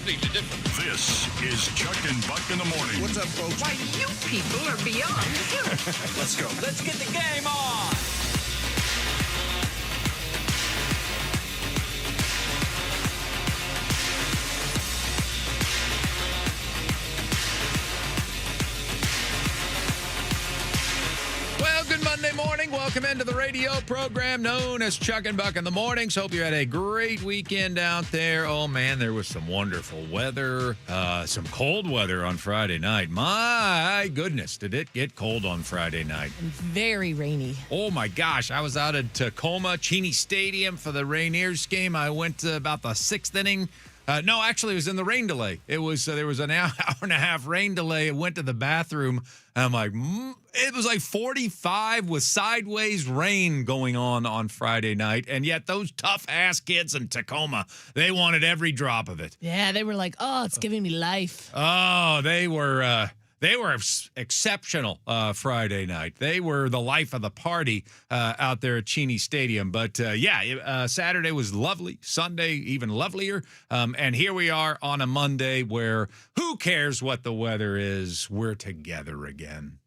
completely different. This is Chuck and Buck in the morning. What's up, folks? Why, you people are beyond human. Let's go. Let's get the game on. Well, good Monday morning. Welcome into the radio program known as Chuck and Buck in the Mornings. Hope you had a great weekend out there. Oh, man, there was some wonderful weather, some cold weather on Friday night. My goodness, did it get cold on Friday night? Very rainy. Oh, my gosh. I was out at Tacoma, Cheney Stadium for the Rainiers game. I went to about the sixth inning. No, actually, it was in the rain delay. It was there was an hour and a half rain delay. I went to the bathroom, and I'm like, it was like 45 with sideways rain going on Friday night, and yet those tough-ass kids in Tacoma, they wanted every drop of it. Yeah, they were like, oh, it's giving me life. Oh, they were exceptional Friday night. They were the life of the party out there at Cheney Stadium. But, Saturday was lovely. Sunday, even lovelier. And here we are on a Monday where who cares what the weather is? We're together again.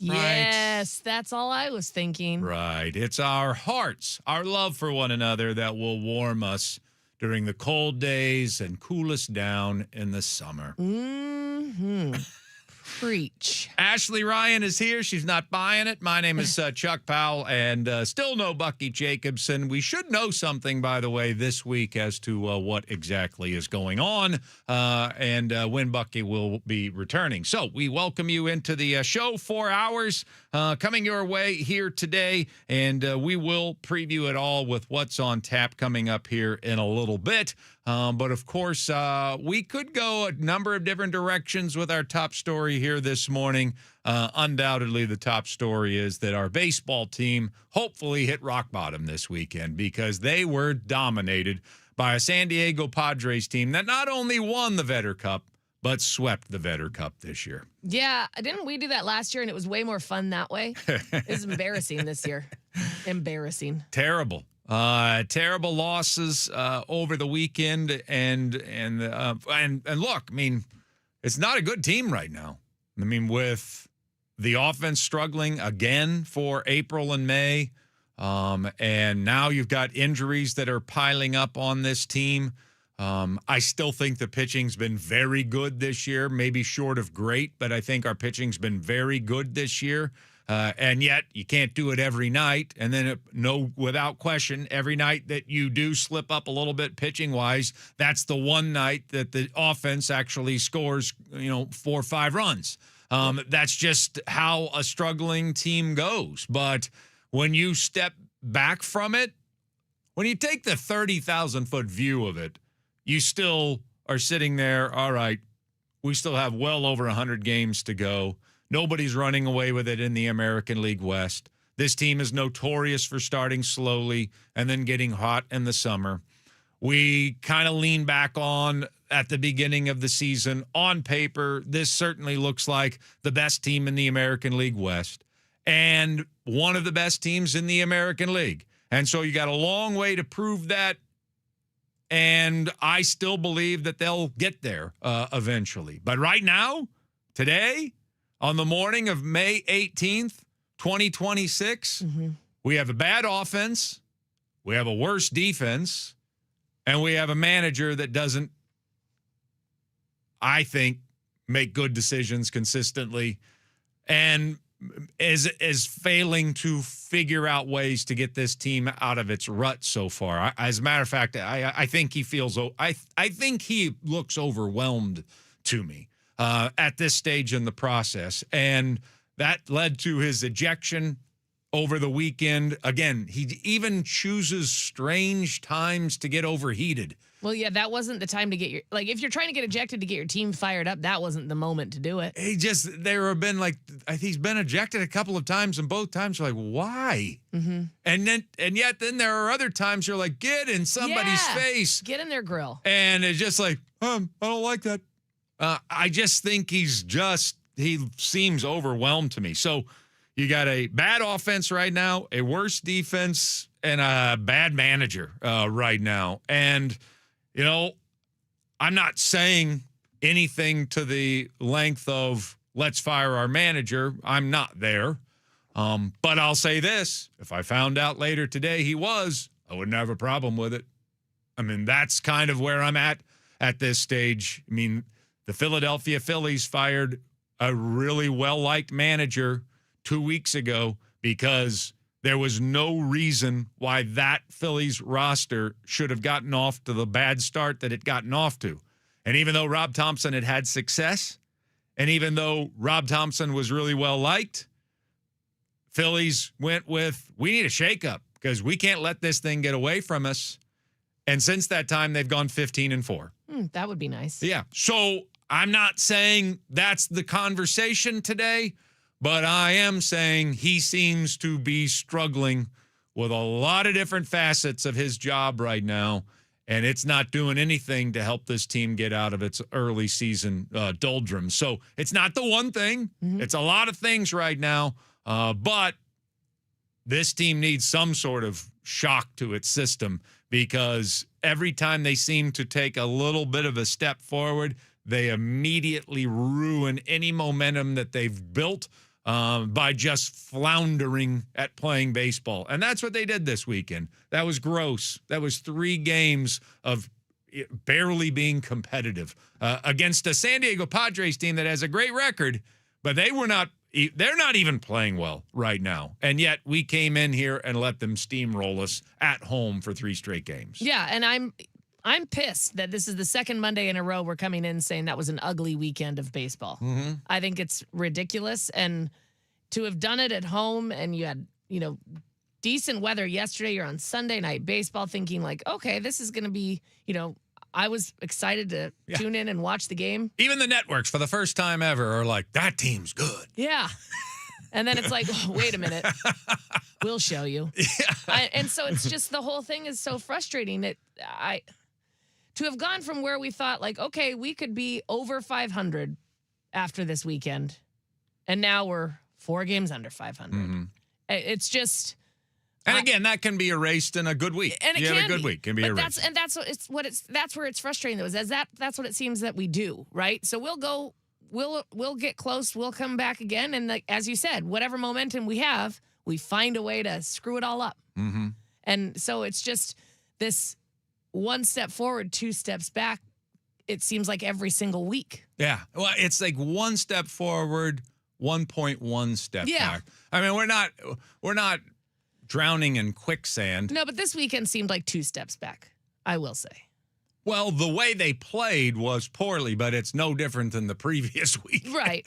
Yes, that's all I was thinking. Right. It's our hearts, our love for one another that will warm us during the cold days and cool us down in the summer. Mm-hmm. Preach. Ashley Ryan is here. She's not buying it. My name is Chuck Powell, and still no Bucky Jacobson. We should know something, by the way, this week as to what exactly is going on and when Bucky will be returning. So we welcome you into the show. 4 hours coming your way here today, and we will preview it all with what's on tap coming up here in a little bit. But, of course, we could go a number of different directions with our top story here this morning. Undoubtedly, the top story is that our baseball team hopefully hit rock bottom this weekend because they were dominated by a San Diego Padres team that not only won the Vetter Cup, but swept the Vetter Cup this year. Yeah, didn't we do that last year, and it was way more fun that way? It's embarrassing this year. Embarrassing. Terrible. Terrible losses over the weekend, and look, I mean, it's not a good team right now. I mean, with the offense struggling again for April and May, and now you've got injuries that are piling up on this team. I still think the pitching's been very good this year, maybe short of great, but I think our pitching's been very good this year. And yet you can't do it every night. And then, without question, every night that you do slip up a little bit pitching-wise, that's the one night that the offense actually scores, 4 or 5 runs. That's just how a struggling team goes. But when you step back from it, when you take the 30,000-foot view of it, you still are sitting there, all right, we still have well over 100 games to go. Nobody's running away with it in the American League West. This team is notorious for starting slowly and then getting hot in the summer. We kind of lean back on at the beginning of the season. On paper, this certainly looks like the best team in the American League West and one of the best teams in the American League. And so you got a long way to prove that. And I still believe that they'll get there eventually. But right now, today, on the morning of May 18th, 2026, we have a bad offense, we have a worse defense, and we have a manager that doesn't, I think, make good decisions consistently and is failing to figure out ways to get this team out of its rut so far. As a matter of fact, I think he feels, I think he looks overwhelmed to me. At this stage in the process. And that led to his ejection over the weekend. Again, he even chooses strange times to get overheated. Well, yeah, that wasn't the time to get your, if you're trying to get ejected to get your team fired up, that wasn't the moment to do it. There have been he's been ejected a couple of times, and both times you're like, why? Mm-hmm. And yet then there are other times you're like, get in somebody's face. Get in their grill. And it's just like, I don't like that. I just think he seems overwhelmed to me. So you got a bad offense right now, a worse defense, and a bad manager right now. And, I'm not saying anything to the length of let's fire our manager. I'm not there. But I'll say this. If I found out later today he was, I wouldn't have a problem with it. I mean, that's kind of where I'm at this stage. I mean, the Philadelphia Phillies fired a really well-liked manager 2 weeks ago because there was no reason why that Phillies roster should have gotten off to the bad start that it gotten off to. And even though Rob Thompson had had success, and even though Rob Thompson was really well-liked, Phillies went with, we need a shakeup because we can't let this thing get away from us. And since that time, they've gone 15-4. That would be nice. Yeah. So I'm not saying that's the conversation today, but I am saying he seems to be struggling with a lot of different facets of his job right now, and it's not doing anything to help this team get out of its early season doldrums. So it's not the one thing. It's a lot of things right now, but this team needs some sort of shock to its system because every time they seem to take a little bit of a step forward, they immediately ruin any momentum that they've built by just floundering at playing baseball. And that's what they did this weekend. That was gross. That was 3 games of barely being competitive against a San Diego Padres team that has a great record, but they're not even playing well right now. And yet we came in here and let them steamroll us at home for 3 straight games. Yeah, and I'm pissed that this is the second Monday in a row we're coming in saying that was an ugly weekend of baseball. I think it's ridiculous. And to have done it at home and you had, decent weather yesterday, you're on Sunday night baseball thinking like, okay, this is going to be, I was excited to tune in and watch the game. Even the networks for the first time ever are like, that team's good. Yeah. And then it's like, oh, wait a minute. We'll show you. Yeah. And so it's just the whole thing is so frustrating that to have gone from where we thought like, okay, we could be over 500 after this weekend. And now we're 4 games under 500. It's just. And again, that can be erased in a good week. And you have a good week, it can be erased. That's where it's frustrating though, is that's what it seems that we do, right? So we'll get close, we'll come back again, and as you said, whatever momentum we have, we find a way to screw it all up. And so it's just this 1 step forward, 2 steps back. It seems like every single week. Yeah, well, it's like 1 step forward, 1.1 step back. I mean, we're not drowning in quicksand. No, but this weekend seemed like 2 steps back, I will say. Well, the way they played was poorly, but it's no different than the previous week. Right.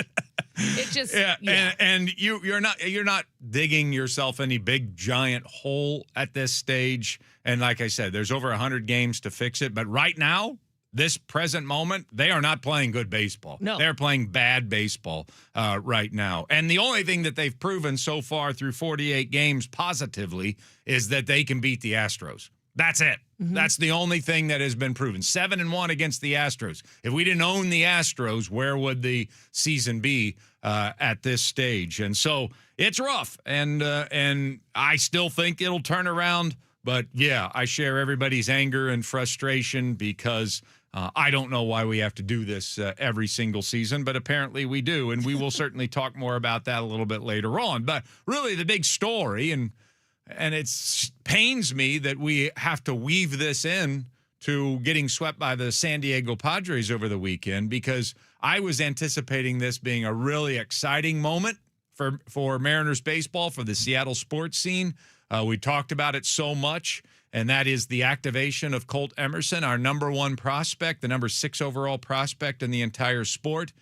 It just and you're not digging yourself any big giant hole at this stage. And like I said, there's over 100 games to fix it, but right now, this present moment, they are not playing good baseball. No. They're playing bad baseball right now. And the only thing that they've proven so far through 48 games positively is that they can beat the Astros. That's it. That's the only thing that has been proven. 7-1 against the Astros. If we didn't own the Astros, where would the season be at this stage? And so it's rough. And I still think it'll turn around. But, yeah, I share everybody's anger and frustration because I don't know why we have to do this every single season, but apparently we do. And we will certainly talk more about that a little bit later on. But really the big story, and it pains me that we have to weave this in to getting swept by the San Diego Padres over the weekend, because I was anticipating this being a really exciting moment for Mariners baseball, for the Seattle sports scene. We talked about it so much, and that is the activation of Colt Emerson, our number 1 prospect, the number 6 overall prospect in the entire sport.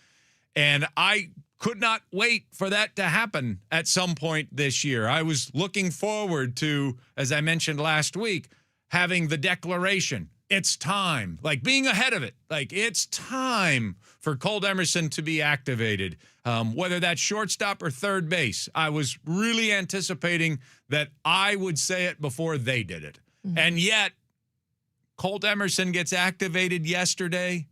And I could not wait for that to happen at some point this year. I was looking forward to, as I mentioned last week, having the declaration. It's time, like being ahead of it. Like, it's time for Colt Emerson to be activated, whether that's shortstop or third base. I was really anticipating that I would say it before they did it. And yet, Colt Emerson gets activated yesterday,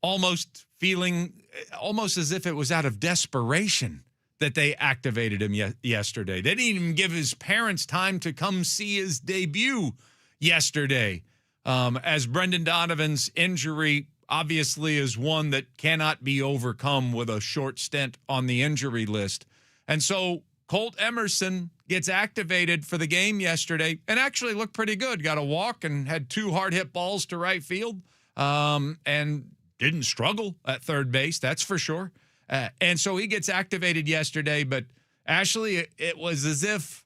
almost as if it was out of desperation that they activated him yesterday. They didn't even give his parents time to come see his debut yesterday. as Brendan Donovan's injury obviously is one that cannot be overcome with a short stint on the injury list. And so Colt Emerson gets activated for the game yesterday and actually looked pretty good. Got a walk and had 2 hard hit balls to right field, and didn't struggle at third base, that's for sure. And so he gets activated yesterday, but Ashley, it was as if,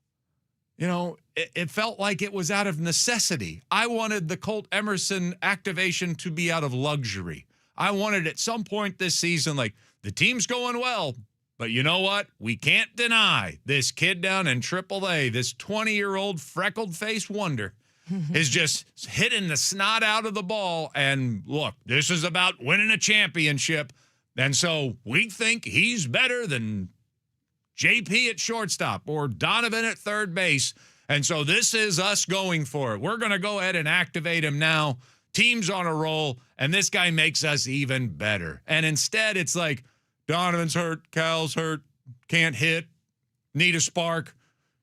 it felt like it was out of necessity. I wanted the Colt Emerson activation to be out of luxury. I wanted at some point this season, like, the team's going well, but you know what? We can't deny this kid down in AAA, this 20-year-old freckled-faced wonder, is just hitting the snot out of the ball. And look, this is about winning a championship. And so we think he's better than JP at shortstop or Donovan at third base. And so this is us going for it. We're going to go ahead and activate him now. Team's on a roll, and this guy makes us even better. And instead, it's like, Donovan's hurt, Cal's hurt, can't hit, need a spark.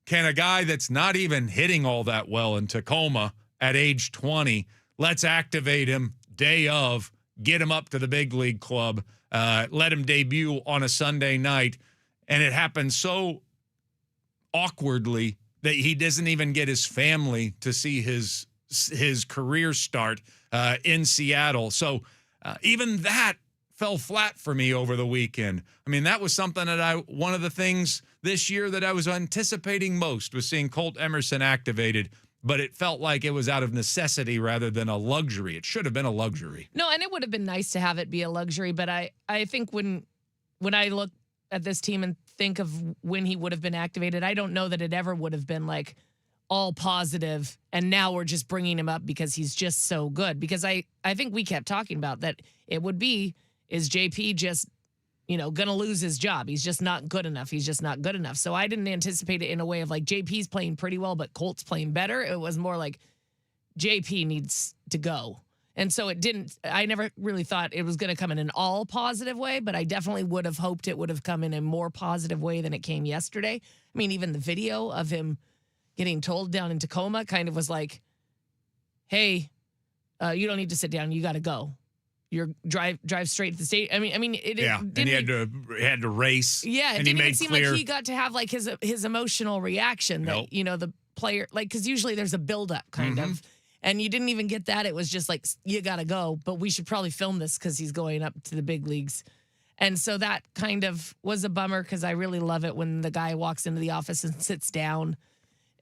Can a guy that's not even hitting all that well in Tacoma at age 20, let's activate him day of, get him up to the big league club, let him debut on a Sunday night. And it happened so awkwardly that he doesn't even get his family to see his career start in Seattle. So even that fell flat for me over the weekend. I mean, that was something that one of the things this year that I was anticipating most was seeing Colt Emerson activated, but it felt like it was out of necessity rather than a luxury. It should have been a luxury. No, and it would have been nice to have it be a luxury, but I think when I look at this team and think of when he would have been activated, I don't know that it ever would have been like all positive, and now we're just bringing him up because he's just so good. Because I think we kept talking about that it would be, is JP just, going to lose his job? He's just not good enough. He's just not good enough. So I didn't anticipate it in a way of like JP's playing pretty well, but Colt's playing better. It was more like JP needs to go. And so I never really thought it was going to come in an all positive way, but I definitely would have hoped it would have come in a more positive way than it came yesterday. I mean, even the video of him getting told down in Tacoma kind of was like, hey, you don't need to sit down. You got to go. You're drive straight to the state. I mean, it and he had to race. Yeah, it and didn't he even made seem clear, like he got to have like his emotional reaction that the player, like, because usually there's a buildup kind of, and you didn't even get that. It was just like, you got to go, but we should probably film this because he's going up to the big leagues. And so that kind of was a bummer because I really love it when the guy walks into the office and sits down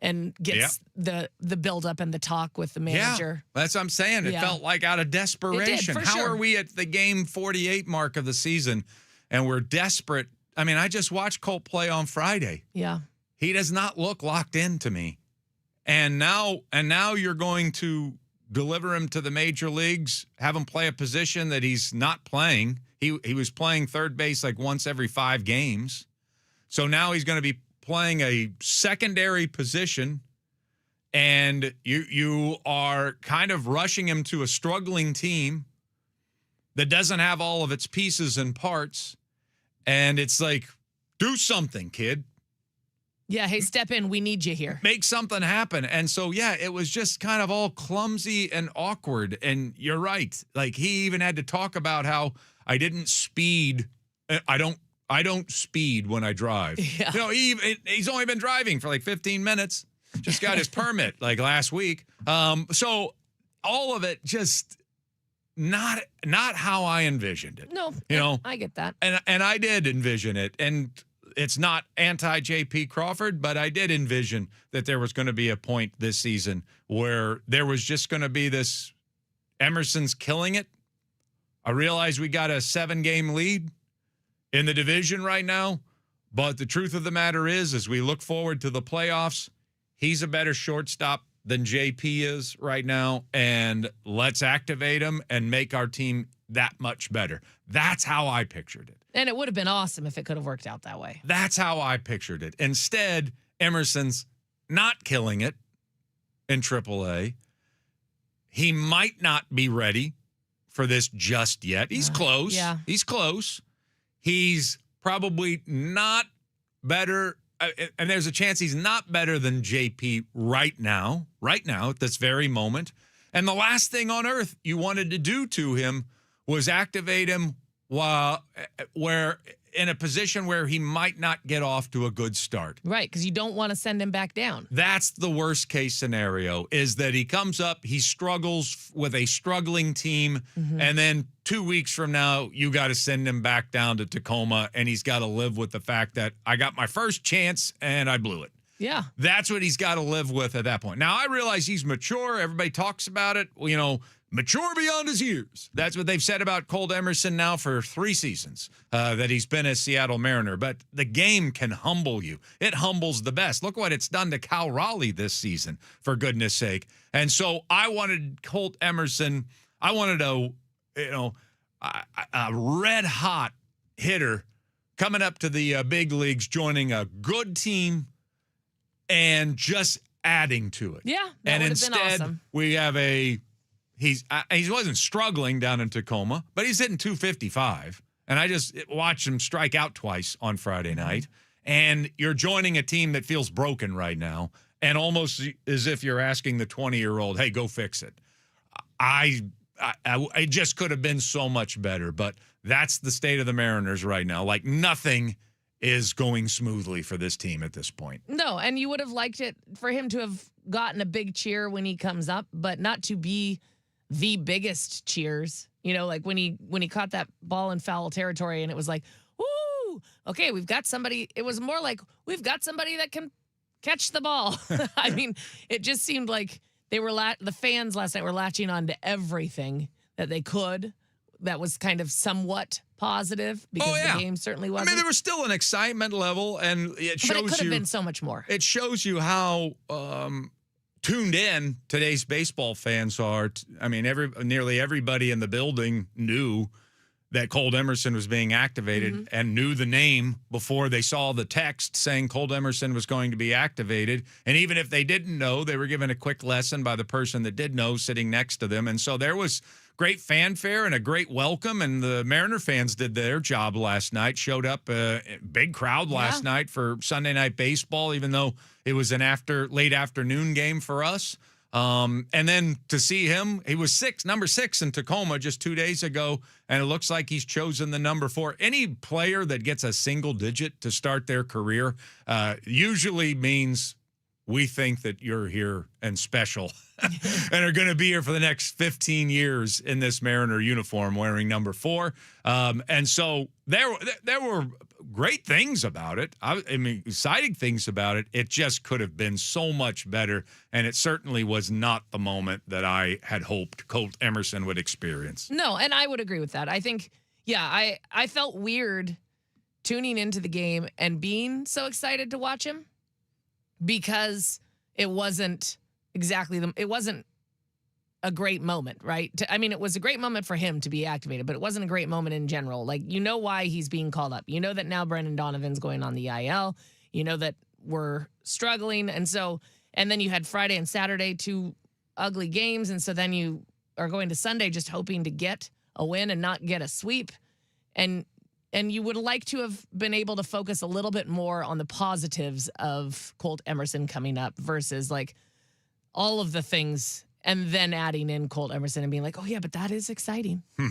and gets the build-up and the talk with the manager. Yeah, that's what I'm saying. It felt like out of desperation. It did, How sure. are we at the game 48 mark of the season and we're desperate? I mean, I just watched Colt play on Friday. Yeah. He does not look locked in to me. And now you're going to deliver him to the major leagues, have him play a position that he's not playing. He was playing third base like once every 5 games. So now he's going to be playing a secondary position, and you are kind of rushing him to a struggling team that doesn't have all of its pieces and parts. And it's like, do something, kid. Yeah, hey, step in. We need you here. Make something happen. And so, yeah, it was just kind of all clumsy and awkward. And you're right. Like, he even had to talk about how I didn't speed. I don't speed when I drive. Yeah. He's only been driving for like 15 minutes. Just got his permit like last week. So all of it just not how I envisioned it. No, I get that. And I did envision it. And it's not anti-JP Crawford, but I did envision that there was going to be a point this season where there was just going to be this Emerson's killing it. I realize we got a 7-game lead in the division right now, but the truth of the matter is, as we look forward to the playoffs, he's a better shortstop than JP is right now, and let's activate him and make our team that much better. That's how I pictured it. And it would have been awesome if it could have worked out that way. That's how I pictured it. Instead, Emerson's not killing it in AAA. He might not be ready for this just yet. He's close. Yeah. He's close. He's probably not better, and there's a chance he's not better than JP right now at this very moment. And the last thing on earth you wanted to do to him was activate him where in a position where he might not get off to a good start. Right, because you don't want to send him back down. That's the worst case scenario, is that he comes up, he struggles with a struggling team, and then 2 weeks from now, you got to send him back down to Tacoma, and he's got to live with the fact that I got my first chance and I blew it. Yeah. That's what he's got to live with at that point. Now, I realize he's mature. Everybody talks about it, mature beyond his years. That's what they've said about Colt Emerson now for 3 seasons that he's been a Seattle Mariner. But the game can humble you. It humbles the best. Look what it's done to Cal Raleigh this season, for goodness sake. And so I wanted Colt Emerson. I wanted a red-hot hitter coming up to the big leagues, joining a good team and just adding to it. Yeah, that would have been awesome. We have he wasn't struggling down in Tacoma, but he's hitting 255. And I just watched him strike out twice on Friday night. And you're joining a team that feels broken right now, and almost as if you're asking the 20-year-old, hey, go fix it. It just could have been so much better, but that's the state of the Mariners right now. Like, nothing is going smoothly for this team at this point. No, and you would have liked it for him to have gotten a big cheer when he comes up, but not to be the biggest cheers. Like when he caught that ball in foul territory and it was like, woo, okay, we've got somebody. It was more like, we've got somebody that can catch the ball. I mean, it just seemed like the fans last night were latching on to everything that they could. That was kind of somewhat positive because the game certainly wasn't. I mean, there was still an excitement level, and it shows you. But it could have been so much more. It shows you how tuned in today's baseball fans are. I mean, nearly everybody in the building knew that Colt Emerson was being activated and knew the name before they saw the text saying Colt Emerson was going to be activated. And even if they didn't know, they were given a quick lesson by the person that did know sitting next to them. And so there was great fanfare and a great welcome, and the Mariner fans did their job last night, showed up a big crowd last night for Sunday Night Baseball, even though it was an late afternoon game for us. And then to see him, he was number 6 in Tacoma just 2 days ago, and it looks like he's chosen the number 4. Any player that gets a single digit to start their career usually means we think that you're here and special and are going to be here for the next 15 years in this Mariner uniform wearing number 4. And so there were great things about it. I mean, exciting things about it. It just could have been so much better, and it certainly was not the moment that I had hoped Colt Emerson would experience. No, and I would agree with that. I think, I felt weird tuning into the game and being so excited to watch him because it wasn't it wasn't a great moment, right? I mean, it was a great moment for him to be activated, but it wasn't a great moment in general. Like, why he's being called up. You know that now Brendan Donovan's going on the IL. You know that we're struggling. And then you had Friday and Saturday, 2 ugly games. And so then you are going to Sunday just hoping to get a win and not get a sweep. And you would like to have been able to focus a little bit more on the positives of Colt Emerson coming up versus like all of the things and then adding in Colt Emerson and being like, oh, yeah, but that is exciting. All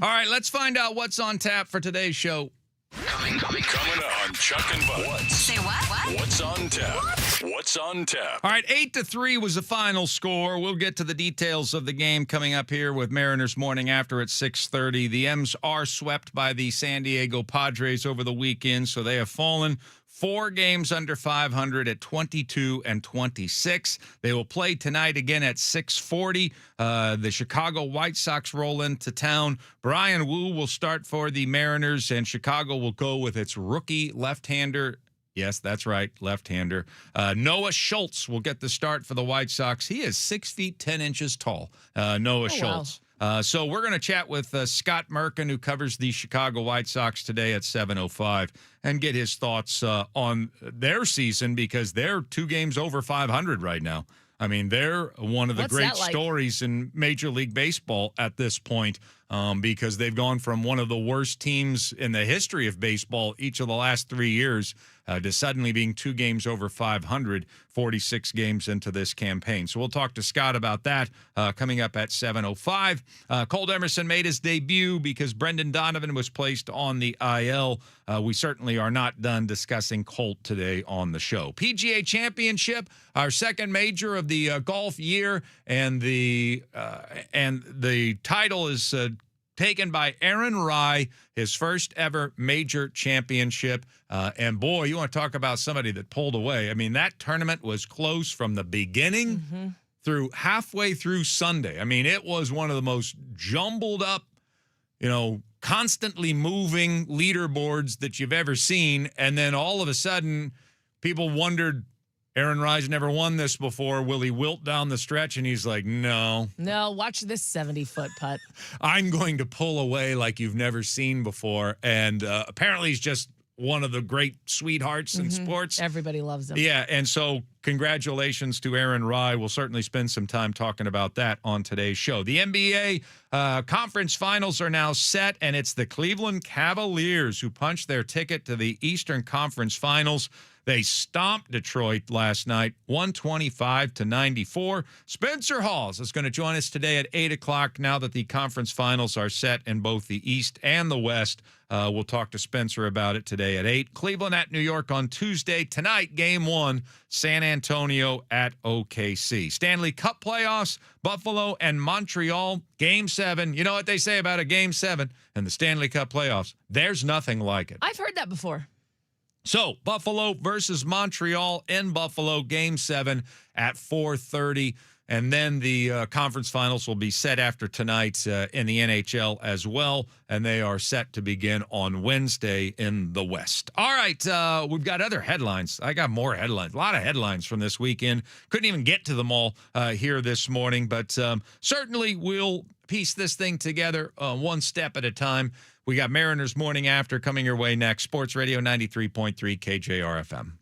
right, let's find out what's on tap for today's show. Coming on Chuck and Bud. Say what? What's on tap? What's on tap? All right, 8-3 was the final score. We'll get to the details of the game coming up here with Mariners Morning After at 6:30. The M's are swept by the San Diego Padres over the weekend, so they have fallen 4 games under 500 at 22-26. They will play tonight again at 6:40. The Chicago White Sox roll into town. Brian Wu will start for the Mariners, and Chicago will go with its rookie left-hander. Yes, that's right, left-hander. Noah Schultz will get the start for the White Sox. He is 6 feet 10 inches tall, Noah Schultz. Wow. So we're going to chat with Scott Merkin, who covers the Chicago White Sox today at 7:05, and get his thoughts on their season because they're 2 games over 500 right now. I mean, they're one of the great stories in Major League Baseball at this point. because they've gone from one of the worst teams in the history of baseball each of the last 3 years to suddenly being 2 games over 500, 46 games into this campaign. So we'll talk to Scott about that coming up at 7:05. Colt Emerson made his debut because Brendan Donovan was placed on the IL. We certainly are not done discussing Colt today on the show. PGA Championship, our second major of the golf year, and the title is taken by Aaron Rai, his first ever major championship. And boy, you want to talk about somebody that pulled away. I mean, that tournament was close from the beginning through halfway through Sunday. I mean, it was one of the most jumbled up, constantly moving leaderboards that you've ever seen. And then all of a sudden, people wondered, Aaron Rai's never won this before. Will he wilt down the stretch? And he's like, no. No, watch this 70-foot putt. I'm going to pull away like you've never seen before. And apparently he's just one of the great sweethearts in sports. Everybody loves him. Yeah, and so congratulations to Aaron Rai. We'll certainly spend some time talking about that on today's show. The NBA conference finals are now set, and it's the Cleveland Cavaliers who punched their ticket to the Eastern Conference Finals. They stomped Detroit last night, 125-94. Spencer Hawes is going to join us today at 8 o'clock now that the conference finals are set in both the East and the West. We'll talk to Spencer about it today at 8. Cleveland at New York on Tuesday. Tonight, Game 1, San Antonio at OKC. Stanley Cup playoffs, Buffalo and Montreal, Game 7. You know what they say about a Game 7 and the Stanley Cup playoffs? There's nothing like it. I've heard that before. So, Buffalo versus Montreal in Buffalo, Game 7 at 4:30. And then the conference finals will be set after tonight in the NHL as well. And they are set to begin on Wednesday in the West. All right, we've got other headlines. I got more headlines, a lot of headlines from this weekend. Couldn't even get to them all here this morning. But certainly we'll piece this thing together one step at a time. We got Mariners Morning After coming your way next. Sports Radio 93.3 KJR FM.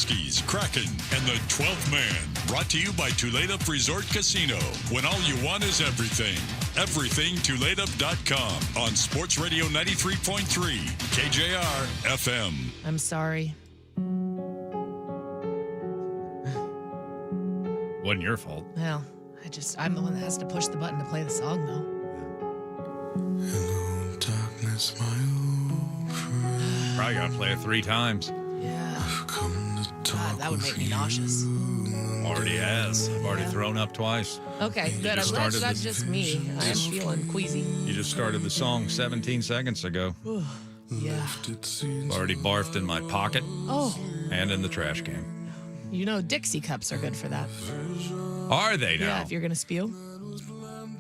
Huskies, Kraken, and the 12th Man. Brought to you by Tulalip Resort Casino. When all you want is everything. Everything Tulalip.com on Sports Radio 93.3 KJR FM. I'm sorry. Wasn't your fault. Well, I'm the one that has to push the button to play the song, though. Hello, darkness, my old friend. Probably got to play it 3 times. Yeah. Come to talk God, that would make me with nauseous. Already has. I've already thrown up twice. Okay, good. just I'm glad started that's the- just me. I am feeling queasy. You just started the song 17 seconds ago. Yeah. It seems Already barfed in my pocket Oh, and in the trash can. you know Dixie cups are good for that. Are they now? Yeah, if you're going to spew.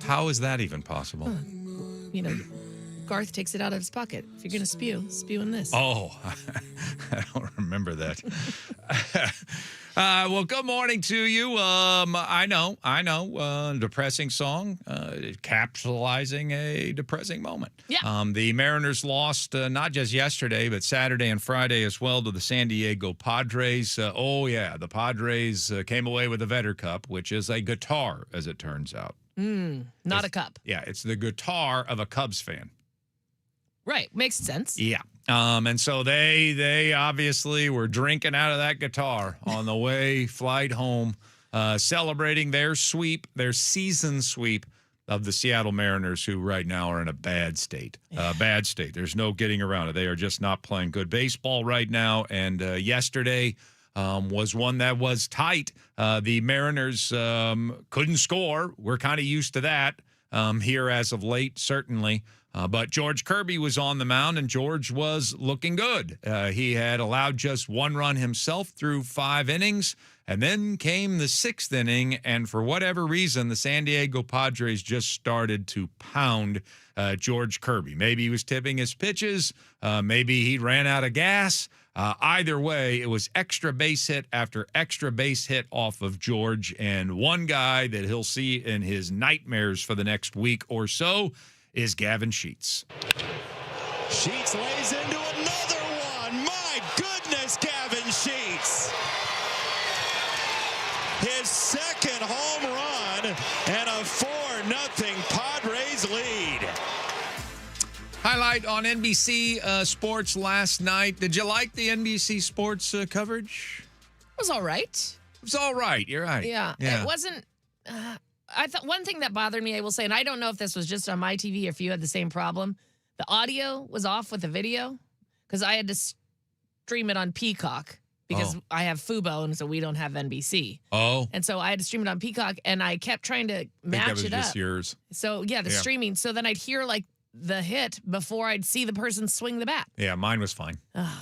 How is that even possible? You know, Garth takes it out of his pocket. If you're going to spew in this. Oh, I don't remember that. Well, good morning to you. I know. Depressing song, capitalizing a depressing moment. Yeah. The Mariners lost not just yesterday, but Saturday and Friday as well to the San Diego Padres. The Padres came away with the Vetter Cup, which is a guitar, as it turns out. Not a cup. Yeah, it's the guitar of a Cubs fan. Right. Makes sense. Yeah. And so they obviously were drinking out of that guitar on the flight home, celebrating their season sweep of the Seattle Mariners, who right now are in a bad state. Bad state. There's no getting around it. They are just not playing good baseball right now. And yesterday was one that was tight. The Mariners couldn't score. We're kind of used to that here as of late, certainly. But George Kirby was on the mound, and George was looking good. He had allowed just 1 run himself through 5 innings, and then came the 6th inning, and for whatever reason, the San Diego Padres just started to pound George Kirby. Maybe he was tipping his pitches. Maybe he ran out of gas. Either way, it was extra base hit after extra base hit off of George, and one guy that he'll see in his nightmares for the next week or so is Gavin Sheets. Sheets lays into another one. My goodness, Gavin Sheets. His second home run and a 4-0 Padres lead. Highlight on NBC Sports last night. Did you like the NBC Sports coverage? It was all right. It was all right. You're right. Yeah. It wasn't. I thought one thing that bothered me, I will say, and I don't know if this was just on my TV or if you had the same problem. The audio was off with the video because I had to stream it on Peacock because I have Fubo and so we don't have NBC. Oh. And so I had to stream it on Peacock and I kept trying to I think match that was it just up. yours. So yeah, the streaming. So then I'd hear like the hit before I'd see the person swing the bat. Yeah, mine was fine.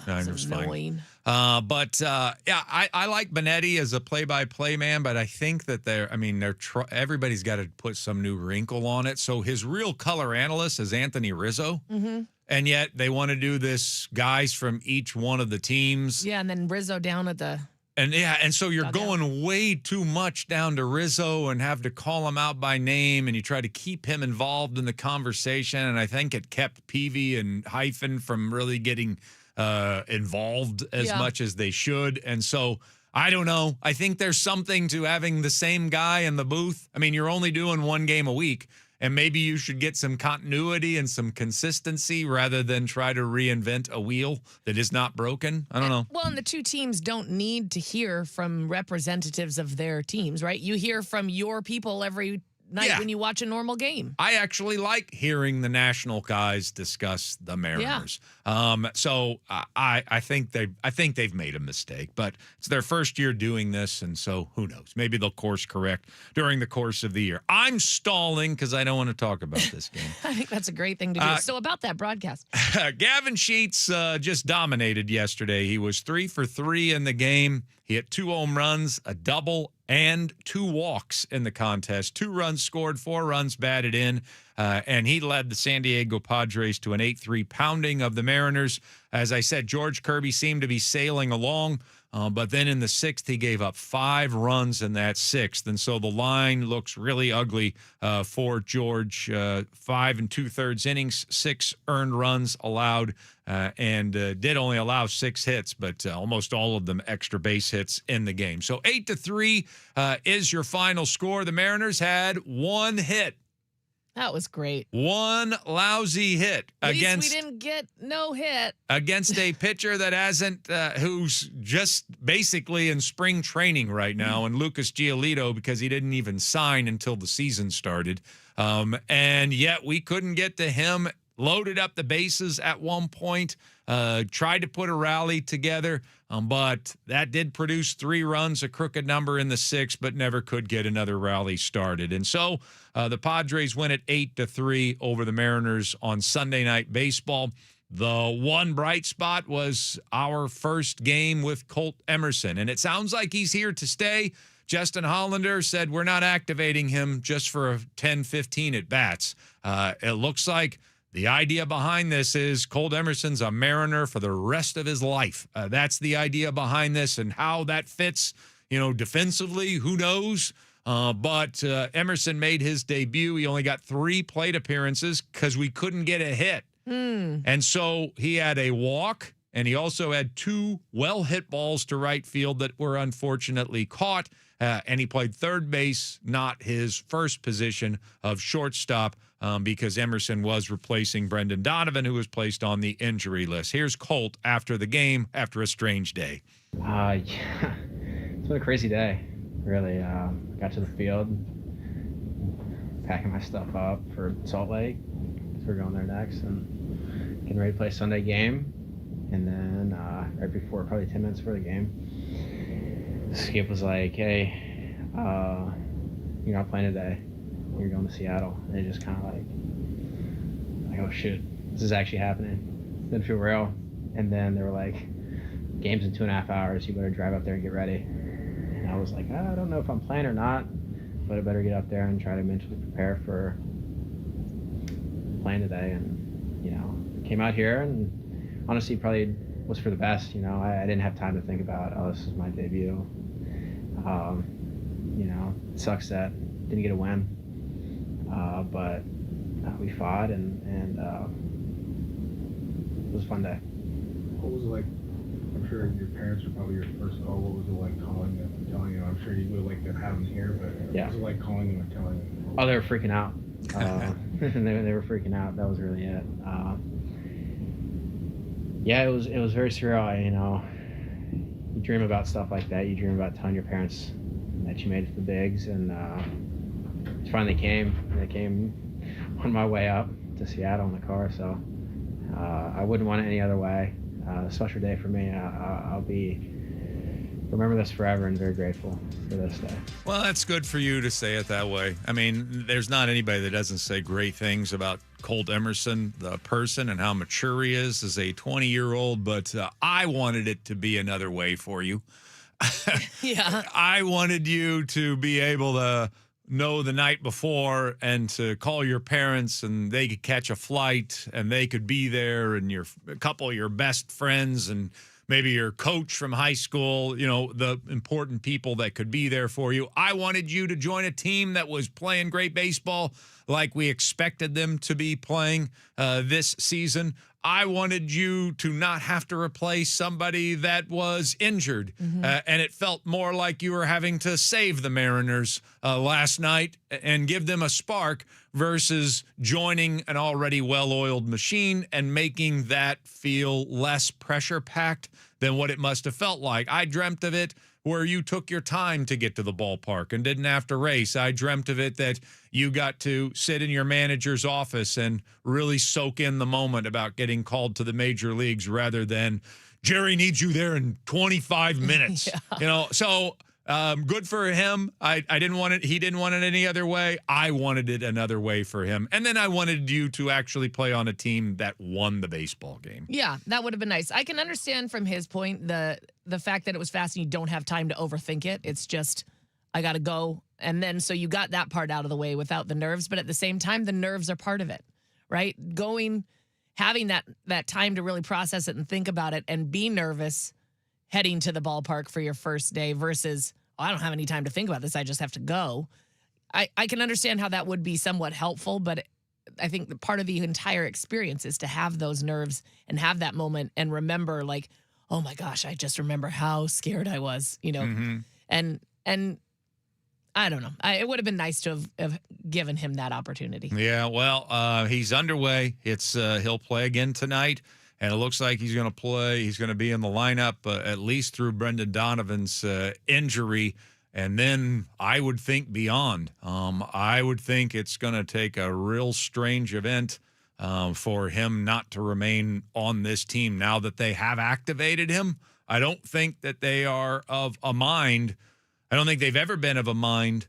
Mine was Annoying. fine. I like Benetti as a play-by-play man, but I think that everybody's got to put some new wrinkle on it. So his real color analyst is Anthony Rizzo. Mm-hmm. And yet they want to do this guys from each one of the teams. Yeah, and then Rizzo down at the... And so you're dugout. going way too much down to Rizzo and have to call him out by name, and you try to keep him involved in the conversation. And I think it kept Peavy and Hyphen from really getting involved as much as they should. And so I don't know. I think there's something to having the same guy in the booth. I mean, you're only doing 1 game a week. And maybe you should get some continuity and some consistency rather than try to reinvent a wheel that is not broken. I don't know. Well, and the two teams don't need to hear from representatives of their teams, right? You hear from your people every night when you watch a normal game. I actually like hearing the national guys discuss the Mariners. So I think they've made a mistake, but it's their first year doing this, and so who knows? Maybe they'll course correct during the course of the year. I'm stalling because I don't want to talk about this game. I think that's a great thing to do. So about that broadcast. Gavin Sheets just dominated yesterday. He was 3 for 3 in the game. He hit 2 home runs, a double, and 2 walks in the contest. 2 runs scored, 4 runs batted in, and he led the San Diego Padres to an 8-3 pounding of the Mariners. As I said, George Kirby seemed to be sailing along. But then in the sixth, he gave up 5 runs in that sixth. And so the line looks really ugly for George. 5 2/3 innings, 6 earned runs allowed, and did only allow 6 hits, but almost all of them extra base hits in the game. So 8-3 is your final score. The Mariners had 1 hit. That was great. 1 lousy hit At against. least we didn't get no hit. Against a pitcher that hasn't, who's just basically in spring training right now, and Lucas Giolito, because he didn't even sign until the season started. And yet we couldn't get to him. Loaded up the bases at one point, tried to put a rally together, but that did produce 3 runs, a crooked number in the 6th, but never could get another rally started. And so the Padres win at 8-3 over the Mariners on Sunday Night Baseball. The one bright spot was our first game with Colt Emerson, and it sounds like he's here to stay. Justin Hollander said we're not activating him just for 10, 15 at-bats. It looks like the idea behind this is Colt Emerson's a Mariner for the rest of his life. That's the idea behind this, and how that fits, defensively, who knows? But Emerson made his debut. He only got 3 plate appearances because we couldn't get a hit. And so he had a walk, and he also had 2 well-hit balls to right field that were unfortunately caught. And he played third base, not his first position of shortstop, because Emerson was replacing Brendan Donovan, who was placed on the injury list. Here's Colt after the game, after a strange day. Yeah, it's been a crazy day, really. Got to the field, packing my stuff up for Salt Lake, because we're going there next, and getting ready to play a Sunday game. And then right before, probably 10 minutes before the game, Skip was like, hey, you're not playing today. You're going to Seattle. And it just kind of like, oh shit, this is actually happening. Didn't feel real. And then they were like, game's in 2.5 hours. You better drive up there and get ready. And I was like, I don't know if I'm playing or not, but I better get up there and try to mentally prepare for playing today. And, came out here, and honestly probably was for the best. I didn't have time to think about, this is my debut. It sucks that didn't get a win. But we fought, and it was a fun day. What was it like? I'm sure your parents were probably your first. What was it like calling them and telling you? I'm sure you would like to have them here, but Yeah. what was it like calling them and telling them? Oh, they were freaking out. They were freaking out. That was really it. It was very surreal. You dream about stuff like that. You dream about telling your parents that you made it to the bigs, and it finally came. And it came on my way up to Seattle in the car. So I wouldn't want it any other way. A special day for me. I'll remember this forever, and very grateful for this day. Well, that's good for you to say it that way. I mean, there's not anybody that doesn't say great things about Colt Emerson, the person, and how mature he is as a 20-year-old, but I wanted it to be another way for you. Yeah. I wanted you to be able to know the night before and to call your parents, and they could catch a flight and they could be there, and a couple of your best friends and maybe your coach from high school, the important people that could be there for you. I wanted you to join a team that was playing great baseball like we expected them to be playing this season. I wanted you to not have to replace somebody that was injured. And it felt more like you were having to save the Mariners last night and give them a spark versus joining an already well-oiled machine and making that feel less pressure-packed than what it must have felt like. I dreamt of it where you took your time to get to the ballpark and didn't have to race. I dreamt of it that you got to sit in your manager's office and really soak in the moment about getting called to the major leagues rather than Jerry needs you there in 25 minutes. So good for him. I didn't want it. He didn't want it any other way. I wanted it another way for him. And then I wanted you to actually play on a team that won the baseball game. Yeah, that would have been nice. I can understand from his point the fact that it was fast and you don't have time to overthink it. It's just, I got to go. And then so you got that part out of the way without the nerves. But at the same time, the nerves are part of it, right? Having that time to really process it and think about it and be nervous heading to the ballpark for your first day versus, oh, I don't have any time to think about this. I just have to go. I can understand how that would be somewhat helpful, but I think the part of the entire experience is to have those nerves and have that moment and remember, like, oh my gosh, I just remember how scared I was, and I don't know. It would have been nice to have given him that opportunity. Yeah, well, he's underway. He'll play again tonight, and it looks like he's going to play. He's going to be in the lineup at least through Brendan Donovan's injury, and then I would think beyond. I would think it's going to take a real strange event for him not to remain on this team now that they have activated him. I don't think that they are of a mind. I don't think they've ever been of a mind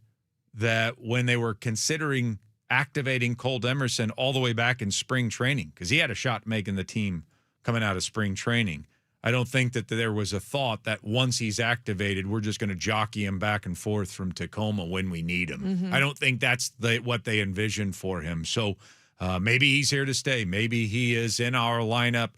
that when they were considering activating Colt Emerson all the way back in spring training, because he had a shot making the team coming out of spring training. I don't think that there was a thought that once he's activated, we're just going to jockey him back and forth from Tacoma when we need him. Mm-hmm. I don't think that's what they envisioned for him. So maybe he's here to stay. Maybe he is in our lineup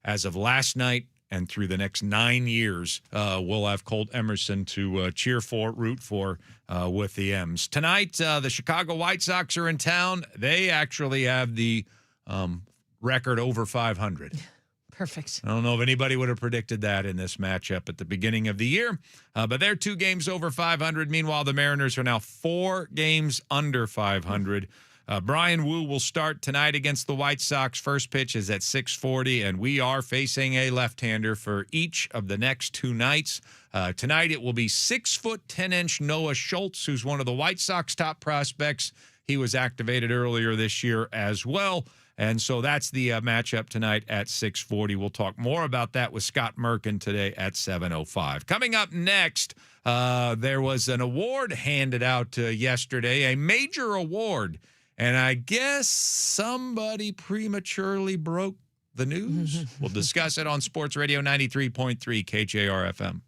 as of last night. And through the next 9 years, we'll have Colt Emerson to cheer for, root for with the M's. Tonight, the Chicago White Sox are in town. They actually have the record over 500. Perfect. I don't know if anybody would have predicted that in this matchup at the beginning of the year, but they're 2 games over 500. Meanwhile, the Mariners are now 4 games under 500. Brian Wu will start tonight against the White Sox. First pitch is at 6:40, and we are facing a left-hander for each of the next 2 nights. Tonight it will be 6-foot, 10-inch Noah Schultz, who's one of the White Sox top prospects. He was activated earlier this year as well. And so that's the matchup tonight at 6:40. We'll talk more about that with Scott Merkin today at 7:05. Coming up next, there was an award handed out yesterday, a major award. And I guess somebody prematurely broke the news. We'll discuss it on Sports Radio 93.3 KJR FM.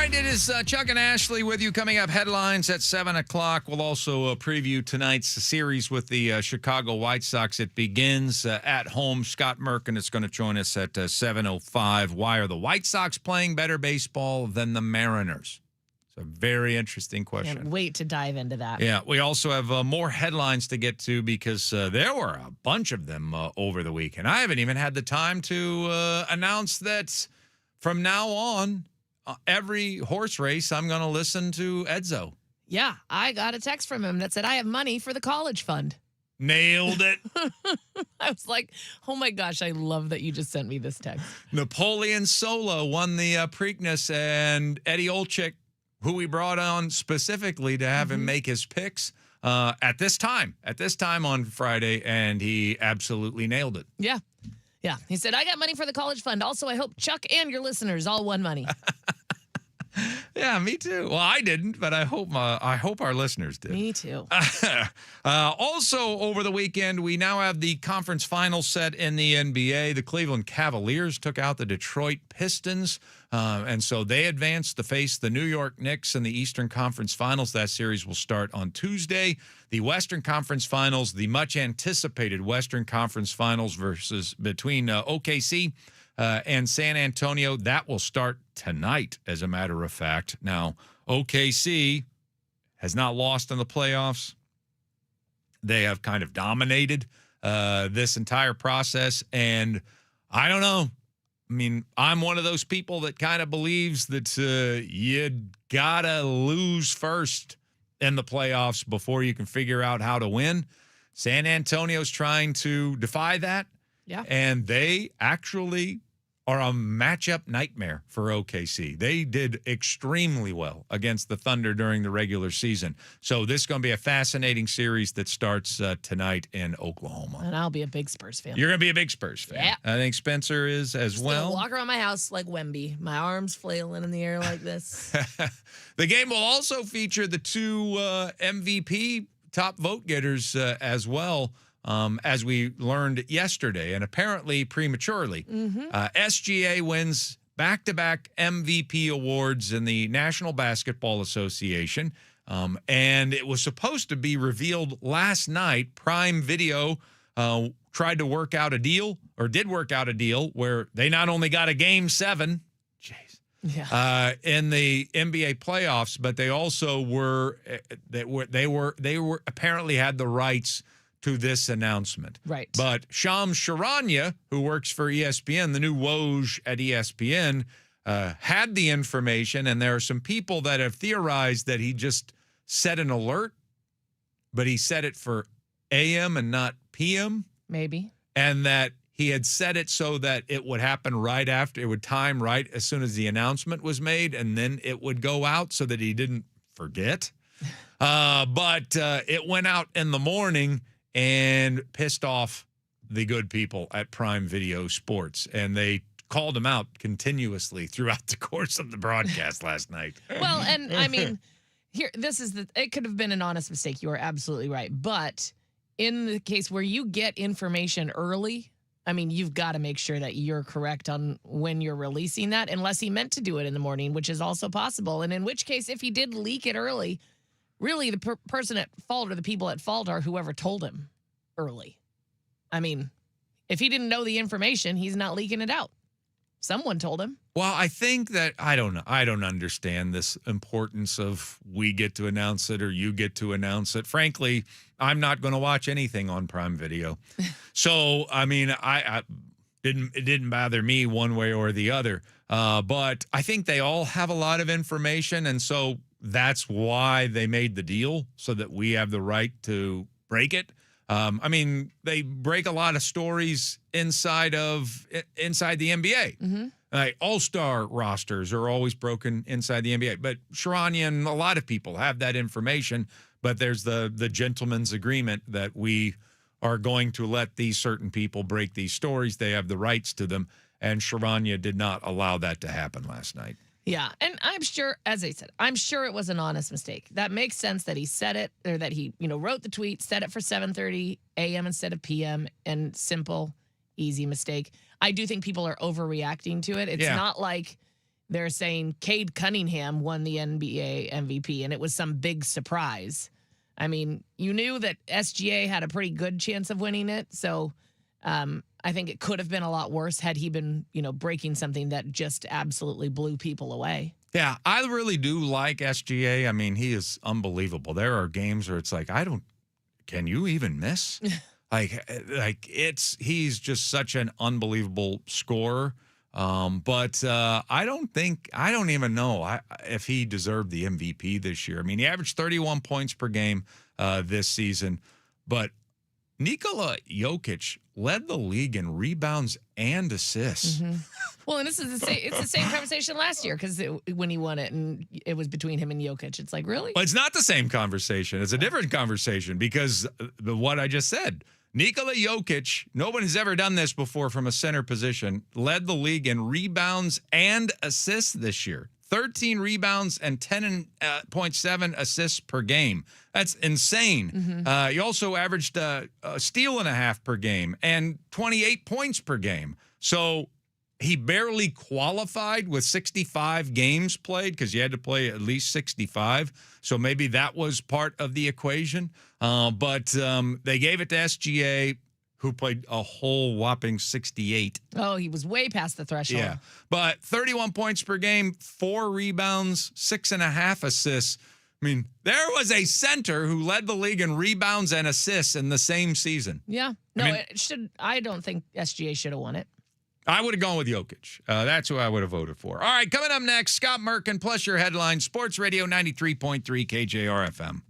right, it is Chuck and Ashley with you. Coming up, headlines at 7 o'clock. We'll also preview tonight's series with the Chicago White Sox. It begins at home. Scott Merkin is going to join us at 7:05. Why are the White Sox playing better baseball than the Mariners? It's a very interesting question. Can't wait to dive into that. Yeah, we also have more headlines to get to because there were a bunch of them over the weekend. I haven't even had the time to announce that from now on, every horse race, I'm going to listen to Edzo. Yeah, I got a text from him that said, I have money for the college fund. Nailed it. I was like, oh my gosh, I love that you just sent me this text. Napoleon Solo won the Preakness, and Eddie Olczyk, who we brought on specifically to have him make his picks at this time on Friday, and he absolutely nailed it. Yeah. Yeah. He said, I got money for the college fund. Also, I hope Chuck and your listeners all won money. Yeah, me too. Well, I didn't, but I hope our listeners did. Me too. Also, over the weekend, we now have the conference finals set in the NBA. The Cleveland Cavaliers took out the Detroit Pistons, and so they advanced to face the New York Knicks in the Eastern Conference Finals. That series will start on Tuesday. The Western Conference Finals, the much-anticipated Western Conference Finals between OKC and San Antonio, that will start tonight, as a matter of fact. Now, OKC has not lost in the playoffs. They have kind of dominated this entire process, and I don't know. I mean, I'm one of those people that kind of believes that you gotta lose first in the playoffs before you can figure out how to win. San Antonio's trying to defy that. Yeah. And they actually are a matchup nightmare for OKC. They did extremely well against the Thunder during the regular season. So this is going to be a fascinating series that starts tonight in Oklahoma. And I'll be a big Spurs fan. You're going to be a big Spurs fan. Yeah. I think Spencer is as well. Walk around my house like Wemby, my arms flailing in the air like this. The game will also feature the two MVP top vote getters as well. As we learned yesterday, and apparently prematurely. SGA wins back-to-back MVP awards in the National Basketball Association, and it was supposed to be revealed last night. Prime Video tried to work out a deal, or did work out a deal, where they not only got a Game 7, in the NBA playoffs, but they also were apparently had the rights to this announcement. Right. But Shams Charania, who works for ESPN, the new Woj at ESPN, had the information, and there are some people that have theorized that he just set an alert, but he set it for AM and not PM. Maybe. And that he had set it so that it would happen right after, it would time right as soon as the announcement was made, and then it would go out so that he didn't forget. But it went out in the morning and pissed off the good people at Prime Video Sports. And they called him out continuously throughout the course of the broadcast last night. Well, and I mean, it could have been an honest mistake. You are absolutely right. But in the case where you get information early, I mean, you've got to make sure that you're correct on when you're releasing that, unless he meant to do it in the morning, which is also possible. And in which case, if he did leak it early, really, the person at fault or the people at fault are whoever told him early. I mean, if he didn't know the information, he's not leaking it out. Someone told him. Well, I think that, I don't know. I don't understand this importance of we get to announce it or you get to announce it. Frankly, I'm not going to watch anything on Prime Video. So, I mean, it didn't bother me one way or the other. But I think they all have a lot of information, and so that's why they made the deal, so that we have the right to break it. I mean, they break a lot of stories inside the NBA. Like all-star rosters are always broken inside the NBA. But Charania and a lot of people have that information, but there's the gentleman's agreement that we are going to let these certain people break these stories. They have the rights to them, and Charania did not allow that to happen last night. Yeah, and I'm sure, as I said, I'm sure it was an honest mistake. That makes sense that he said it, or that he, wrote the tweet, set it for 7:30 a.m. instead of p.m., and simple, easy mistake. I do think people are overreacting to it. It's not like they're saying Cade Cunningham won the NBA MVP, and it was some big surprise. I mean, you knew that SGA had a pretty good chance of winning it, so I think it could have been a lot worse had he been, breaking something that just absolutely blew people away. Yeah, I really do like SGA. I mean, he is unbelievable. There are games where it's like, can you even miss? He's just such an unbelievable scorer. But I don't even know if he deserved the MVP this year. I mean, he averaged 31 points per game this season, but Nikola Jokic led the league in rebounds and assists. Mm-hmm. Well, and it's the same conversation last year because when he won it, and it was between him and Jokic. It's like, really? Well, it's not the same conversation. It's a different conversation because what I just said. Nikola Jokic, nobody's ever done this before from a center position, led the league in rebounds and assists this year. 13 rebounds and 10.7 assists per game. That's insane. Mm-hmm. He also averaged a steal and a half per game and 28 points per game. So he barely qualified with 65 games played because you had to play at least 65. So maybe that was part of the equation. But they gave it to SGA, who played a whole whopping 68. Oh, he was way past the threshold. Yeah. But 31 points per game, 4 rebounds, 6.5 assists. I mean, there was a center who led the league in rebounds and assists in the same season. Yeah. No, I don't think SGA should have won it. I would have gone with Jokic. That's who I would have voted for. All right, coming up next, Scott Merkin plus your headline, Sports Radio 93.3 KJR FM.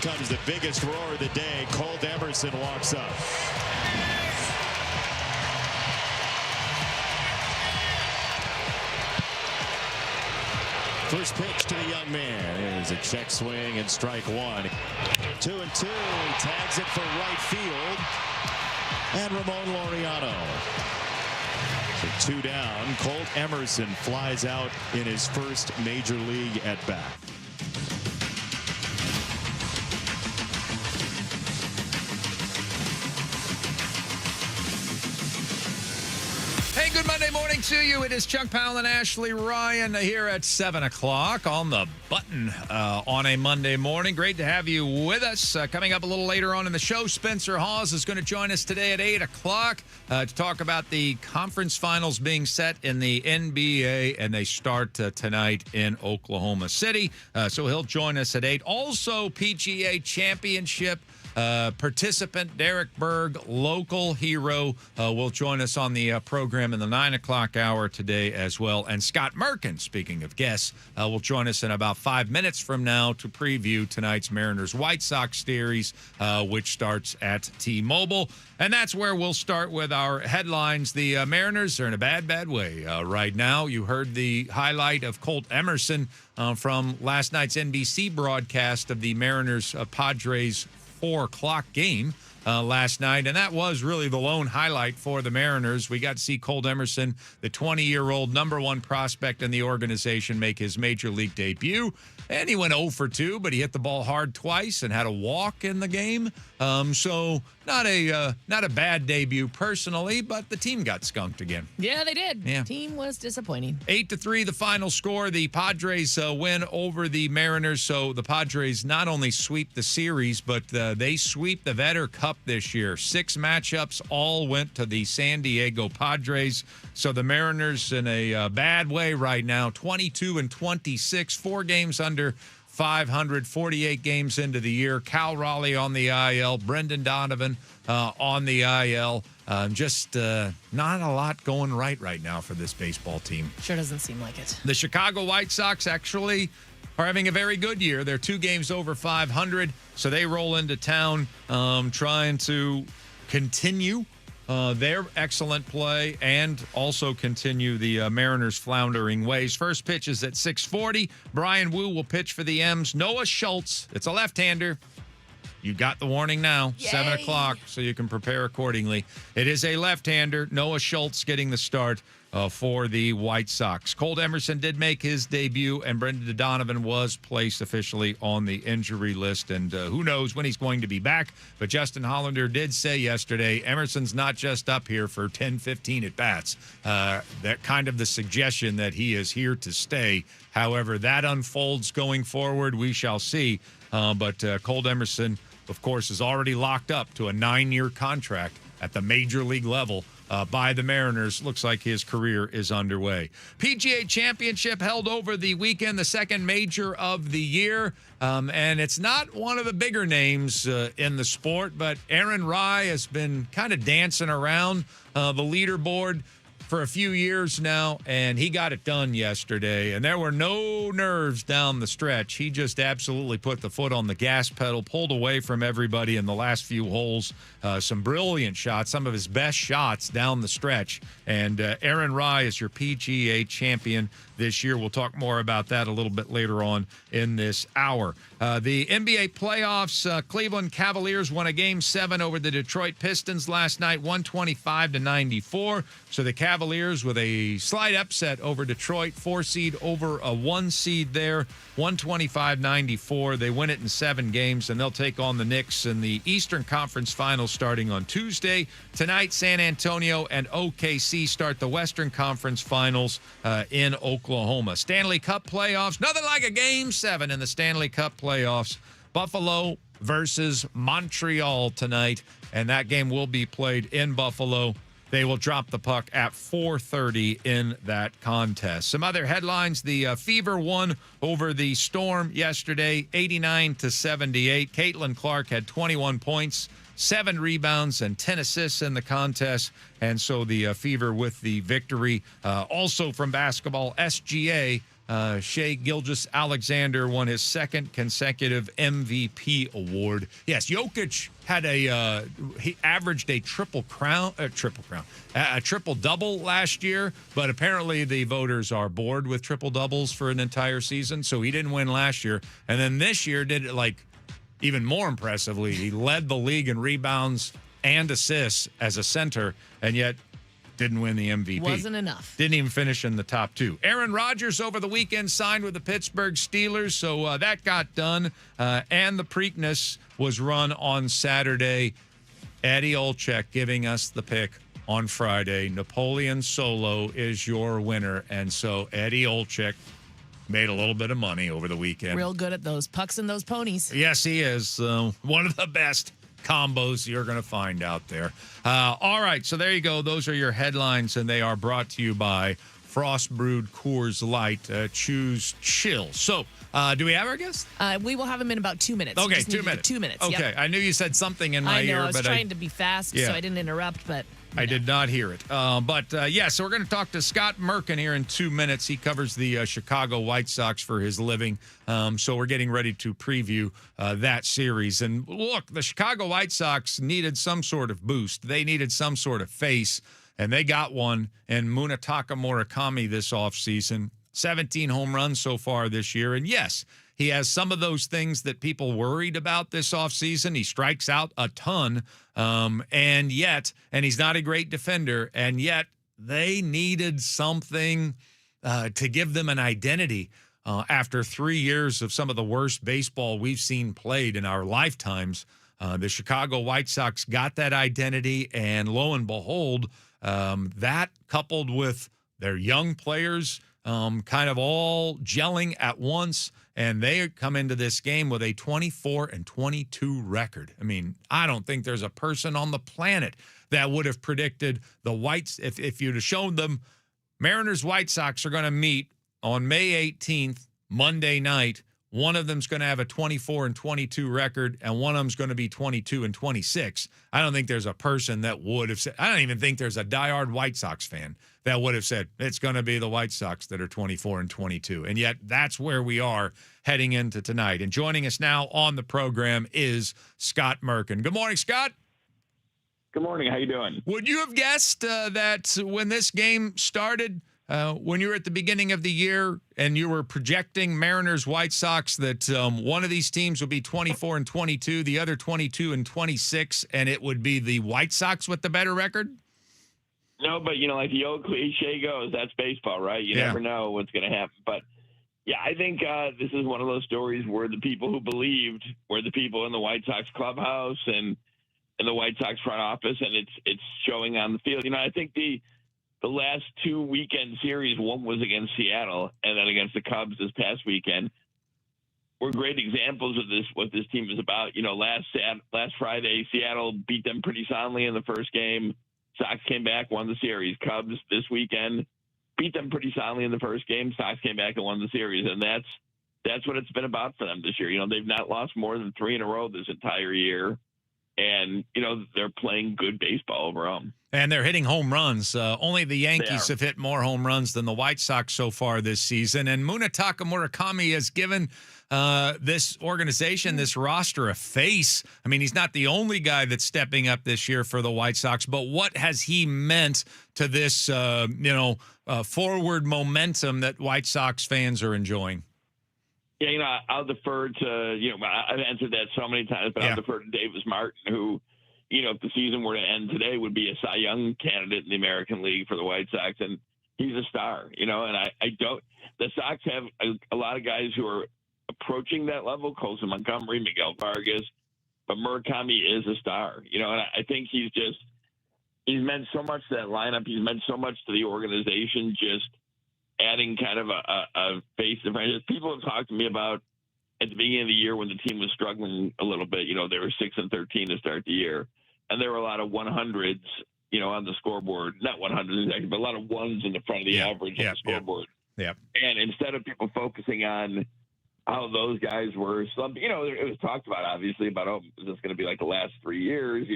comes the biggest roar of the day. Cole Emerson walks up. First pitch to the young man. There's a check swing and strike one. 2-2. He tags it for right field. And Ramon Laureano. So 2 down. Colt Emerson flies out in his first major league at bat. Hey, good Monday morning to you. It is Chuck Powell and Ashley Ryan here at 7 o'clock on the button on a Monday morning. Great to have you with us. Coming up a little later on in the show, Spencer Hawes is going to join us today at 8 o'clock to talk about the conference finals being set in the NBA, and they start tonight in Oklahoma City. So he'll join us at 8. Also, PGA Championship participant Derek Berg, local hero, will join us on the program in the 9 o'clock hour today as well. And Scott Merkin, speaking of guests, will join us in about 5 minutes from now to preview tonight's Mariners-White Sox series, which starts at T-Mobile. And that's where we'll start with our headlines. The Mariners are in a bad way right now. You heard the highlight of Colt Emerson from last night's NBC broadcast of the Mariners-Padres 4 o'clock game last night, and that was really the lone highlight for the Mariners. We got to see Colt Emerson, the 20-year-old number 1 prospect in the organization, make his major league debut, and he went 0 for 2, but he hit the ball hard twice and had a walk in the game. So not a bad debut personally, but the team got skunked again. Yeah, they did. Yeah. Team was disappointing. 8-3, the final score. The Padres win over the Mariners. So the Padres not only sweep the series, but they sweep the Vetter Cup this year. 6 matchups all went to the San Diego Padres. So the Mariners in a bad way right now. 22-26, 4 games under 500, 48 games into the year. Cal Raleigh on the IL, Brendan Donovan on the IL. Just not a lot going right now for this baseball team. Sure doesn't seem like it. The Chicago White Sox actually are having a very good year. They're 2 games over 500, so they roll into town trying to continue their excellent play and also continue the Mariners' floundering ways. First pitch is at 6:40. Brian Wu will pitch for the M's. Noah Schultz, it's a left-hander. You got the warning now, Yay. 7 o'clock, so you can prepare accordingly. It is a left-hander. Noah Schultz getting the start for the White Sox. Colt Emerson did make his debut, and Brendan Donovan was placed officially on the injury list. And who knows when he's going to be back. But Justin Hollander did say yesterday, Emerson's not just up here for 10, 15 at-bats. That kind of the suggestion that he is here to stay. However, that unfolds going forward, we shall see. But Colt Emerson, of course, is already locked up to a 9-year contract at the major league level by the Mariners. Looks like his career is underway. PGA Championship held over the weekend, the second major of the year. And it's not one of the bigger names in the sport, but Aaron Rai has been kind of dancing around the leaderboard for a few years now, and he got it done yesterday, and there were no nerves down the stretch. He just absolutely put the foot on the gas pedal, pulled away from everybody in the last few holes. Some brilliant shots, some of his best shots down the stretch, and Aaron Rai is your PGA champion this year. We'll talk more about that a little bit later on in this hour. The NBA playoffs, Cleveland Cavaliers won a Game 7 over the Detroit Pistons last night, 125-94. So the Cavaliers with a slight upset over Detroit, 4 seed over a 1 seed there, 125-94. They win it in 7 games, and they'll take on the Knicks in the Eastern Conference Finals starting on Tuesday. Tonight, San Antonio and OKC start the Western Conference Finals in Oklahoma. Stanley Cup playoffs, nothing like a Game 7 in the Stanley Cup playoffs. Buffalo versus Montreal tonight, and that game will be played in Buffalo. They will drop the puck at 4:30 in that contest. Some other headlines. The Fever won over the Storm yesterday, 89-78. Caitlin Clark had 21 points, 7 rebounds, and 10 assists in the contest. And so the Fever with the victory. Also from basketball, SGA Shea Gilgeous-Alexander won his second consecutive MVP award. Yes, Jokic had he averaged a triple-double last year, but apparently the voters are bored with triple-doubles for an entire season, so he didn't win last year. And then this year did it like even more impressively. He led the league in rebounds and assists as a center, and yet didn't win the MVP. Wasn't enough. Didn't even finish in the top two. Aaron Rodgers over the weekend signed with the Pittsburgh Steelers, so that got done. And the Preakness was run on Saturday. Eddie Olczyk giving us the pick on Friday. Napoleon Solo is your winner. And so Eddie Olczyk made a little bit of money over the weekend. Real good at those pucks and those ponies. Yes, he is. One of the best combos you're going to find out there. All right, so there you go. Those are your headlines, and they are brought to you by Frost Brewed Coors Light. Choose chill. So, do we have our guest? We will have him in about 2 minutes. Okay, Just 2 needed minutes. 2 minutes. Okay, Yep. I knew you said something in my I know. ear, I was but trying to be fast, so I didn't interrupt, but I did not hear it. So we're going to talk to Scott Merkin here in 2 minutes. He covers the Chicago White Sox for his living. So we're getting ready to preview that series. And look, the Chicago White Sox needed some sort of boost. They needed some sort of face, and they got one in Munetaka Murakami this offseason. 17 home runs so far this year. And yes, he has some of those things that people worried about this offseason. He strikes out a ton, and he's not a great defender, and yet they needed something to give them an identity after 3 years of some of the worst baseball we've seen played in our lifetimes. The Chicago White Sox got that identity, and lo and behold, that coupled with their young players kind of all gelling at once, and they come into this game with a 24-22 record. I mean, I don't think there's a person on the planet that would have predicted the Whites. If you'd have shown them Mariners White Sox are going to meet on May 18th, Monday night, one of them's going to have a 24-22 record, and one of them's going to be 22-26. I don't think there's a person that would have said. I don't even think there's a diehard White Sox fan that would have said it's going to be the White Sox that are 24-22. And yet that's where we are heading into tonight. And joining us now on the program is Scott Merkin. Good morning, Scott. Good morning. How you doing? Would you have guessed that when this game started, when you were at the beginning of the year and you were projecting Mariners White Sox, that one of these teams would be 24-22, the other 22-26, and it would be the White Sox with the better record? No, but like the old cliche goes, that's baseball, right? You never know what's going to happen. But yeah, I think this is one of those stories where the people who believed were the people in the White Sox clubhouse and in the White Sox front office, and it's showing on the field. I think the last two weekend series, one was against Seattle and then against the Cubs this past weekend, were great examples of this, what this team is about. Last Friday, Seattle beat them pretty soundly in the first game. Sox came back, won the series. Cubs this weekend beat them pretty soundly in the first game. Sox came back and won the series, and that's what it's been about for them this year. They've not lost more than 3 in a row this entire year, and they're playing good baseball overall. And they're hitting home runs. Only the Yankees have hit more home runs than the White Sox so far this season. And Munetaka Murakami has given this organization, this roster, a face. I mean, he's not the only guy that's stepping up this year for the White Sox, but what has he meant to this, forward momentum that White Sox fans are enjoying? Yeah, I'll defer to, I've answered that so many times, but I'll defer to Davis Martin, who, if the season were to end today, would be a Cy Young candidate in the American League for the White Sox. And he's a star, and the Sox have a lot of guys who are approaching that level, Colson Montgomery, Miguel Vargas, but Murakami is a star, and I think he's meant so much to that lineup. He's meant so much to the organization, just adding kind of a face of franchise. People have talked to me about at the beginning of the year when the team was struggling a little bit. They were 6-13 to start the year, and there were a lot of 100s, on the scoreboard. Not 100s exactly, but a lot of ones in the front of the average on the scoreboard. Yeah. And instead of people focusing on how those guys were slumping, it was talked about obviously about, is this going to be like the last 3 years?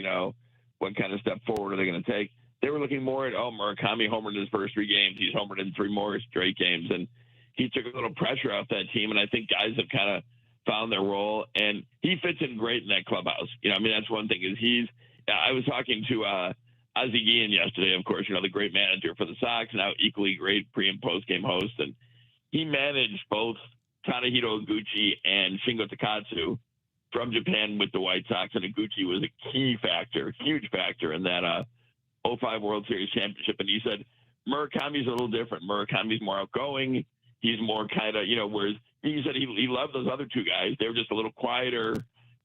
What kind of step forward are they going to take? They were looking more at, Murakami homered in his first 3 games. He's homered in 3 more straight games. And, he took a little pressure off that team, and I think guys have kind of found their role, and he fits in great in that clubhouse. I mean, that's one thing is I was talking to Ozzie Guillen yesterday, of course, the great manager for the Sox, now equally great pre- and post-game host, and he managed both Tadahito Iguchi and Shingo Takatsu from Japan with the White Sox, and Iguchi was a key factor, huge factor in that 05 World Series championship. And he said Murakami's a little different. Murakami's more outgoing. He's more kind of, whereas he said he loved those other two guys. They were just a little quieter,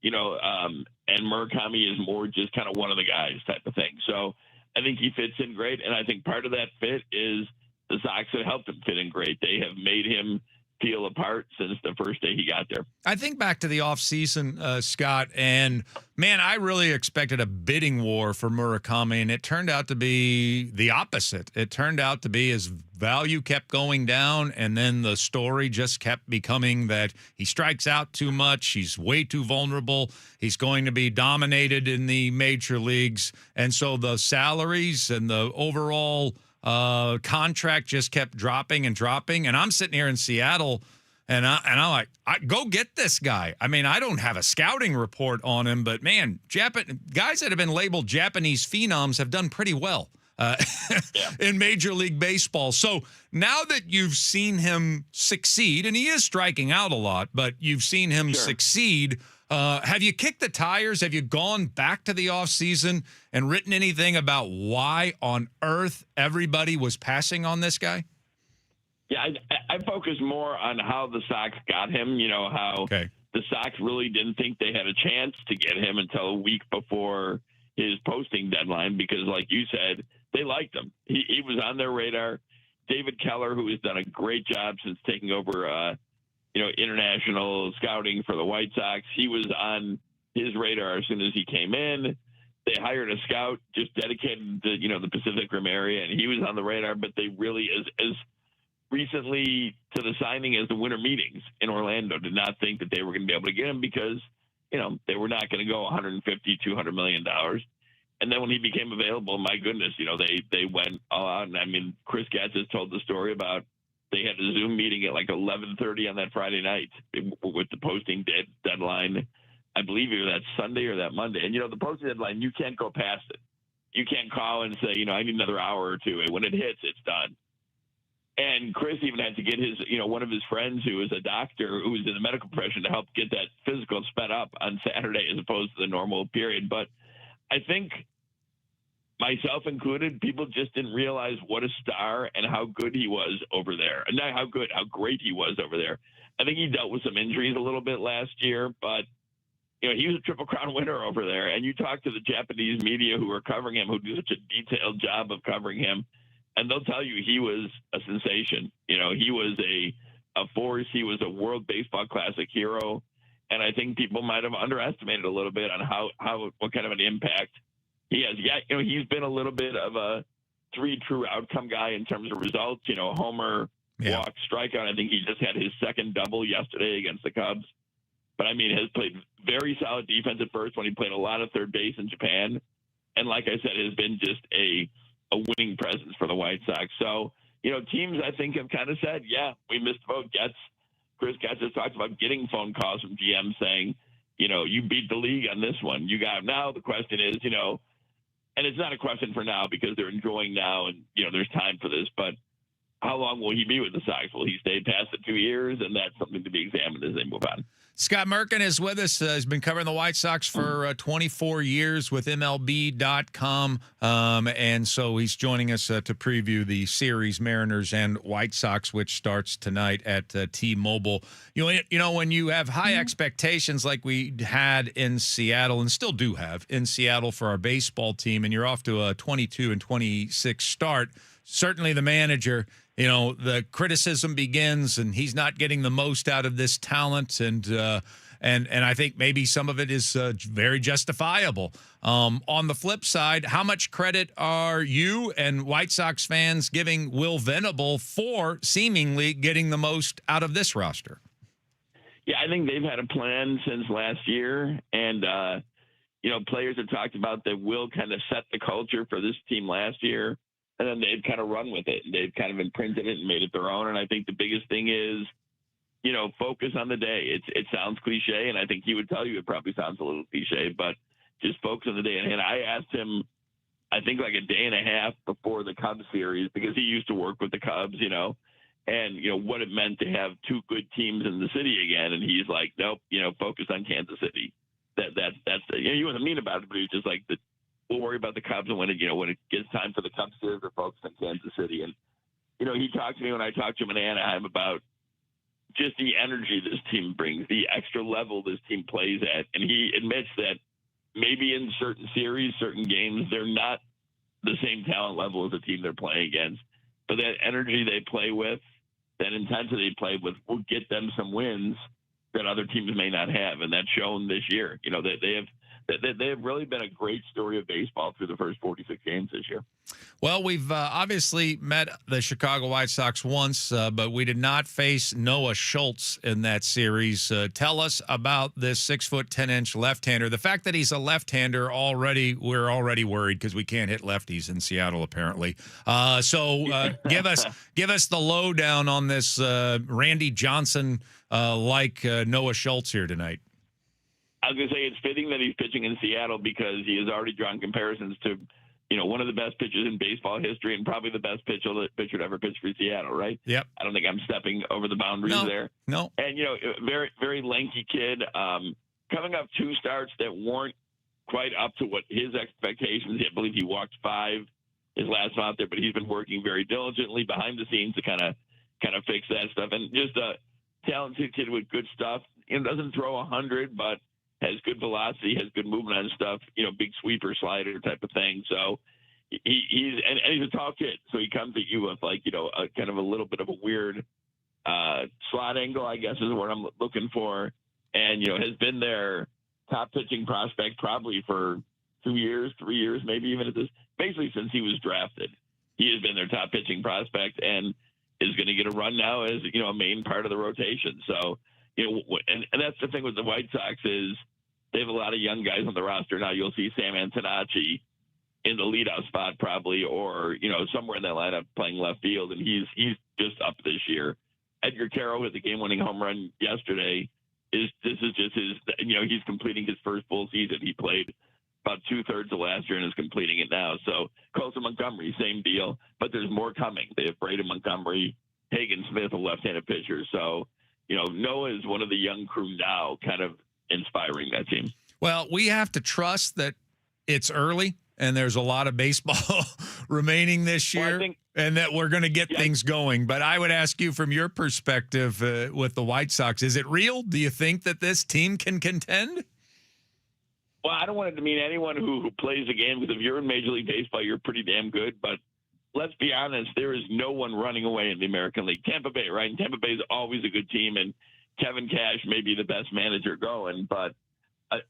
and Murakami is more just kind of one of the guys type of thing. So I think he fits in great, and I think part of that fit is the Sox have helped him fit in great. They have made him feel apart since the first day he got there. I think back to the offseason, Scott, and man, I really expected a bidding war for Murakami, and it turned out to be the opposite. It turned out to be his value kept going down, and then the story just kept becoming that he strikes out too much, he's way too vulnerable, he's going to be dominated in the major leagues, and so the salaries and the overall contract just kept dropping and dropping. And I'm sitting here in Seattle, and I'm like, go get this guy. I mean, I don't have a scouting report on him, but man, guys that have been labeled Japanese phenoms have done pretty well in Major League Baseball. So now that you've seen him succeed, and he is striking out a lot, but you've seen him succeed. Have you kicked the tires? Have you gone back to the offseason and written anything about why on earth everybody was passing on this guy? Yeah, I focus more on how the Sox got him, how the Sox really didn't think they had a chance to get him until a week before his posting deadline because, like you said, they liked him. He was on their radar. David Keller, who has done a great job since taking over international scouting for the White Sox. He was on his radar as soon as he came in. They hired a scout just dedicated to, the Pacific Rim area, and he was on the radar, but they really, as recently to the signing as the winter meetings in Orlando, did not think that they were going to be able to get him because, they were not going to go $150, $200 million. And then when he became available, my goodness, they went all out. And I mean, Chris Getz has told the story about they had a Zoom meeting at like 11:30 on that Friday night with the posting deadline. I believe either that Sunday or that Monday. And, the posting deadline, you can't go past it. You can't call and say, I need another hour or two. And when it hits, it's done. And Chris even had to get his, one of his friends who is a doctor who was in the medical profession to help get that physical sped up on Saturday as opposed to the normal period. But I think myself included, people just didn't realize what a star and how good he was over there. And not how great he was over there. I think he dealt with some injuries a little bit last year, but he was a Triple Crown winner over there. And you talk to the Japanese media who are covering him, who do such a detailed job of covering him, and they'll tell you he was a sensation. He was a force. He was a World Baseball Classic hero. And I think people might have underestimated a little bit on what kind of an impact he has. Yeah, he's been a little bit of a 3 true outcome guy in terms of results. Homer, walk, strikeout. I think he just had his second double yesterday against the Cubs. But, I mean, has played very solid defense at first when he played a lot of third base in Japan. And like I said, has been just a winning presence for the White Sox. So, teams I think have kind of said, yeah, we missed the boat. Chris Getz has talked about getting phone calls from GM saying, you beat the league on this one. You got him. Now the question is, and it's not a question for now because they're enjoying now and, there's time for this, but how long will he be with the Sox? Will he stay past the 2 years? And that's something to be examined as they move on. Scott Merkin is with us. He's been covering the White Sox for 24 years with MLB.com. And so he's joining us to preview the series, Mariners and White Sox, which starts tonight at T-Mobile. When you have high expectations like we had in Seattle and still do have in Seattle for our baseball team, and you're off to a 22-26 start, certainly the manager, the criticism begins, and he's not getting the most out of this talent, and I think maybe some of it is very justifiable. On the flip side, how much credit are you and White Sox fans giving Will Venable for seemingly getting the most out of this roster? Yeah, I think they've had a plan since last year, and players have talked about that Will kind of set the culture for this team last year. and then they've kind of run with it, and they've kind of imprinted it and made it their own. And I think the biggest thing is, focus on the day. It sounds cliche, and I think he would tell you it probably sounds a little cliche, but just focus on the day. And I asked him, I think like a day and a half before the Cubs series, because he used to work with the Cubs, and what it meant to have two good teams in the city again. And he's like, nope, focus on Kansas City. That's he wasn't mean about it, but he was just like, we'll worry about the Cubs, and when it gets time for the Cubs series, we're focused on Kansas City. And he talked to me when I talked to him in Anaheim about just the energy this team brings, the extra level this team plays at, and he admits that maybe in certain series, certain games, they're not the same talent level as the team they're playing against, but that energy they play with, that intensity they play with, will get them some wins that other teams may not have, and that's shown this year. They have really been a great story of baseball through the first 46 games this year. Well, we've obviously met the Chicago White Sox once, but we did not face Noah Schultz in that series. Tell us about this 6'10" left-hander. The fact that he's a left-hander we're already worried because we can't hit lefties in Seattle apparently. So give us the lowdown on this Randy Johnson like Noah Schultz here tonight. I was going to say it's fitting that he's pitching in Seattle because he has already drawn comparisons to, one of the best pitchers in baseball history and probably the best pitcher to ever pitch for Seattle, right? Yep. I don't think I'm stepping over the boundaries there. No. And, very, very lanky kid, coming off two starts that weren't quite up to what his expectations. I believe he walked 5 his last one out there, but he's been working very diligently behind the scenes to kind of fix that stuff. And just a talented kid with good stuff. Doesn't throw 100, but has good velocity, has good movement on stuff, big sweeper slider type of thing. So he's a tall kid. So he comes at you with a kind of a little bit of a weird slot angle, I guess is what I'm looking for. And, has been their top pitching prospect probably for 2 years, 3 years, maybe even basically since he was drafted. He has been their top pitching prospect and is going to get a run now as, a main part of the rotation. So, and that's the thing with the White Sox is they have a lot of young guys on the roster. Now you'll see Sam Antonacci in the leadout spot probably, or, somewhere in that lineup playing left field. And he's just up this year. Edgar Carroll with the game-winning home run yesterday. This is just his, he's completing his first full season. He played about 2/3 of last year and is completing it now. So Colson Montgomery, same deal, but there's more coming. They have Braden Montgomery, Hagen Smith, a left-handed pitcher. So, Noah is one of the young crew now kind of inspiring that team. Well, we have to trust that it's early and there's a lot of baseball remaining this year and that we're going to get things going. But I would ask you from your perspective with the White Sox, is it real? Do you think that this team can contend? Well, I don't want it to mean anyone who plays the game, because if you're in Major League Baseball, you're pretty damn good. But let's be honest, there is no one running away in the American League. Tampa Bay, right? And Tampa Bay is always a good team, and Kevin Cash may be the best manager going. But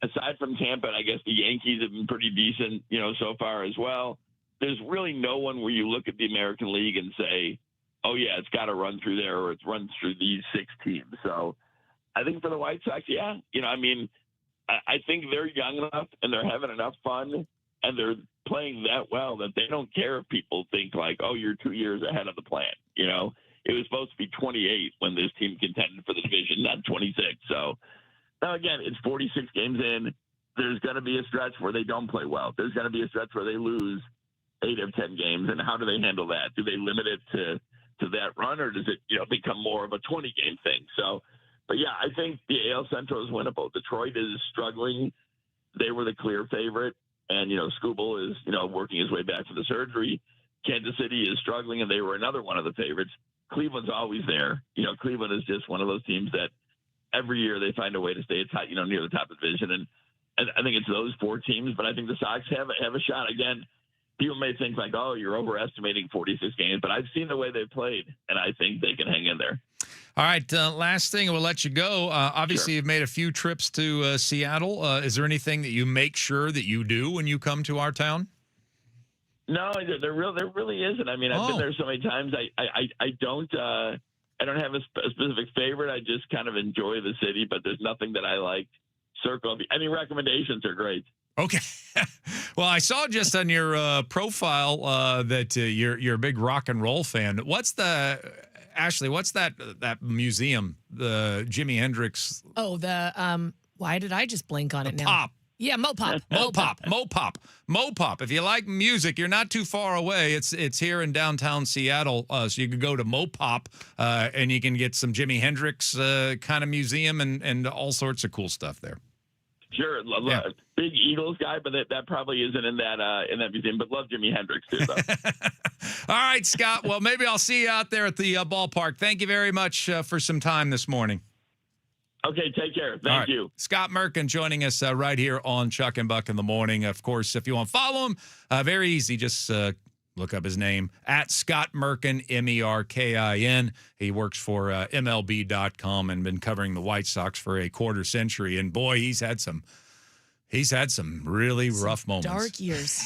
aside from Tampa, and I guess the Yankees have been pretty decent, so far as well. There's really no one where you look at the American League and say, oh, yeah, it's got to run through there, or it's run through these 6 teams. So I think for the White Sox, I think they're young enough and they're having enough fun and they're playing that well that they don't care if people think like, oh, you're 2 years ahead of the plan. It was supposed to be 28 when this team contended for the division, not 26. So now, again, it's 46 games in. There's going to be a stretch where they don't play well. There's going to be a stretch where they lose 8 of 10 games. And how do they handle that? Do they limit it to that run, or does it, become more of a 20-game thing? So, but yeah, I think the AL Central is winnable. Detroit is struggling. They were the clear favorite. And, Skubal is, working his way back from the surgery. Kansas City is struggling, and they were another one of the favorites. Cleveland's always there. Cleveland is just one of those teams that every year they find a way to stay near the top of the division. And I think it's those 4 teams, but I think the Sox have a shot. Again, people may think like, oh, you're overestimating 46 games, but I've seen the way they've played, and I think they can hang in there. All right, last thing, we'll let you go. Obviously, You've made a few trips to Seattle. Is there anything that you make sure that you do when you come to our town? No, there really isn't. I mean, I've been there so many times. I don't have a specific favorite. I just kind of enjoy the city, but there's nothing that I like. Circle. Any recommendations are great. Okay. Well, I saw just on your profile that you're a big rock and roll fan. What's that museum, the Jimi Hendrix Oh, the why did I just blink on it now? Pop? Yeah, Mopop. Mopop. If you like music, you're not too far away. It's here in downtown Seattle, so you could go to Mopop and you can get some Jimi Hendrix kind of museum and all sorts of cool stuff there. Sure, big Eagles guy, but that probably isn't in that museum. But love Jimi Hendrix too, though. All right, Scott. Well, maybe I'll see you out there at the ballpark. Thank you very much for some time this morning. Okay, take care. Thank you. Scott Merkin joining us right here on Chuck and Buck in the Morning. Of course, if you want to follow him, very easy. Just look up his name, at Scott Merkin, Merkin. He works for MLB.com and been covering the White Sox for a quarter century. And boy, he's had some really rough moments. Dark years.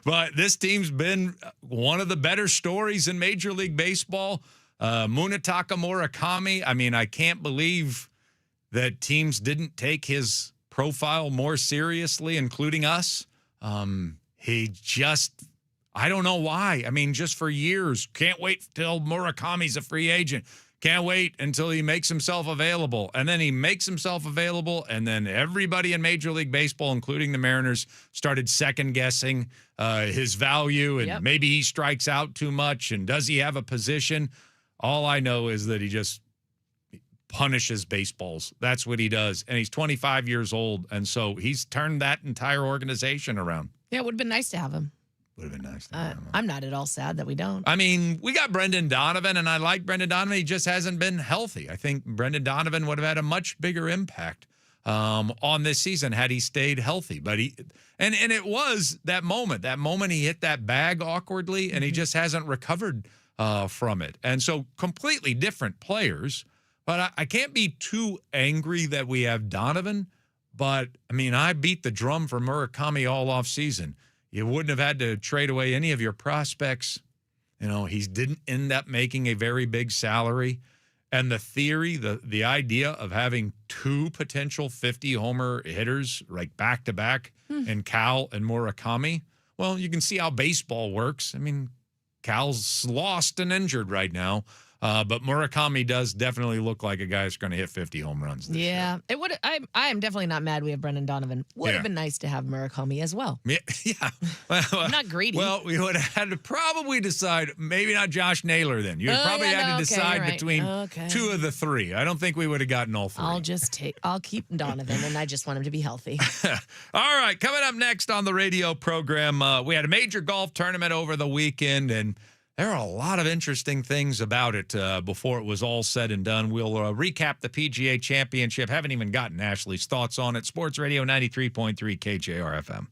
But this team's been one of the better stories in Major League Baseball. Munetaka Murakami, I mean, I can't believe that teams didn't take his profile more seriously, including us. He just, I don't know why. I mean, just for years, can't wait till Murakami's a free agent. Can't wait until he makes himself available. And then he makes himself available, and then everybody in Major League Baseball, including the Mariners, started second-guessing his value, and maybe he strikes out too much, and does he have a position? All I know is that he just punishes baseballs. That's what he does. And he's 25 years old, and so he's turned that entire organization around. Yeah, it would have been nice to have him. Would have been nice to have him. I'm not at all sad that we don't. I mean, we got Brendan Donovan, and I like Brendan Donovan. He just hasn't been healthy. I think Brendan Donovan would have had a much bigger impact on this season had he stayed healthy. But it was that moment he hit that bag awkwardly, and he just hasn't recovered from it. And so completely different players. But I can't be too angry that we have Donovan. But, I mean, I beat the drum for Murakami all offseason. You wouldn't have had to trade away any of your prospects. You know, he didn't end up making a very big salary. And the theory, the idea of having two potential 50-homer hitters, like back-to-back, and Cal and Murakami, well, you can see how baseball works. I mean, Cal's lost and injured right now. But Murakami does definitely look like a guy that's going to hit 50 home runs this year. It would. I am definitely not mad we have Brendan Donovan. Would have been nice to have Murakami as well. Yeah. Well, I'm not greedy. Well, we would have had to probably decide, maybe not Josh Naylor then. You'd probably had to decide between two of the three. I don't think we would have gotten all three. I'll keep Donovan, and I just want him to be healthy. All right, coming up next on the radio program, we had a major golf tournament over the weekend, and there are a lot of interesting things about it before it was all said and done. We'll recap the PGA Championship. Haven't even gotten Ashley's thoughts on it. Sports Radio 93.3 KJR FM.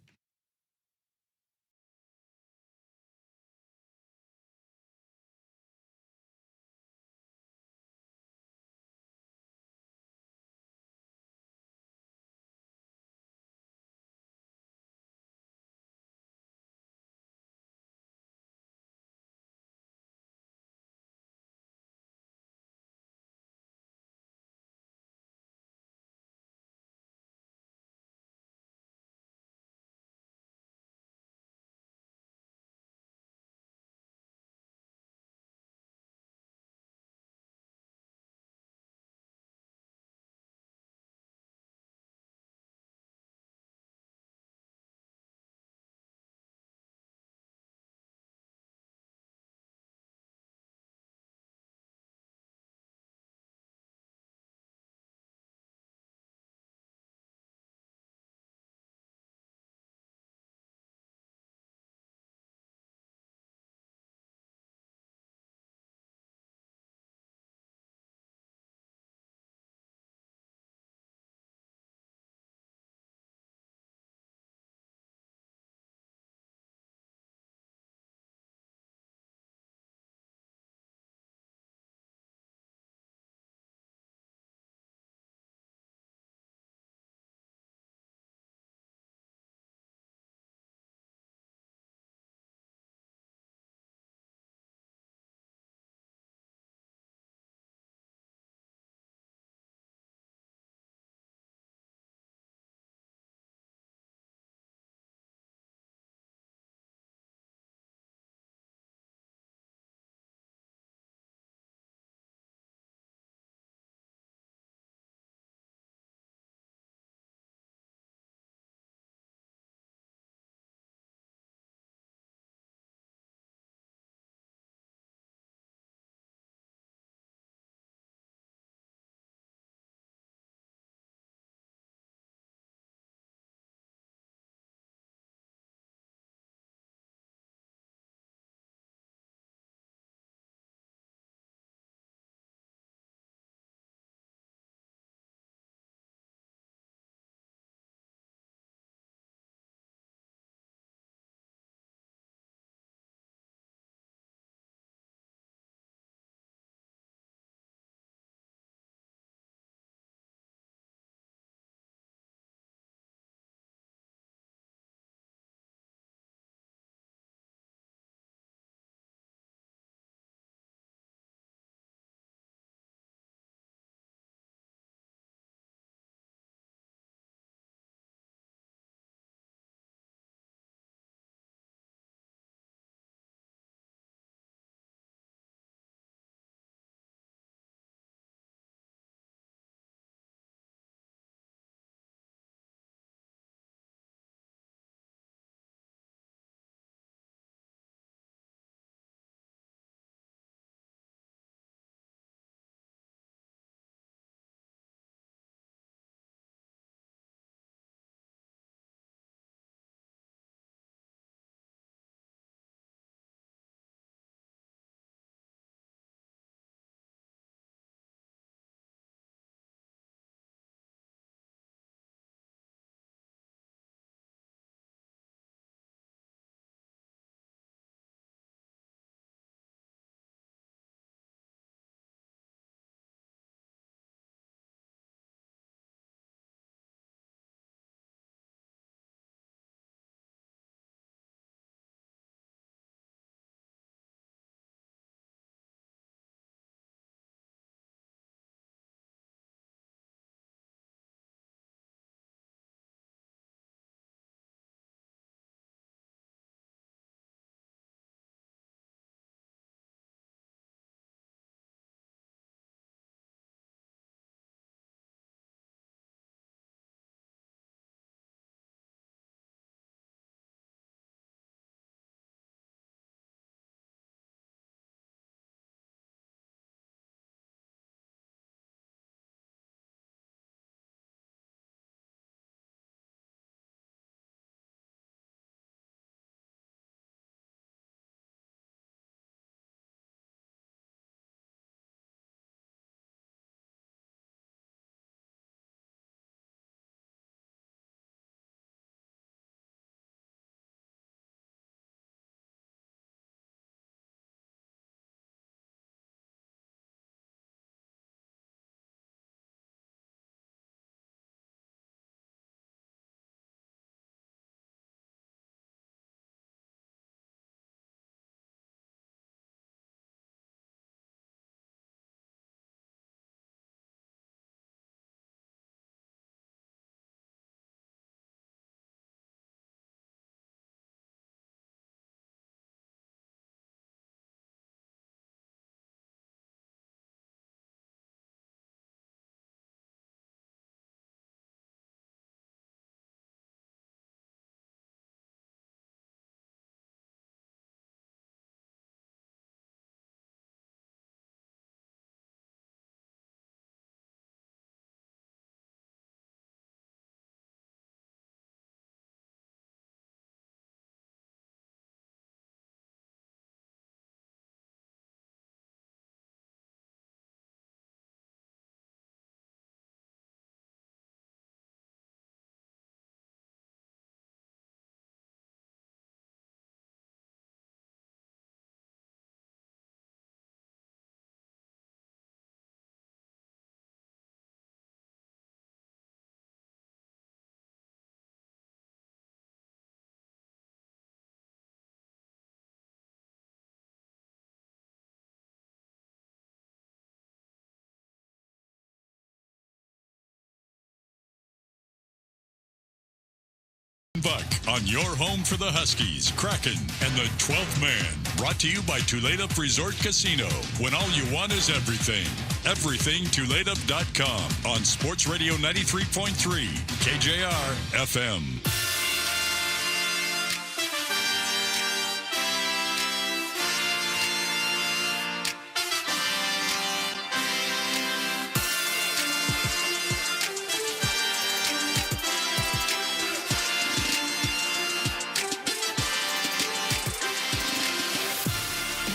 Buck on your home for the Huskies, Kraken, and the 12th man. Brought to you by Tulalip Resort Casino. When all you want is everything. Everything Tulalip.com on Sports Radio 93.3 KJR FM.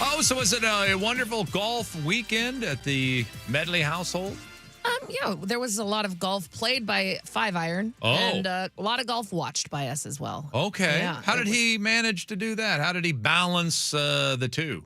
Oh, so was it a wonderful golf weekend at the Medley household? Yeah, there was a lot of golf played by 5-iron. Oh. And a lot of golf watched by us as well. Okay. Yeah, How did he manage to do that? How did he balance the two?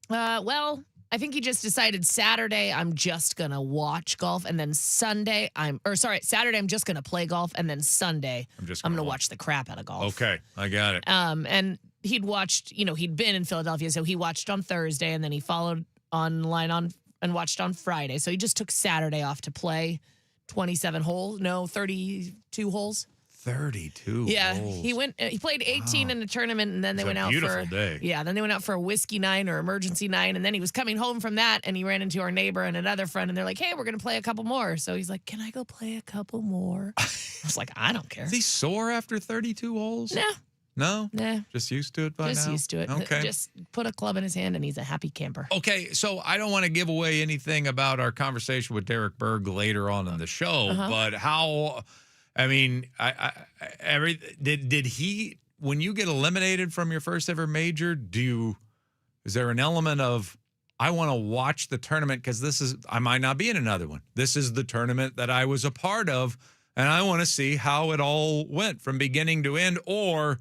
Well, I think he just decided Saturday I'm just going to watch golf, and then Saturday I'm just going to play golf, and then Sunday I'm going to watch the crap out of golf. Okay, I got it. And he'd watched, he'd been in Philadelphia, so he watched on Thursday, and then he followed online and watched on Friday. So he just took Saturday off to play 32 holes. 32 Yeah, holes. he played 18 in the tournament, and then they went out beautiful day. Yeah, then they went out for a whiskey 9 or emergency 9, and then he was coming home from that, and he ran into our neighbor and another friend, and they're like, "Hey, we're gonna play a couple more." So he's like, "Can I go play a couple more?" I was like, "I don't care." Is he sore after 32 holes? No, No? nah, Just used to it by now? just used to it. Okay. Just put a club in his hand, and he's a happy camper. Okay, so I don't want to give away anything about our conversation with Derek Berg later on in the show, but how, I mean, did he, when you get eliminated from your first ever major, is there an element of, I want to watch the tournament because I might not be in another one. This is the tournament that I was a part of, and I want to see how it all went from beginning to end, or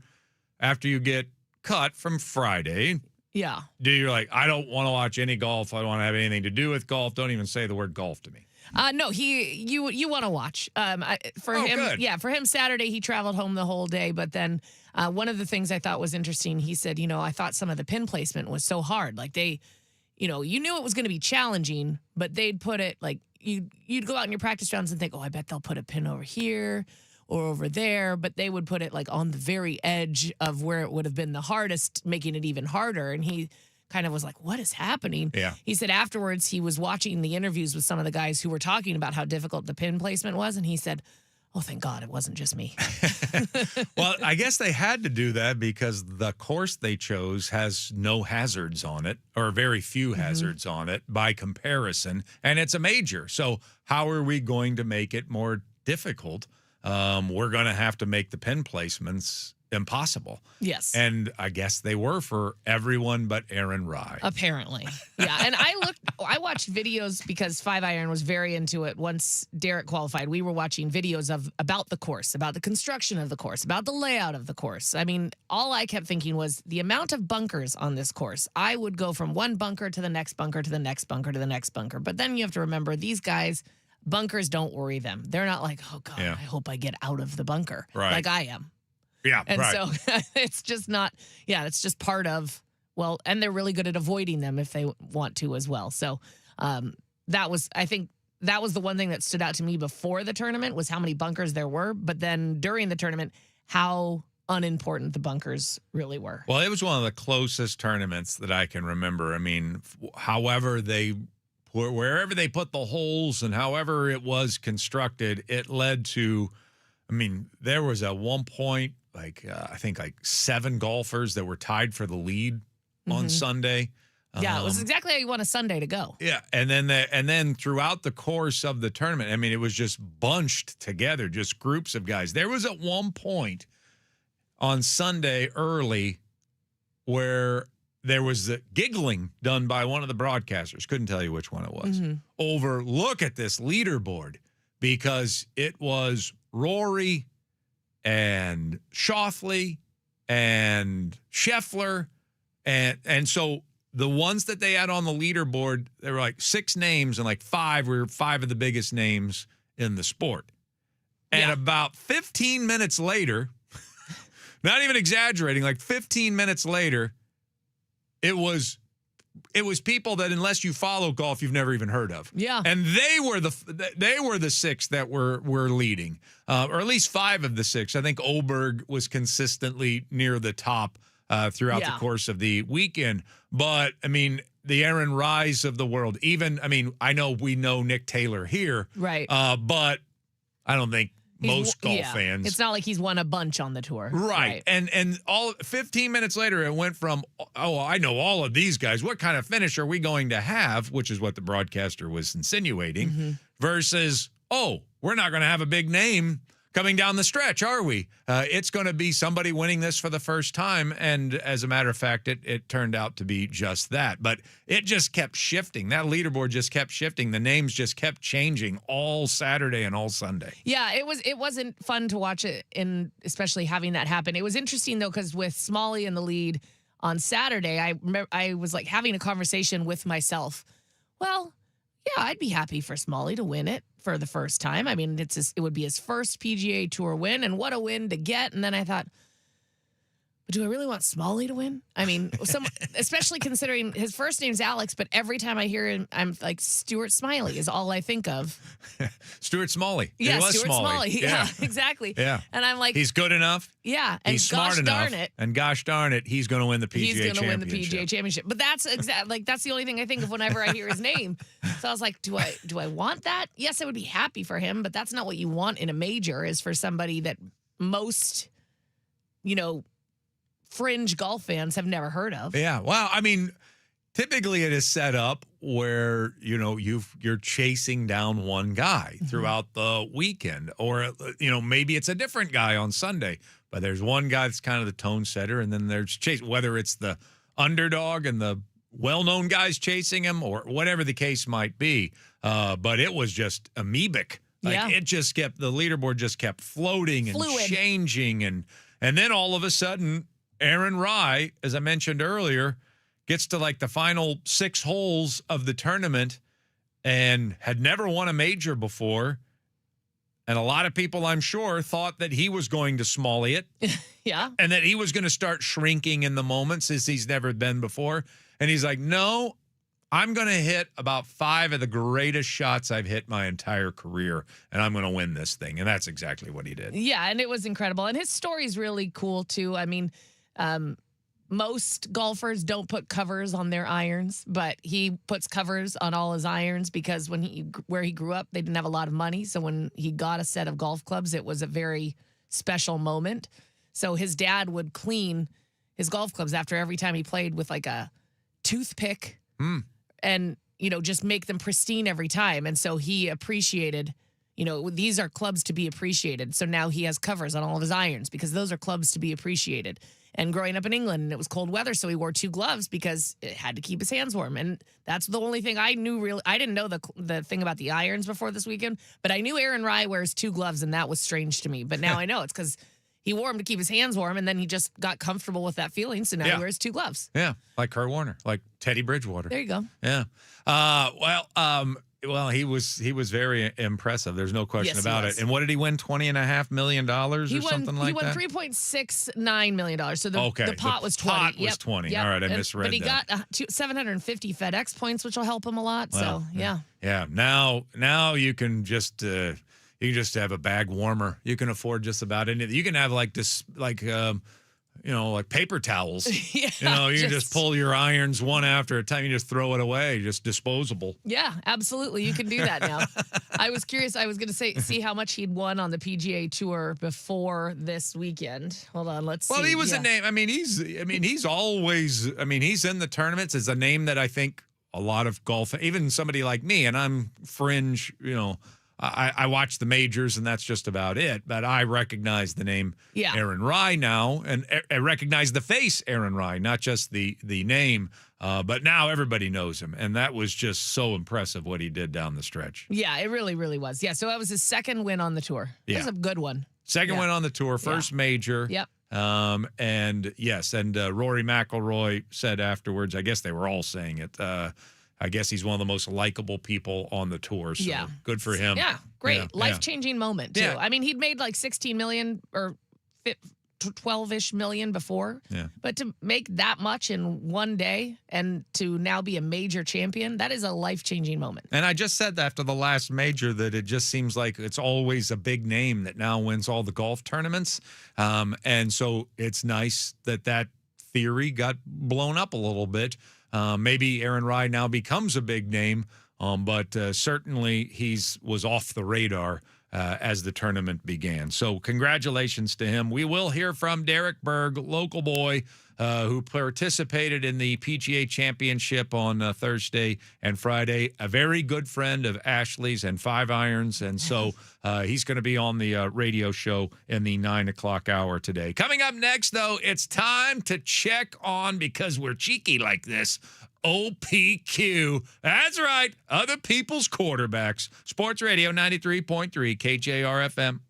after you get cut from Friday, Yeah. you're like, I don't want to watch any golf. I don't want to have anything to do with golf. Don't even say the word golf to me. No, you want to watch. For him, good. yeah, for him Saturday he traveled home the whole day. But then one of the things I thought was interesting, he said, I thought some of the pin placement was so hard. Like they, you knew it was going to be challenging, but they'd put it like you'd go out in your practice rounds and think, oh, I bet they'll put a pin over here or over there, but they would put it like on the very edge of where it would have been the hardest, making it even harder. And he kind of was like, what is happening? Yeah. He said afterwards he was watching the interviews with some of the guys who were talking about how difficult the pin placement was, and he said, oh, thank God it wasn't just me. Well, I guess they had to do that because the course they chose has no hazards on it, or very few hazards on it by comparison, and it's a major. So how are we going to make it more difficult? We're going to have to make the pin placements impossible. Yes. And I guess they were for everyone but Aaron Rye. Apparently. Yeah. And I watched videos because 5-iron was very into it. Once Derek qualified, we were watching videos about the course, about the construction of the course, about the layout of the course. I mean, all I kept thinking was the amount of bunkers on this course. I would go from one bunker to the next bunker to the next bunker to the next bunker. But then you have to remember these guys, bunkers don't worry them. They're not like, oh God, Yeah. I hope I get out of the bunker. Right. Like I am. Yeah, And right. so it's just not, it's just part of, and they're really good at avoiding them if they want to as well. So I think that was the one thing that stood out to me before the tournament was how many bunkers there were. But then during the tournament, how unimportant the bunkers really were. Well, it was one of the closest tournaments that I can remember. I mean, wherever they put the holes and however it was constructed, it led to, I mean, there was at one point, I think 7 golfers that were tied for the lead on Sunday. Yeah, it was exactly how you want a Sunday to go. Yeah, and then throughout the course of the tournament, I mean, it was just bunched together, just groups of guys. There was at one point on Sunday early where there was the giggling done by one of the broadcasters, couldn't tell you which one it was, over, look at this leaderboard, because it was Rory and Shoffley and Scheffler, and so the ones that they had on the leaderboard, there were like 6 names, and like 5 were 5 of the biggest names in the sport. And about 15 minutes later, not even exaggerating, like 15 minutes later, it was it was people that unless you follow golf, you've never even heard of. Yeah. And they were the six that were leading, or at least five of the six. I think Oberg was consistently near the top throughout the course of the weekend. But I mean, the Aaron Rye's of the world, I know we know Nick Taylor here, right? But I don't think most golf fans. It's not like he's won a bunch on the tour. Right. And all 15 minutes later, it went from, I know all of these guys. What kind of finish are we going to have? Which is what the broadcaster was insinuating, versus, we're not going to have a big name coming down the stretch, are we? It's going to be somebody winning this for the first time. And as a matter of fact, it turned out to be just that. But it just kept shifting. That leaderboard just kept shifting. The names just kept changing all Saturday and all Sunday. Yeah, it wasn't fun to watch it, especially having that happen. It was interesting, though, because with Smalley in the lead on Saturday, I was like having a conversation with myself. Well, yeah, I'd be happy for Smalley to win it for the first time. I mean, it would be his first PGA Tour win, and what a win to get. And then I thought, but do I really want Smalley to win? I mean, especially considering his first name's Alex, but every time I hear him, I'm like, Stuart Smiley is all I think of. Stuart Smalley. Yeah, it was Stuart Smalley. Yeah, exactly. Yeah. And I'm like, he's good enough. Yeah. And he's smart enough. And gosh darn it, he's going to win the PGA Championship. He's going to win the PGA Championship. But that's that's the only thing I think of whenever I hear his name. So I was like, do I want that? Yes, I would be happy for him, but that's not what you want in a major, is for somebody that most, fringe golf fans have never heard of. Yeah. Well, I mean, typically it is set up where, you're chasing down one guy throughout the weekend, or, maybe it's a different guy on Sunday, but there's one guy that's kind of the tone setter, and then there's chase, whether it's the underdog and the well-known guys chasing him or whatever the case might be. But it was just amoebic. It just kept, the leaderboard just kept floating and changing. And then all of a sudden, Aaron Rye, as I mentioned earlier, gets to like the final 6 holes of the tournament and had never won a major before. And a lot of people, I'm sure, thought that he was going to Smalley it. Yeah. And that he was going to start shrinking in the moments as he's never been before. And he's like, no, I'm going to hit about 5 of the greatest shots I've hit my entire career, and I'm going to win this thing. And that's exactly what he did. Yeah, and it was incredible. And his story's really cool, too. I mean, most golfers don't put covers on their irons, but he puts covers on all his irons because where he grew up, they didn't have a lot of money. So when he got a set of golf clubs, it was a very special moment. So his dad would clean his golf clubs after every time he played with like a toothpick and, just make them pristine every time. And so he appreciated, these are clubs to be appreciated. So now he has covers on all of his irons because those are clubs to be appreciated. And growing up in England, and it was cold weather, so he wore 2 gloves because it had to keep his hands warm. And that's the only thing I knew really. I didn't know the thing about the irons before this weekend, but I knew Aaron Rye wears 2 gloves, and that was strange to me. But now I know it's because he wore them to keep his hands warm, and then he just got comfortable with that feeling, so now he wears 2 gloves. Yeah, like Kurt Warner, like Teddy Bridgewater. There you go. Yeah. Well, he was very impressive. There's no question about it. And what did he win? $20.5 million or something like that? He won $3.69 million. So the pot was 20. Pot was 20. All right, I misread that. But he that. got 750 FedEx points, which will help him a lot. Well, so yeah. Yeah. Now you can just have a bag warmer. You can afford just about anything. You can have like this, like paper towels. You can just pull your irons one after a time. You just throw it away, just disposable. Yeah, absolutely. You can do that now. I was curious. I was going to see how much he'd won on the PGA Tour before this weekend. Hold on, let's see. Well, he was a name. He's always. He's in the tournaments. It's a name that I think a lot of golf, even somebody like me, and I'm fringe. I watch the majors, and that's just about it. But I recognize the name Aaron Rye now, and I recognize the face Aaron Rye, not just the name. But now everybody knows him, and that was just so impressive what he did down the stretch. Yeah, it really, really was. Yeah, so that was his second win on the tour. That was a good one. Second win on the tour, first major. Yep. And Rory McIlroy said afterwards, I guess they were all saying it, I guess he's one of the most likable people on the tour. So good for him. Yeah, great. Life-changing moment, too. Yeah. I mean, he'd made like $16 million or 12-ish million before. Yeah. But to make that much in one day and to now be a major champion, that is a life-changing moment. And I just said after the last major that it just seems like it's always a big name that now wins all the golf tournaments. And so it's nice that theory got blown up a little bit. Maybe Aaron Rai now becomes a big name, but certainly was off the radar as the tournament began. So congratulations to him. We will hear from Derek Berg, local boy, who participated in the PGA Championship on Thursday and Friday, a very good friend of Ashley's and Five Irons. And so he's going to be on the radio show in the 9 o'clock hour today. Coming up next, though, it's time to check on, because we're cheeky like this, OPQ. That's right, other people's quarterbacks. Sports Radio 93.3 KJR FM.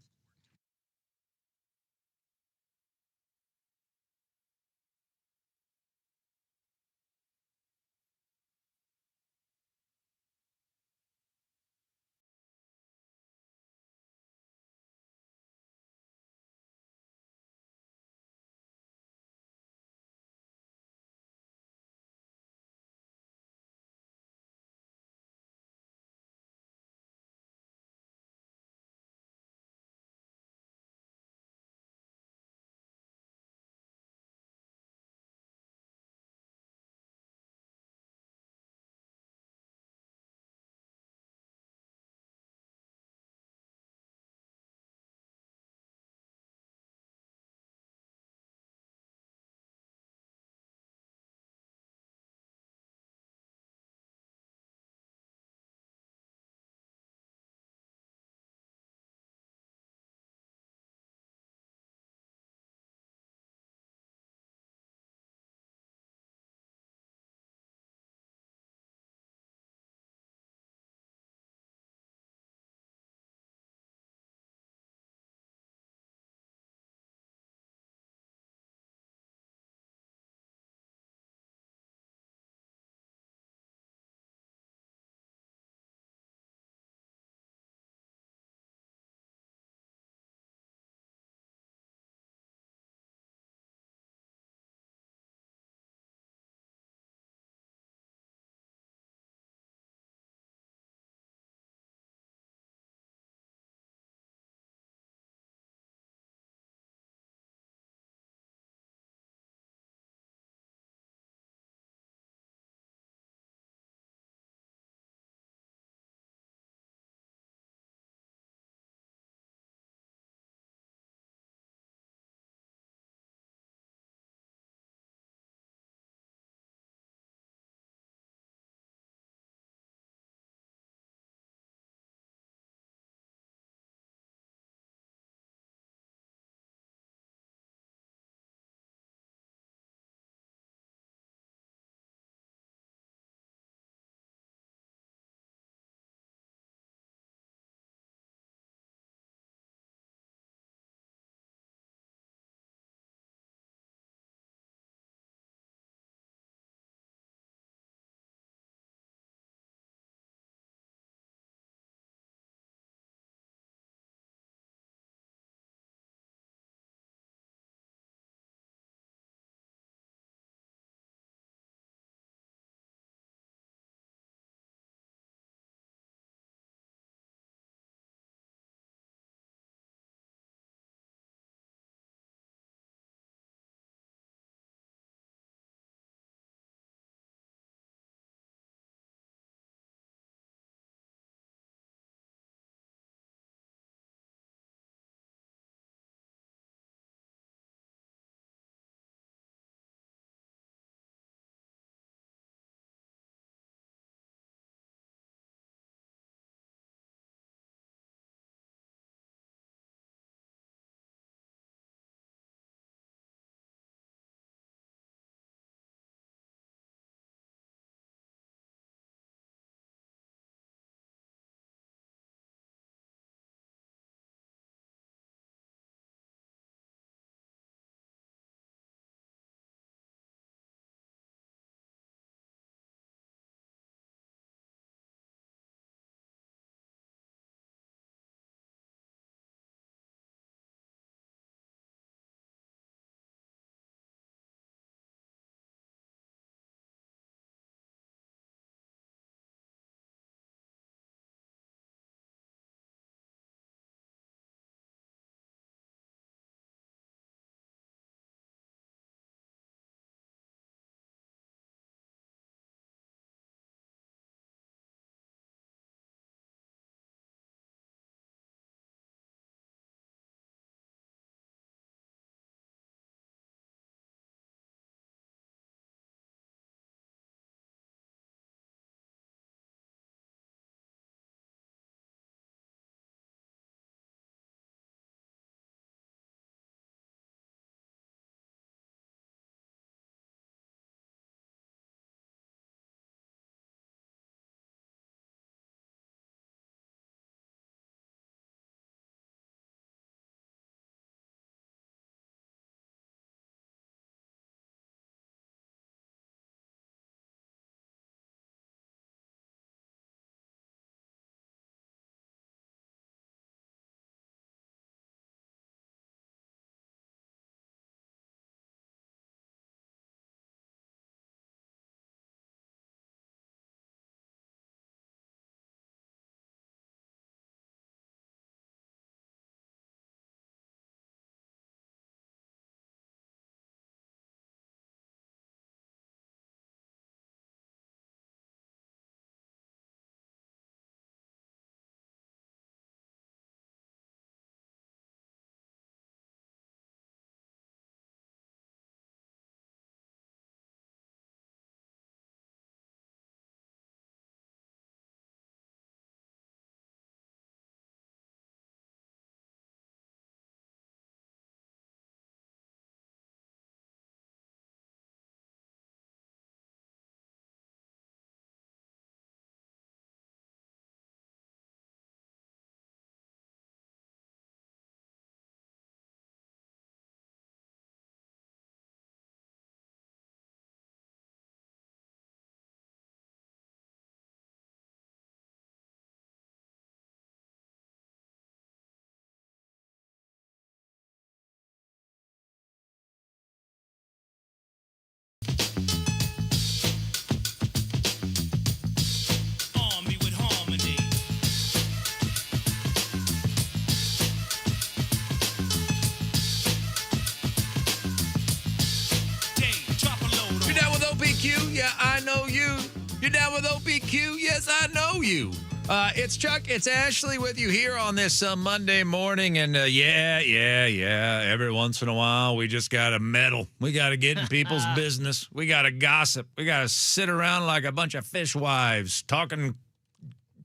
You down with OPQ? Yes, I know you. It's Chuck. It's Ashley with you here on this Monday morning. And yeah. Every once in a while, we just got to meddle. We got to get in people's business. We got to gossip. We got to sit around like a bunch of fishwives talking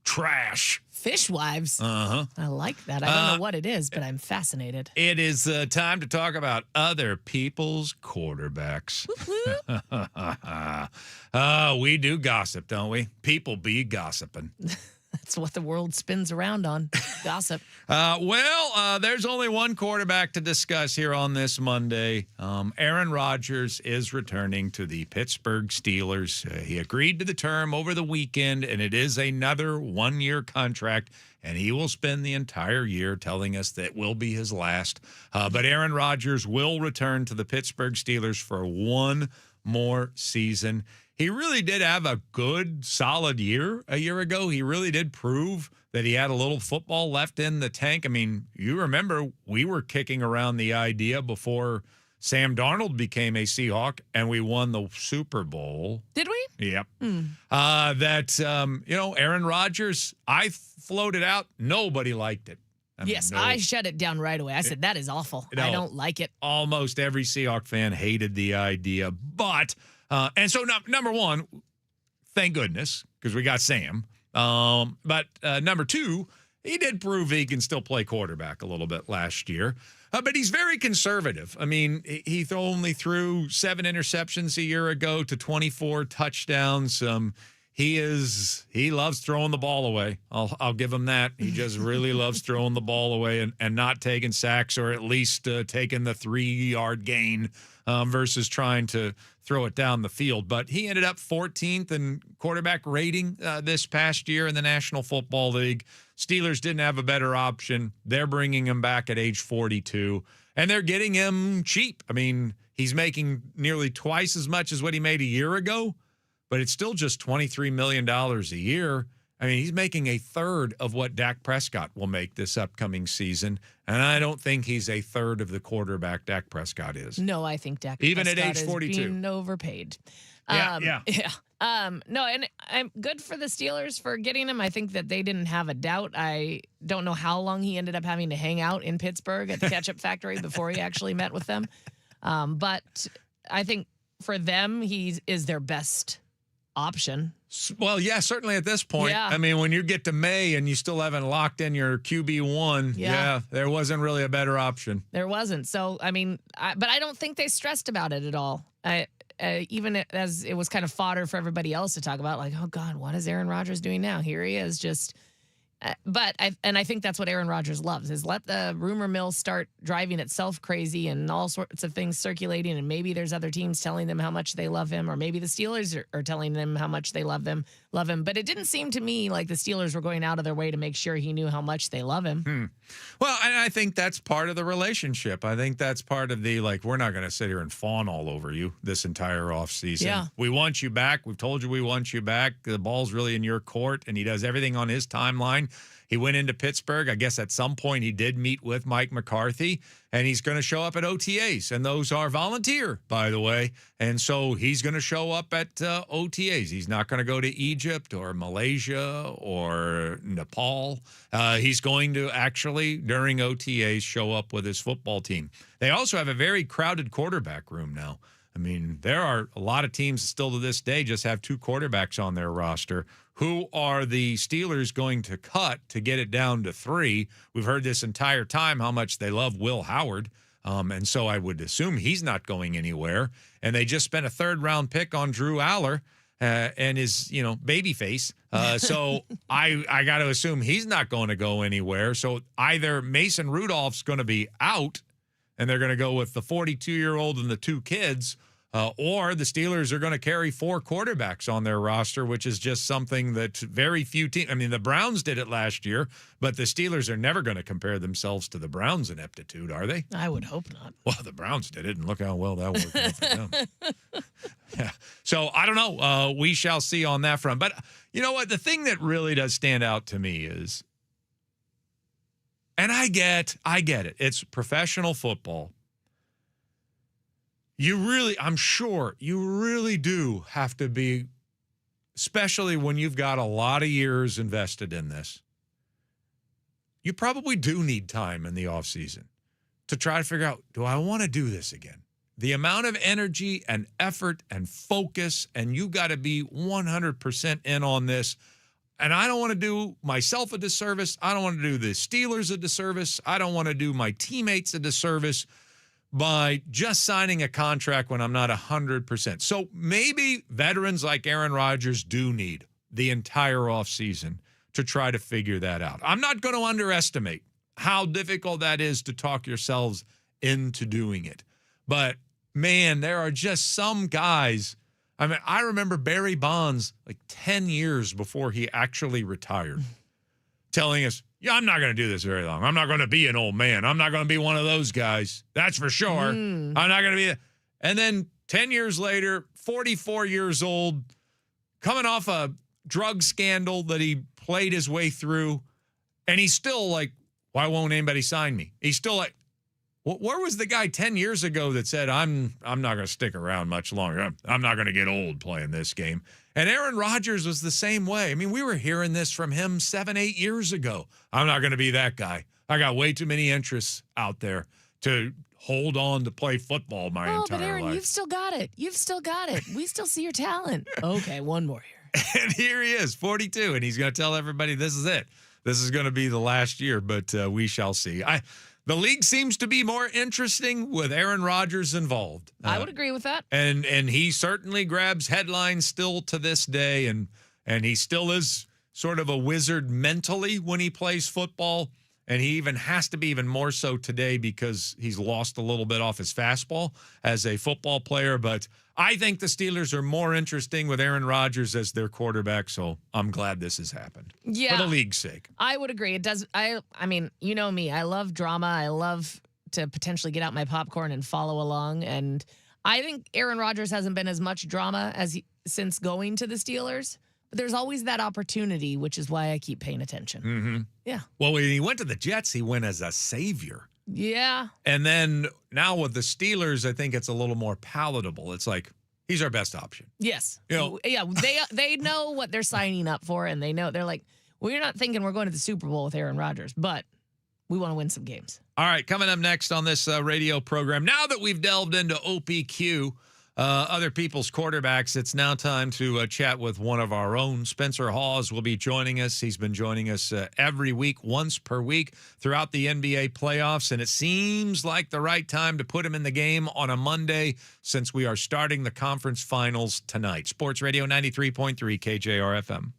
trash. Fishwives? Uh-huh. I like that. I don't know what it is, but I'm fascinated. It is time to talk about other people's quarterbacks. We do gossip, don't we? People be gossiping. That's what the world spins around on. Gossip. There's only one quarterback to discuss here on this Monday. Aaron Rodgers is returning to the Pittsburgh Steelers. He agreed to the term over the weekend, and it is another one-year contract, and he will spend the entire year telling us that will be his last. But Aaron Rodgers will return to the Pittsburgh Steelers for one more season. He really did have a good, solid year a year ago. He really did prove that he had a little football left in the tank. I mean, you remember we were kicking around the idea before Sam Darnold became a Seahawk and we won the Super Bowl. Did we? Yep. Aaron Rodgers, I floated out. Nobody liked it. I shut it down right away. I said, that is awful. I don't like it. Almost every Seahawk fan hated the idea. But, number one, thank goodness, because we got Sam. But number two, he did prove he can still play quarterback a little bit last year. But he's very conservative. I mean, he only threw 7 interceptions a year ago to 24 touchdowns. He loves throwing the ball away. I'll give him that. He just really loves throwing the ball away and not taking sacks, or at least taking the 3-yard gain versus trying to throw it down the field. But he ended up 14th in quarterback rating this past year in the National Football League. Steelers didn't have a better option. They're bringing him back at age 42, and they're getting him cheap. I mean, he's making nearly twice as much as what he made a year ago, but it's still just $23 million a year. I mean, he's making a third of what Dak Prescott will make this upcoming season, and I don't think he's a third of the quarterback Dak Prescott is. No, I think Dak even Prescott at age 42 is being overpaid. Yeah. No, and I'm good for the Steelers for getting him. I think that they didn't have a doubt. I don't know how long he ended up having to hang out in Pittsburgh at the ketchup factory before he actually met with them. But I think for them, he is their best option. Well, yeah, certainly at this point. Yeah. I mean, when you get to May and you still haven't locked in your QB1, there wasn't really a better option. There wasn't. So, I mean, but I don't think they stressed about it at all. Even as it was kind of fodder for everybody else to talk about, like, oh, God, what is Aaron Rodgers doing now? Here he is just I think that's what Aaron Rodgers loves, is let the rumor mill start driving itself crazy and all sorts of things circulating, and maybe there's other teams telling them how much they love him, or maybe the Steelers are telling them how much they love him. But it didn't seem to me like the Steelers were going out of their way to make sure he knew how much they love him. Well, and I think that's part of the relationship. I think that's part of the, like, we're not going to sit here and fawn all over you this entire offseason. Yeah. We want you back. We've told you we want you back. The ball's really in your court, and he does everything on his timeline. He went into Pittsburgh. I guess at some point he did meet with Mike McCarthy, and he's going to show up at OTAs, and those are volunteer, by the way. And so he's going to show up at OTAs. He's not going to go to Egypt or Malaysia or Nepal. He's going to actually, during OTAs, show up with his football team. They also have a very crowded quarterback room now. I mean, there are a lot of teams still to this day just have 2 quarterbacks on their roster. Who are the Steelers going to cut to get it down to 3? We've heard this entire time how much they love Will Howard, and so I would assume he's not going anywhere. And they just spent a 3rd-round pick on Drew Aller and his, baby face. So I got to assume he's not going to go anywhere. So either Mason Rudolph's going to be out, and they're going to go with the 42-year-old and the 2 kids, or the Steelers are going to carry 4 quarterbacks on their roster, which is just something that very few teams. I mean, the Browns did it last year, but the Steelers are never going to compare themselves to the Browns in aptitude, are they? I would hope not. Well, the Browns did it, and look how well that worked out for them. Yeah. So I don't know. We shall see on that front. But you know what? The thing that really does stand out to me is, and I get it. It's professional football. I'm sure you really do have to be especially when you've got a lot of years invested in this, you probably do need time in the offseason to try to figure out, do I want to do this again? The amount of energy and effort and focus, and you got to be 100% in on this. And I don't want to do myself a disservice. I don't want to do the Steelers a disservice. I don't want to do my teammates a disservice by just signing a contract when I'm not 100%. So maybe veterans like Aaron Rodgers do need the entire offseason to try to figure that out. I'm not going to underestimate how difficult that is to talk yourselves into doing it. But, man, there are just some guys. I mean, I remember Barry Bonds like 10 years before he actually retired telling us, yeah, I'm not going to do this very long. I'm not going to be an old man. I'm not going to be one of those guys. That's for sure. I'm not going to be. And then 10 years later, 44 years old, coming off a drug scandal that he played his way through, and he's still like, why won't anybody sign me? He's still like, where was the guy 10 years ago that said, I'm not going to stick around much longer. I'm not going to get old playing this game. And Aaron Rodgers was the same way. I mean, we were hearing this from him 7-8 years ago. I'm not going to be that guy. I got way too many interests out there to hold on to play football my entire life. But Aaron, you've still got it. You've still got it. We still see your talent. Okay, one more here. And here he is, 42, and he's going to tell everybody this is it. This is going to be the last year, but we shall see. The league seems to be more interesting with Aaron Rodgers involved. I would agree with that. And he certainly grabs headlines still to this day, and he still is sort of a wizard mentally when he plays football, and he even has to be even more so today because he's lost a little bit off his fastball as a football player. But I think the Steelers are more interesting with Aaron Rodgers as their quarterback, so I'm glad this has happened. Yeah. For the league's sake. I would agree. It does. I mean, you know me. I love drama. I love to potentially get out my popcorn and follow along. And I think Aaron Rodgers hasn't been as much drama since going to the Steelers. But there's always that opportunity, which is why I keep paying attention. Mm-hmm. Yeah. Well, when he went to the Jets, he went as a savior. Yeah. And then now with the Steelers, I think it's a little more palatable. It's like, he's our best option. Yes. You know, yeah. They know what they're signing up for, and they know they're like, we're not thinking we're going to the Super Bowl with Aaron Rodgers, but we want to win some games. All right, coming up next on this radio program, now that we've delved into OPQ, other people's quarterbacks, it's now time to chat with one of our own. Spencer Hawes will be joining us. He's been joining us every week, once per week throughout the NBA playoffs, and it seems like the right time to put him in the game on a Monday since we are starting the conference finals tonight. Sports Radio 93.3 KJR FM.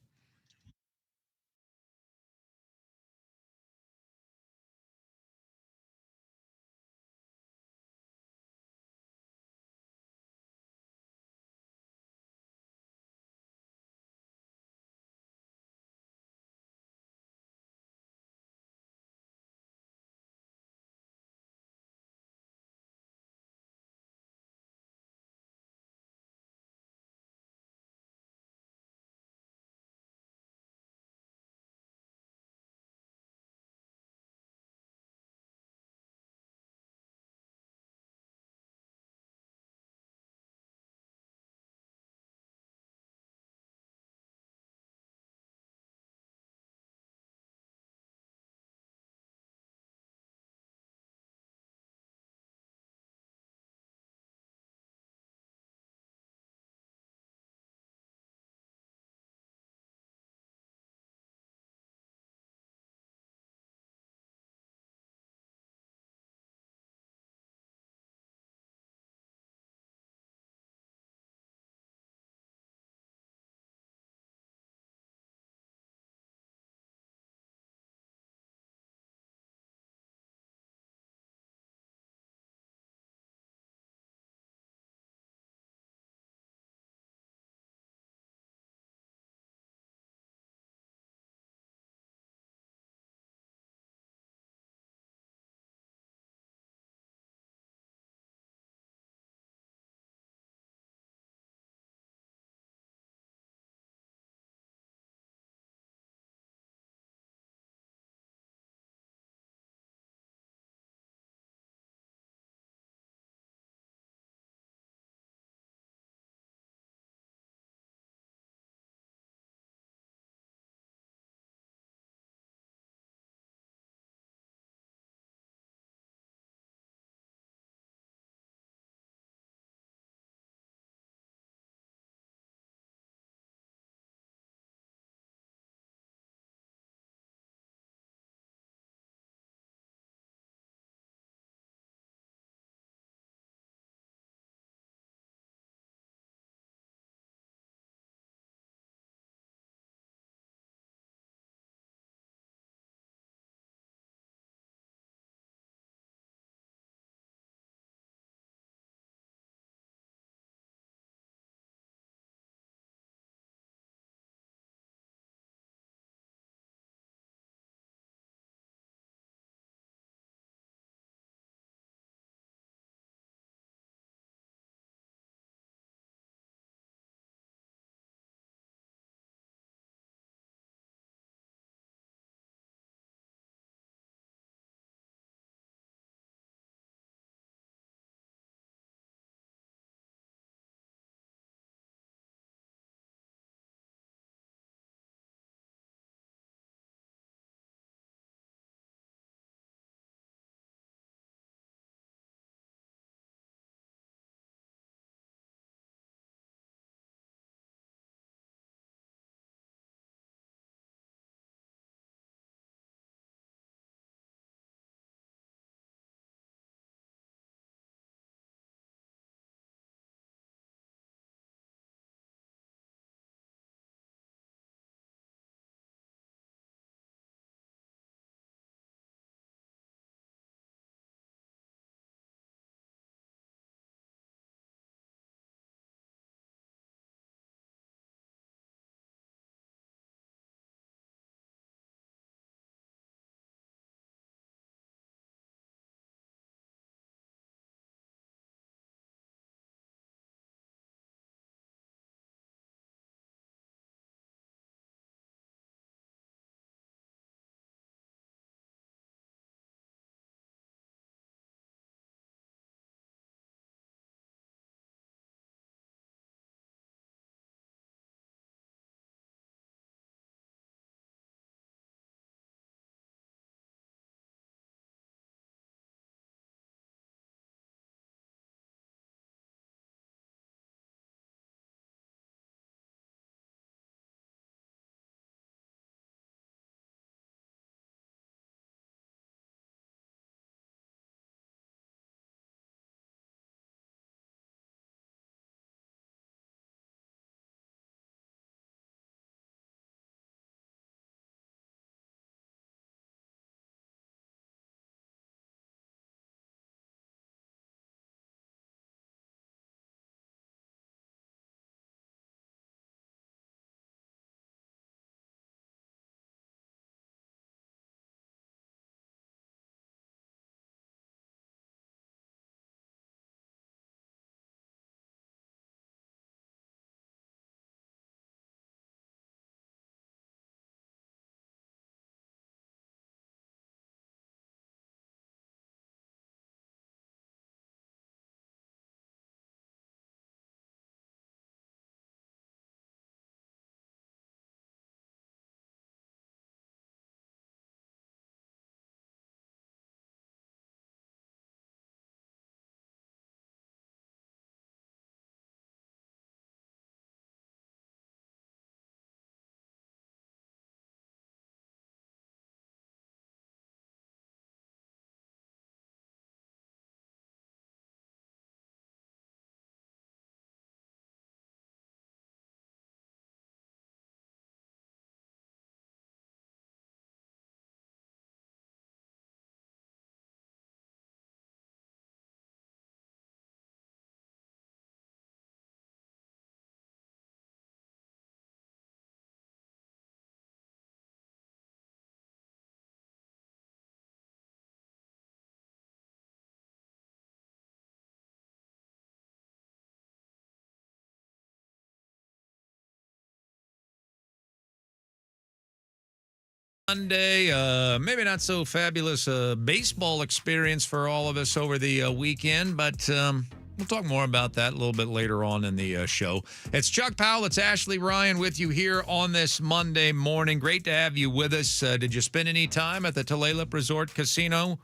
Monday, maybe not so fabulous baseball experience for all of us over the weekend, but we'll talk more about that a little bit later on in the show. It's Chuck Powell. It's Ashley Ryan with you here on this Monday morning. Great to have you with us. Did you spend any time at the Tulalip Resort Casino?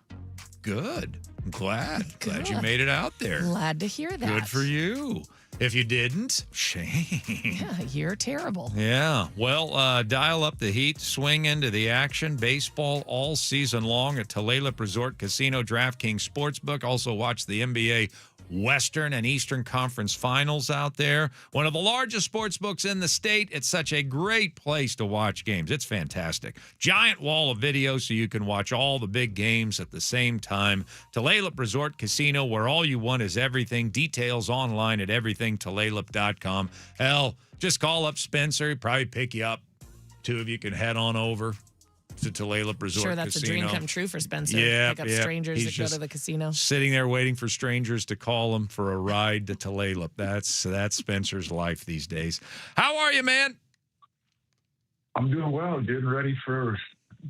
Good. I'm glad you made it out there. Glad to hear that. Good for you. If you didn't, shame. Yeah, you're terrible. Yeah. Well, dial up the heat, swing into the action. Baseball all season long at Tulalip Resort Casino, DraftKings Sportsbook. Also watch the NBA Western and Eastern Conference Finals out there. One of the largest sports books in the state. It's such a great place to watch games. It's fantastic. Giant wall of video so you can watch all the big games at the same time. Tulalip Resort Casino, where all you want is everything. Details online at everythingtulalip.com. Hell, just call up Spencer. He'll probably pick you up. Two of you can head on over to Tulalip Resort Casino. Sure, that's a dream come true for Spencer. Yeah, Pick up strangers that go to the casino. Sitting there waiting for strangers to call him for a ride to Tulalip. That's Spencer's life these days. How are you, man? I'm doing well. Getting ready for a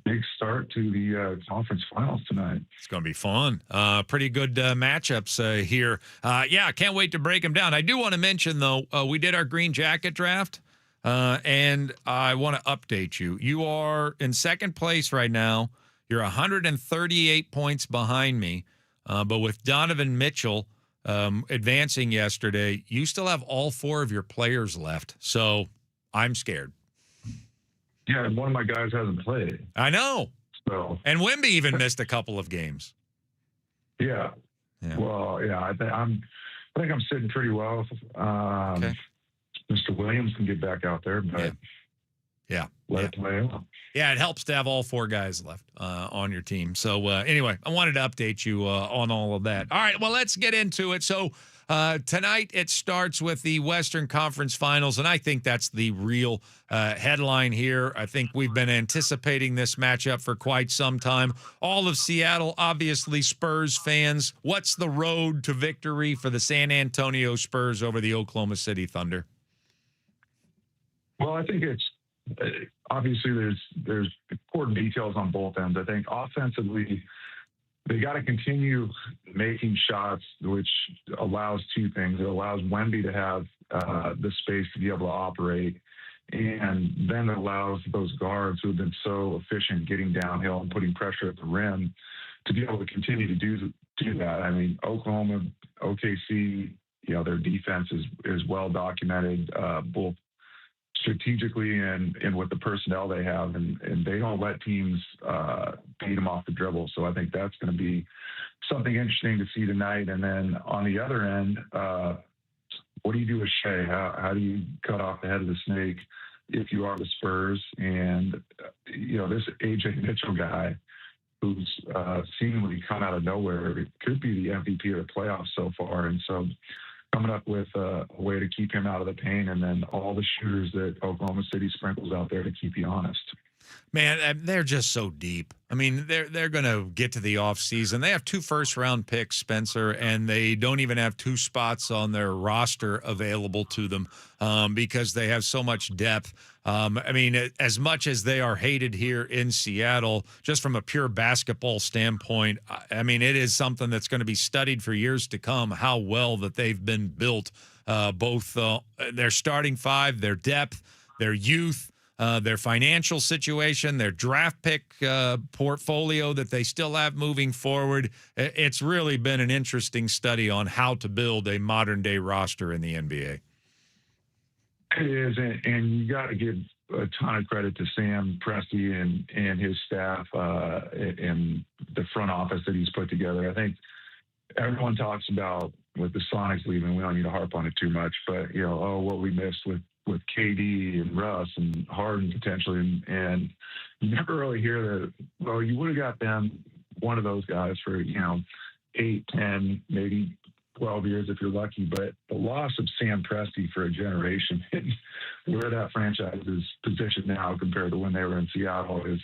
big start to the conference finals tonight. It's going to be fun. Pretty good matchups here. Yeah, I can't wait to break them down. I do want to mention, though, we did our green jacket draft. And I want to update you. You are in second place right now. You're 138 points behind me. But with Donovan Mitchell advancing yesterday, you still have all four of your players left. So I'm scared. Yeah, and one of my guys hasn't played. I know. So and Wemby even missed a couple of games. Yeah. Well, yeah, I think I'm sitting pretty well. Okay. Mr. Williams can get back out there, but let it play out. Yeah, it helps to have all four guys left on your team. So anyway, I wanted to update you on all of that. All right, well, let's get into it. So tonight it starts with the Western Conference Finals, and I think that's the real headline here. I think we've been anticipating this matchup for quite some time. All of Seattle, obviously Spurs fans. What's the road to victory for the San Antonio Spurs over the Oklahoma City Thunder? Well, I think it's obviously there's important details on both ends. I think offensively, they got to continue making shots, which allows two things. It allows Wemby to have the space to be able to operate, and then it allows those guards who have been so efficient getting downhill and putting pressure at the rim to be able to continue to do that. I mean, Oklahoma, OKC, their defense is well documented, both strategically and with the personnel they have, and they don't let teams beat them off the dribble. So I think that's going to be something interesting to see tonight. And then on the other end, what do you do with Shea? How do you cut off the head of the snake if you are the Spurs? And this AJ Mitchell guy, who's seemingly come out of nowhere, could be the MVP of the playoffs so far. And so coming up with a way to keep him out of the paint, and then all the shooters that Oklahoma City sprinkles out there to keep you honest. Man, they're just so deep. I mean, they're going to get to the offseason. They have 2 first-round picks, Spencer, and they don't even have 2 spots on their roster available to them because they have so much depth. I mean, as much as they are hated here in Seattle, just from a pure basketball standpoint, I mean, it is something that's going to be studied for years to come, how well that they've been built, both their starting 5, their depth, their youth, their financial situation, their draft pick portfolio that they still have moving forward. It's really been an interesting study on how to build a modern-day roster in the NBA. It is, and you got to give a ton of credit to Sam Presti and his staff and the front office that he's put together. I think everyone talks about with the Sonics leaving, we don't need to harp on it too much, but, what we missed with KD and Russ and Harden potentially, and you never really hear that, well, you would have got them, one of those guys for, 8, 10, maybe 12 years if you're lucky, but the loss of Sam Presti for a generation and where that franchise is positioned now compared to when they were in Seattle is,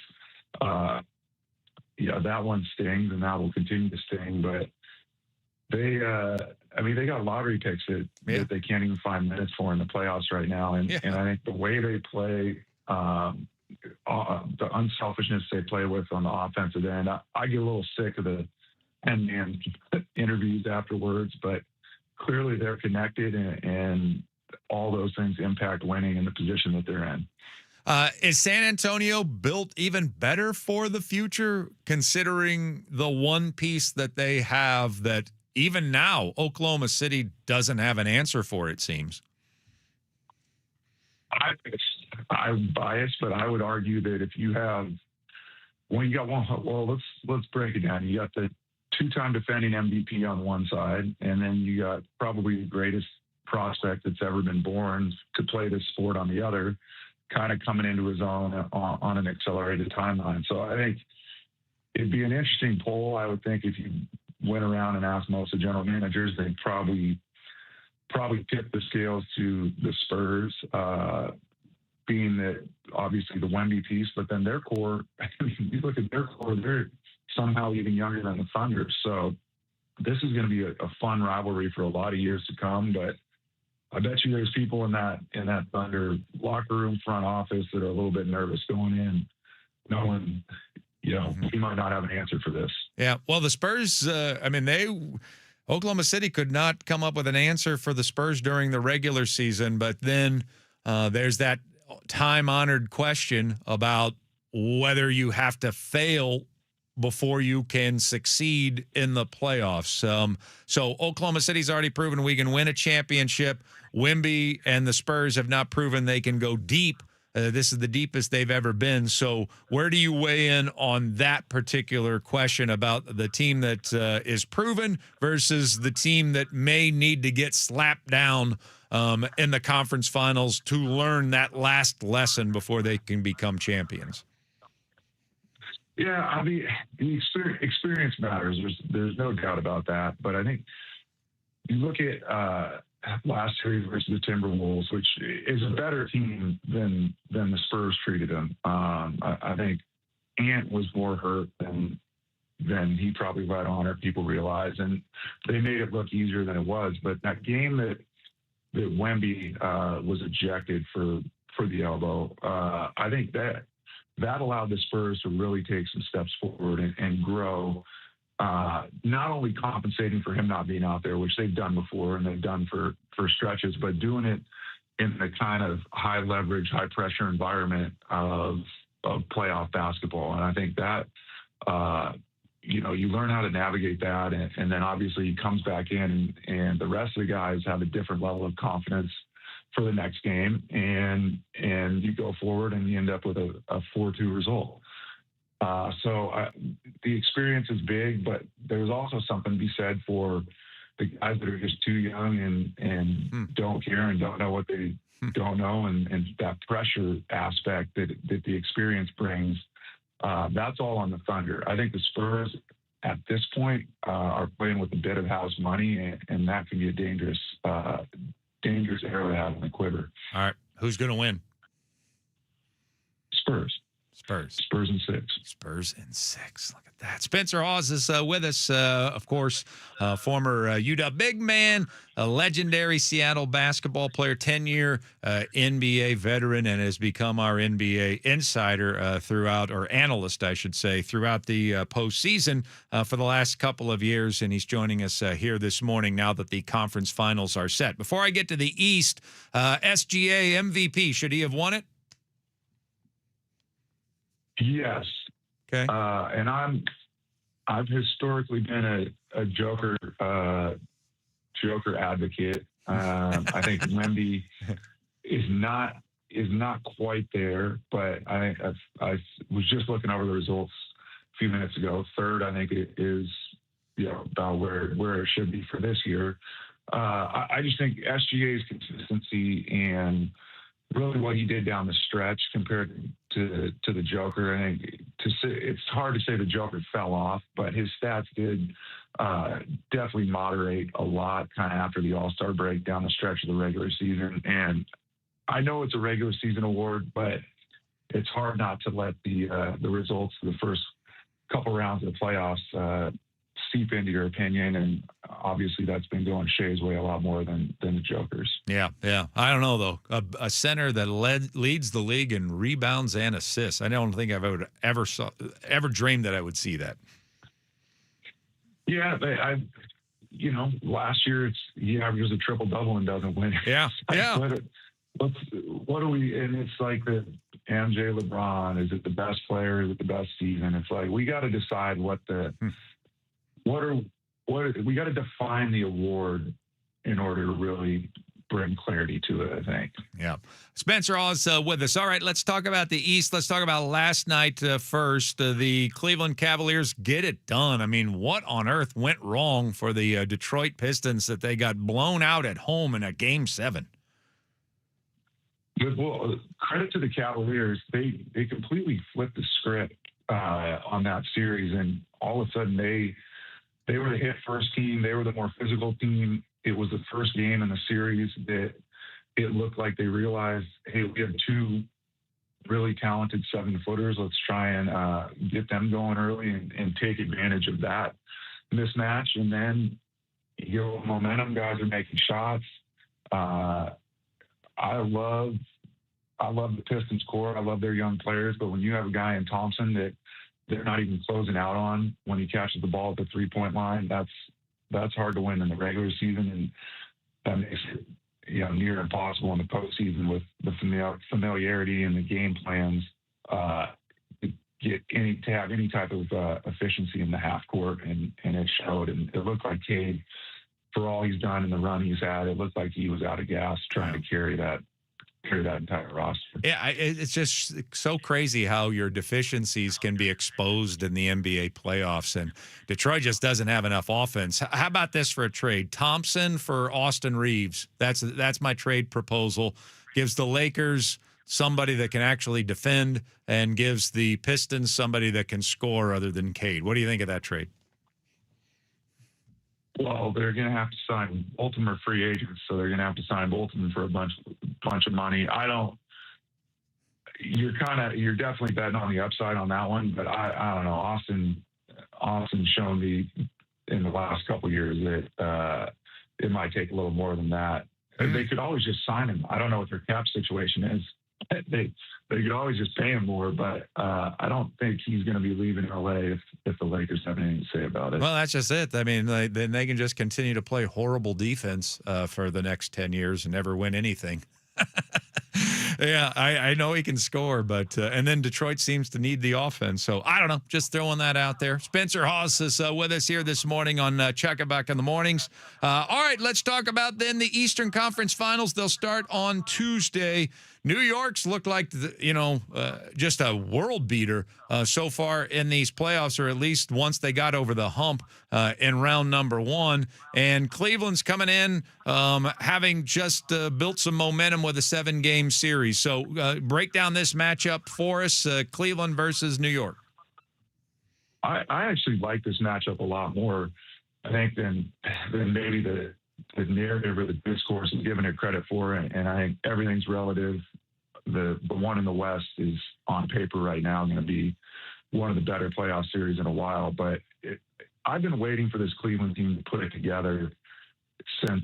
that one stings, and that will continue to sting, but they got lottery picks that they can't even find minutes for in the playoffs right now. And I think the way they play, the unselfishness they play with on the offensive end. I get a little sick of the 10-man interviews afterwards, but clearly they're connected, and all those things impact winning in the position that they're in. Is San Antonio built even better for the future, considering the one piece that they have that even now Oklahoma City doesn't have an answer for, it seems? I'm biased, but I would argue that if you have, well, you got one. Well, let's break it down. You got the two-time defending MVP on one side, and then you got probably the greatest prospect that's ever been born to play this sport on the other, kind of coming into his own on an accelerated timeline. So I think it'd be an interesting poll. I would think if you went around and asked most of the general managers, they'd probably tip the scales to the Spurs, being that obviously the Wemby piece, but then their core, you look at their core, they're somehow even younger than the Thunder. So this is going to be a fun rivalry for a lot of years to come, but I bet you there's people in that Thunder locker room, front office that are a little bit nervous going in, knowing, he might not have an answer for this. Yeah. Well, the Spurs, Oklahoma City could not come up with an answer for the Spurs during the regular season, but then there's that time-honored question about whether you have to fail before you can succeed in the playoffs. So Oklahoma City's already proven we can win a championship. Wemby and the Spurs have not proven they can go deep. This is the deepest they've ever been. So where do you weigh in on that particular question about the team that is proven versus the team that may need to get slapped down in the conference finals to learn that last lesson before they can become champions? Yeah, I mean, the experience matters. There's no doubt about that. But I think you look at last series versus the Timberwolves, which is a better team than the Spurs treated them. I think Ant was more hurt than he probably let on, or people realize, and they made it look easier than it was. But that game that Wemby was ejected for the elbow, I think that allowed the Spurs to really take some steps forward and grow, not only compensating for him not being out there, which they've done before and they've done for stretches, but doing it in the kind of high leverage, high pressure environment of playoff basketball. And I think that, you learn how to navigate that. And then obviously he comes back in and the rest of the guys have a different level of confidence for the next game, and you go forward and you end up with a 4-2 result. So the experience is big, but there's also something to be said for the guys that are just too young and don't care and don't know what they don't know, and that pressure aspect that the experience brings. That's all on the Thunder. I think the Spurs at this point are playing with a bit of house money, and that can be a dangerous arrow to have in the quiver. All right. Who's going to win? Spurs in 6. Spurs in 6. Look at that. Spencer Hawes is with us, of course, former UW big man, a legendary Seattle basketball player, 10-year NBA veteran, and has become our NBA insider throughout, or analyst, I should say, throughout the postseason for the last couple of years. And he's joining us here this morning now that the conference finals are set. Before I get to the East, SGA MVP, should he have won it? Yes. Okay. And I've historically been a Joker advocate. I think Wemby is not quite there, but I was just looking over the results a few minutes ago. Third, I think it is about where it should be for this year. I just think SGA's consistency and really what he did down the stretch compared to the Joker. I think it's hard to say the Joker fell off, but his stats did definitely moderate a lot kind of after the All-Star break down the stretch of the regular season. And I know it's a regular season award, but it's hard not to let the results of the first couple rounds of the playoffs seep into your opinion, and obviously that's been going Shea's way a lot more than the Joker's. Yeah. I don't know, though. A center that leads the league in rebounds and assists. I don't think I've ever dreamed that I would see that. Yeah, last year he averages a triple-double and doesn't win. Yeah. What do we? And it's like the MJ LeBron. Is it the best player? Is it the best season? It's like we got to decide we got to define the award in order to really bring clarity to it, I think. Yeah. Spencer Hawes with us. All right, let's talk about the East. Let's talk about last night first. The Cleveland Cavaliers get it done. I mean, what on earth went wrong for the Detroit Pistons that they got blown out at home in a Game 7? Well, credit to the Cavaliers. They completely flipped the script on that series, and all of a sudden they were the hit first team. They were the more physical team. It was the first game in the series that it looked like they realized, hey, we have two really talented 7-footers. Let's try and get them going early and take advantage of that mismatch. And then momentum. Guys are making shots. I love the Pistons core. I love their young players, but when you have a guy in Thompson that they're not even closing out on when he catches the ball at the 3-point line, that's hard to win in the regular season, and that makes it near impossible in the postseason with the familiarity and the game plans to have any type of efficiency in the half court, and it showed. And it looked like Cade, for all he's done in the run he's had, it looked like he was out of gas trying to carry that entire roster. Yeah, it's just so crazy how your deficiencies can be exposed in the NBA playoffs, and Detroit just doesn't have enough offense. How about this for a trade? Thompson for Austin Reeves. That's my trade proposal. Gives the Lakers somebody that can actually defend and gives the Pistons somebody that can score other than Cade. What do you think of that trade? Well, they're going to have to sign both of them are free agents, so they're going to have to sign both of them for a bunch of money. You're definitely betting on the upside on that one, but I don't know. Austin's shown me in the last couple of years that it might take a little more than that. They could always just sign him. I don't know what their cap situation is. They could always just pay him more, but I don't think he's going to be leaving LA if the Lakers have anything to say about it. Well, that's just it. I mean, then they can just continue to play horrible defense for the next 10 years and never win anything. Yeah, I know he can score, but and then Detroit seems to need the offense. So I don't know, just throwing that out there. Spencer Hawes is with us here this morning on Chuck It Back in the Mornings. All right, let's talk about then the Eastern Conference Finals. They'll start on Tuesday. New York's looked like, just a world beater so far in these playoffs, or at least once they got over the hump in round number 1. And Cleveland's coming in having just built some momentum with a 7-game series. So break down this matchup for us, Cleveland versus New York. I actually like this matchup a lot more, I think, than maybe the narrative or the discourse is giving it credit for, and I think everything's relative. The one in the West is on paper right now going to be one of the better playoff series in a while, but I've been waiting for this Cleveland team to put it together since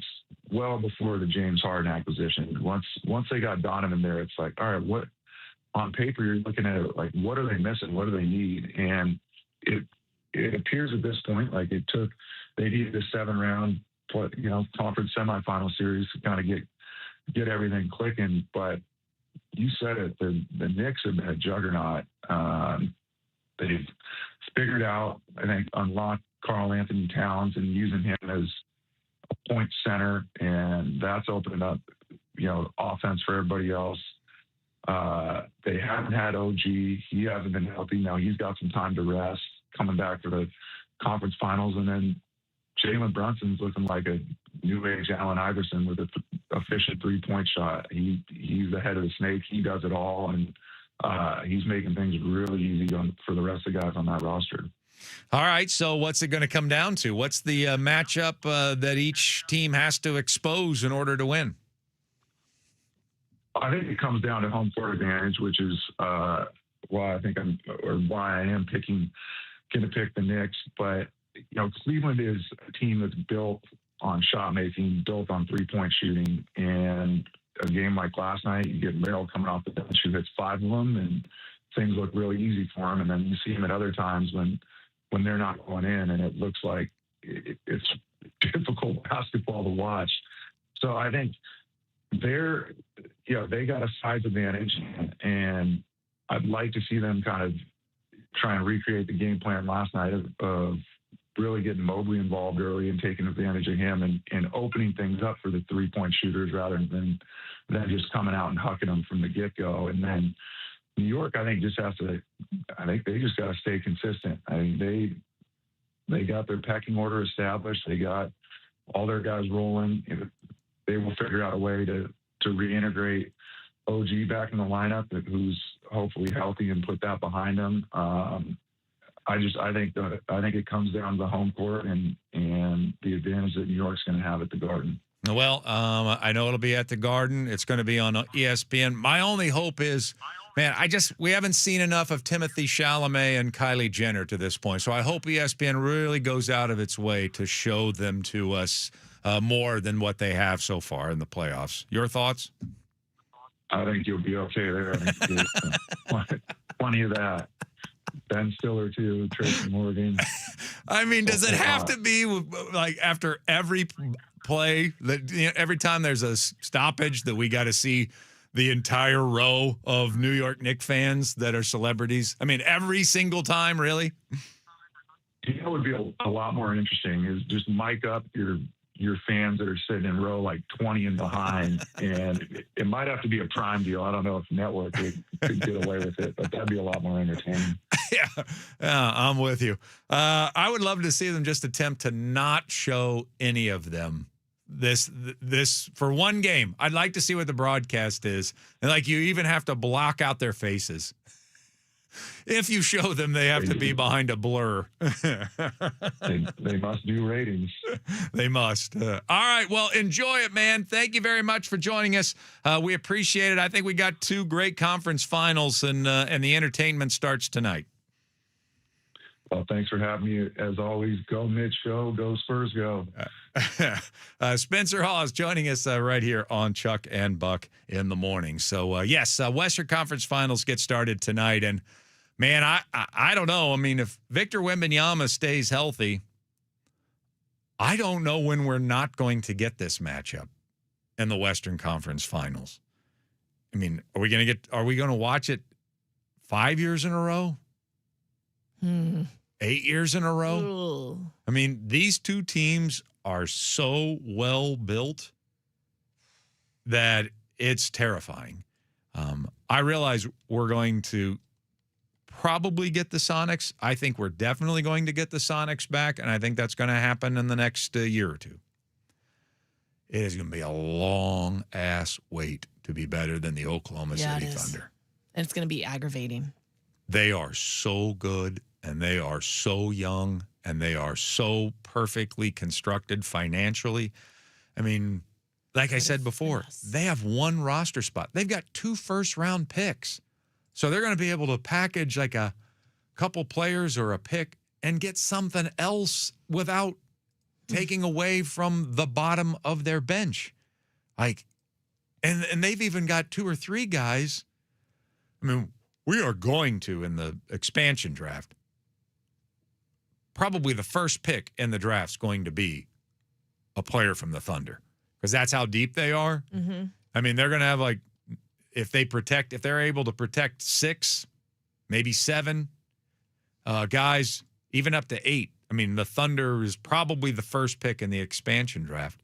well before the James Harden acquisition. Once they got Donovan there, it's like, all right, what on paper you're looking at it like, what are they missing? What do they need? And it appears at this point like they needed a 7-round conference semifinal series to kind of get everything clicking. But you said it, the Knicks have been a juggernaut. They've figured out, I think, unlock Karl Anthony Towns and using him as a point center, and that's opening up, offense for everybody else. They haven't had OG. He hasn't been healthy. Now he's got some time to rest, coming back for the conference finals, and then Jalen Brunson's looking like a new age Allen Iverson with an efficient 3-point shot. He's the head of the snake. He does it all, and he's making things really easy for the rest of the guys on that roster. All right, so what's it going to come down to? What's the matchup that each team has to expose in order to win? I think it comes down to home court advantage, which is why I am going to pick the Knicks. But Cleveland is a team that's built on shot making, built on 3-point shooting. And a game like last night, you get Merrill coming off the bench who hits 5 of them, and things look really easy for him. And then you see him at other times when they're not going in, and it looks like it's difficult basketball to watch. So I think they got a size advantage, and I'd like to see them kind of try and recreate the game plan last night of really getting Mobley involved early and taking advantage of him and opening things up for the 3-point shooters rather than just coming out and hucking them from the get-go. And then New York, I think they just got to stay consistent. I mean, they got their pecking order established. They got all their guys rolling. They will figure out a way to reintegrate OG back in the lineup, who's hopefully healthy, and put that behind them. I think it comes down to the home court and the advantage that New York's going to have at the Garden. Well, I know it'll be at the Garden. It's going to be on ESPN. My only hope is, man, we haven't seen enough of Timothy Chalamet and Kylie Jenner to this point. So I hope ESPN really goes out of its way to show them to us more than what they have so far in the playoffs. Your thoughts? I think you'll be okay there. I think you'll get plenty of that. Ben Stiller too, Tracy Morgan. I mean, does it have to be like after every play that every time there's a stoppage that we got to see the entire row of New York Knicks fans that are celebrities? I mean, every single time, really? What would be a lot more interesting is just mic up your fans that are sitting in row like 20 and behind, and it might have to be a prime deal. I don't know if network could get away with it, but that'd be a lot more entertaining. Yeah, I'm with you. I would love to see them just attempt to not show any of them this for one game. I'd like to see what the broadcast is, and like you even have to block out their faces. If you show them, they have to be behind a blur. They must do ratings. They must. All right. Well, enjoy it, man. Thank you very much for joining us. We appreciate it. I think we got 2 great conference finals, and the entertainment starts tonight. Well, thanks for having me. As always, go Mitch, go Spurs, go. Spencer Hall is joining us right here on Chuck and Buck in the morning. So, yes, Western Conference Finals get started tonight. And, man, I don't know. I mean, if Victor Wembanyama stays healthy, I don't know when we're not going to get this matchup in the Western Conference Finals. I mean, are we going to watch it 5 years in a row? 8 years in a row? Ooh. I mean, these 2 teams are so well built that it's terrifying. I realize we're going to probably get the Sonics. I think we're definitely going to get the Sonics back, and I think that's going to happen in the next year or 2. It is going to be a long-ass wait to be better than the Oklahoma City Thunder. And it's going to be aggravating. They are so good, and they are so young, and they are so perfectly constructed financially. I mean, like I said before, they have 1 roster spot. They've got 2 first-round picks. So they're going to be able to package like a couple players or a pick and get something else without taking away from the bottom of their bench. Like, and they've even got 2 or 3 guys. I mean, we are going to, in the expansion draft, probably the first pick in the draft is going to be a player from the Thunder, because that's how deep they are. Mm-hmm. I mean, they're going to have like, if they're able to protect 6, maybe 7 guys, even up to 8. I mean, the Thunder is probably the first pick in the expansion draft.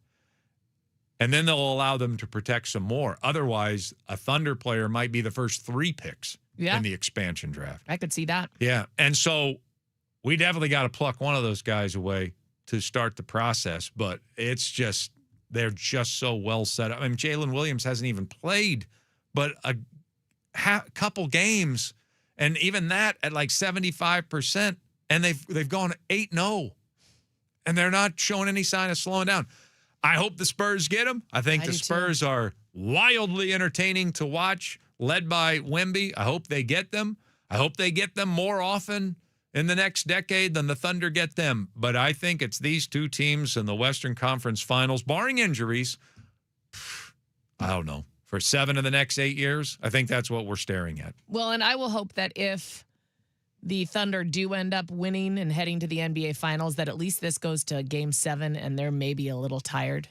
And then they'll allow them to protect some more. Otherwise, a Thunder player might be the first 3 picks in the expansion draft. I could see that. Yeah. And so we definitely got to pluck one of those guys away to start the process. But it's just, they're just so well set up. I mean, Jalen Williams hasn't even played but a couple games, and even that at like 75%, and they've gone 8-0, and they're not showing any sign of slowing down. I hope the Spurs get them. I think the Spurs are wildly entertaining to watch, led by Wemby. I hope they get them. I hope they get them more often in the next decade, then the Thunder get them. But I think it's these two teams in the Western Conference Finals, barring injuries. I don't know. For 7 of the next 8 years, I think that's what we're staring at. Well, and I will hope that if the Thunder do end up winning and heading to the NBA Finals, that at least this goes to Game 7 and they're maybe a little tired.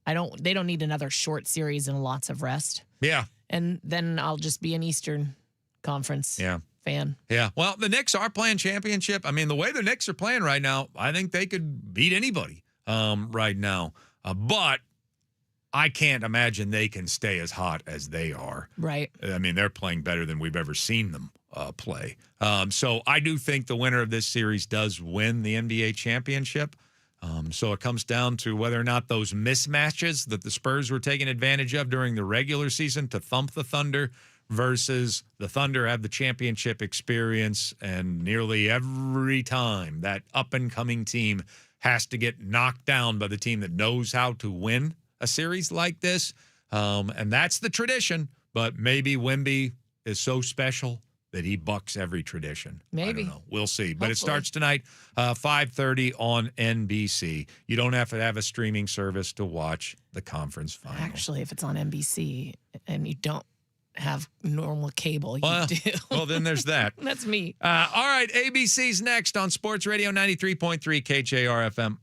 They don't need another short series and lots of rest. Yeah. And then I'll just be an Eastern Conference fan. Yeah. Well, the Knicks are playing championship. I mean, the way the Knicks are playing right now, I think they could beat anybody right now. But I can't imagine they can stay as hot as they are. Right. I mean, they're playing better than we've ever seen them play. So I do think the winner of this series does win the NBA championship. So it comes down to whether or not those mismatches that the Spurs were taking advantage of during the regular season to thump the Thunder versus the Thunder have the championship experience, and nearly every time that up-and-coming team has to get knocked down by the team that knows how to win a series like this. And that's the tradition, but maybe Wemby is so special that he bucks every tradition. Maybe. I don't know. We'll see. But it Hopefully. starts tonight, 5:30 on NBC. You don't have to have a streaming service to watch the conference final. Actually, if it's on NBC and you don't have normal cable, you do. Well, then there's that. That's me. All right, ABC's next on Sports Radio 93.3 KJR FM.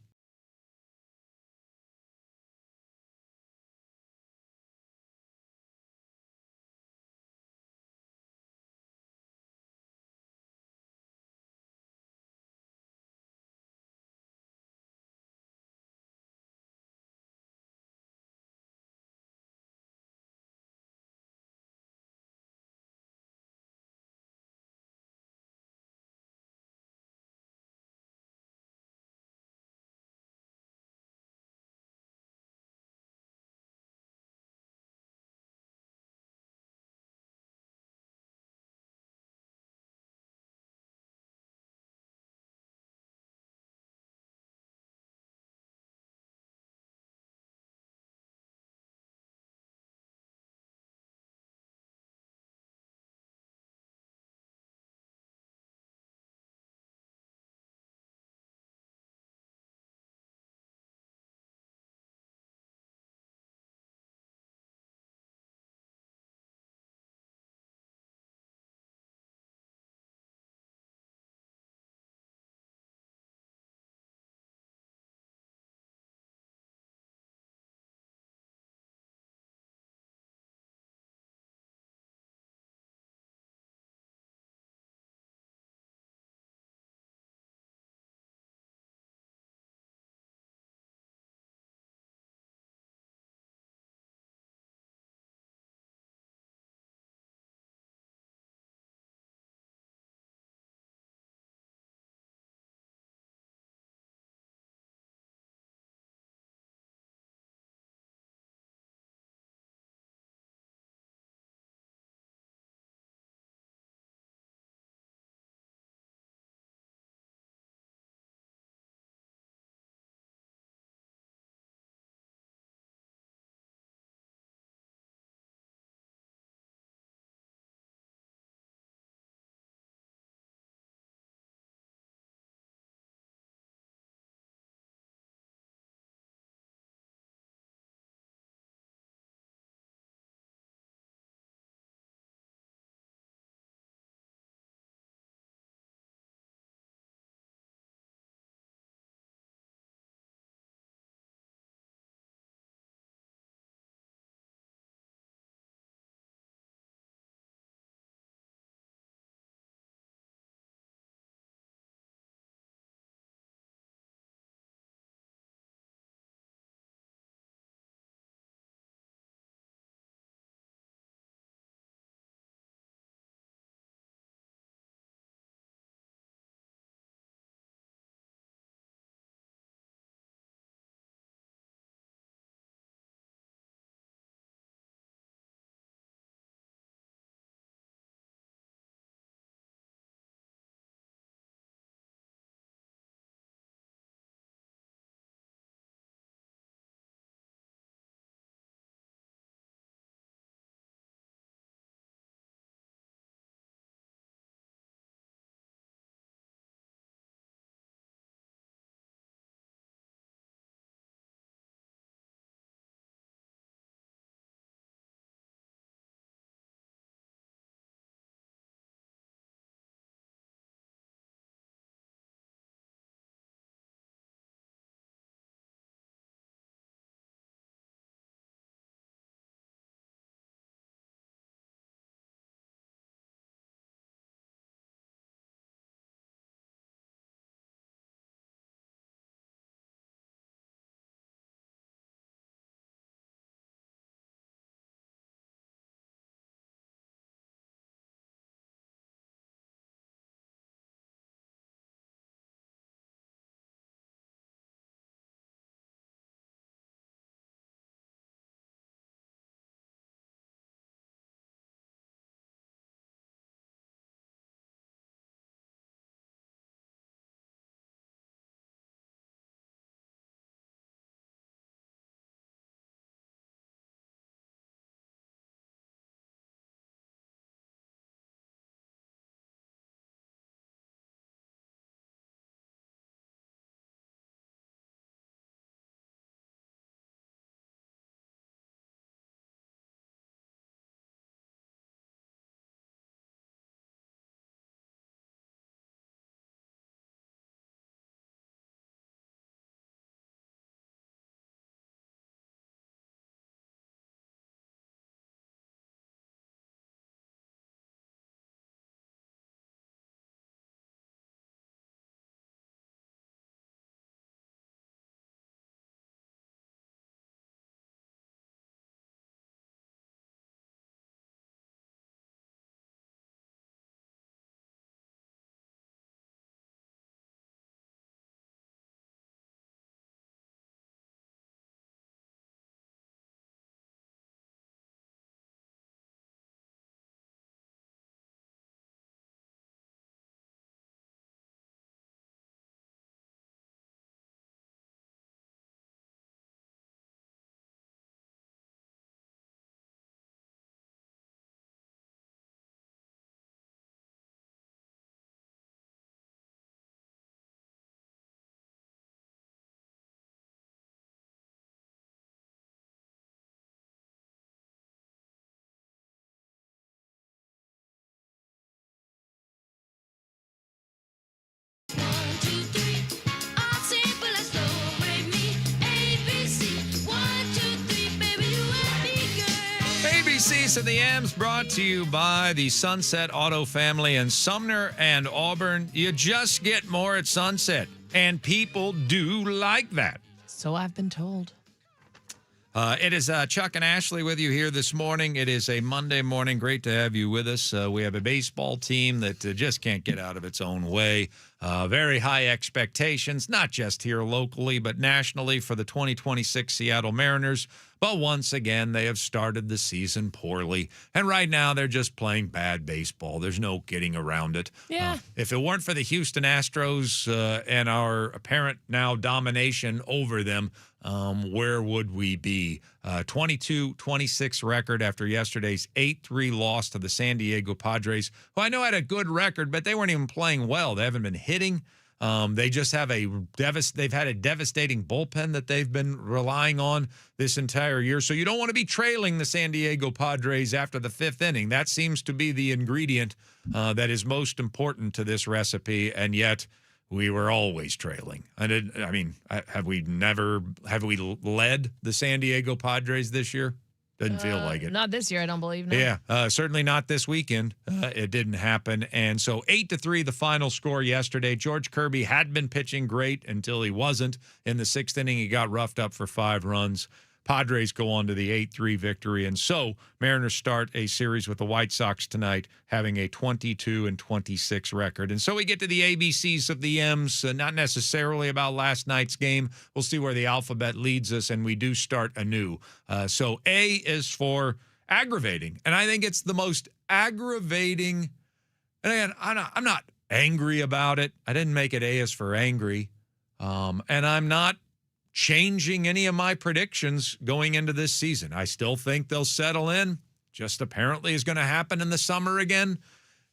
ABCs of the M's brought to you by the Sunset Auto family in Sumner and Auburn. You just get more at Sunset, and people do like that. So I've been told. It is Chuck and Ashley with you here this morning. It is a Monday morning. Great to have you with us. We have a baseball team that just can't get out of its own way. Very high expectations, not just here locally, but nationally for the 2026 Seattle Mariners. But once again, they have started the season poorly. And right now, they're just playing bad baseball. There's no getting around it. Yeah. If it weren't for the Houston Astros and our apparent now domination over them, where would we be? 22-26 record after yesterday's 8-3 loss to the San Diego Padres, who I know had a good record, but they weren't even playing well. They haven't been hitting. They just have they've had a devastating bullpen that they've been relying on this entire year. So you don't want to be trailing the San Diego Padres after the fifth inning. That seems to be the ingredient that is most important to this recipe, and yet we were always trailing. Have we led the San Diego Padres this year? Doesn't feel like it. Not this year, I don't believe. No. Yeah, certainly not this weekend. It didn't happen. And so 8-3, the final score yesterday. George Kirby had been pitching great until he wasn't. In the sixth inning, he got roughed up for 5 runs. Padres go on to the 8-3 victory. And so Mariners start a series with the White Sox tonight, having a 22-26 record. And so we get to the ABCs of the M's, not necessarily about last night's game. We'll see where the alphabet leads us, and we do start anew. So A is for aggravating. And I think it's the most aggravating. And again, I'm not angry about it. I didn't make it A is for angry. And I'm not changing any of my predictions going into this season. I still think they'll settle in. Just apparently is going to happen in the summer again.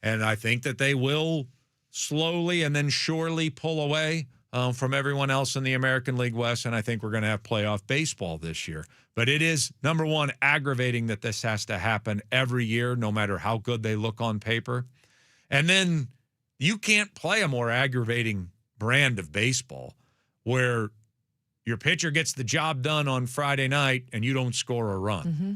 And I think that they will slowly and then surely pull away from everyone else in the American League West. And I think we're going to have playoff baseball this year. But it is, number one, aggravating that this has to happen every year, no matter how good they look on paper. And then you can't play a more aggravating brand of baseball where your pitcher gets the job done on Friday night and you don't score a run. Mm-hmm.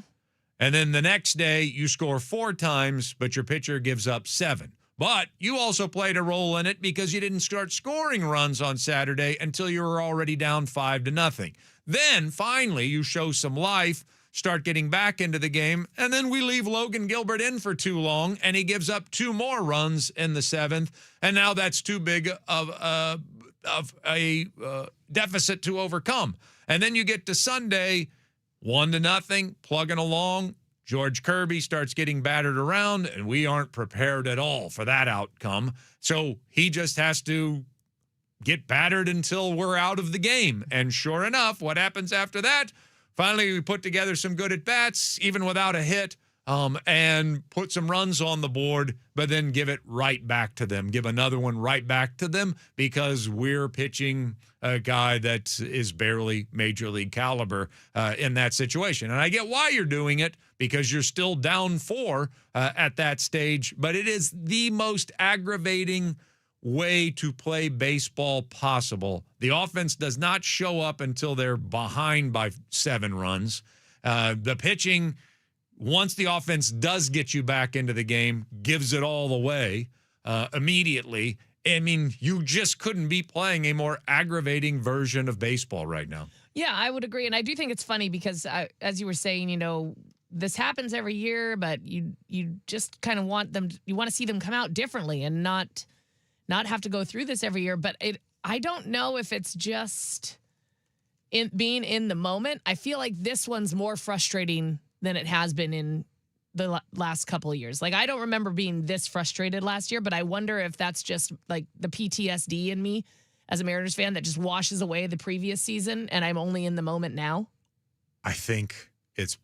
And then the next day you score 4 times, but your pitcher gives up 7. But you also played a role in it because you didn't start scoring runs on Saturday until you were already down 5-0. Then finally you show some life, start getting back into the game, and then we leave Logan Gilbert in for too long, and he gives up 2 more runs in the 7th. And now that's too big of a deficit to overcome. And then you get to Sunday, 1-0, plugging along. George Kirby starts getting battered around, and we aren't prepared at all for that outcome. So he just has to get battered until we're out of the game. And sure enough, what happens after that? Finally, we put together some good at-bats, even without a hit, and put some runs on the board, but then give it right back to them. Give another one right back to them because we're pitching a guy that is barely major league caliber in that situation. And I get why you're doing it because you're still down 4 at that stage, but it is the most aggravating way to play baseball possible. The offense does not show up until they're behind by 7 runs. The pitching, once the offense does get you back into the game, gives it all away immediately. I mean, you just couldn't be playing a more aggravating version of baseball right now. Yeah, I would agree. And I do think it's funny because, as you were saying, you know, this happens every year, but you just kind of want them, you want to see them come out differently and not have to go through this every year. But I don't know if it's just being in the moment. I feel like this one's more frustrating than it has been in the last couple of years. Like, I don't remember being this frustrated last year, but I wonder if that's just like the PTSD in me as a Mariners fan that just washes away the previous season and I'm only in the moment now. I think it's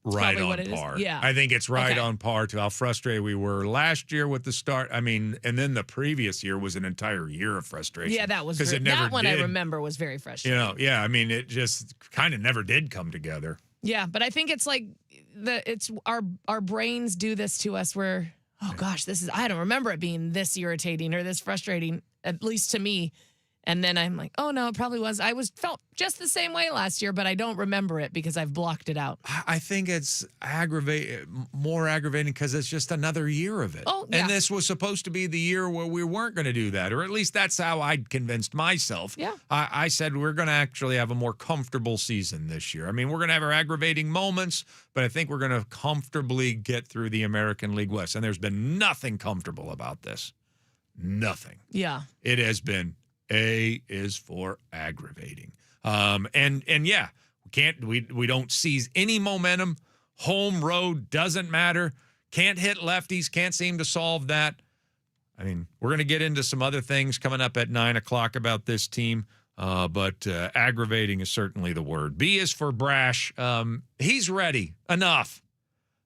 right on par. Yeah. I think it's right on par to how frustrated we were last year with the start. I mean, and then the previous year was an entire year of frustration. Yeah, that was because that one I remember was very frustrating. You know, yeah, I mean, it just kind of never did come together. Yeah, but I think it's like it's our brains do this to us where, oh gosh, I don't remember it being this irritating or this frustrating, at least to me. And then I'm like, oh no, it probably was. Felt just the same way last year, but I don't remember it because I've blocked it out. I think it's more aggravating because it's just another year of it. Oh, yeah. And this was supposed to be the year where we weren't going to do that, or at least that's how I convinced myself. Yeah. I said we're going to actually have a more comfortable season this year. I mean, we're going to have our aggravating moments, but I think we're going to comfortably get through the American League West. And there's been nothing comfortable about this. Nothing. Yeah. It has been. A is for aggravating. And yeah, we don't seize any momentum. Home road doesn't matter. Can't hit lefties. Can't seem to solve that. I mean, we're going to get into some other things coming up at 9 o'clock about this team. But aggravating is certainly the word. B is for brash. He's ready. Enough.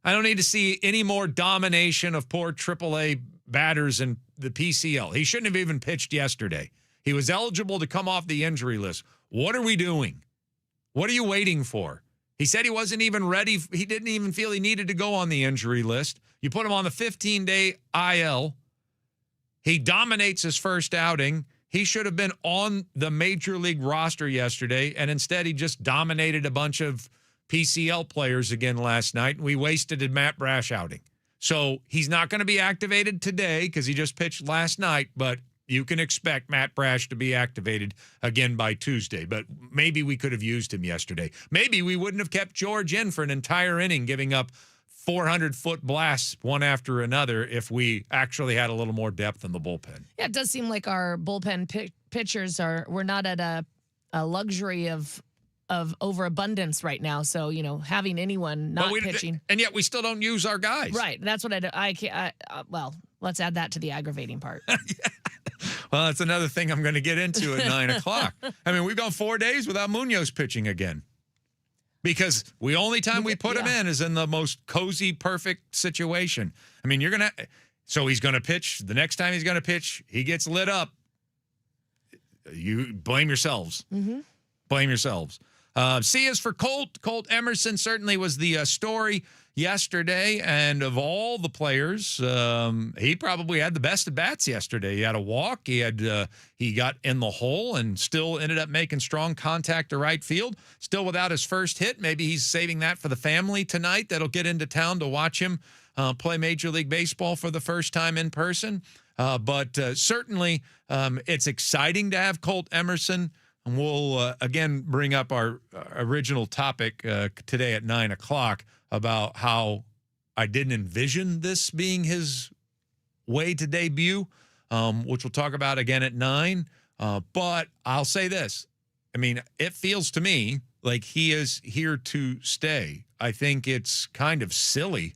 I don't need to see any more domination of poor AAA batters in the PCL. He shouldn't have even pitched yesterday. He was eligible to come off the injury list. What are we doing? What are you waiting for? He said he wasn't even ready. He didn't even feel he needed to go on the injury list. You put him on the 15-day IL. He dominates his first outing. He should have been on the major league roster yesterday, and instead he just dominated a bunch of PCL players again last night, and we wasted a Matt Brash outing. So he's not going to be activated today because he just pitched last night, but you can expect Matt Brash to be activated again by Tuesday. But maybe we could have used him yesterday. Maybe we wouldn't have kept George in for an entire inning, giving up 400-foot blasts one after another if we actually had a little more depth in the bullpen. Yeah, it does seem like our bullpen pitchers we're not at a luxury of overabundance right now. So, having anyone not pitching. And yet we still don't use our guys. Right. That's what well, let's add that to the aggravating part. Yeah. Well, that's another thing I'm going to get into at 9 o'clock. I mean, we've gone 4 days without Munoz pitching again. Because the only time we put him in is in the most cozy, perfect situation. I mean, so he's going to pitch. The next time he's going to pitch, he gets lit up. You blame yourselves. Mm-hmm. Blame yourselves. C is for Colt. Colt Emerson certainly was the story yesterday, and of all the players, he probably had the best at bats yesterday. He had a walk. He got in the hole and still ended up making strong contact to right field. Still without his first hit. Maybe he's saving that for the family tonight that'll get into town to watch him play Major League Baseball for the first time in person. But certainly it's exciting to have Colt Emerson. And we'll, again, bring up our original topic today at 9 o'clock about how I didn't envision this being his way to debut, which we'll talk about again at 9. But I'll say this. I mean, it feels to me like he is here to stay. I think it's kind of silly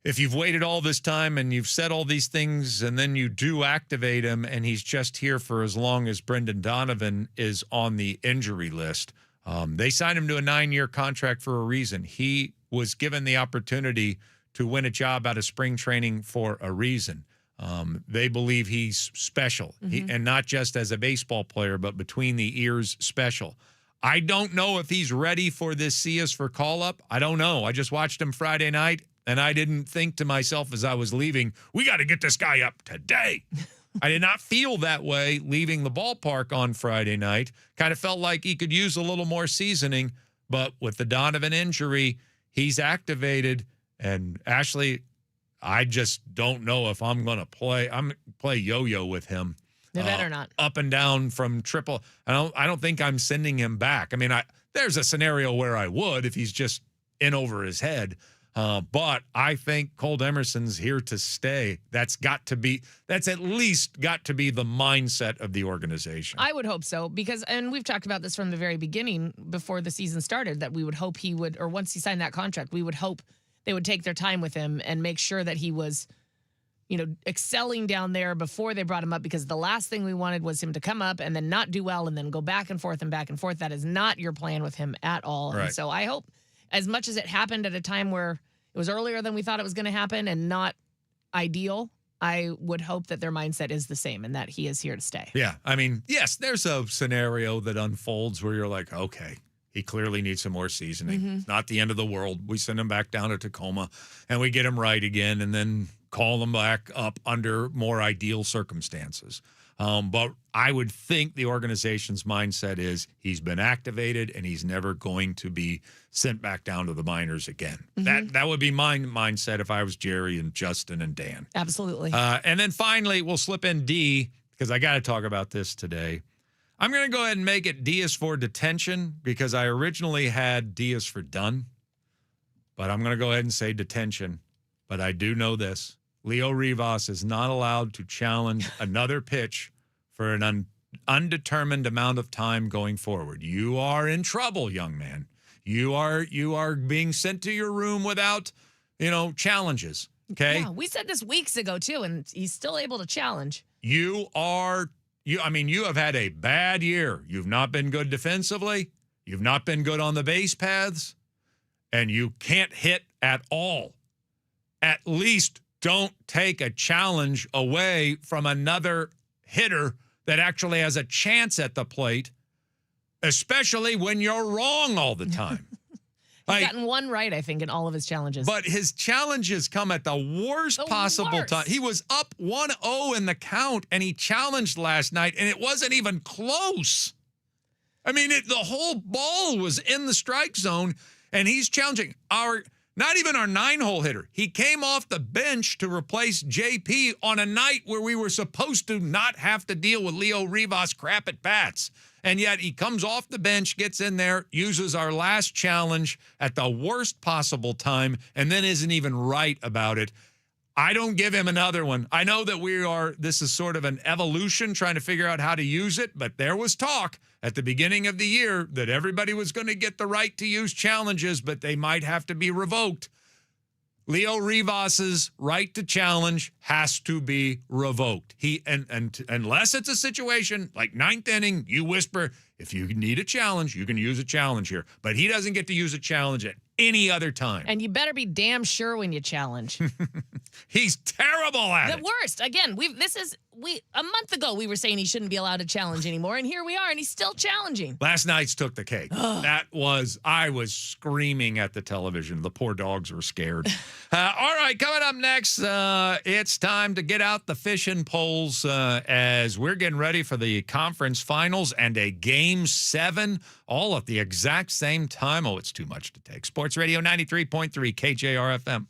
if you've waited all this time and you've said all these things and then you do activate him and he's just here for as long as Brendan Donovan is on the injury list. They signed him to a 9-year contract for a reason. He was given the opportunity to win a job out of spring training for a reason. They believe he's special, and not just as a baseball player, but between the ears special. I don't know if he's ready for this CS for call-up. I don't know. I just watched him Friday night, and I didn't think to myself as I was leaving, we got to get this guy up today. I did not feel that way leaving the ballpark on Friday night. Kind of felt like he could use a little more seasoning, but with the Donovan injury, he's activated. And Ashley, I just don't know if I'm going to play yo-yo with him. They better not. Up and down from triple. I don't think I'm sending him back. I mean, there's a scenario where I would if he's just in over his head. But I think Colt Emerson's here to stay. That's at least got to be the mindset of the organization. I would hope so and we've talked about this from the very beginning before the season started, that we would hope he would, or once he signed that contract, we would hope they would take their time with him and make sure that he was, excelling down there before they brought him up, because the last thing we wanted was him to come up and then not do well and then go back and forth and back and forth. That is not your plan with him at all. Right. And so I hope, as much as it happened at a time where it was earlier than we thought it was going to happen and not ideal, I would hope that their mindset is the same and that he is here to stay. Yeah. I mean, yes, there's a scenario that unfolds where you're like, okay, he clearly needs some more seasoning. It's not the end of the world. We send him back down to Tacoma and we get him right again and then call him back up under more ideal circumstances. But I would think the organization's mindset is he's been activated and he's never going to be sent back down to the minors again. That would be my mindset if I was Jerry and Justin and Dan. Absolutely. And then finally, we'll slip in D because I got to talk about this today. I'm going to go ahead and make it D is for detention because I originally had D is for done. But I'm going to go ahead and say detention. But I do know this. Leo Rivas is not allowed to challenge another pitch for an undetermined amount of time going forward. You are in trouble, young man. You are being sent to your room without, challenges. Okay? Yeah, we said this weeks ago too, and he's still able to challenge. You have had a bad year. You've not been good defensively. You've not been good on the base paths. And you can't hit at all. At least don't take a challenge away from another hitter that actually has a chance at the plate, especially when you're wrong all the time. He's gotten one right, I think, in all of his challenges. But his challenges come at the worst possible time. He was up 1-0 in the count, and he challenged last night, and it wasn't even close. I mean, the whole ball was in the strike zone, and he's challenging not even our 9-hole hitter. He came off the bench to replace JP on a night where we were supposed to not have to deal with Leo Rivas crap at bats. And yet he comes off the bench, gets in there, uses our last challenge at the worst possible time, and then isn't even right about it. I don't give him another one. I know that this is sort of an evolution trying to figure out how to use it, but there was talk at the beginning of the year that everybody was going to get the right to use challenges, but they might have to be revoked. Leo Rivas's right to challenge has to be revoked. Unless it's a situation like ninth inning, you whisper, if you need a challenge, you can use a challenge here. But he doesn't get to use a challenge at any other time. And you better be damn sure when you challenge. He's terrible at it. The worst. Again, a month ago we were saying he shouldn't be allowed to challenge anymore, and here we are, and he's still challenging. Last night's took the cake. I was screaming at the television. The poor dogs were scared. All right, coming up next, it's time to get out the fishing poles as we're getting ready for the conference finals and a Game 7, all at the exact same time. Oh, it's too much to take. Sports Radio 93.3 KJR FM.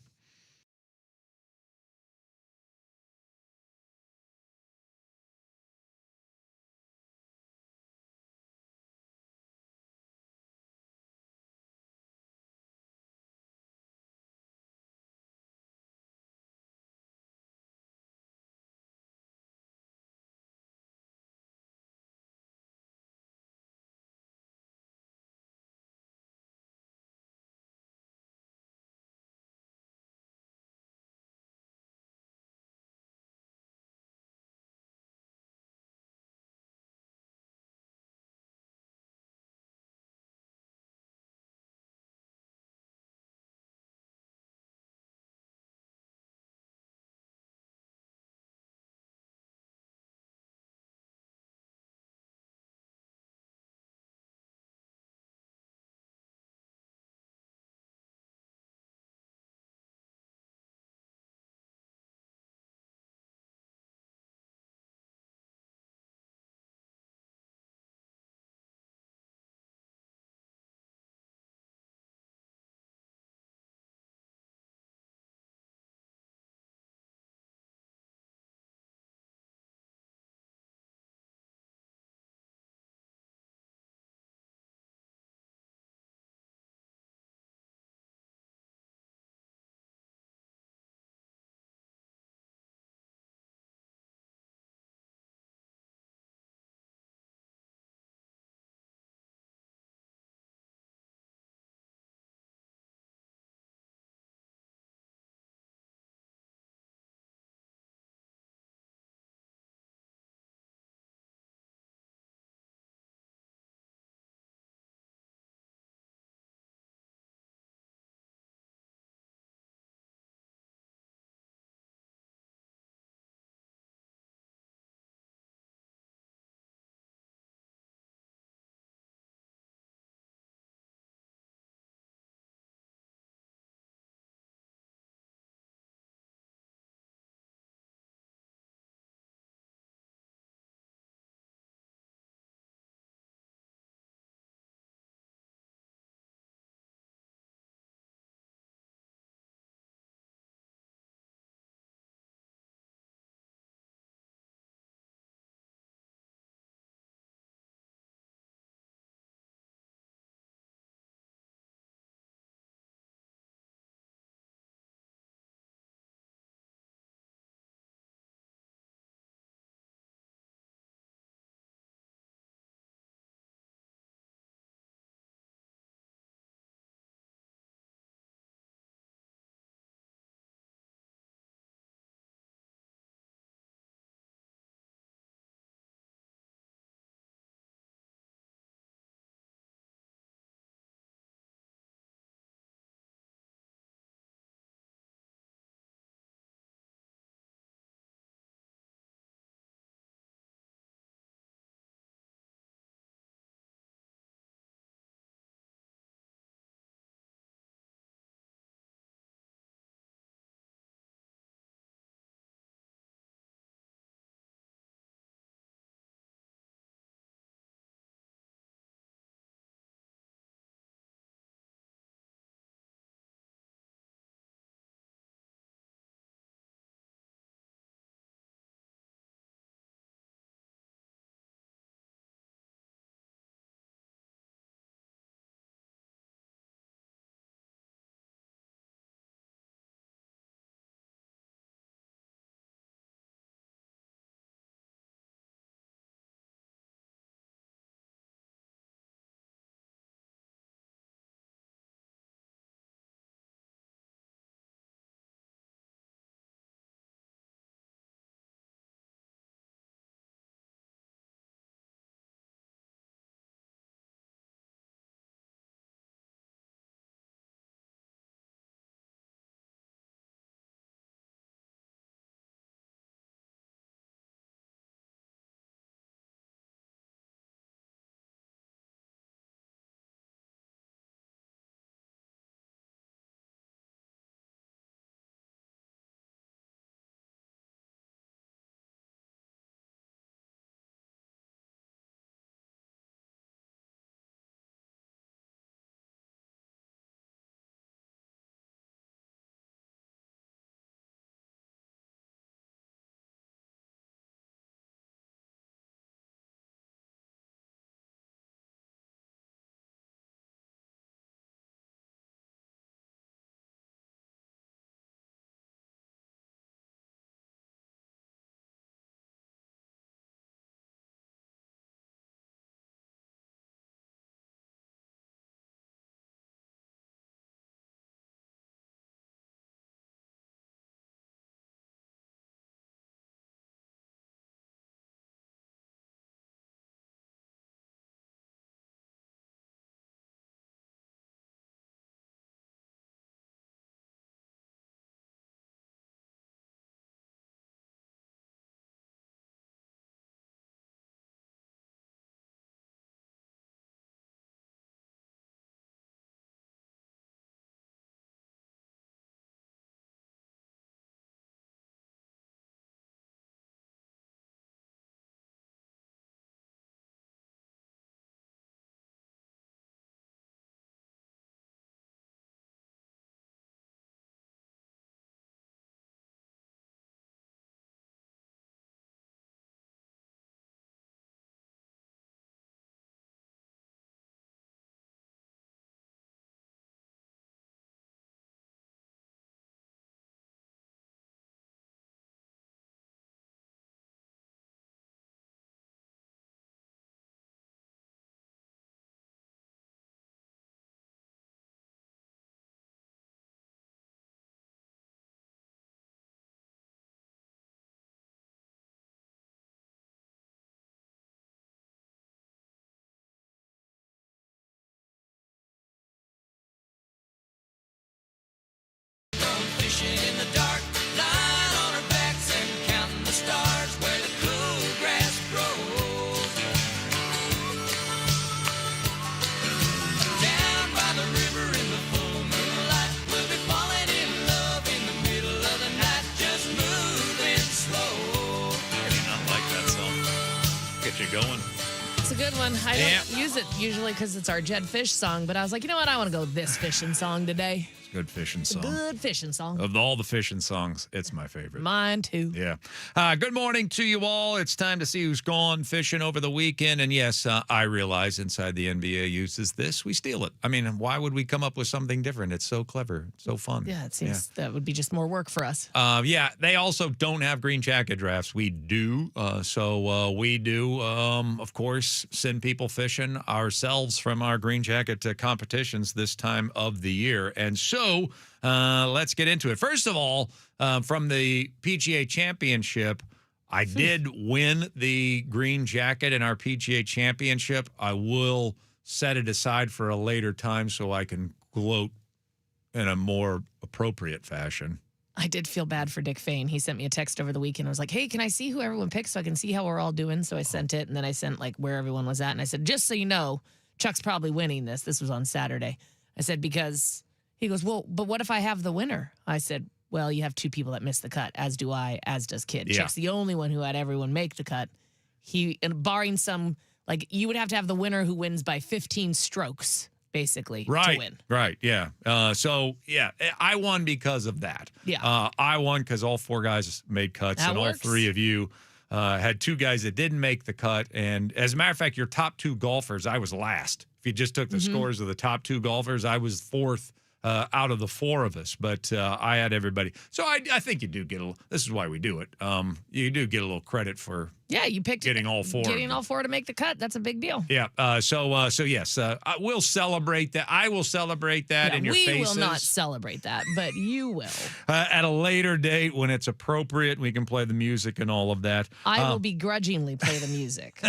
Get you going. It's a good one. I don't use it usually because it's our Jed Fish song, but I was like, you know what? I want to go with this fishing song today. It's a good fishing song. Good fishing song. Of all the fishing songs, it's my favorite. Mine too. Yeah. Good morning to you all. It's time to see who's gone fishing over the weekend. And yes, I realize inside the NBA uses this. We steal it. I mean, why would we come up with something different? It's so clever. It's so fun. Yeah, it seems that would be just more work for us. They also don't have green jacket drafts. We do. We do, of course, send people fishing ourselves from our green jacket competitions this time of the year. And so let's get into it. First of all, from the PGA Championship, I did win the green jacket in our PGA Championship. I will set it aside for a later time so I can gloat in a more appropriate fashion. I did feel bad for Dick Fain. He sent me a text over the weekend. I was like, hey, can I see who everyone picked so I can see how we're all doing? So I sent it, and then I sent like where everyone was at. And I said, just so you know, Chuck's probably winning this. This was on Saturday. I said, because he goes, well, but what if I have the winner? I said, well, you have two people that missed the cut, as do I, as does Kid. Yeah. Chuck's the only one who had everyone make the cut. And barring some, like, you would have to have the winner who wins by 15 strokes, basically, to win. Right, yeah. I won because of that. Yeah. I won because all four guys made cuts, That and works. all three of you had two guys that didn't make the cut. And as a matter of fact, your top two golfers, I was last. If you just took the scores of the top two golfers, I was fourth out of the four of us, but I had everybody. So I think you do get this is why we do it. You do get a little credit for You picked getting all four. Getting all four to make the cut. That's a big deal. Yeah. So yes, we'll celebrate that. I will celebrate that in your faces. We will not celebrate that, but you will. At a later date when it's appropriate, we can play the music and all of that. I will begrudgingly play the music.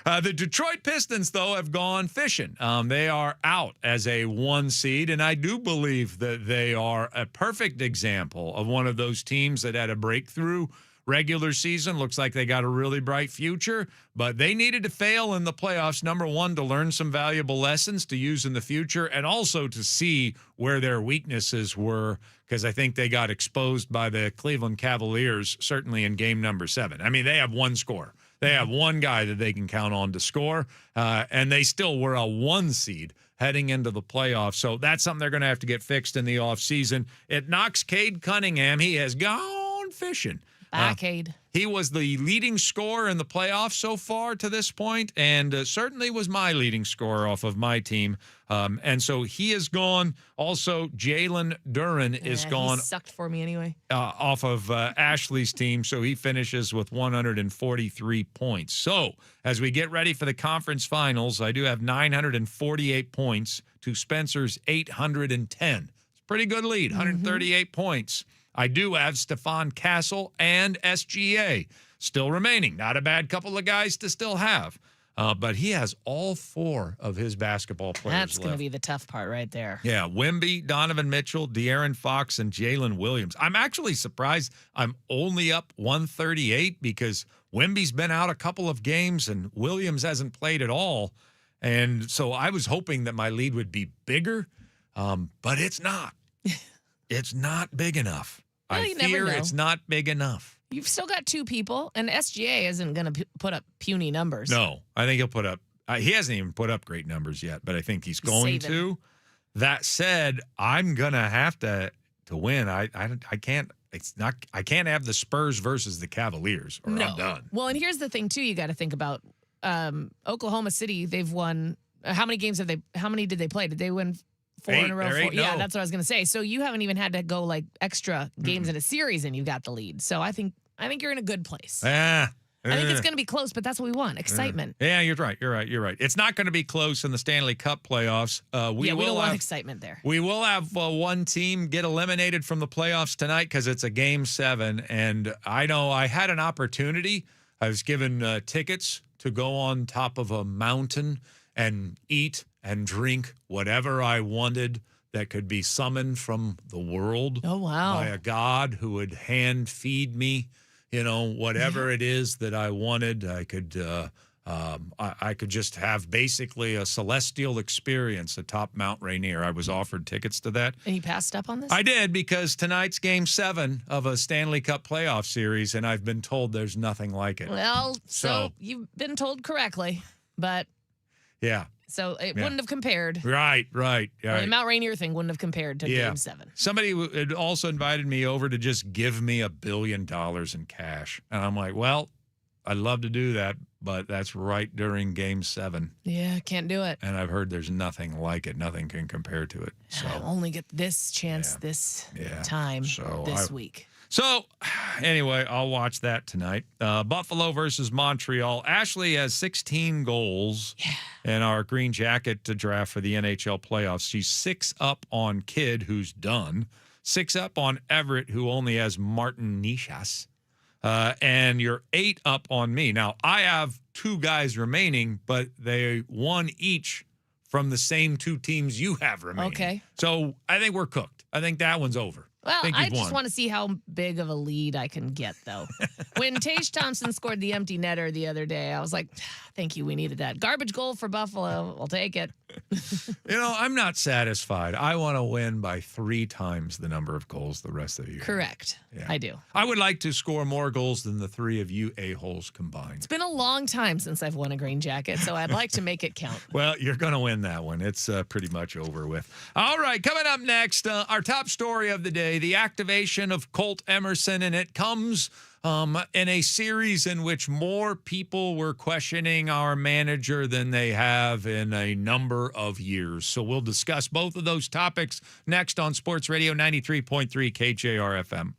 The Detroit Pistons, though, have gone fishing. They are out as a 1 seed, and I do believe that they are a perfect example of one of those teams that had a breakthrough regular season. Looks like they got a really bright future, but they needed to fail in the playoffs, number one, to learn some valuable lessons to use in the future, and also to see where their weaknesses were, because I think they got exposed by the Cleveland Cavaliers, certainly in game number 7. I mean, they have one scorer. They have one guy that they can count on to score, and they still were a 1 seed heading into the playoffs. So that's something they're going to have to get fixed in the offseason. It knocks Cade Cunningham. He has gone fishing. Cade. He was the leading scorer in the playoffs so far to this point, and certainly was my leading scorer off of my team. And so he is gone. Also, Jalen Duren is gone. He sucked for me anyway. Off of Ashley's team, so he finishes with 143 points. So as we get ready for the conference finals, I do have 948 points to Spencer's 810. It's a pretty good lead, 138 points. I do have Stefan Castle and SGA still remaining. Not a bad couple of guys to still have. But he has all 4 of his basketball players That's going to left. be the tough part right there. Yeah, Wemby, Donovan Mitchell, De'Aaron Fox, and Jalen Williams. I'm actually surprised I'm only up 138 because Wemby's been out a couple of games and Williams hasn't played at all. And so I was hoping that my lead would be bigger, but it's not. It's not big enough. Well, I you never fear know. it's not big enough. You've still got 2 people, and SGA isn't going to put up puny numbers. No, I think he'll put up. He hasn't even put up great numbers yet, but I think he's going to. That said, I'm gonna have to win. I can't. It's not. I can't have the Spurs versus the Cavaliers, or I'm done. Well, and here's the thing too. You got to think about Oklahoma City. They've won. How many games have they? How many did they play? Did they win 4 in a row? 4? Yeah, that's what I was gonna say. So you haven't even had to go like extra games in a series, and you got the lead. So I think you're in a good place. I think it's going to be close, but that's what we want. Excitement. Yeah, you're right. It's not going to be close in the Stanley Cup playoffs. We don't want excitement there. We will have one team get eliminated from the playoffs tonight because it's a Game 7. And I know I had an opportunity. I was given tickets to go on top of a mountain and eat and drink whatever I wanted that could be summoned from the world. Oh, wow. By a god who would hand feed me. Whatever it is that I wanted, I could I could just have basically a celestial experience atop Mount Rainier. I was offered tickets to that. And you passed up on this? I did, because tonight's Game 7 of a Stanley Cup playoff series, and I've been told there's nothing like it. Well, so you've been told correctly, but yeah. So it wouldn't have compared. Right. Or the Mount Rainier thing wouldn't have compared to Game 7. Somebody had also invited me over to just give me $1 billion in cash. And I'm like, well, I'd love to do that, but that's right during Game 7. Yeah, can't do it. And I've heard there's nothing like it. Nothing can compare to it. So I'll only get this chance this time this week. So, anyway, I'll watch that tonight. Buffalo versus Montreal. Ashley has 16 goals in our Green Jacket to draft for the NHL playoffs. She's 6 up on Kidd, who's done. 6 up on Everett, who only has Martin Nishas. And you're 8 up on me. Now, I have 2 guys remaining, but they won each from the same 2 teams you have remaining. Okay. So, I think we're cooked. I think that one's over. Well, I just want to see how big of a lead I can get, though. When Tage Thompson scored the empty netter the other day, I was like, thank you, we needed that. Garbage goal for Buffalo. I'll take it. I'm not satisfied. I want to win by 3 times the number of goals the rest of the year. Correct. Yeah. I do. I would like to score more goals than the 3 of you a-holes combined. It's been a long time since I've won a Green Jacket, so I'd like to make it count. Well, you're going to win that one. It's pretty much over with. All right, coming up next, our top story of the day, the activation of Colt Emerson, and it comes in a series in which more people were questioning our manager than they have in a number of years. So we'll discuss both of those topics next on Sports Radio 93.3 KJR FM.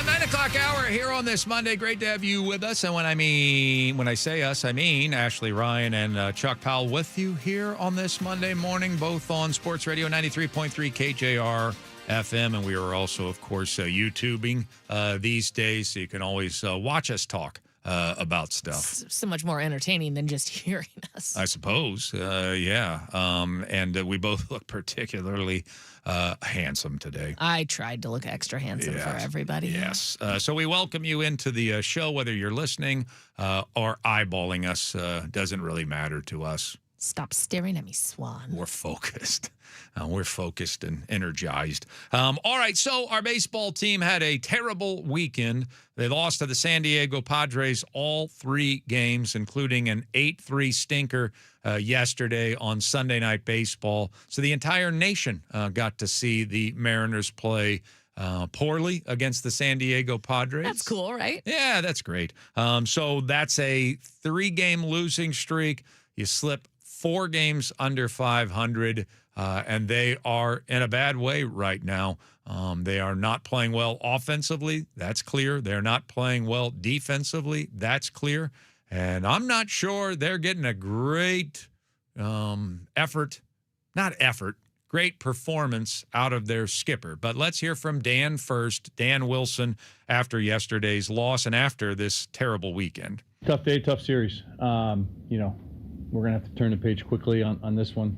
9 o'clock hour here on this Monday. Great to have you with us. And when I say us, I mean Ashley Ryan and Chuck Powell with you here on this Monday morning, both on Sports Radio 93.3 KJR FM. And we are also, of course, YouTubing these days, so you can always watch us talk about stuff. So much more entertaining than just hearing us. I suppose. Yeah. And we both look particularly handsome today. I tried to look extra handsome for everybody. Yes. So we welcome you into the show, whether you're listening or eyeballing us. Doesn't really matter to us. Stop staring at me, Swan. We're focused. We're focused and energized. All right, so our baseball team had a terrible weekend. They lost to the San Diego Padres all 3 games, including an 8-3 stinker yesterday on Sunday Night Baseball. So the entire nation got to see the Mariners play poorly against the San Diego Padres. That's cool, right? Yeah, that's great. So that's a 3-game losing streak. You slip 4 games under 500, and they are in a bad way right now. They are not playing well offensively. That's clear. They're not playing well defensively. That's clear. And I'm not sure they're getting a great great performance out of their skipper. But let's hear from Dan first, Dan Wilson, after yesterday's loss and after this terrible weekend. Tough day, tough series. We're going to have to turn the page quickly on this one.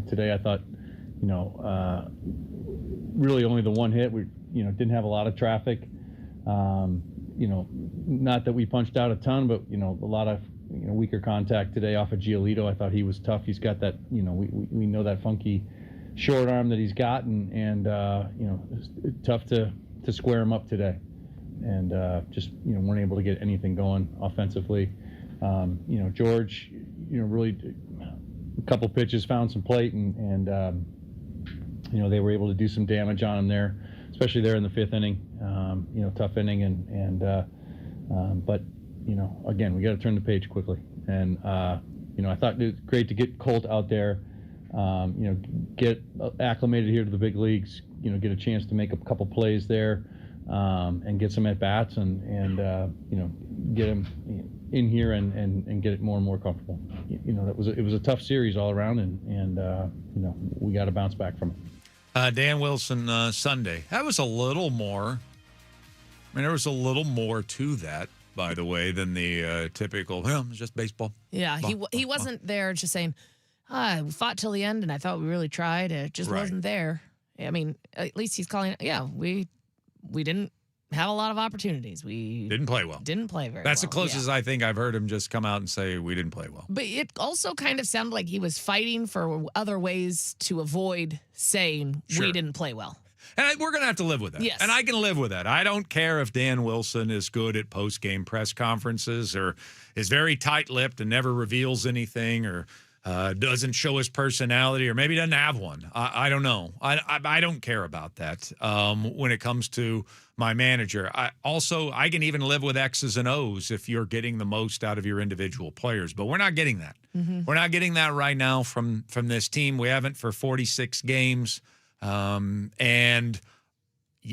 Today I thought, really only the one hit. We, didn't have a lot of traffic. Not that we punched out a ton, but, a lot of, weaker contact today off of Giolito. I thought he was tough. He's got that, we know that funky short arm that he's got, and it's tough to square him up today. And just, weren't able to get anything going offensively. George, really a couple pitches, found some plate, and they were able to do some damage on him there, especially there in the 5th inning. Tough inning, but again, we got to turn the page quickly. And I thought it was great to get Colt out there, get acclimated here to the big leagues, get a chance to make a couple plays there, and get some at bats, and get him in here and get it more and more comfortable. It was a tough series all around, and we got to bounce back from it. Dan Wilson, Sunday. That was a little more. There was a little more to that, by the way, than the typical. It's just baseball. Yeah, he wasn't there just saying, we fought till the end, and I thought we really tried. It just wasn't there. I mean, at least he's calling it. Yeah, we didn't have a lot of opportunities. We didn't play well. Didn't play very well. That's the closest I think I've heard him just come out and say we didn't play well. But it also kind of sounded like he was fighting for other ways to avoid saying we didn't play well. And we're going to have to live with that. Yes. And I can live with that. I don't care if Dan Wilson is good at post-game press conferences or is very tight-lipped and never reveals anything or doesn't show his personality or maybe doesn't have one. I don't know. I don't care about that when it comes to my manager. I can even live with X's and O's if you're getting the most out of your individual players. But we're not getting that. Mm-hmm. We're not getting that right now from this team. We haven't for 46 games. And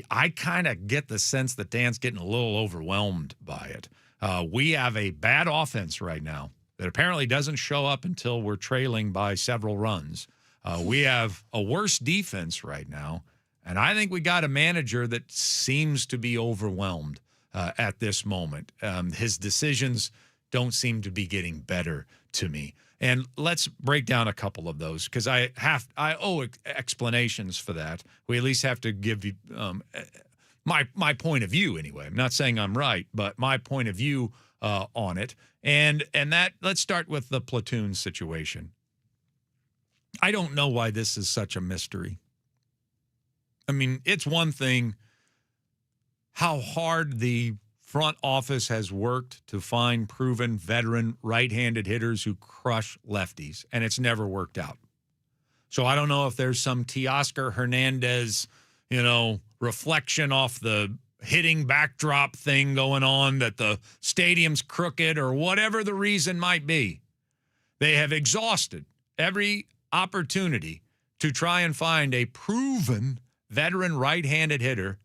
I kind of get the sense that Dan's getting a little overwhelmed by it. We have a bad offense right now that apparently doesn't show up until we're trailing by several runs. We have a worse defense right now, and I think we got a manager that seems to be overwhelmed at this moment. His decisions don't seem to be getting better to me. And let's break down a couple of those because I owe explanations for that. We at least have to give you my point of view anyway. I'm not saying I'm right, but my point of view on it. And that, let's start with the platoon situation. I don't know why this is such a mystery. I mean, it's one thing how hard the front office has worked to find proven veteran right-handed hitters who crush lefties, and it's never worked out. So I don't know if there's some Teoscar Hernandez, reflection off the hitting backdrop thing going on, that the stadium's crooked or whatever the reason might be. They have exhausted every opportunity to try and find a proven veteran right-handed hitter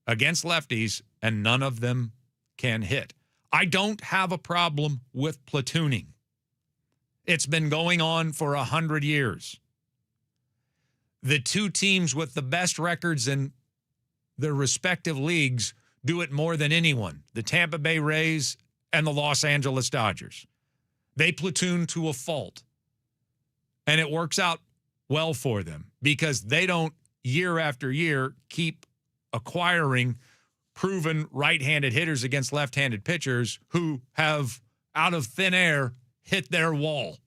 against lefties, and none of them can hit. I don't have a problem with platooning. It's been going on for 100 years. The two teams with the best records in their respective leagues do it more than anyone. The Tampa Bay Rays and the Los Angeles Dodgers. They platoon to a fault. And it works out well for them because they don't, year after year, keep acquiring proven right-handed hitters against left-handed pitchers who have, out of thin air, hit their wall.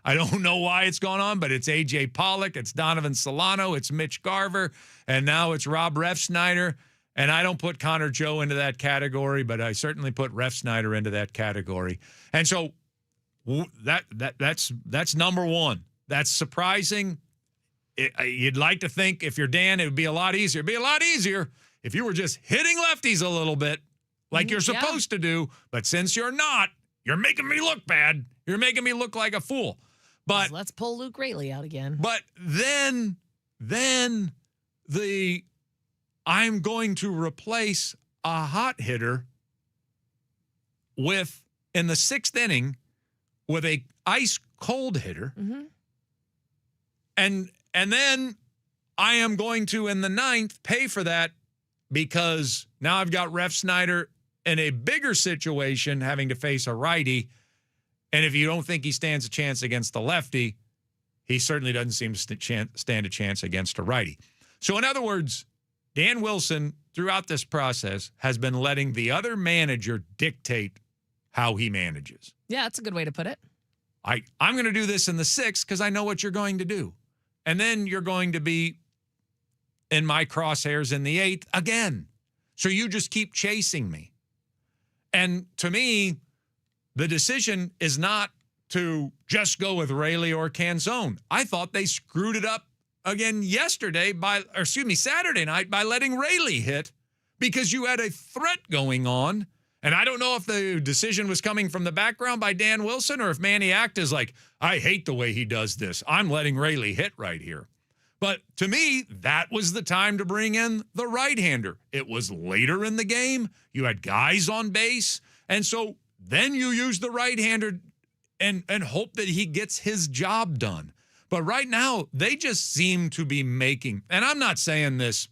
I don't know why it's gone on, but it's A.J. Pollock, it's Donovan Solano, it's Mitch Garver, and now it's Rob Refsnyder. And I don't put Connor Joe into that category, but I certainly put Refsnyder into that category. And so that's number one. That's surprising. You'd like to think if you're Dan, it would be a lot easier. It'd be a lot easier if you were just hitting lefties a little bit like you're supposed to do. But since you're not, you're making me look bad. You're making me look like a fool. But let's pull Luke Raley out again. But then I'm going to replace a hot hitter in the sixth inning with a ice cold hitter. Mm-hmm. And then I am going to, in the ninth, pay for that because now I've got Refsnyder in a bigger situation having to face a righty. And if you don't think he stands a chance against the lefty, he certainly doesn't seem to stand a chance against a righty. So in other words, Dan Wilson, throughout this process, has been letting the other manager dictate how he manages. Yeah, that's a good way to put it. I'm going to do this in the sixth because I know what you're going to do. And then you're going to be in my crosshairs in the eighth again. So you just keep chasing me. And to me, the decision is not to just go with Raley or Canzone. I thought they screwed it up again Saturday night by letting Raley hit because you had a threat going on. And I don't know if the decision was coming from the background by Dan Wilson or if Manny Act is like, I hate the way he does this. I'm letting Raley hit right here. But to me, that was the time to bring in the right-hander. It was later in the game. You had guys on base. And so then you use the right-hander and hope that he gets his job done. But right now, they just seem to be making, and I'm not saying this,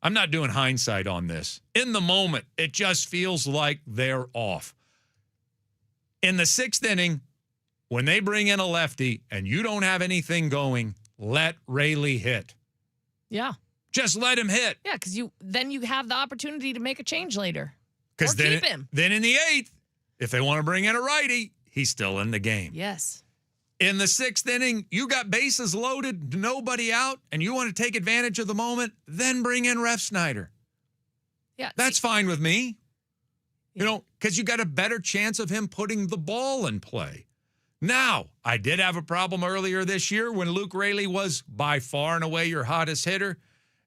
I'm not doing hindsight on this. In the moment, it just feels like they're off. In the sixth inning, when they bring in a lefty and you don't have anything going, let Raley hit. Yeah. Just let him hit. Yeah, because then you have the opportunity to make a change later. Or then, keep him. Then in the eighth, if they want to bring in a righty, he's still in the game. Yes. In the sixth inning, you got bases loaded, nobody out, and you want to take advantage of the moment, then bring in Refsnyder. Yeah. That's fine with me. Yeah. Because you got a better chance of him putting the ball in play. Now, I did have a problem earlier this year when Luke Raley was by far and away your hottest hitter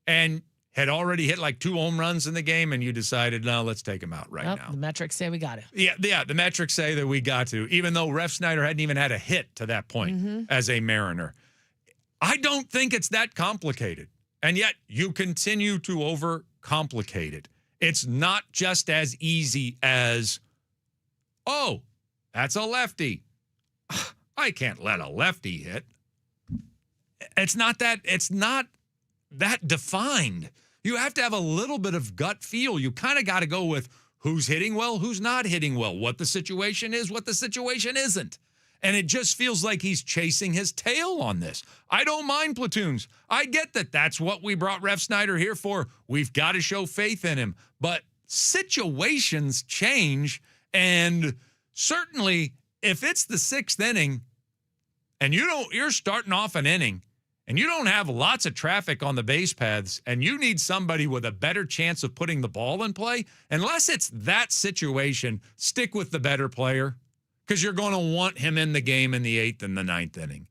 and had already hit like 2 home runs in the game, and you decided, no, let's take him out now. The metrics say we got to. Yeah, the metrics say that we got to, even though Refsnyder hadn't even had a hit to that point as a Mariner. I don't think it's that complicated, and yet you continue to overcomplicate it. It's not just as easy as, oh, that's a lefty. I can't let a lefty hit. It's not that defined. You have to have a little bit of gut feel. You kind of got to go with who's hitting well, who's not hitting well, what the situation is, what the situation isn't. And it just feels like he's chasing his tail on this. I don't mind platoons. I get that that's what we brought Refsnyder here for. We've got to show faith in him. But situations change, and certainly if it's the sixth inning and you're starting off an inning and you don't have lots of traffic on the base paths and you need somebody with a better chance of putting the ball in play, unless it's that situation, stick with the better player because you're going to want him in the game in the 8th and the 9th inning.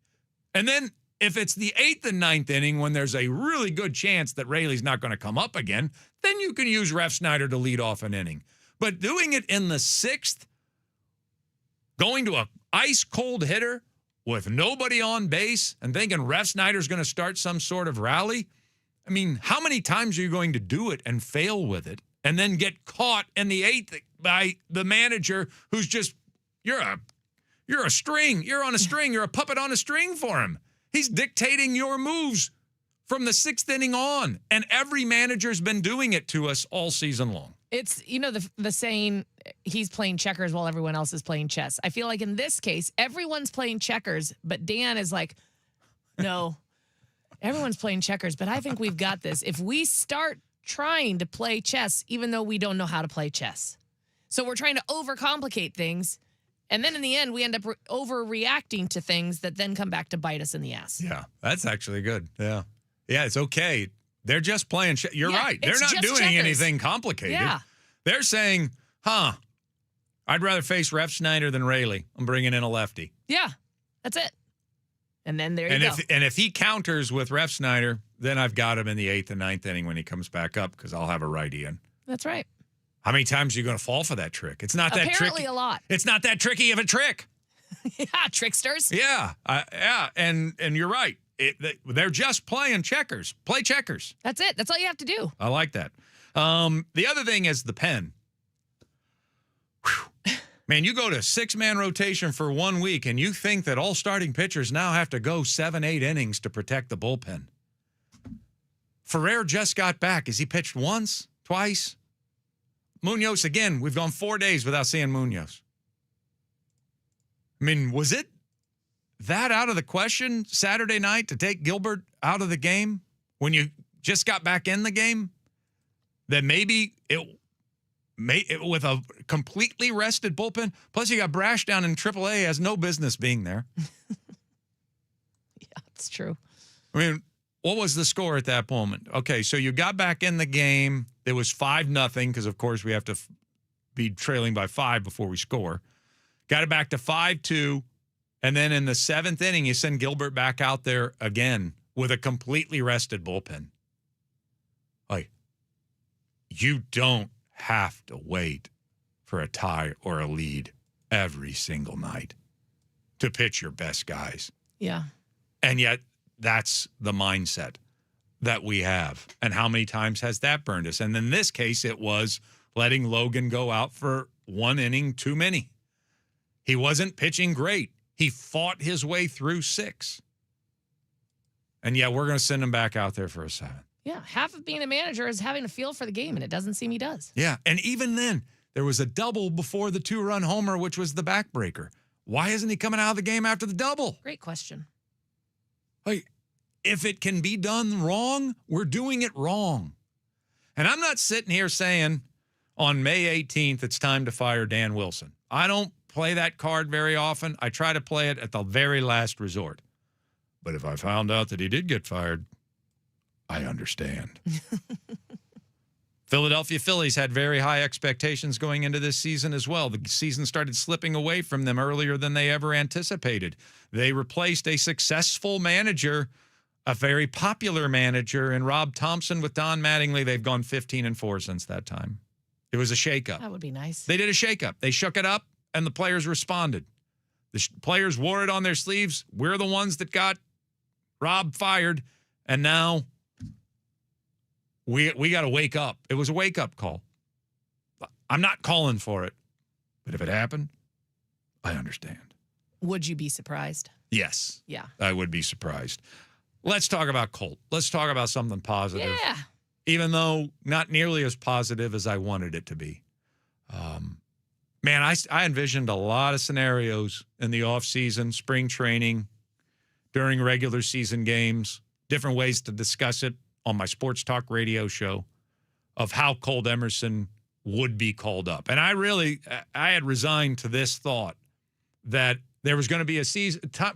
And then if it's the 8th and 9th inning when there's a really good chance that Raley's not going to come up again, then you can use Refsnyder to lead off an inning. But doing it in the 6th, going to a ice-cold hitter with nobody on base and thinking Refsnyder's going to start some sort of rally, I mean, how many times are you going to do it and fail with it and then get caught in the 8th by the manager who's just, you're a string. You're on a string. You're a puppet on a string for him. He's dictating your moves from the 6th inning on. And every manager's been doing it to us all season long. It's, the saying, he's playing checkers while everyone else is playing chess. I feel like in this case, everyone's playing checkers, but Dan is like, no, everyone's playing checkers, but I think we've got this. If we start trying to play chess, even though we don't know how to play chess. So we're trying to overcomplicate things. And then in the end, we end up overreacting to things that then come back to bite us in the ass. Yeah, that's actually good. Yeah. Yeah, it's okay. They're just playing. You're right. They're not doing anything complicated. Yeah. They're saying, I'd rather face Ref Schneider than Rayleigh. I'm bringing in a lefty. Yeah, that's it. And then there you go. And if he counters with Ref Schneider, then I've got him in the 8th and 9th inning when he comes back up because I'll have a righty in. That's right. How many times are you going to fall for that trick? It's not that tricky. Apparently a lot. It's not that tricky of a trick. Yeah, tricksters. Yeah, and you're right. They're just playing checkers. Play checkers. That's it. That's all you have to do. I like that. The other thing is the pen. Whew. Man, you go to 6-man rotation for 1 week, and you think that all starting pitchers now have to go 7-8 innings to protect the bullpen. Ferrer just got back. Has he pitched once? Twice? Munoz, again, we've gone 4 days without seeing Munoz. I mean, was it that out of the question Saturday night to take Gilbert out of the game when you just got back in the game? That maybe with a completely rested bullpen, plus you got Brash down in AAA, has no business being there. Yeah, it's true. I mean, what was the score at that moment? Okay, so you got back in the game. It was 5-0 because, of course, we have to be trailing by 5 before we score. Got it back to 5-2. And then in the 7th inning, you send Gilbert back out there again with a completely rested bullpen. Like, you don't have to wait for a tie or a lead every single night to pitch your best guys. Yeah. And yet, that's the mindset that we have. And how many times has that burned us? And in this case, it was letting Logan go out for 1 inning too many. He wasn't pitching great. He fought his way through 6. And yeah, we're going to send him back out there for a 7. Yeah, half of being a manager is having a feel for the game, and it doesn't seem he does. Yeah, and even then, there was a double before the 2-run homer, which was the backbreaker. Why isn't he coming out of the game after the double? Great question. Like, if it can be done wrong, we're doing it wrong. And I'm not sitting here saying on May 18th, it's time to fire Dan Wilson. I don't play that card very often. I try to play it at the very last resort. But if I found out that he did get fired, I understand. Philadelphia Phillies had very high expectations going into this season as well. The season started slipping away from them earlier than they ever anticipated. They replaced a successful manager, a very popular manager, in Rob Thompson with Don Mattingly. They've gone 15-4 since that time. It was a shakeup. That would be nice. They did a shakeup. They shook it up, and the players responded. The players wore it on their sleeves. We're the ones that got Rob fired, and now we got to wake up. It was a wake-up call. I'm not calling for it, but if it happened, I understand. Would you be surprised? Yes. Yeah. I would be surprised. Let's talk about Colt. Let's talk about something positive. Yeah. Even though not nearly as positive as I wanted it to be. Man, I envisioned a lot of scenarios in the offseason, spring training, during regular season games, different ways to discuss it on my sports talk radio show of how Colt Emerson would be called up. And I had resigned to this thought that there was going to be a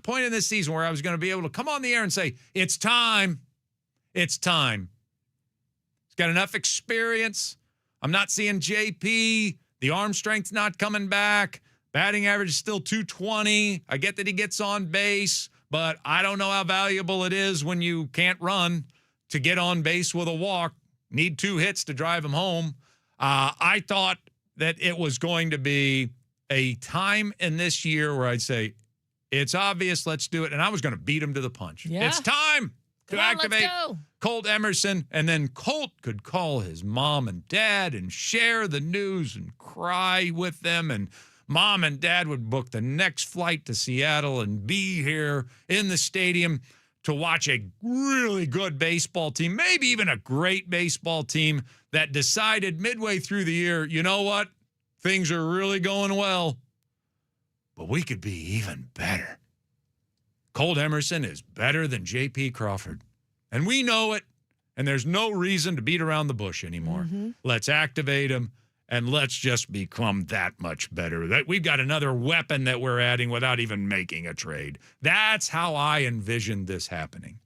point in this season where I was going to be able to come on the air and say, it's time. It's time. He's got enough experience. I'm not seeing JP. The arm strength's not coming back. Batting average is still 220. I get that he gets on base, but I don't know how valuable it is when you can't run to get on base with a walk. Need 2 hits to drive him home. I thought that it was going to be a time in this year where I'd say, it's obvious, let's do it. And I was going to beat him to the punch. Yeah. It's time. to Come on, let's activate go. Colt Emerson, and then Colt could call his mom and dad and share the news and cry with them, and mom and dad would book the next flight to Seattle and be here in the stadium to watch a really good baseball team, maybe even a great baseball team that decided midway through the year, you know what? Things are really going well, but we could be even better. Colt Emerson is better than J.P. Crawford, and we know it, and there's no reason to beat around the bush anymore. Let's activate him, and let's just become that much better. That we've got another weapon that we're adding without even making a trade. That's how I envisioned this happening.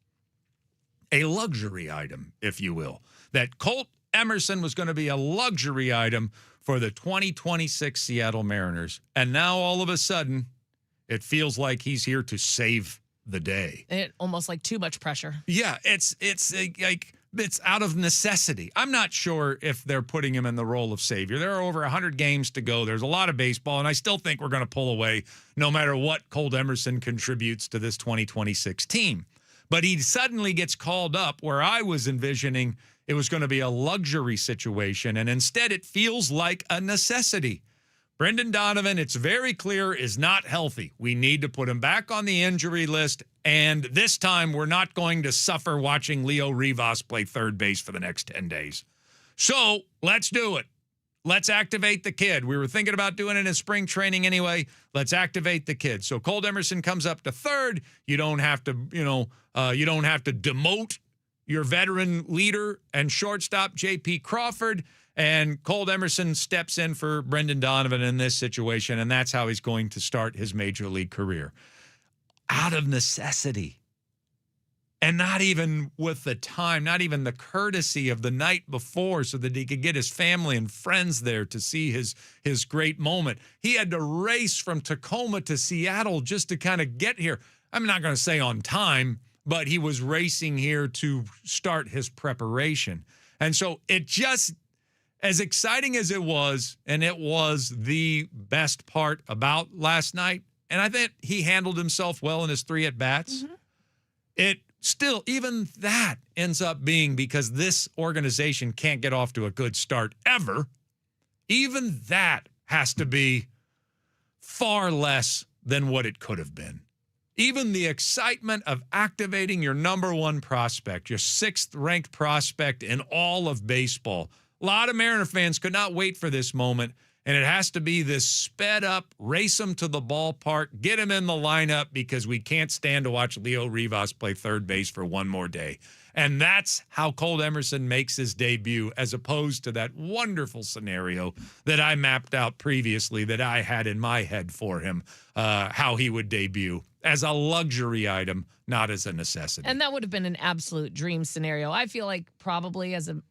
A luxury item, if you will. That Colt Emerson was going to be a luxury item for the 2026 Seattle Mariners. And now all of a sudden, it feels like he's here to save the day. It almost like too much pressure. Yeah, it's like it's out of necessity. I'm not sure if they're putting him in the role of savior. There are over 100 games to go. There's a lot of baseball, and I still think we're going to pull away no matter what Colt Emerson contributes to this 2026 team. But he suddenly gets called up where I was envisioning it was going to be a luxury situation, and instead it feels like a necessity. Brendan Donovan, it's very clear, is not healthy. We need to put him back on the injury list, and this time we're not going to suffer watching Leo Rivas play third base for the next 10 days. So let's do it. Let's activate the kid. We were thinking about doing it in spring training anyway. Let's activate the kid. So Colt Emerson comes up to third. You don't have to, you don't have to demote your veteran leader and shortstop J.P. Crawford. And Colt Emerson steps in for Brendan Donovan in this situation, and that's how he's going to start his major league career. Out of necessity. And not even with the time, not even the courtesy of the night before so that he could get his family and friends there to see his great moment. He had to race from Tacoma to Seattle just to kind of get here. I'm not going to say on time, but he was racing here to start his preparation. And so it just, as exciting as it was, and it was the best part about last night, and I think he handled himself well in his 3 at-bats, it still, even that ends up being, because this organization can't get off to a good start ever, even that has to be far less than what it could have been. Even the excitement of activating your number 1 prospect, your 6th-ranked prospect in all of baseball. A lot of Mariner fans could not wait for this moment, and it has to be this sped-up, race him to the ballpark, get him in the lineup because we can't stand to watch Leo Rivas play third base for one more day. And that's how Colt Emerson makes his debut, as opposed to that wonderful scenario that I mapped out previously that I had in my head for him, how he would debut as a luxury item, not as a necessity. And that would have been an absolute dream scenario. I feel like probably as a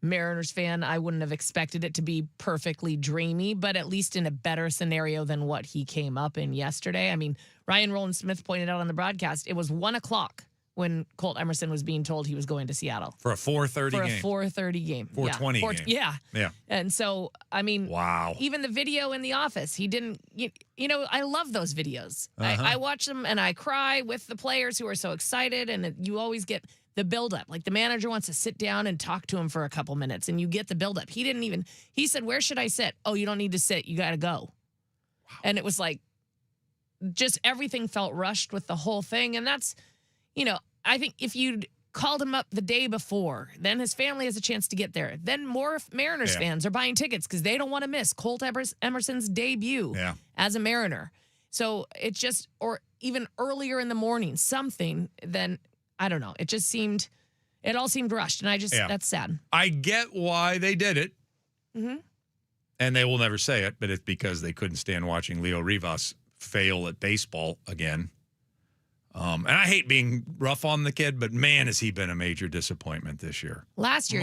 Mariners fan, I wouldn't have expected it to be perfectly dreamy, but at least in a better scenario than what he came up in yesterday. I mean, Ryan Rowland-Smith pointed out on the broadcast, it was 1 o'clock when Colt Emerson was being told he was going to Seattle. For a 4:30 game. For a 4:30 game. 4:20 game. Yeah. Yeah. And so, I mean, wow. Even the video in the office, he didn't, I love those videos. I watch them and I cry with the players who are so excited, and you always get the buildup. Like the manager wants to sit down and talk to him for a couple minutes, and you get the buildup. He said, "Where should I sit?" "Oh, you don't need to sit. You got to go." Wow. And it was like, just everything felt rushed with the whole thing. And that's, I think if you'd called him up the day before, then his family has a chance to get there. Then more Mariners fans are buying tickets because they don't want to miss Colt Emerson's debut as a Mariner. So it just, or even earlier in the morning, something, then I don't know. It all seemed rushed. And that's sad. I get why they did it. Mm-hmm. And they will never say it, but it's because they couldn't stand watching Leo Rivas fail at baseball again. And I hate being rough on the kid, but man, has he been a major disappointment this year. Last year,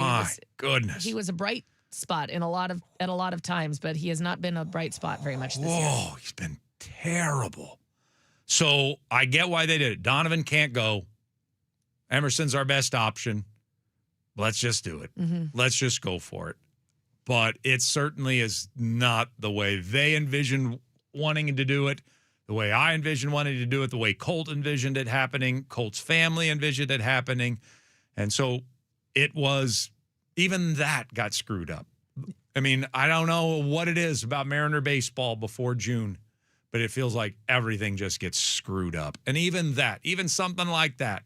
goodness, he was a bright spot at a lot of times, but he has not been a bright spot very much this year. Oh, he's been terrible. So I get why they did it. Donovan can't go. Emerson's our best option. Let's just do it. Mm-hmm. Let's just go for it. But it certainly is not the way they envisioned wanting to do it. the way I envisioned wanting to do it, the way Colt envisioned it happening, Colt's family envisioned it happening. And so it was, even that got screwed up. I mean, I don't know what it is about Mariner baseball before June, but it feels like everything just gets screwed up. And even that, even something like that,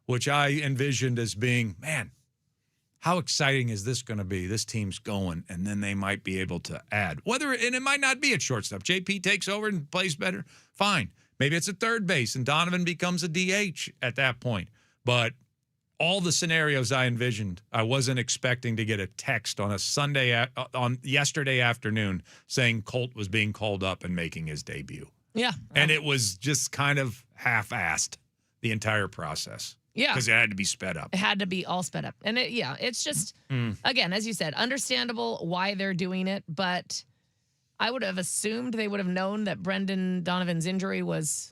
which I envisioned as being, man, how exciting is this going to be? This team's going, and then they might be able to add. And it might not be at shortstop. JP takes over and plays better. Fine. Maybe it's at third base, and Donovan becomes a DH at that point. But all the scenarios I envisioned, I wasn't expecting to get a text on on yesterday afternoon saying Colt was being called up and making his debut. Yeah. And it was just kind of half-assed, the entire process. Yeah. Because it had to be sped up. It had to be all sped up. And it's just, again, as you said, understandable why they're doing it. But I would have assumed they would have known that Brendan Donovan's injury was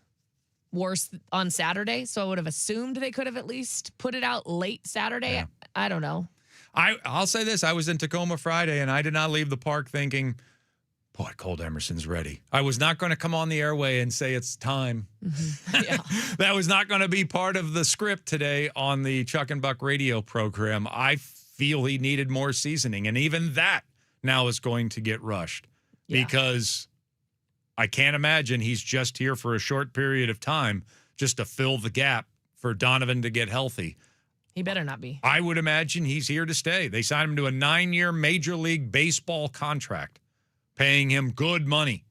worse on Saturday. So I would have assumed they could have at least put it out late Saturday. Yeah. I don't know. I'll say this. I was in Tacoma Friday, and I did not leave the park thinking, boy, Colt Emerson's ready. I was not going to come on the airway and say it's time. Yeah. That was not going to be part of the script today on the Chuck and Buck radio program. I feel he needed more seasoning, and even that now is going to get rushed because I can't imagine he's just here for a short period of time just to fill the gap for Donovan to get healthy. He better not be. I would imagine he's here to stay. They signed him to a 9-year Major League Baseball contract, paying him good money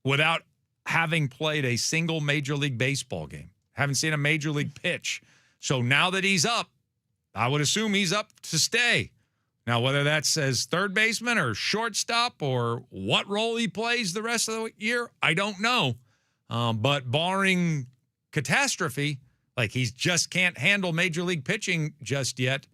without having played a single Major League Baseball game. Haven't seen a Major League pitch. So now that he's up, I would assume he's up to stay. Now, whether that's as third baseman or shortstop or what role he plays the rest of the year, I don't know. But barring catastrophe, like he just can't handle Major League pitching just yet,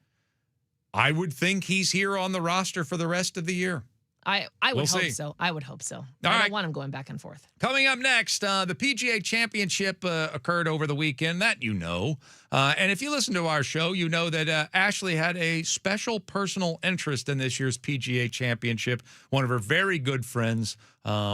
I would think he's here on the roster for the rest of the year. I would We'll hope see. so. I would hope so. All I right. don't want him going back and forth. Coming up next, the PGA Championship occurred over the weekend. That you know. And if you listen to our show, you know that Ashley had a special personal interest in this year's PGA Championship. One of her very good friends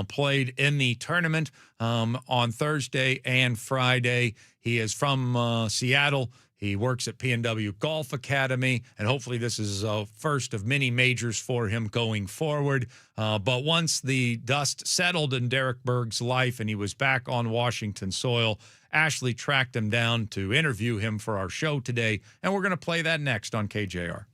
played in the tournament on Thursday and Friday. He is from Seattle. He works at P&W Golf Academy, and hopefully this is first of many majors for him going forward. But once the dust settled in Derek Berg's life and he was back on Washington soil, Ashley tracked him down to interview him for our show today, and we're going to play that next on KJR.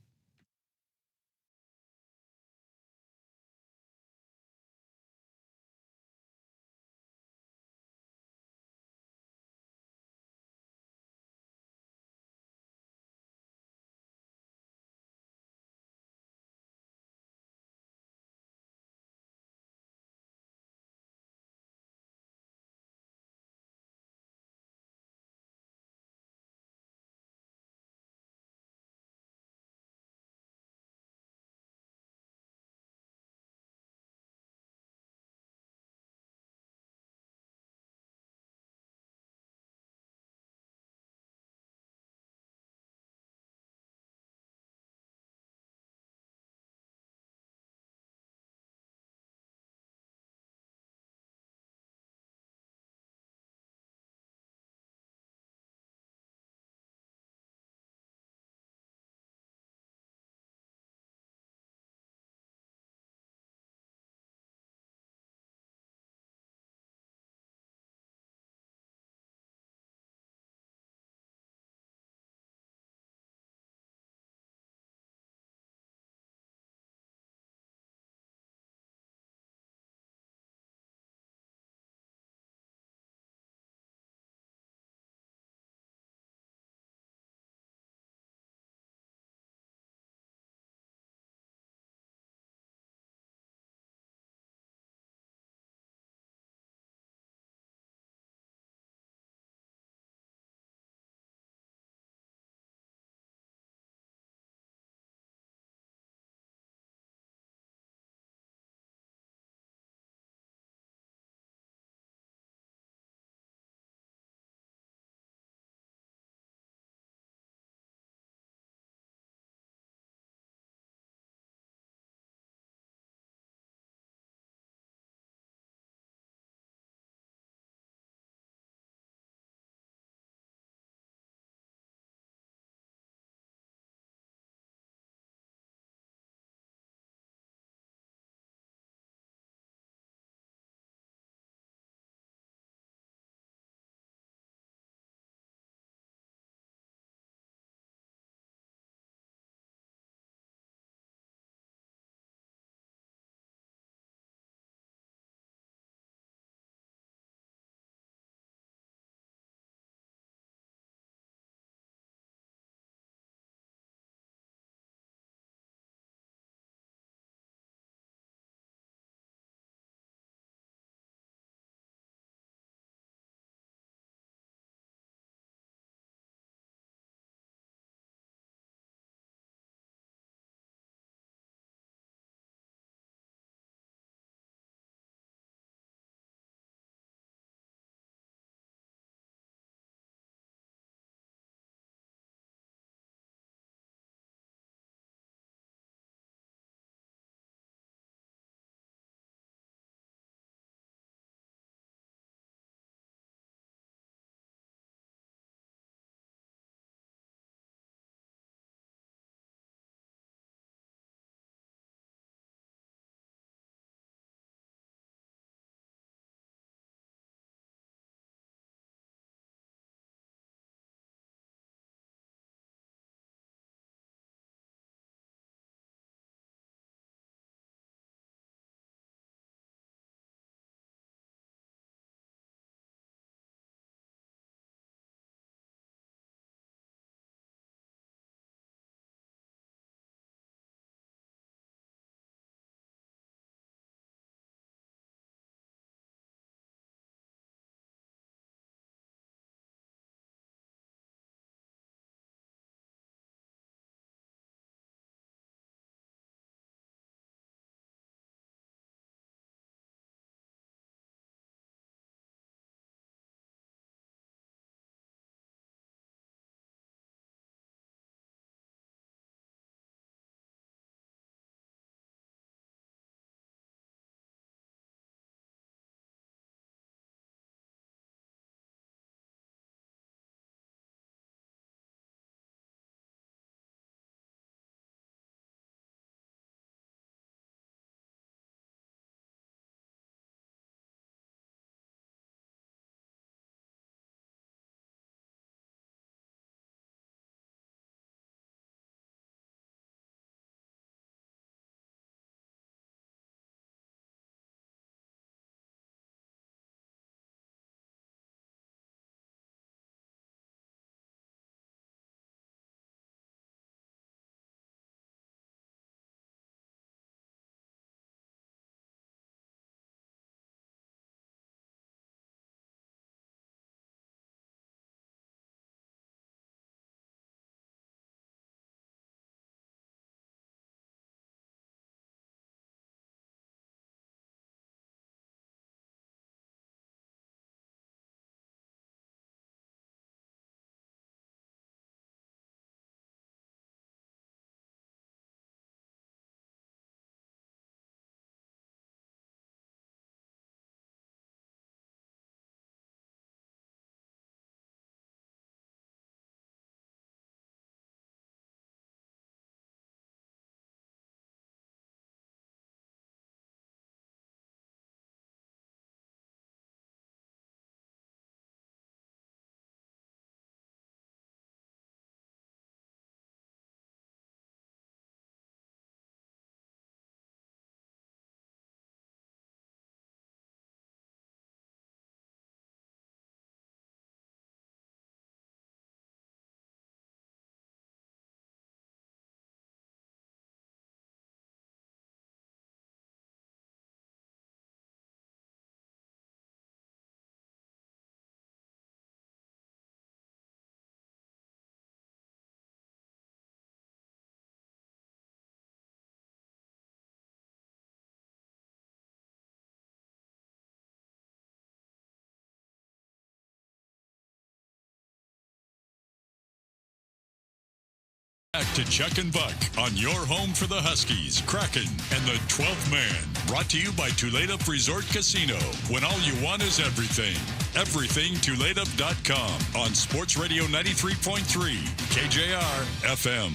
to Chuck and Buck on your home for the Huskies, Kraken, and the 12th man. Brought to you by Tulalip Resort Casino. When all you want is everything. Everything Tulalip.com on Sports Radio 93.3 KJR FM.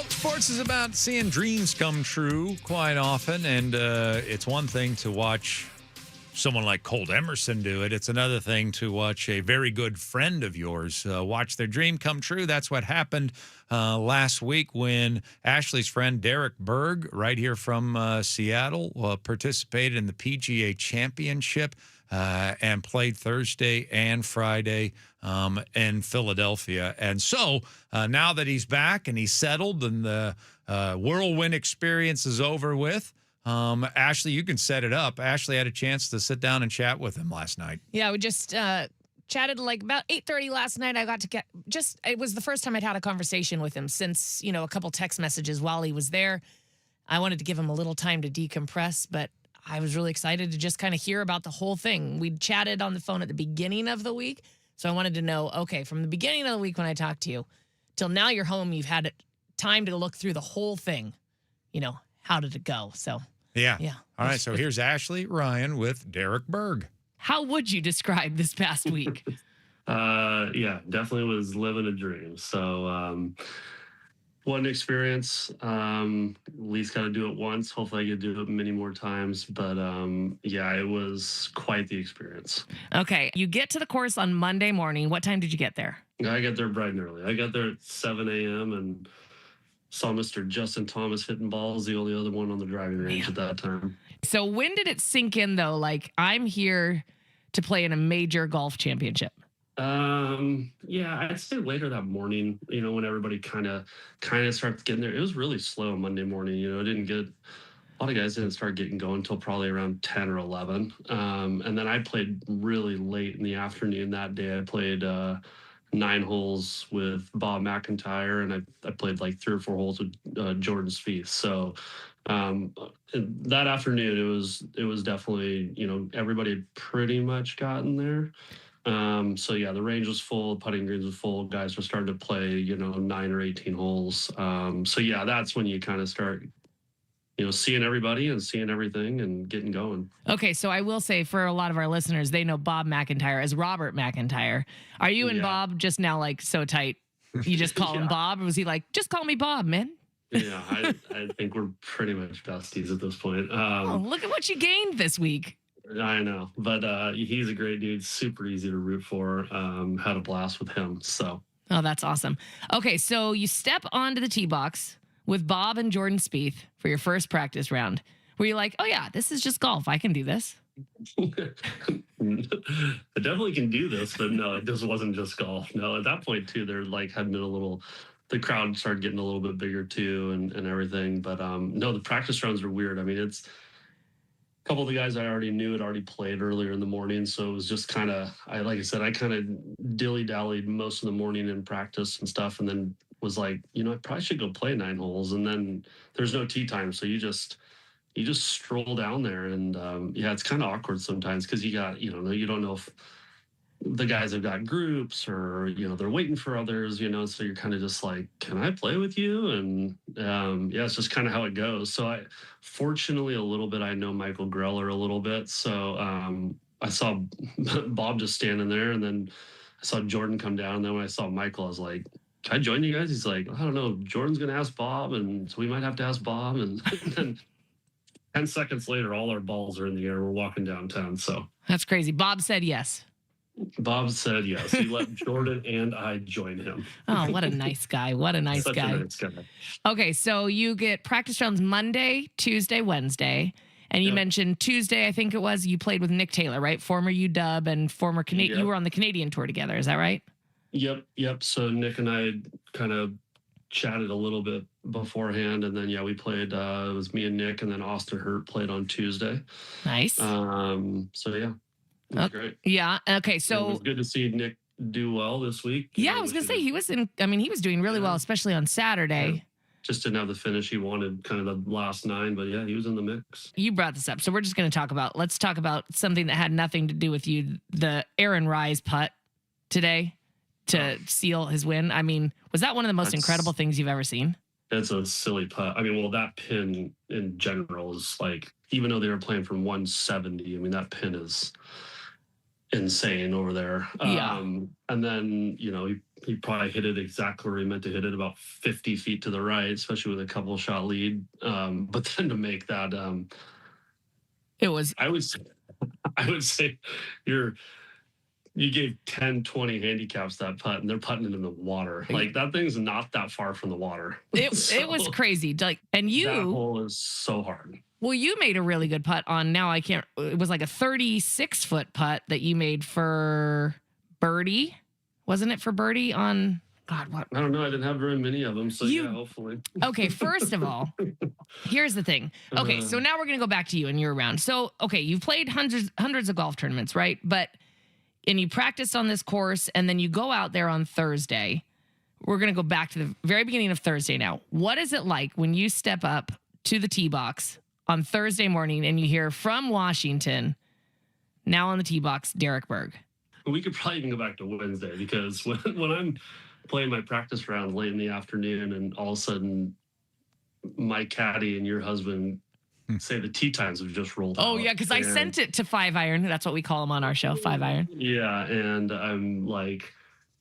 Sports is about seeing dreams come true quite often, and it's one thing to watch someone like Colt Emerson do it. It's another thing to watch a very good friend of yours watch their dream come true. That's what happened last week when Ashley's friend Derek Berg, right here from Seattle, participated in the PGA Championship and played Thursday and Friday in Philadelphia. And so now that he's back and he's settled and the whirlwind experience is over with, Ashley, you can set it up. Ashley had a chance to sit down and chat with him last night. Yeah, we just chatted like about 8:30 last night. I got to it was the first time I'd had a conversation with him since, a couple text messages while he was there. I wanted to give him a little time to decompress, but I was really excited to just kind of hear about the whole thing. We chatted on the phone at the beginning of the week, so I wanted to know, okay, from the beginning of the week when I talked to you till now you're home, you've had time to look through the whole thing. How did it go? So, yeah. All right, so here's Ashley Ryan with Derek Berg. How would you describe this past week? Yeah, definitely was living a dream. So, what an experience. At least got to do it once. Hopefully I get to do it many more times. But yeah, it was quite the experience. Okay. You get to the course on Monday morning. What time did you get there? I got there bright and early. I got there at 7 a.m. and saw Mr. Justin Thomas hitting balls, the only other one on the driving range at that time. So when did it sink in, though? Like, I'm here to play in a major golf championship. Yeah, I'd say later that morning, when everybody kind of starts getting there. It was really slow Monday morning. A lot of guys didn't start getting going until probably around 10 or 11. And then I played really late in the afternoon that day. I played 9 holes with Bob McIntyre, and I played like 3 or 4 holes with Jordan Spieth. So that afternoon it was definitely, everybody had pretty much gotten there. So yeah, the range was full, putting greens was full, guys were starting to play, 9 or 18 holes. So yeah, that's when you kind of start, seeing everybody and seeing everything and getting going. Okay, so I will say for a lot of our listeners, they know Bob McIntyre as Robert McIntyre. Are you and Bob just now like so tight? You just call him Bob? Or was he like, just call me Bob, man? Yeah, I think we're pretty much besties at this point. Look at what you gained this week. I know, but he's a great dude, super easy to root for. Had a blast with him. So. Oh, that's awesome. Okay, so you step onto the tee box with Bob and Jordan Spieth for your first practice round. Were you like, oh yeah, this is just golf. I can do this. I definitely can do this, but no, this wasn't just golf. No, at that point too, there had been the crowd started getting a little bit bigger too and everything. But no, the practice rounds are weird. I mean, it's a couple of the guys I already knew had already played earlier in the morning. So it was just kind of, like I said, I kind of dilly-dallied most of the morning in practice and stuff. And then was like, I probably should go play 9 holes. And then there's no tee time. So you just stroll down there. And yeah, it's kind of awkward sometimes because you don't know if the guys have got groups or, they're waiting for others, so you're kind of just like, can I play with you? And yeah, it's just kind of how it goes. So fortunately a little bit, I know Michael Greller a little bit. So I saw Bob just standing there, and then I saw Jordan come down. And then when I saw Michael, I was like, can I join you guys? He's like, I don't know. Jordan's going to ask Bob, and so we might have to ask Bob. And then 10 seconds later, all our balls are in the air. We're walking downtown. So that's crazy. Bob said yes. Bob said yes. He let Jordan and I join him. Oh, what a nice guy. What a nice Such guy. A nice guy. Okay, so you get practice rounds Monday, Tuesday, Wednesday. And you mentioned Tuesday, I think it was, you played with Nick Taylor, right? Former UW and former Canadian. You were on the Canadian tour together. Is that right? Yep. So Nick and I kind of chatted a little bit beforehand, and then we played. It was me and Nick, and then Austin Hurt played on Tuesday. Nice. So yeah, it was great. Yeah. Okay. So it was good to see Nick do well this week. Yeah, I was gonna say he was doing really well, especially on Saturday. just didn't have the finish he wanted, kind of the last 9. But yeah, he was in the mix. You brought this up, so we're just going to let's talk about something that had nothing to do with you. The Aaron Rise putt today to seal his win. I mean, was that one of the most incredible things you've ever seen? It's a silly putt. I mean, well, that pin in general is like, even though they were playing from 170, I mean, that pin is insane over there. Yeah. And then, he probably hit it exactly where he meant to hit it, about 50 feet to the right, especially with a couple shot lead. But then to make that, it was, I would say you gave 10, 20 handicaps that putt, and they're putting it in the water. Like, that thing's not that far from the water. It was crazy. Like, and you, that hole is so hard. Well, you made a really good putt on, it was like a 36-foot putt that you made for birdie. Wasn't it for birdie on, God, what? I don't know. I didn't have very many of them. So yeah, hopefully. Okay, first of all, here's the thing. Okay, so now we're going to go back to you and your round. So, okay, you've played hundreds of golf tournaments, right? And you practiced on this course, and then you go out there on Thursday. We're going to go back to the very beginning of Thursday now. What is it like when you step up to the tee box on Thursday morning and you hear from Washington, now on the tee box, Derek Berg? We could probably even go back to Wednesday, because when I'm playing my practice round late in the afternoon and all of a sudden my caddy and your husband say the tee times have just rolled out. Oh, yeah, because I sent it to 5 Iron. That's what we call him on our show, 5 Iron. Yeah, and I'm like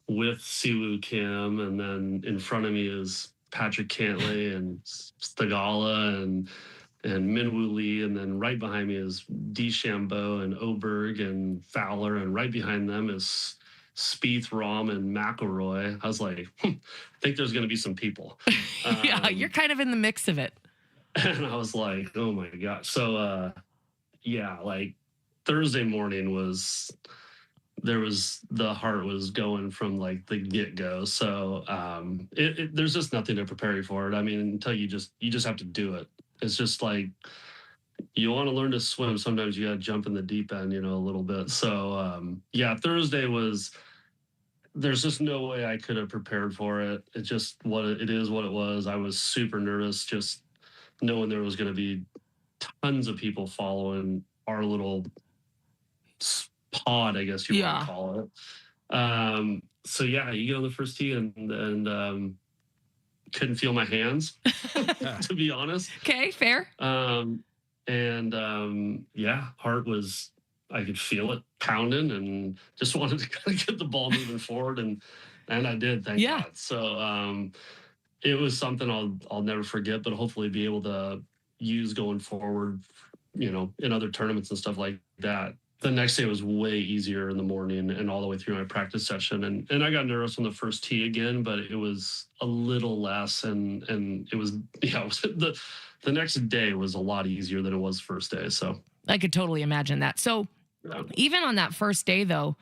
with Siwoo Kim, and then in front of me is Patrick Cantlay and Stigala and Minwoo Lee, and then right behind me is DeChambeau and Oberg and Fowler, and right behind them is Spieth, Rahm, and McIlroy. I was like, I think there's going to be some people. Yeah, you're kind of in the mix of it. And I was like, oh my God. So, yeah, like Thursday morning the heart was going from like the get-go. So there's just nothing to prepare you for it. I mean, until you just have to do it. It's just like, you want to learn to swim. Sometimes you got to jump in the deep end, a little bit. So yeah, Thursday there's just no way I could have prepared for it. It's just it is what it was. I was super nervous, just knowing there was going to be tons of people following our little pod, I guess you want to call it. So yeah, you get on the first tee and couldn't feel my hands, to be honest. Okay, fair. Yeah, heart was, I could feel it pounding, and just wanted to kind of get the ball moving forward, and I did, thank God. So it was something I'll never forget, but hopefully be able to use going forward, in other tournaments and stuff like that. The next day was way easier in the morning and all the way through my practice session. And I got nervous on the first tee again, but it was a little less. And it was, the next day was a lot easier than it was first day. So I could totally imagine that. So even on that first day, though,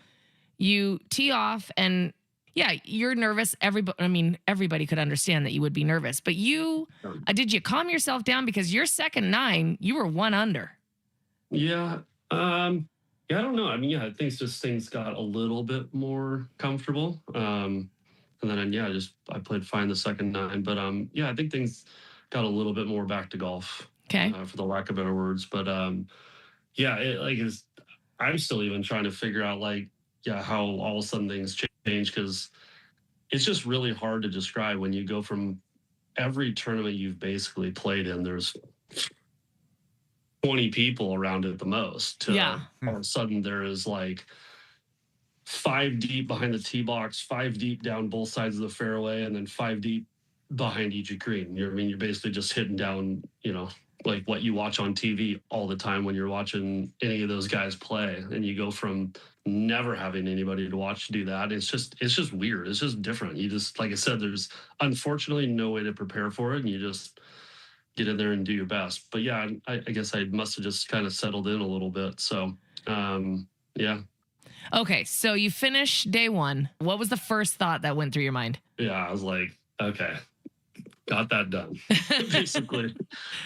you tee off and yeah, you're nervous. Everybody could understand that you would be nervous, but did you calm yourself down? Because your second 9, you were 1 under. Yeah. Yeah, I don't know. I mean, yeah, things got a little bit more comfortable. And then, I played fine the second 9. But, yeah, I think things got a little bit more back to golf. Okay. For the lack of better words. But, yeah, I'm still even trying to figure out, how all of a sudden things change, because it's just really hard to describe when you go from every tournament you've basically played in, there's 20 people around it the most. All of a sudden there is 5 deep behind the tee box, 5 deep down both sides of the fairway, and then 5 deep behind each green. You're basically just hitting down, like what you watch on TV all the time when you're watching any of those guys play. And you go from never having anybody to watch do that. It's just weird. It's just different. You just, like I said, there's unfortunately no way to prepare for it. And you just get in there and do your best. But yeah, I guess I must have just kind of settled in a little bit. So, yeah. Okay. So you finish day 1. What was the first thought that went through your mind? Yeah. I was like, okay, got that done. Basically,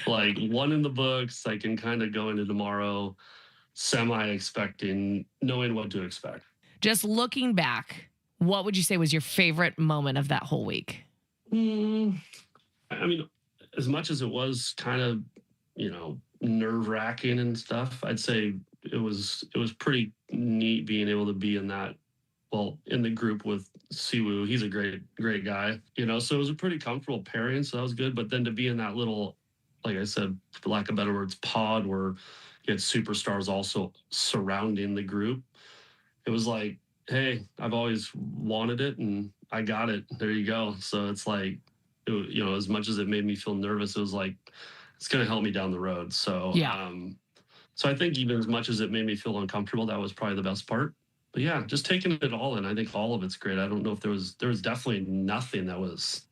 1 in the books. I can kind of go into tomorrow semi-expecting, knowing what to expect. Just looking back, what would you say was your favorite moment of that whole week? I mean, as much as it was kind of, nerve wracking and stuff, I'd say it was pretty neat being able to be in that, well, in the group with Siwoo. He's a great guy, so it was a pretty comfortable pairing. So that was good. But then to be in that little, like I said, for lack of better words, pod where you had superstars also surrounding the group, it was like, hey, I've always wanted it and I got it. There you go. So it's like, as much as it made me feel nervous, it was like, it's going to help me down the road. So, Yeah. so I think even as much as it made me feel uncomfortable, that was probably the best part. But yeah, just taking it all in. I think all of it's great. I don't know if there was definitely nothing that was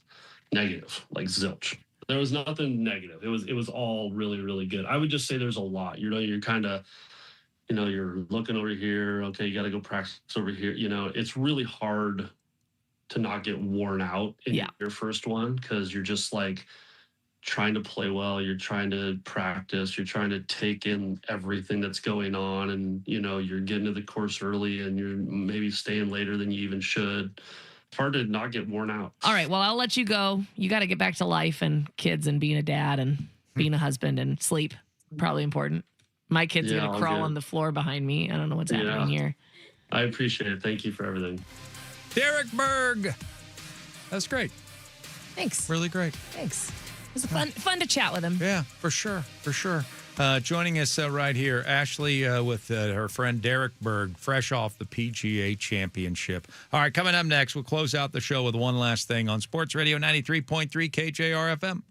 negative, like zilch. There was nothing negative. It was all really, really good. I would just say there's a lot. You're kind of, you're looking over here. Okay, you got to go practice over here. It's really hard to not get worn out in your first one because you're just like trying to play well. You're trying to practice. You're trying to take in everything that's going on, and you're getting to the course early, and you're maybe staying later than you even should. It's hard to not get worn out. All right. Well, I'll let you go. You got to get back to life and kids and being a dad and being a husband and sleep. Probably important. My kid's going to crawl on the floor behind me. I don't know what's happening here. I appreciate it. Thank you for everything. Derek Berg. That's great. Thanks. Really great. Thanks. It was fun to chat with him. Yeah, for sure. Joining us right here, Ashley with her friend Derek Berg, fresh off the PGA Championship. All right, coming up next, we'll close out the show with one last thing on Sports Radio 93.3 KJR FM.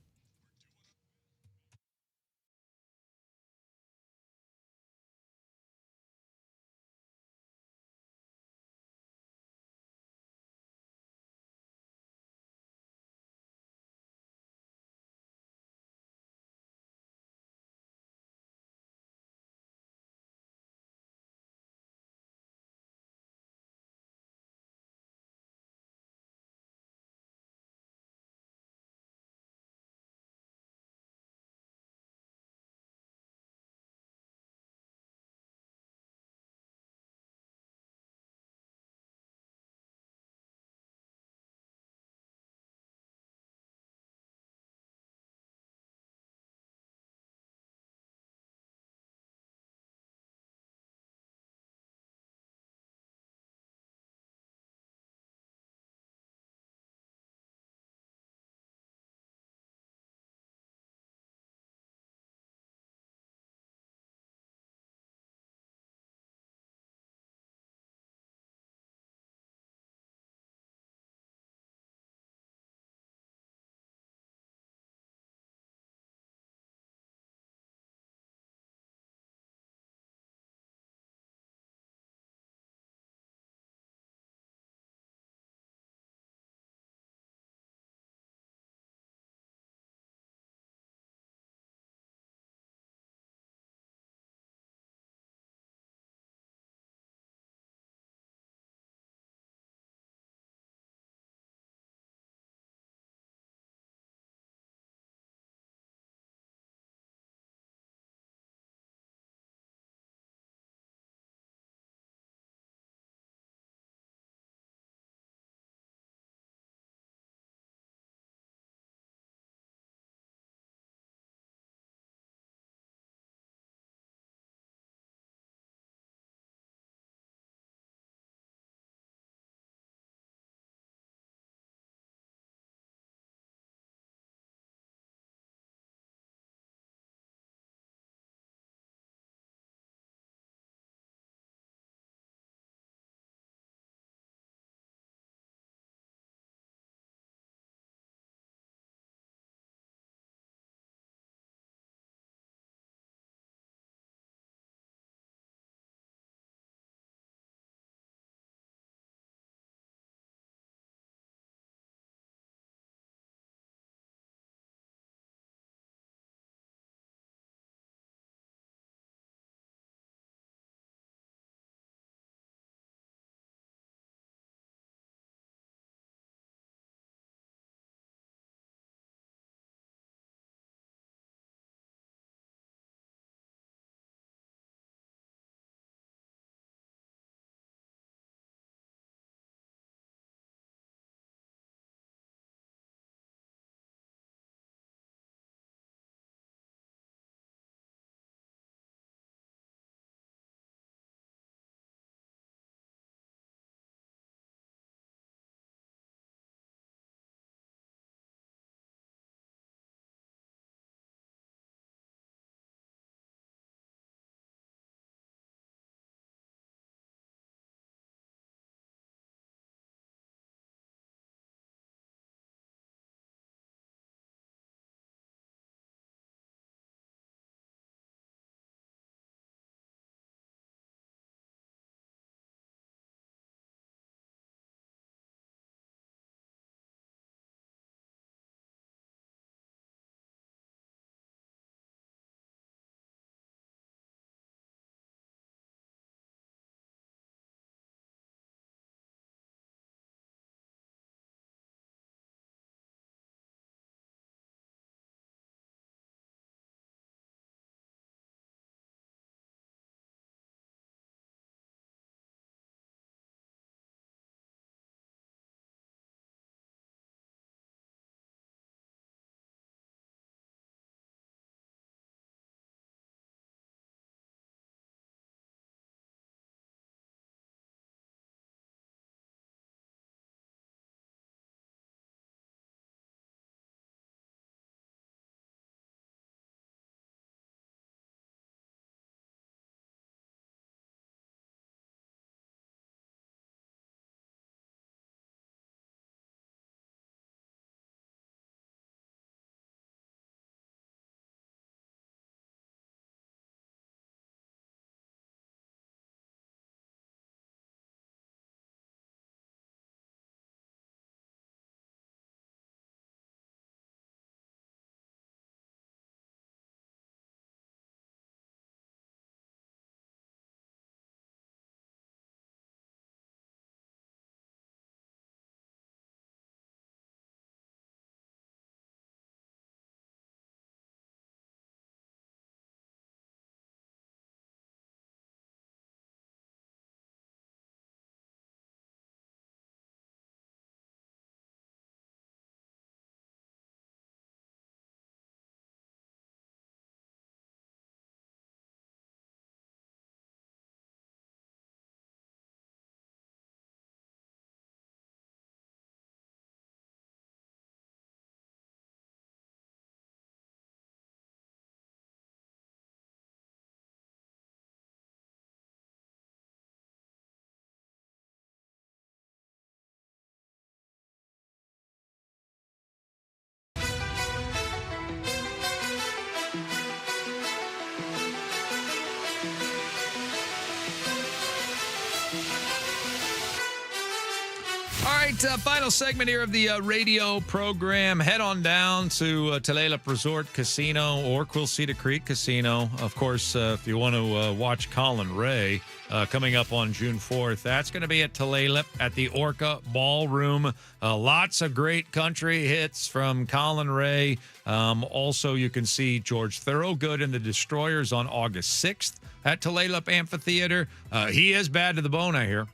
final segment here of the radio program. Head on down to Tulalip Resort Casino or Quilceda Creek Casino. Of course, if you want to watch Colin Ray coming up on June 4th, that's going to be at Tulalip at the Orca Ballroom. Lots of great country hits from Colin Ray. Also, you can see George Thorogood and the Destroyers on August 6th at Tulalip Amphitheater. He is bad to the bone, I hear.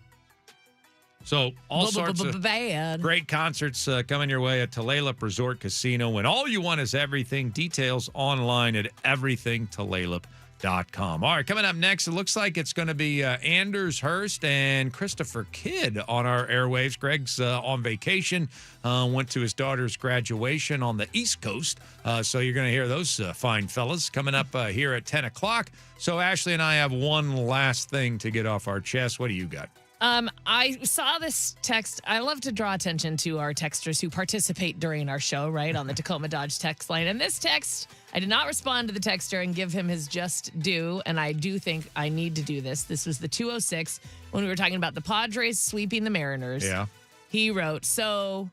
So all sorts of great concerts coming your way at Tulalip Resort Casino. When all you want is everything. Details online at everythingtulalip.com. All right, coming up next, it looks like it's going to be Anders Hurst and Christopher Kidd on our airwaves. Greg's on vacation, went to his daughter's graduation on the East Coast. So you're going to hear those fine fellas coming up here at 10 o'clock. So Ashley and I have one last thing to get off our chest. What do you got? I saw this text. I love to draw attention to our texters who participate during our show, right, on the Tacoma Dodge text line. And this text, I did not respond to the texter and give him his just due, and I do think I need to do this. This was the 206 when we were talking about the Padres sweeping the Mariners. Yeah. He wrote, so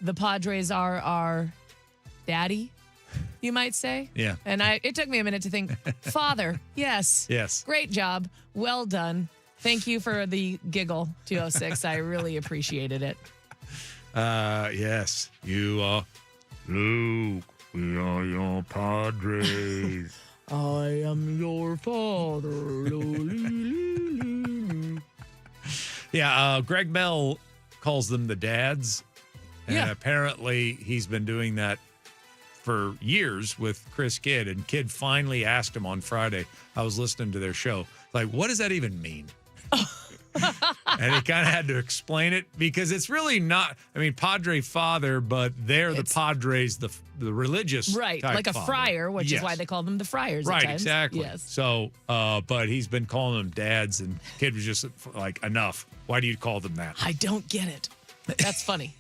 the Padres are our daddy, you might say? Yeah. And it took me a minute to think, father, yes. Yes. Great job. Well done. Thank you for the giggle, 206. I really appreciated it. Yes, you are Luke. We are your Padres. I am your father. Yeah, Greg Bell calls them the dads. And Yeah. apparently he's been doing that for years with Chris Kidd. And Kidd finally asked him on Friday. I was listening to their show. Like, what does that even mean? And he kind of had to explain it because it's really not, I mean, Padre father, but they're the Padres, the religious Right, type like a father. friar, which Yes. is why they call them the friars Right, at times. exactly. Yes. So, but he's been calling them dads, and Kid was just like, enough. Why do you call them that? I don't get it. That's funny.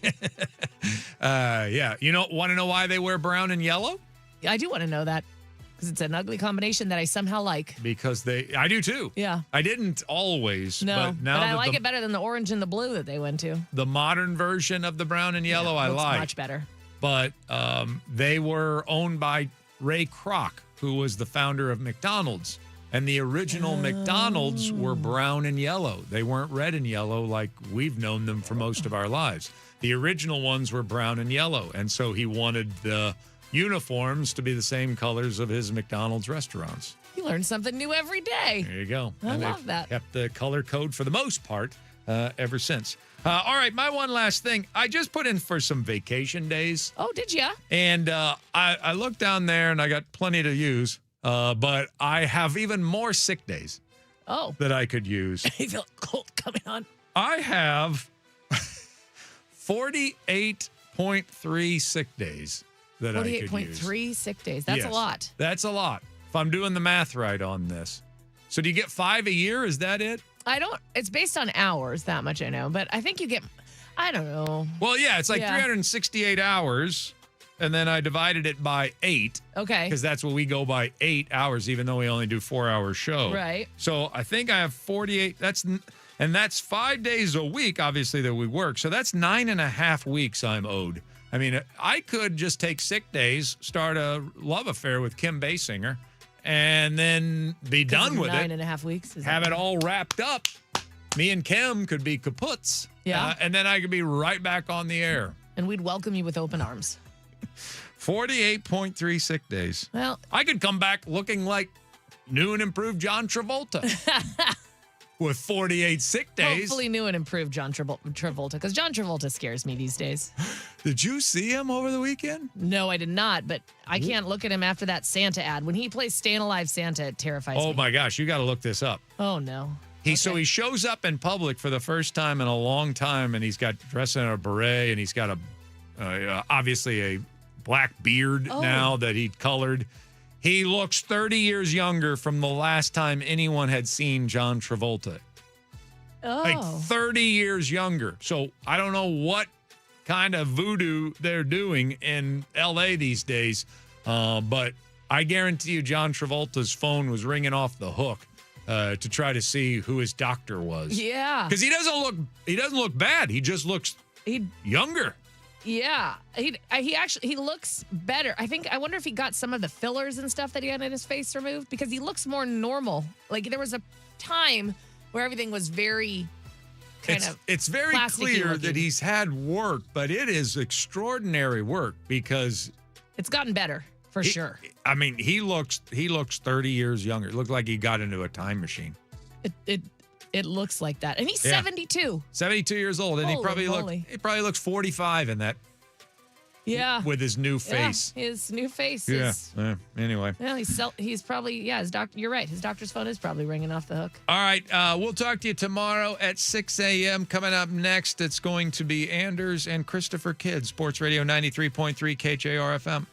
Yeah. You want to know why they wear brown and yellow? I do want to know that because it's an ugly combination that I somehow like. Because I do too. Yeah. I didn't always. No, but now I that like it better than the orange and the blue that they went to. the modern version of the brown and yellow, I looks like. much better. But they were owned by Ray Kroc, who was the founder of McDonald's. And the original McDonald's were brown and yellow. They weren't red and yellow like we've known them for most of our lives. The original ones were brown and yellow. And so he wanted the uniforms to be the same colors of his McDonald's restaurants. You learn something new every day. There you go. I And love they've that. Kept the color code for the most part ever since. All right, my one last thing. I just put in for some vacation days. Oh, did ya? And I looked down there and I got plenty to use. But I have even more sick days Oh. that I could use. I feel cold coming on. I have 48.3 sick days that I could use. 48.3 sick days. That's a Yes, lot. That's a lot. If I'm doing the math right on this. So do you get 5 a year? Is that it? It's based on hours, that much I know. But I think you get, I don't know. Well, yeah, it's like Yeah. 368 hours. And then I divided it by 8. Okay. Because that's what we go by, 8 hours, even though we only do 4-hour show. Right. So I think I have 48. That's 5 days a week, obviously, that we work. So that's 9.5 weeks I'm owed. I mean, I could just take sick days, start a love affair with Kim Basinger, and then be done with 9.5 weeks. it. Have it all wrapped up. Me and Kim could be kaputs. Yeah. And then I could be right back on the air. And we'd welcome you with open arms. 48.3 sick days. Well, I could come back looking like new and improved John Travolta with 48 sick days. hopefully new and improved John Travolta, because John Travolta scares me these days. Did you see him over the weekend? No, I did not, but I can't look at him after that Santa ad. When he plays Staying Alive Santa, it terrifies me. Oh my gosh, you got to look this up. Oh, no. So he shows up in public for the first time in a long time, and he's got dressed in a beret, and he's got obviously a black beard now that he colored. He looks 30 years younger from the last time anyone had seen John Travolta. Oh. Like 30 years younger. So I don't know what kind of voodoo they're doing in L.A. these days, but I guarantee you John Travolta's phone was ringing off the hook to try to see who his doctor was. Yeah. Because he doesn't look bad. He just looks younger. Yeah, he looks better. I wonder if he got some of the fillers and stuff that he had in his face removed because he looks more normal. Like there was a time where everything was very it's very clear that he's had work, but it is extraordinary work because it's gotten better for sure. I mean, he looks 30 years younger. It looked like he got into a time machine. It looks like that, and he's 72. 72 years old, and he probably looks 45 in that. Yeah, with his new face. Yeah, his new face. Yeah. Anyway. Well, he's probably his doctor. You're right. His doctor's phone is probably ringing off the hook. All right, we'll talk to you tomorrow at 6 a.m. Coming up next, it's going to be Anders and Christopher Kidd, Sports Radio 93.3 KJR FM.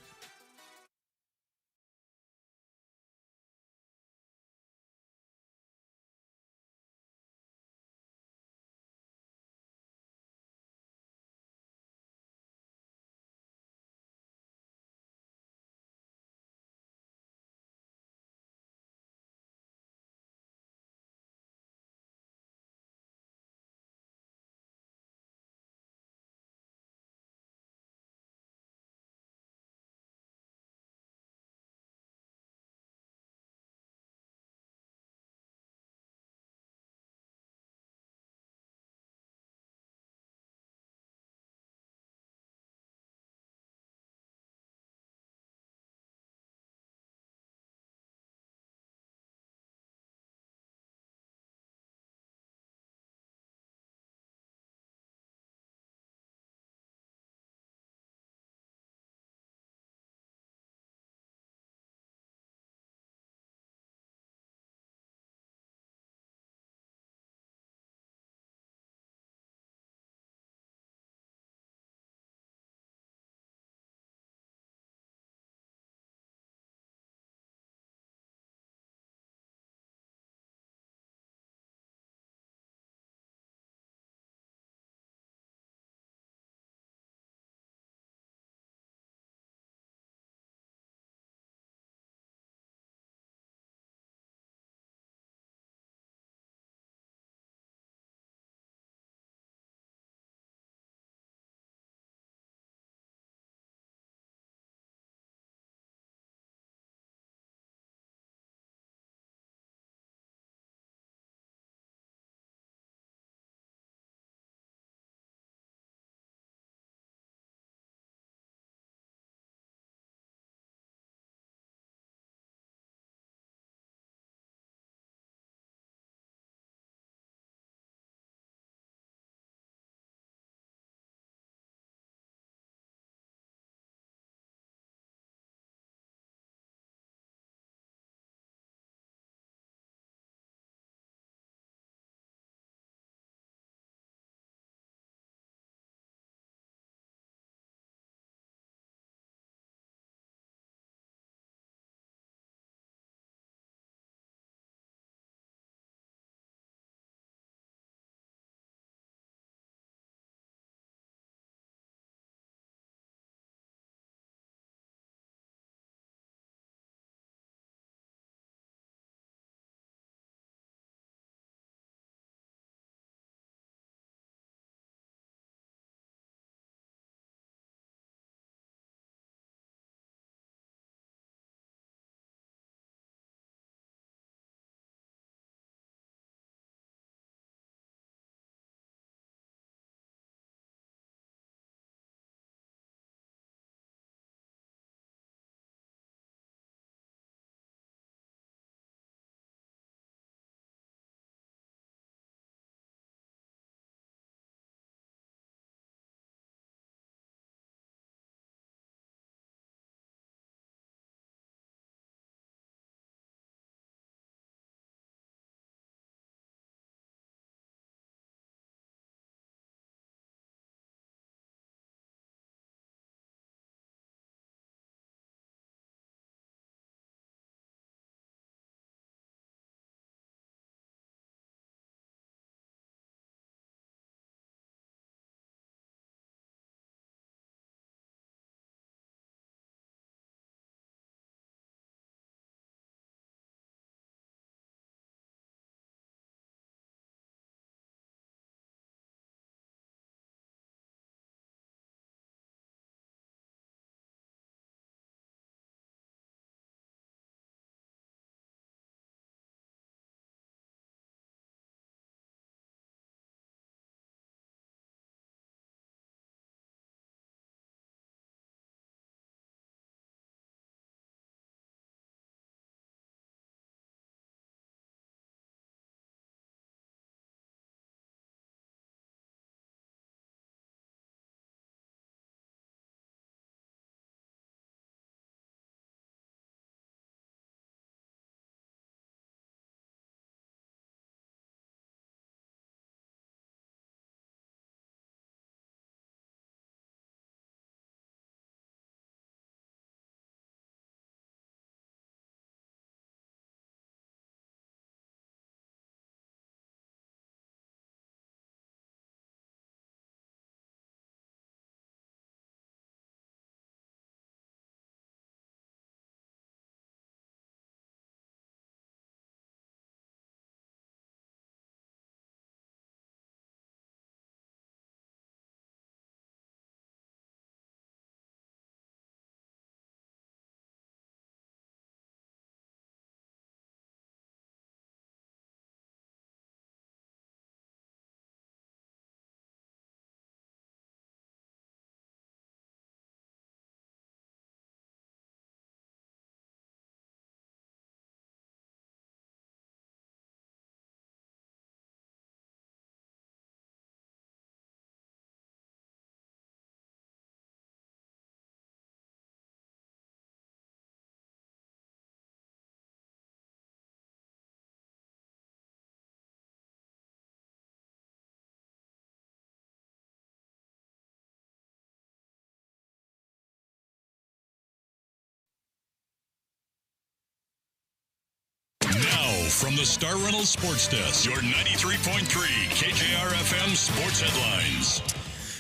from the Star Reynolds Sports Desk, your 93.3 KJR FM Sports Headlines.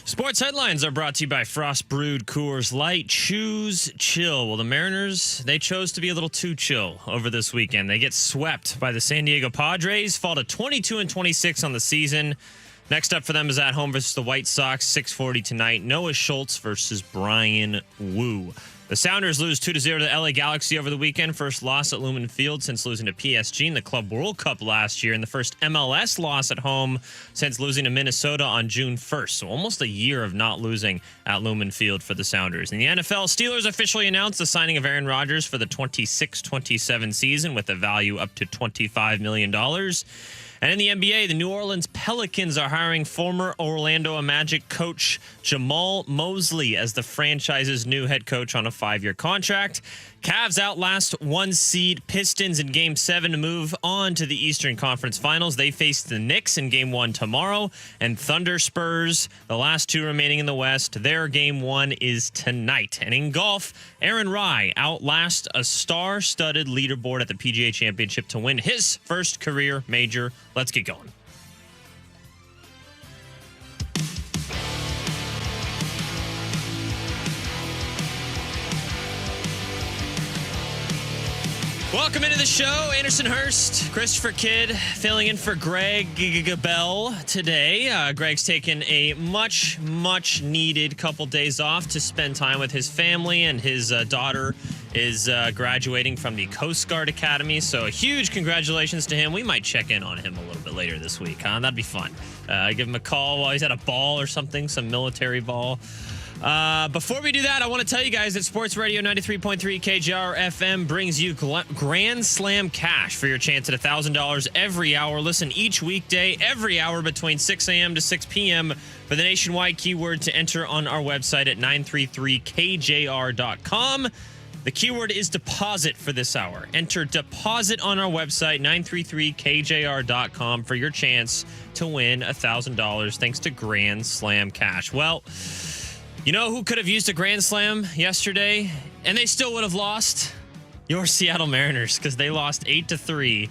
Sports headlines are brought to you by Frost Brewed Coors Light. Choose chill. Well, the Mariners, they chose to be a little too chill over this weekend. They get swept by the San Diego Padres, fall to 22-26 on the season. Next up for them is at home versus the White Sox, 6:40 tonight. Noah Schultz versus Brian Wu. The Sounders lose 2-0 to the LA Galaxy over the weekend. First loss at Lumen Field since losing to PSG in the Club World Cup last year, and the first MLS loss at home since losing to Minnesota on June 1st. So almost a year of not losing at Lumen Field for the Sounders. In the NFL, Steelers officially announced the signing of Aaron Rodgers for the 26-27 season with a value up to $25 million. And in the NBA, the New Orleans Pelicans are hiring former Orlando Magic coach Jamal Mosley as the franchise's new head coach on a 5-year contract. Cavs outlast 1-seed Pistons in Game 7 to move on to the Eastern Conference Finals. They face the Knicks in Game 1 tomorrow, and Thunder Spurs, the last two remaining in the West, their Game 1 is tonight. And in golf, Aaron Rai outlasts a star-studded leaderboard at the PGA Championship to win his first career major. Let's get going. Welcome into the show. Anderson Hurst, Christopher Kidd, filling in for Greg Bell today. Greg's taken a much needed couple days off to spend time with his family, and his daughter is graduating from the Coast Guard Academy. So a huge congratulations to him. We might check in on him a little bit later this week, huh? That'd be fun. Give him a call while he's at a ball or something, some military ball. Before we do that, I want to tell you guys that Sports Radio 93.3 KJR FM brings you Grand Slam Cash for your chance at $1,000 every hour. Listen each weekday, every hour between 6 a.m. to 6 p.m. for the nationwide keyword to enter on our website at 933kjr.com. The keyword is deposit for this hour. Enter deposit on our website, 933kjr.com, for your chance to win $1,000 thanks to Grand Slam Cash. Well, you know who could have used a Grand Slam yesterday, and they still would have lost? Your Seattle Mariners, because they lost 8-3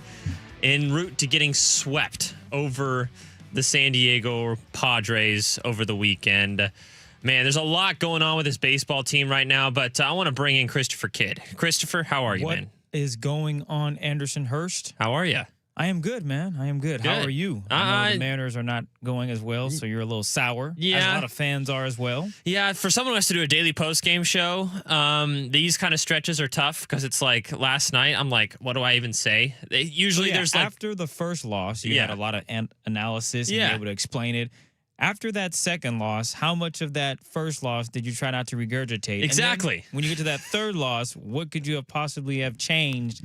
en route to getting swept over the San Diego Padres over the weekend. Man, there's a lot going on with this baseball team right now, but I want to bring in Christopher Kidd. Christopher, how are you, man? What is going on, Anderson Hurst? How are you? I am good, man. I am good. How are you? I know the Mariners are not going as well, so you're a little sour. Yeah. As a lot of fans are as well. Yeah, for someone who has to do a daily post-game show, these kind of stretches are tough because it's like last night, I'm like, what do I even say? Usually there's like... After the first loss, you had a lot of analysis and you were able to explain it. After that second loss, how much of that first loss did you try not to regurgitate? Exactly. And then when you get to that third loss, what could you have possibly have changed?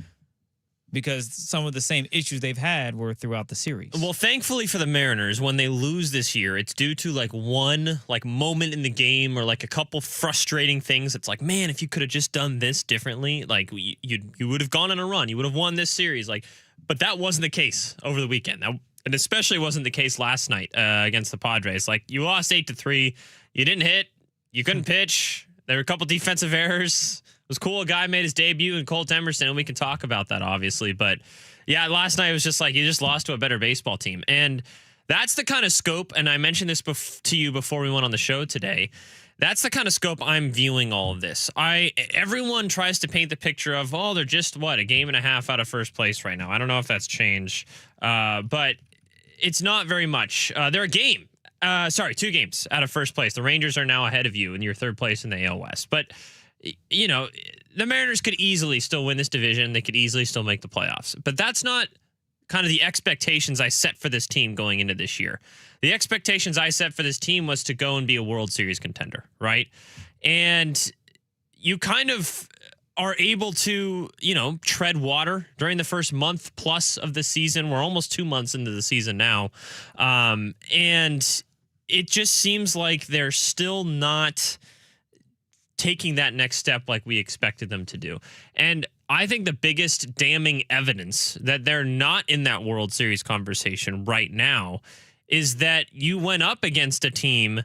Because some of the same issues they've had were throughout the series. Well, thankfully for the Mariners, when they lose this year, it's due to like one like moment in the game or like a couple frustrating things. It's like, man, if you could have just done this differently, like you would have gone on a run. You would have won this series. Like, but that wasn't the case over the weekend. And especially wasn't the case last night against the Padres. Like, you lost 8-3. You didn't hit. You couldn't pitch. There were a couple defensive errors. It was cool. A guy made his debut in Colt Emerson, and we can talk about that, obviously. But, yeah, last night it was just like you just lost to a better baseball team. And that's the kind of scope, and I mentioned this to you before we went on the show today, that's the kind of scope I'm viewing all of this. Everyone tries to paint the picture of, oh, they're just, a game and a half out of first place right now. I don't know if that's changed, but it's not very much. They're a game. 2 games out of first place. The Rangers are now ahead of you, and you're third place in the AL West. But, you know, the Mariners could easily still win this division. They could easily still make the playoffs. But that's not kind of the expectations I set for this team going into this year. The expectations I set for this team was to go and be a World Series contender, right? And you kind of are able to, tread water during the first month plus of the season. We're almost 2 months into the season now. And it just seems like they're still not taking that next step like we expected them to do. And I think the biggest damning evidence that they're not in that World Series conversation right now is that you went up against a team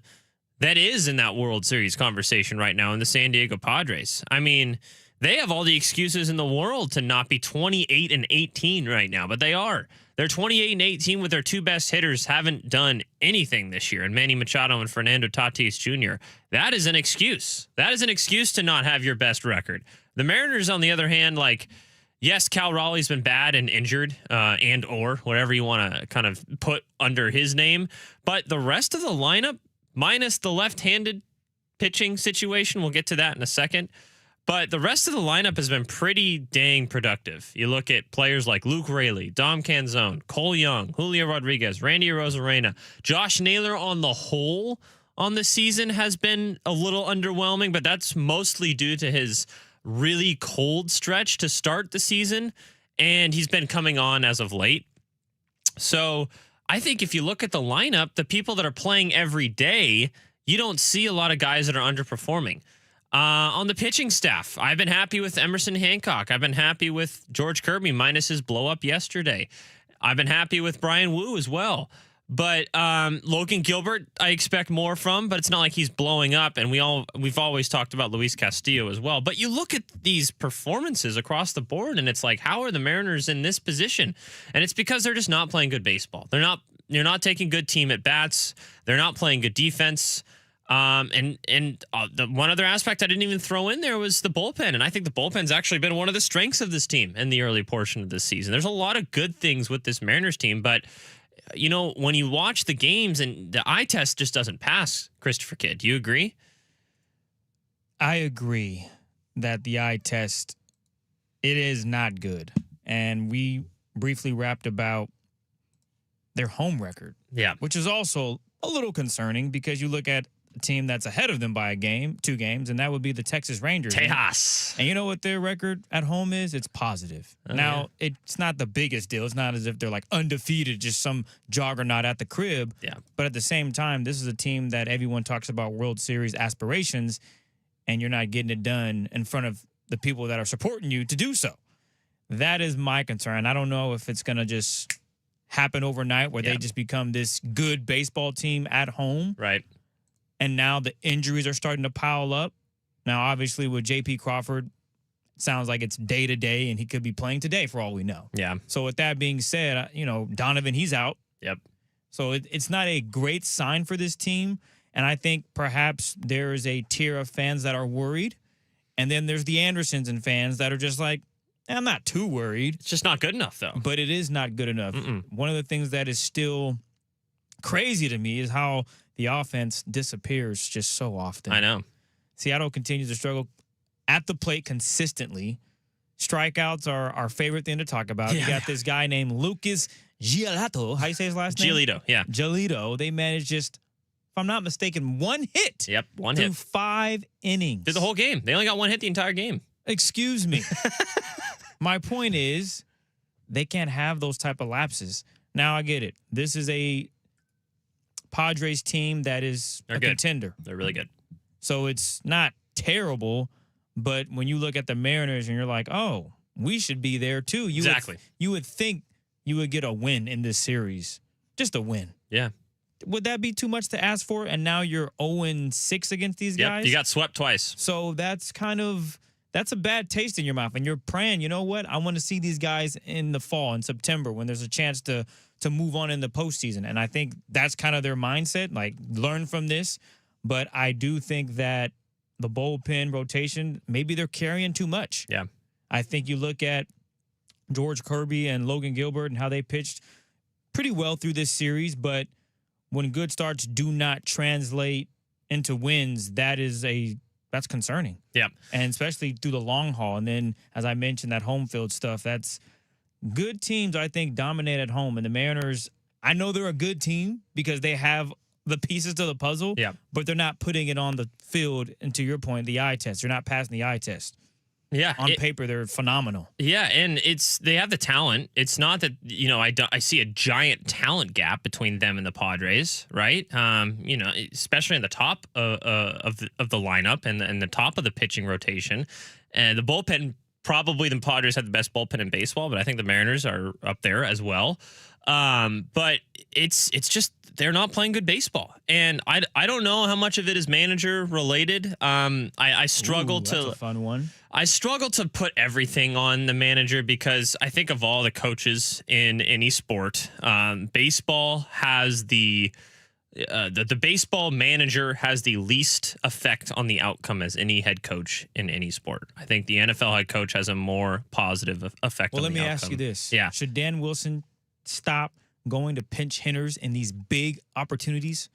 that is in that World Series conversation right now in the San Diego Padres. I mean, They have all the excuses in the world to not be 28-18 right now, but they are. They're 28-18 with their two best hitters, haven't done anything this year, and Manny Machado and Fernando Tatis Jr. That is an excuse. That is an excuse to not have your best record. The Mariners, on the other hand, like, yes, Cal Raleigh's been bad and injured, and or whatever you want to kind of put under his name, but the rest of the lineup, minus the left-handed pitching situation, we'll get to that in a second, but the rest of the lineup has been pretty dang productive. You look at players like Luke Raley, Dom Canzone, Cole Young, Julio Rodriguez, Randy Arozarena. Josh Naylor on the whole on the season has been a little underwhelming, but that's mostly due to his really cold stretch to start the season, and he's been coming on as of late. So I think if you look at the lineup, the people that are playing every day, you don't see a lot of guys that are underperforming. On the pitching staff, I've been happy with Emerson Hancock. I've been happy with George Kirby minus his blow up yesterday. I've been happy with Brian Wu as well. But Logan Gilbert, I expect more from, but it's not like he's blowing up. And we've always talked about Luis Castillo as well. But you look at these performances across the board, and it's like, how are the Mariners in this position? And it's because they're just not playing good baseball. They're not taking good team at bats. They're not playing good defense. The one other aspect I didn't even throw in there was the bullpen. And I think the bullpen's actually been one of the strengths of this team in the early portion of this season. There's a lot of good things with this Mariners team, but you know, when you watch the games and the eye test just doesn't pass, Christopher Kidd, do you agree? I agree that the eye test, it is not good. And we briefly rapped about their home record. Yeah. Which is also a little concerning because you look at a team that's ahead of them by two games, and that would be the Texas Rangers. Tejas. And you know what their record at home is? It's positive. Now, it's not the biggest deal. It's not as if they're like undefeated, just some juggernaut at the crib. Yeah. But at the same time, this is a team that everyone talks about World Series aspirations, and you're not getting it done in front of the people that are supporting you to do so. That is my concern. I don't know if it's going to just happen overnight where they just become this good baseball team at home. Right. And now the injuries are starting to pile up. Now, obviously, with J.P. Crawford, it sounds like it's day to day, and he could be playing today for all we know. Yeah. So with that being said, Donovan, he's out. Yep. So it's not a great sign for this team. And I think perhaps there is a tier of fans that are worried. And then there's the Andersons and fans that are just like, I'm not too worried. It's just not good enough, though. But it is not good enough. One of the things that is still crazy to me is how the offense disappears just so often. I know. Seattle continues to struggle at the plate consistently. Strikeouts are our favorite thing to talk about. You got this guy named Lucas Giolito. How you say his last name? Giolito, yeah. Giolito. They managed just, if I'm not mistaken, one hit. Yep, one through hit. 5 innings. Did the whole game. They only got one hit the entire game. Excuse me. My point is, they can't have those type of lapses. Now, I get it. This is a Padres team that is a contender. They're really good. So it's not terrible, but when you look at the Mariners and you're like, oh, we should be there too. You would think you would get a win in this series. Just a win. Yeah. Would that be too much to ask for? And now you're 0-6 against these guys? You got swept twice. So that's a bad taste in your mouth. And you're praying, you know what? I want to see these guys in the fall, in September, when there's a chance to move on in the postseason. And I think that's kind of their mindset, like learn from this. But I do think that the bullpen rotation, maybe they're carrying too much. Yeah. I think you look at George Kirby and Logan Gilbert and how they pitched pretty well through this series. But when good starts do not translate into wins, that's concerning. Yeah. And especially through the long haul. And then, as I mentioned, that home field stuff, that's good teams, I think, dominate at home. And the Mariners, I know they're a good team because they have the pieces to the puzzle, but they're not putting it on the field. And to your point, the eye test. They're not passing the eye test. Yeah. On paper, they're phenomenal. Yeah, and they have the talent. It's not that, I see a giant talent gap between them and the Padres, right? Especially in the top of the lineup and the top of the pitching rotation. And the bullpen, probably the Padres have the best bullpen in baseball, but I think the Mariners are up there as well. But it's just they're not playing good baseball, and I don't know how much of it is manager related. I struggle That's to a fun one. I struggle to put everything on the manager because I think of all the coaches in any sport, baseball has the baseball manager has the least effect on the outcome as any head coach in any sport. I think the NFL head coach has a more positive effect on the outcome. Well, let me ask you this. Yeah. Should Dan Wilson stop going to pinch hitters in these big opportunities?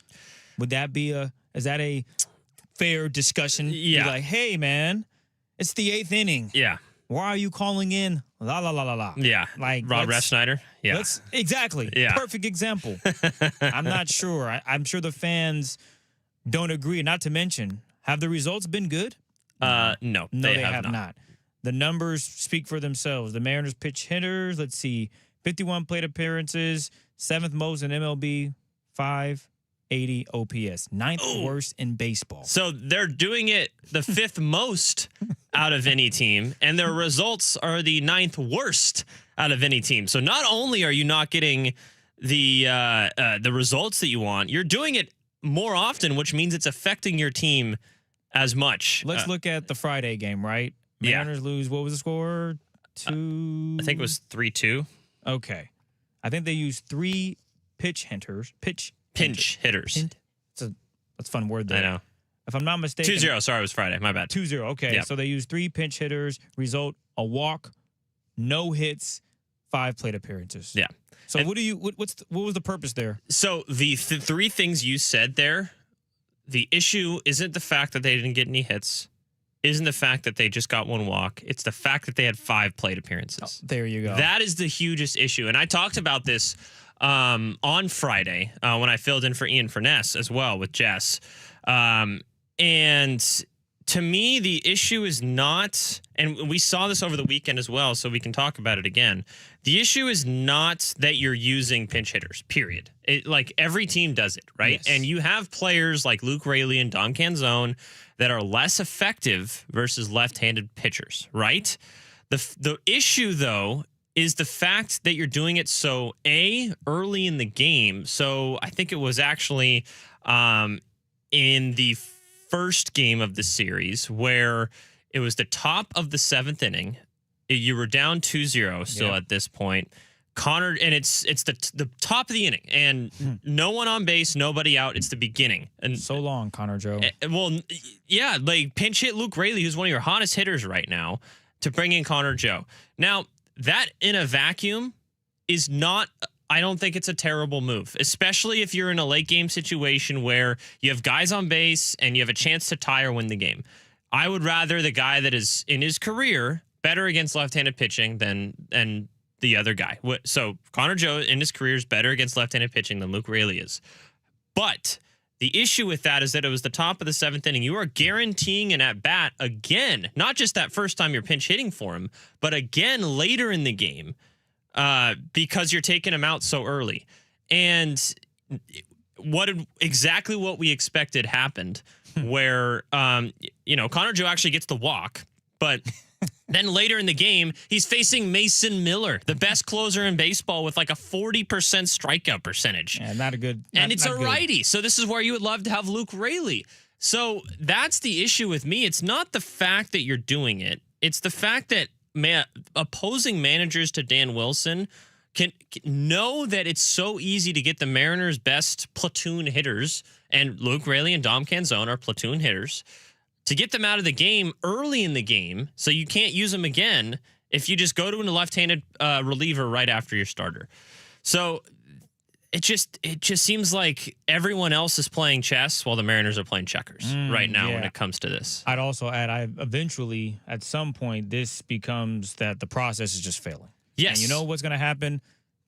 Would that be is that a fair discussion? Yeah. Be like, hey, man, it's the 8th inning. Yeah. Why are you calling in la la la la la? Yeah. Like Rob Refsnyder. Yeah. Exactly. Yeah. Perfect example. I'm not sure. I'm sure the fans don't agree. Not to mention, have the results been good? No, they have not. The numbers speak for themselves. The Mariners pitch hitters, let's see, 51 plate appearances, 7th most in MLB, 580 OPS, 9th worst in baseball. So they're doing it the 5th most out of any team, and their results are the 9th worst out of any team. So not only are you not getting the results that you want, you're doing it more often, which means it's affecting your team as much. Let's look at the Friday game, right? Mariners lose. What was the score? I think it was 3-2. Okay. I think they used 3 pinch hitters. That's a fun word there. I know. If I'm not mistaken. 2-0. Sorry, it was Friday. My bad. 2-0. Okay. Yep. So they used 3 pinch hitters. Result, a walk, no hits, 5 plate appearances. Yeah. So what was the purpose there? So the 3 things you said there, the issue isn't the fact that they didn't get any hits, isn't the fact that they just got 1 walk. It's the fact that they had 5 plate appearances. Oh, there you go. That is the hugest issue. And I talked about this on Friday when I filled in for Ian Furness as well with Jess. And to me, the issue is not, and we saw this over the weekend as well, so we can talk about it again. The issue is not that you're using pinch hitters, period. Like every team does it, right? Yes. And you have players like Luke Raley and Dom Canzone that are less effective versus left-handed pitchers, right? The issue, though, is the fact that you're doing it so, early in the game. So I think it was actually in the first game of the series where it was the top of the 7th inning. You were down 2-0 still at this point. Connor, and it's the top of the inning, and no one on base, nobody out. It's the beginning. And so long, Connor Joe. Well, yeah, like pinch hit Luke Raley, who's one of your hottest hitters right now, to bring in Connor Joe. Now, that in a vacuum is not, I don't think it's a terrible move, especially if you're in a late game situation where you have guys on base and you have a chance to tie or win the game. I would rather the guy that is in his career better against left-handed pitching than the other guy. So Connor Joe in his career is better against left-handed pitching than Luke Raley is. But the issue with that is that it was the top of the 7th inning. You are guaranteeing an at-bat again, not just that first time you're pinch hitting for him, but again later in the game because you're taking him out so early. And exactly what we expected happened where, Connor Joe actually gets the walk, but then later in the game, he's facing Mason Miller, the best closer in baseball with like a 40% strikeout percentage. Yeah, not a good. And it's not a good. righty. So this is where you would love to have Luke Raley. So that's the issue with me. It's not the fact that you're doing it. It's the fact that opposing managers to Dan Wilson can know that it's so easy to get the Mariners' best platoon hitters, and Luke Raley and Dom Canzone are platoon hitters, to get them out of the game early in the game so you can't use them again if you just go to a left-handed reliever right after your starter. So it just seems like everyone else is playing chess while the Mariners are playing checkers right now when it comes to this. I'd also add, eventually, at some point, this becomes that the process is just failing. Yes. And you know what's going to happen?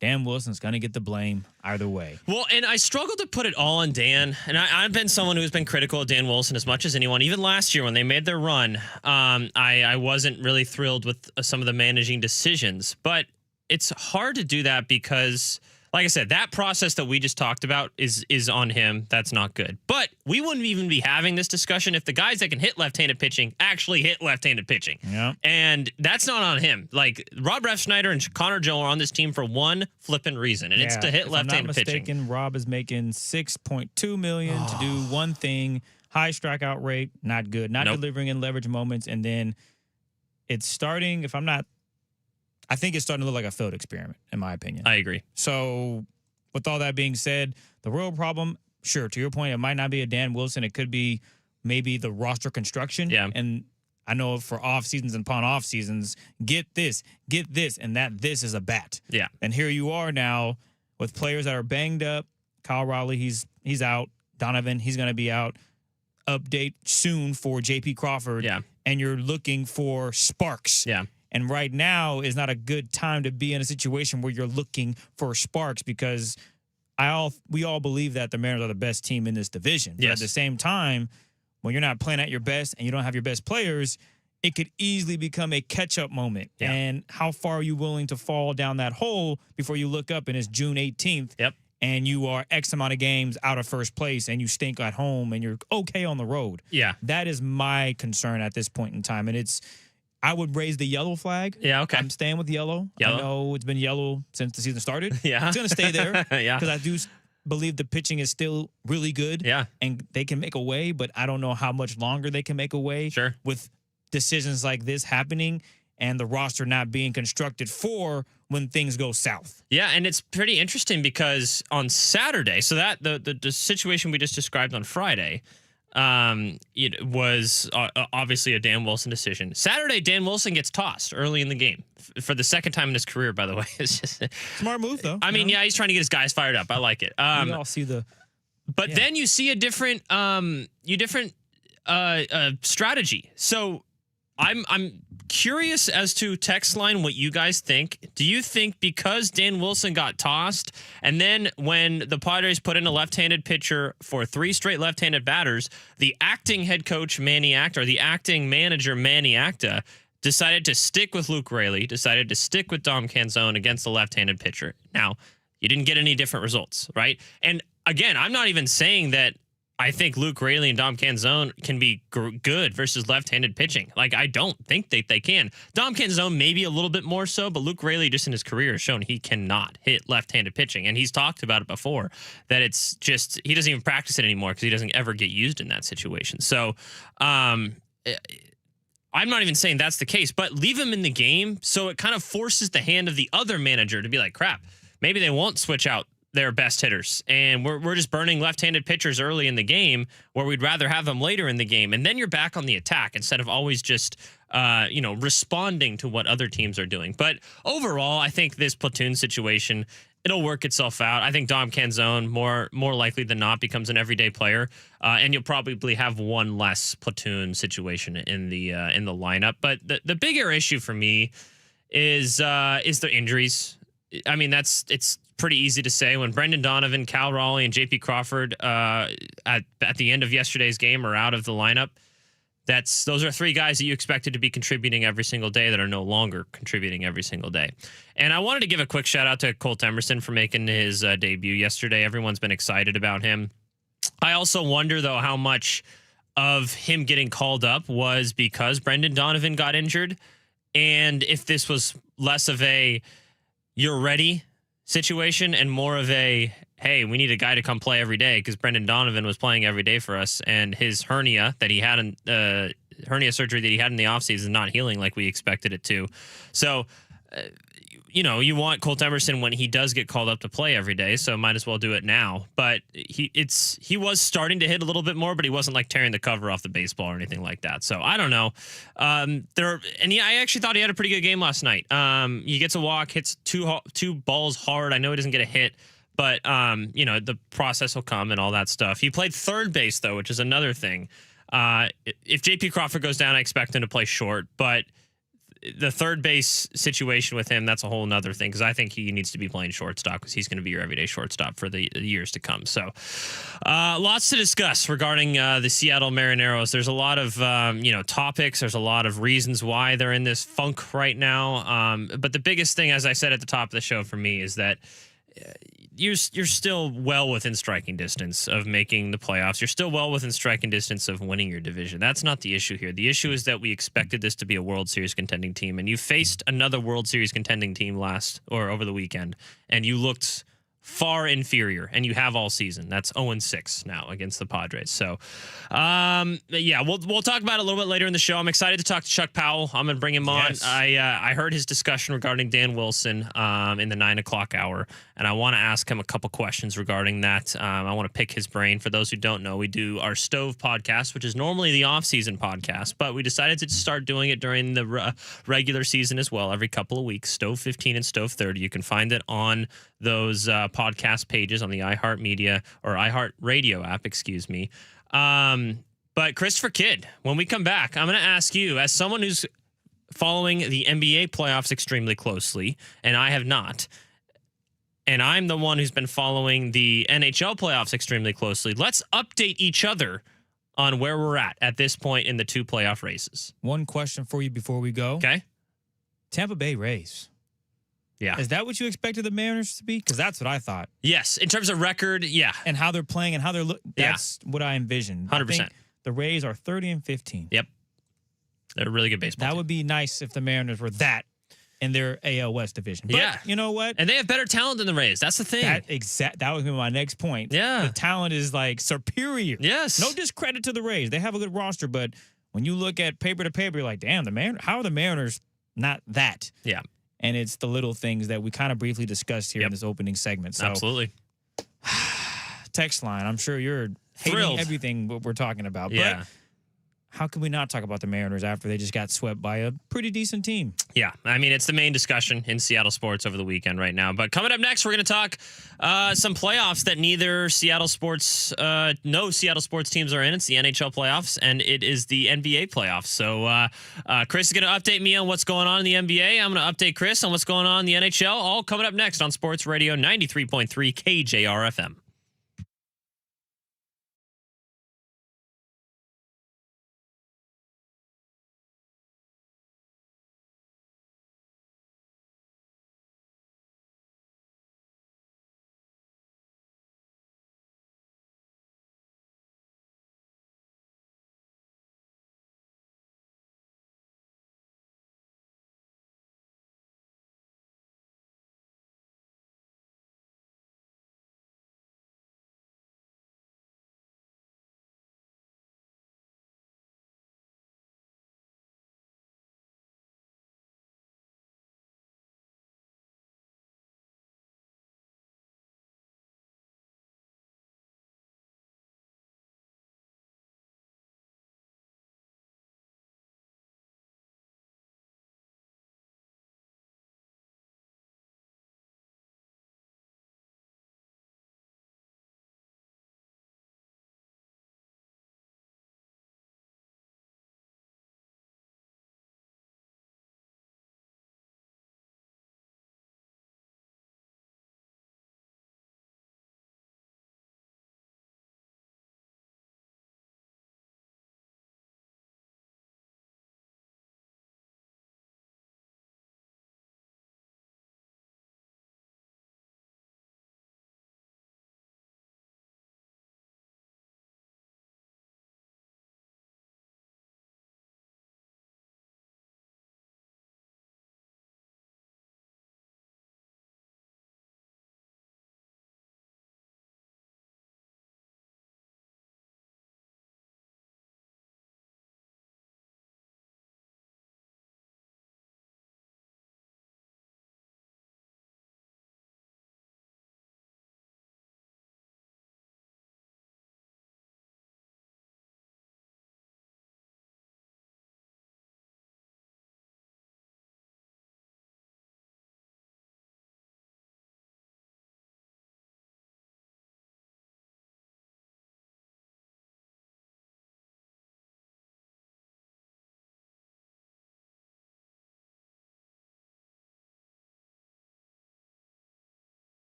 Dan Wilson's going to get the blame either way. Well, and I struggle to put it all on Dan. And I've been someone who's been critical of Dan Wilson as much as anyone. Even last year when they made their run, I wasn't really thrilled with some of the managing decisions. But it's hard to do that because, like I said, that process that we just talked about is on him. That's not good. But we wouldn't even be having this discussion if the guys that can hit left-handed pitching actually hit left-handed pitching. Yeah. And that's not on him. Like, Rob Refsnyder and Connor Joe are on this team for one flipping reason, and it's to hit left-handed pitching. If I'm not mistaken, Rob is making $6.2 million to do one thing: high strikeout rate, not good, not delivering in leverage moments, and then it's starting. I think it's starting to look like a failed experiment, in my opinion. I agree. So, with all that being said, the real problem, sure, to your point, it might not be a Dan Wilson. It could be maybe the roster construction. Yeah. And I know for off seasons and upon off seasons, get this, and this is a bat. Yeah. And here you are now with players that are banged up. Kyle Raleigh, he's out. Donovan, he's going to be out. Update soon for J.P. Crawford. Yeah. And you're looking for sparks. Yeah. And right now is not a good time to be in a situation where you're looking for sparks, because we all believe that the Mariners are the best team in this division. But at the same time, when you're not playing at your best and you don't have your best players, it could easily become a catch-up moment. Yeah. And how far are you willing to fall down that hole before you look up and it's June 18th? Yep. And you are X amount of games out of first place and you stink at home and you're okay on the road. Yeah. That is my concern at this point in time. And I would raise the yellow flag. Yeah, okay. I'm staying with yellow. I know it's been yellow since the season started. Yeah. It's going to stay there. Yeah. Because I do believe the pitching is still really good. Yeah. And they can make a way, but I don't know how much longer they can make a way. Sure. With decisions like this happening and the roster not being constructed for when things go south. Yeah, and it's pretty interesting because on Saturday, so that the situation we just described on Friday, it was obviously a Dan Wilson decision. Saturday, Dan Wilson gets tossed early in the game for the second time in his career, by the way. It's just smart move, though. I mean, yeah, he's trying to get his guys fired up. I like it. We all see the... But then you see a different strategy. So I'm curious as to text line what you guys think. Do you think because Dan Wilson got tossed, and then when the Padres put in a left-handed pitcher for 3 straight left-handed batters, the acting head coach Manny Acta, or the acting manager Manny Acta, decided to stick with Luke Raley, decided to stick with Dom Canzone against the left-handed pitcher? Now, you didn't get any different results, right? And again, I'm not even saying that I think Luke Raley and Dom Canzone can be good versus left-handed pitching. Like, I don't think that they can. Dom Canzone maybe a little bit more so, but Luke Raley just in his career has shown he cannot hit left-handed pitching. And he's talked about it before, that it's just, he doesn't even practice it anymore because he doesn't ever get used in that situation. So, I'm not even saying that's the case, but leave him in the game so it kind of forces the hand of the other manager to be like, crap, maybe they won't switch out their best hitters, and we're just burning left-handed pitchers early in the game where we'd rather have them later in the game, and then you're back on the attack instead of always just responding to what other teams are doing. But overall, I think this platoon situation, it'll work itself out. I think Dom Canzone more likely than not becomes an everyday player, and you'll probably have one less platoon situation in the lineup. But the bigger issue for me is the injuries. I mean, it's pretty easy to say when Brendan Donovan, Cal Raleigh, and J.P. Crawford at the end of yesterday's game are out of the lineup. Those are 3 guys that you expected to be contributing every single day that are no longer contributing every single day. And I wanted to give a quick shout out to Colt Emerson for making his debut yesterday. Everyone's been excited about him. I also wonder, though, how much of him getting called up was because Brendan Donovan got injured, and if this was less of a you're ready situation and more of a, hey, we need a guy to come play every day, because Brendan Donovan was playing every day for us, and his hernia that he had hernia surgery that he had in the offseason is not healing like we expected it to. So, you want Colt Emerson when he does get called up to play every day, so might as well do it now. But he was starting to hit a little bit more, but he wasn't like tearing the cover off the baseball or anything like that. So I don't know. I actually thought he had a pretty good game last night. He gets a walk, hits two balls hard. I know he doesn't get a hit, but the process will come and all that stuff. He played third base though, which is another thing. If J.P. Crawford goes down, I expect him to play short, but the third base situation with him, that's a whole nother thing, because I think he needs to be playing shortstop because he's going to be your everyday shortstop for the years to come. So lots to discuss regarding the Seattle Marineros. There's a lot of topics. There's a lot of reasons why they're in this funk right now. But the biggest thing, as I said at the top of the show for me, is that you're still well within striking distance of making the playoffs. You're still well within striking distance of winning your division. That's not the issue here. The issue is that we expected this to be a World Series contending team, and you faced another World Series contending team over the weekend, and you looked far inferior, and you have all season. That's 0-6 now against the Padres. So, yeah, we'll talk about it a little bit later in the show. I'm excited to talk to Chuck Powell. I'm going to bring him on. Yes. I heard his discussion regarding Dan Wilson in the 9 o'clock hour, and I want to ask him a couple questions regarding that. I want to pick his brain. For those who don't know, we do our Stove podcast, which is normally the off-season podcast, but we decided to start doing it during the regular season as well, every couple of weeks. Stove 15 and Stove 30. You can find it on those podcast pages on the iHeartMedia or iHeartRadio app, excuse me. But Christopher Kidd, when we come back, I'm going to ask you, as someone who's following the NBA playoffs extremely closely, and I have not, and I'm the one who's been following the NHL playoffs extremely closely, let's update each other on where we're at this point in the 2 playoff races. One question for you before we go. Okay. Tampa Bay Rays. Yeah. Is that what you expected the Mariners to be? Because that's what I thought. Yes. In terms of record, yeah. And how they're playing and how they're looking. That's what I envisioned. 100%. I think the Rays are 30-15. Yep. They're a really good baseball That team. would be nice if the Mariners were that in their AL West division. But yeah. you know what? And they have better talent than the Rays. That's the thing. That was my next point. Yeah. The talent is like superior. Yes. No discredit to the Rays. They have a good roster, but when you look at paper to paper, you're like, damn, how are the Mariners not that? Yeah. And it's the little things that we kind of briefly discussed here in this opening segment. So, absolutely. Text line, I'm sure you're Thrilled. hating everything what we're talking about. Yeah. But how can we not talk about the Mariners after they just got swept by a pretty decent team? Yeah, I mean, it's the main discussion in Seattle sports over the weekend right now. But coming up next, we're going to talk some playoffs that no Seattle sports teams are in. It's the NHL playoffs, and it is the NBA playoffs. So Chris is going to update me on what's going on in the NBA. I'm going to update Chris on what's going on in the NHL. All coming up next on Sports Radio 93.3 KJR FM.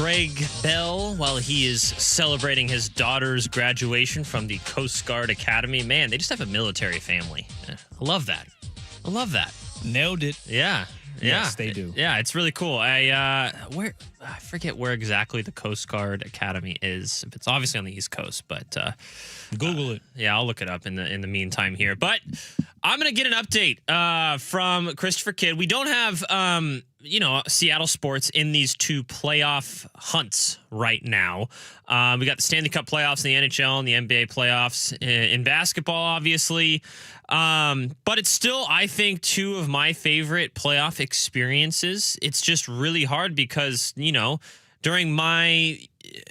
Greg Bell while he is celebrating his daughter's graduation from the Coast Guard Academy. Man, they just have a military family. I love that. I love that. Nailed it. Yeah. Yeah. Yes, they do. Yeah, it's really cool. I forget where exactly the Coast Guard Academy is. It's obviously on the East Coast, but Google it. Yeah, I'll look it up in the meantime here. But I'm gonna get an update from Christopher Kidd. We don't have Seattle sports in these two playoff hunts right now. We got the Stanley Cup playoffs in the NHL and the NBA playoffs in basketball, obviously. But it's still, I think, two of my favorite playoff experiences. It's just really hard because, during my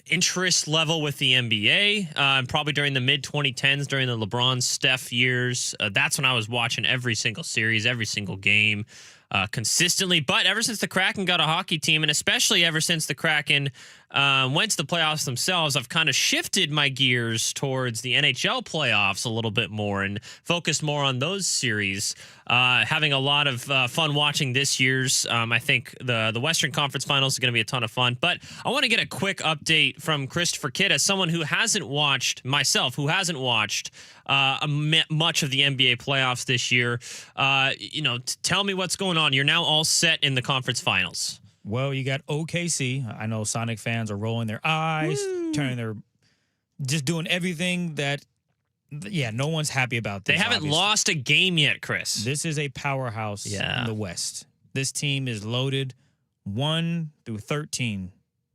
interest level with the NBA, probably during the mid-2010s, during the LeBron, Steph years, that's when I was watching every single series, every single game, consistently. But ever since the Kraken got a hockey team, and especially ever since the Kraken went to the playoffs themselves, I've kind of shifted my gears towards the NHL playoffs a little bit more and focused more on those series. Having a lot of fun watching this year's. I think the Western Conference Finals is going to be a ton of fun. But I want to get a quick update from Christopher Kidd as someone who hasn't watched much of the NBA playoffs this year. Tell me what's going on. You're now all set in the conference finals. Well, you got OKC. I know Sonic fans are rolling their eyes, just doing everything that, no one's happy about this. They haven't lost a game yet, Chris. This is a powerhouse in the West. This team is loaded 1 through 13.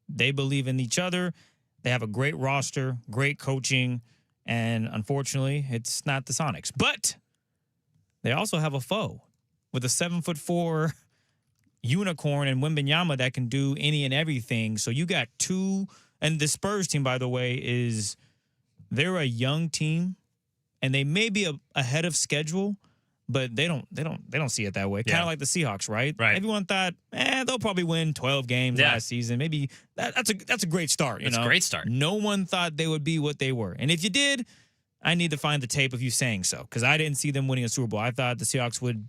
They believe in each other. They have a great roster, great coaching, and unfortunately, it's not the Sonics. But they also have a foe with a 7'4" unicorn and Wembanyama that can do any and everything. So you got two, and the Spurs team, by the way, they're a young team, and they may be ahead of schedule, but they don't see it that way. Kind of like the Seahawks, right? Right. Everyone thought, they'll probably win 12 games last season. Maybe that's a great start. It's a great start. No one thought they would be what they were, and if you did, I need to find the tape of you saying so, because I didn't see them winning a Super Bowl. I thought the Seahawks would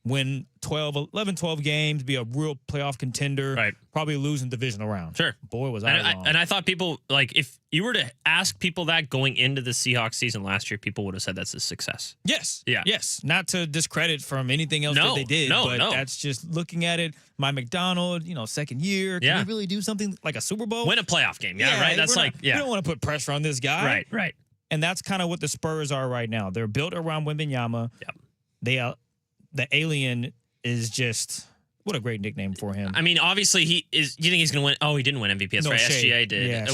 win 12 games, be a real playoff contender, probably lose in divisional round. Sure. Boy, was I wrong. And I thought people, if you were to ask people that going into the Seahawks season last year, people would have said that's a success. Yes. Yeah. Yes. Not to discredit from anything else that they did, but that's just looking at it. Mike McDonald, second year. Can he really do something like a Super Bowl? Win a playoff game. Yeah, right? That's we don't want to put pressure on this guy. Right. And that's kind of what the Spurs are right now. They're built around Wembanyama. Yep. The alien is just, what a great nickname for him. I mean, obviously do you think he's going to win? Oh, he didn't win MVP. That's right. Shea. SGA did. Yeah,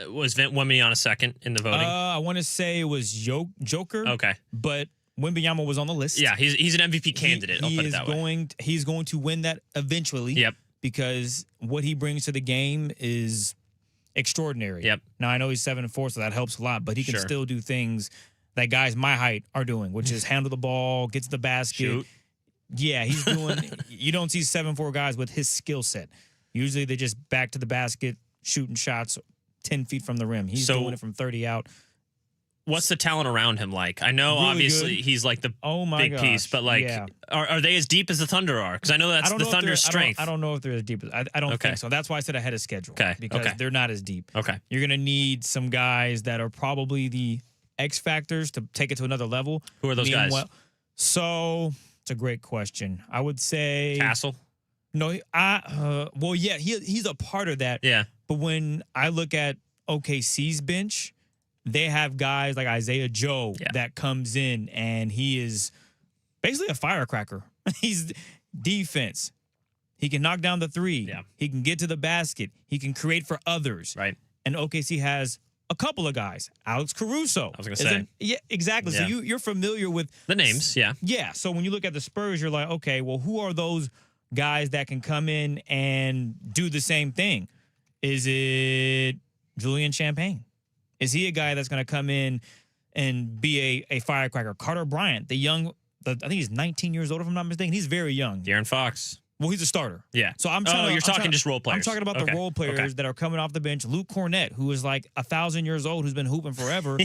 Was Wembanyama second in the voting? I want to say it was Joker. Okay. But Wembanyama was on the list. Yeah, he's an MVP candidate. I'll put it that way. He's going to win that eventually. Yep. Because what he brings to the game is extraordinary. Yep. Now, I know he's 7'4", so that helps a lot, but he can still do things that guys my height are doing, which is handle the ball, get to the basket. Shoot. Yeah, he's doing you don't see 7'4" guys with his skill set. Usually they just back to the basket, shooting shots 10 feet from the rim. He's doing it from 30 out. What's the talent around him like? I know, really obviously, good. he's like the big piece, but are they as deep as the Thunder are? Because I know that's the Thunder's strength. I don't know if they're as deep. I don't think so. That's why I said ahead of schedule. Okay. Because they're not as deep. Okay. You're going to need some guys that are probably the X factors to take it to another level. Who are those guys? So it's a great question. I would say Castle. No, he's a part of that. Yeah. But when I look at OKC's bench, they have guys like Isaiah Joe that comes in, and he is basically a firecracker. He's defense. He can knock down the three. Yeah. He can get to the basket. He can create for others. Right. And OKC has a couple of guys. Alex Caruso. I was going to say. Yeah, exactly. Yeah. So you're familiar with the names. Yeah. Yeah. So when you look at the Spurs, you're like, okay, well, who are those guys that can come in and do the same thing? Is it Julian Champagne? Is he a guy that's going to come in and be a firecracker? Carter Bryant, I think he's 19 years old, if I'm not mistaken. He's very young. De'Aaron Fox. Well, he's a starter. Yeah. So I'm you're talking just role players. I'm talking about the role players that are coming off the bench. Luke Cornett, who is like 1,000 years old, who's been hooping forever,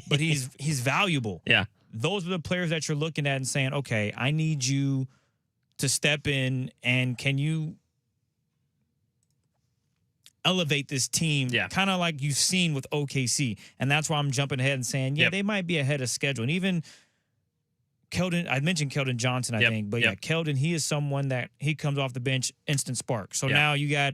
but he's valuable. Yeah. Those are the players that you're looking at and saying, okay, I need you to step in, and can you elevate this team, kind of like you've seen with OKC. And that's why I'm jumping ahead and saying, they might be ahead of schedule. And even Keldon, I mentioned Keldon Johnson, I think. But, Keldon, he is someone that he comes off the bench, instant spark. So now you got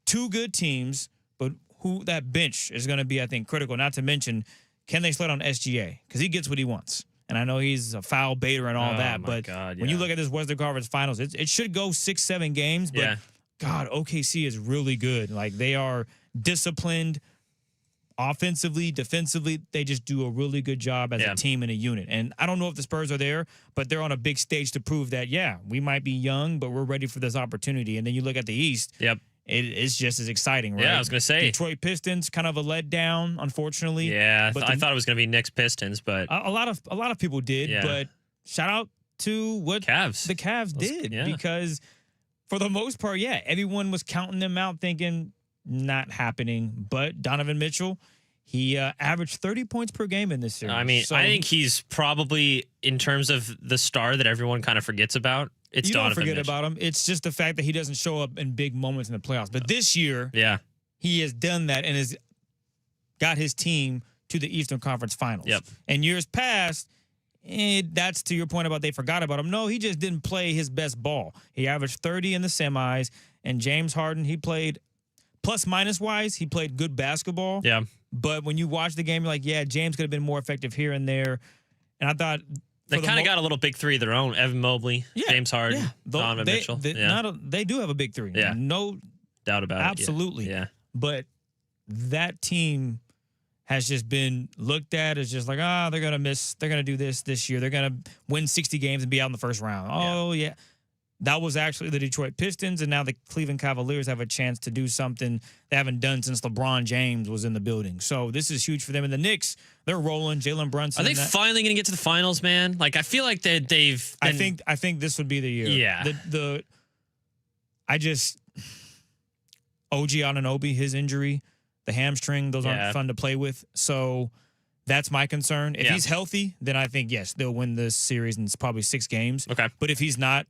two good teams, but who that bench is going to be, I think, critical. Not to mention, can they sled on SGA? Because he gets what he wants. And I know he's a foul baiter and all that. But when you look at this Western Conference Finals, it should go 6-7 games. But, God, OKC is really good. Like, they are disciplined offensively, defensively. They just do a really good job as a team and a unit. And I don't know if the Spurs are there, but they're on a big stage to prove that, we might be young, but we're ready for this opportunity. And then you look at the East. It's just as exciting, right? Yeah, I was going to say. Detroit Pistons, kind of a letdown, unfortunately. Yeah, I thought it was going to be Knicks Pistons, but a lot of people did. But shout out to what the Cavs did because for the most part, everyone was counting them out, thinking not happening. But Donovan Mitchell, he averaged 30 points per game in this series. I mean, I think he's probably, in terms of the star that everyone kind of forgets about, it's Donovan don't forget Mitchell. about him. It's just the fact that he doesn't show up in big moments in the playoffs. But this year, he has done that and has got his team to the Eastern Conference Finals. And years past, that's to your point about they forgot about him. No, he just didn't play his best ball. He averaged 30 in the semis, and James Harden, he played plus-minus wise, he played good basketball. But when you watch the game, you're like, James could have been more effective here and there. And I thought they kind of got a little big three of their own. Evan Mobley, James Harden, Donovan Mitchell. They do have a big three. No doubt about it. Absolutely. But that team has just been looked at as just like, they're going to miss. They're going to do this year. They're going to win 60 games and be out in the first round. That was actually the Detroit Pistons, and now the Cleveland Cavaliers have a chance to do something they haven't done since LeBron James was in the building. So this is huge for them. And the Knicks, they're rolling. Jalen Brunson. Are they finally going to get to the finals, man? Like, I feel like they've been... I think this would be the year. Yeah. OG Anunoby, his injury, the hamstring, those aren't fun to play with. So that's my concern. If he's healthy, then I think, yes, they'll win this series, and it's probably 6 games. Okay. But if he's not,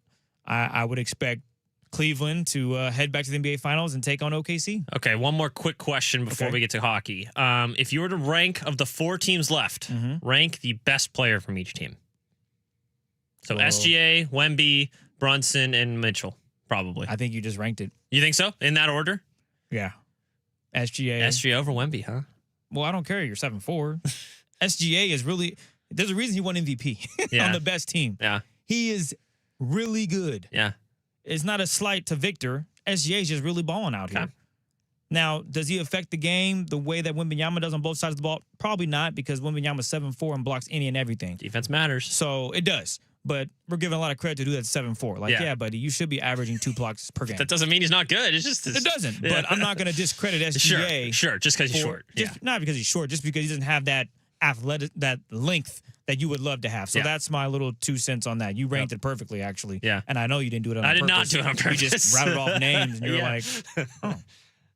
I would expect Cleveland to head back to the NBA Finals and take on OKC. Okay, one more quick question before we get to hockey. If you were to rank of the 4 teams left, rank the best player from each team. So SGA, Wemby, Brunson, and Mitchell, probably. I think you just ranked it. You think so? In that order? Yeah. SGA. SGA over Wemby, huh? Well, I don't care. You're 7-4. SGA is really... There's a reason he won MVP on the best team. Yeah. He is really good. Yeah. It's not a slight to Victor. SGA is just really balling out here. Now, does he affect the game the way that Wembanyama does on both sides of the ball? Probably not, because Wembanyama's 7'4" and blocks any and everything. Defense matters. So it does. But we're giving a lot of credit to do that 7'4". Like, buddy, you should be averaging 2 blocks per game. That doesn't mean he's not good. It's just it doesn't. But I'm not going to discredit SGA. Sure. Just because he's short. Not because he's short, just because he doesn't have that that length that you would love to have. So that's my little 2 cents on that. You ranked it perfectly, actually. Yeah. And I know you didn't do it on purpose. I did not do it on purpose. You just rattled off names, and you're like, oh.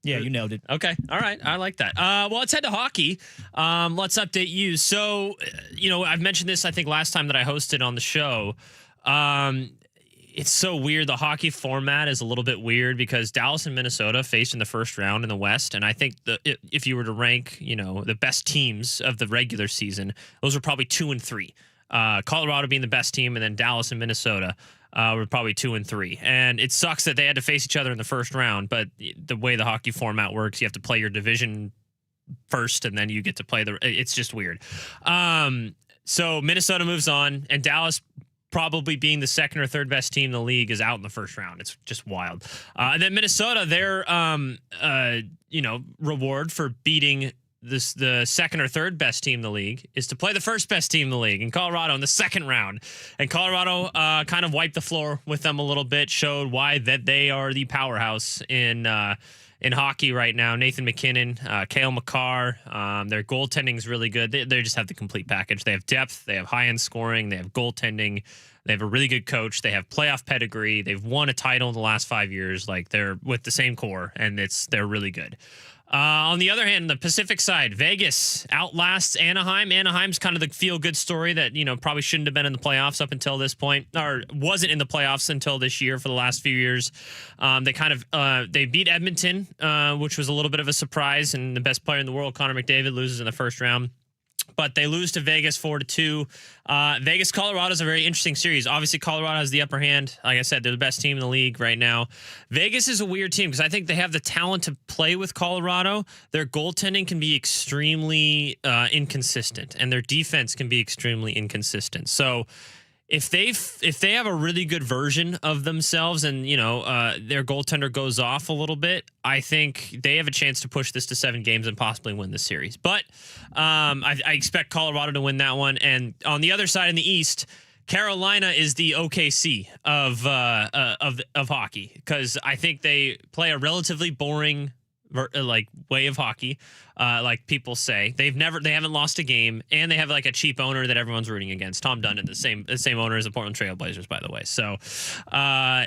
Yeah, you nailed it. Okay. All right. I like that. Well, let's head to hockey. Let's update you. So, I've mentioned this, I think, last time that I hosted on the show. It's so weird. The hockey format is a little bit weird because Dallas and Minnesota faced in the first round in the West. And I think if you were to rank, the best teams of the regular season, those are probably 2 and 3. Colorado being the best team, and then Dallas and Minnesota were probably 2 and 3. And it sucks that they had to face each other in the first round. But the way the hockey format works, you have to play your division first, and then you get to play it's just weird. So Minnesota moves on, and Dallas, probably being the second or third best team in the league, is out in the first round. It's just wild. And then Minnesota, their reward for beating the second or third best team in the league is to play the first best team in the league in Colorado in the second round. And Colorado kind of wiped the floor with them a little bit, showed why that they are the powerhouse in hockey right now. Nathan McKinnon, Cale Makar, their goaltending is really good. They just have the complete package. They have depth, they have high-end scoring, they have goaltending, they have a really good coach, they have playoff pedigree, they've won a title in the last 5 years. Like, they're with the same core, and they're really good. On the other hand, the Pacific side, Vegas outlasts Anaheim. Anaheim's kind of the feel-good story that, probably shouldn't have been in the playoffs up until this point, or wasn't in the playoffs until this year for the last few years. They beat Edmonton, which was a little bit of a surprise, and the best player in the world, Connor McDavid, loses in the first round. But they lose to Vegas 4-2. Vegas-Colorado is a very interesting series. Obviously, Colorado has the upper hand. Like I said, they're the best team in the league right now. Vegas is a weird team because I think they have the talent to play with Colorado. Their goaltending can be extremely inconsistent, and their defense can be extremely inconsistent. So if they have a really good version of themselves and their goaltender goes off a little bit, I think they have a chance to push this to 7 games and possibly win the series. But I expect Colorado to win that one. And on the other side in the East, Carolina is the OKC of hockey because I think they play a relatively boring way of hockey, like people say. They haven't lost a game, and they have like a cheap owner that everyone's rooting against. Tom Dundon, the same owner as the Portland Trail Blazers, by the way. So, so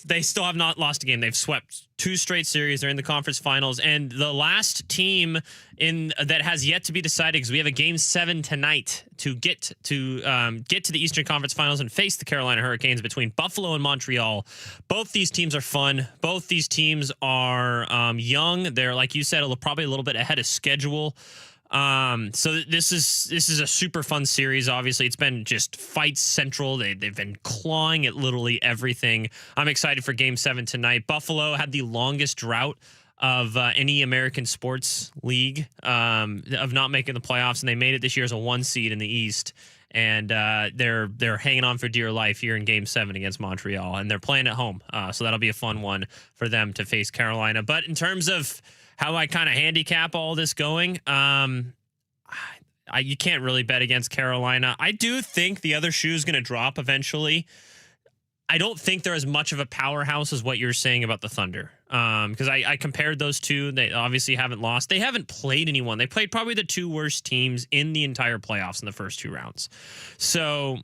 they still have not lost a game. They've swept 2 straight series. They're in the conference finals, and the last team that has yet to be decided, because we have a game 7 tonight to get to the Eastern Conference Finals and face the Carolina Hurricanes, between Buffalo and Montreal. Both these teams are fun. Both these teams are young. They're, like you said, probably a little bit ahead of schedule. So this is a super fun series. Obviously, it's been just fights central. They've been clawing at literally everything. I'm excited for Game 7 tonight. Buffalo had the longest drought of any American sports league of not making the playoffs, and they made it this year as a 1 seed in the East. And they're hanging on for dear life here in Game 7 against Montreal, and they're playing at home. So that'll be a fun one for them to face Carolina. But in terms of how I kind of handicap all this going, you can't really bet against Carolina. I do think the other shoe is going to drop eventually. I don't think they're as much of a powerhouse as what you're saying about the Thunder. Because I compared those two. They obviously haven't lost. They haven't played anyone. They played probably the 2 worst teams in the entire playoffs in the first 2 rounds. So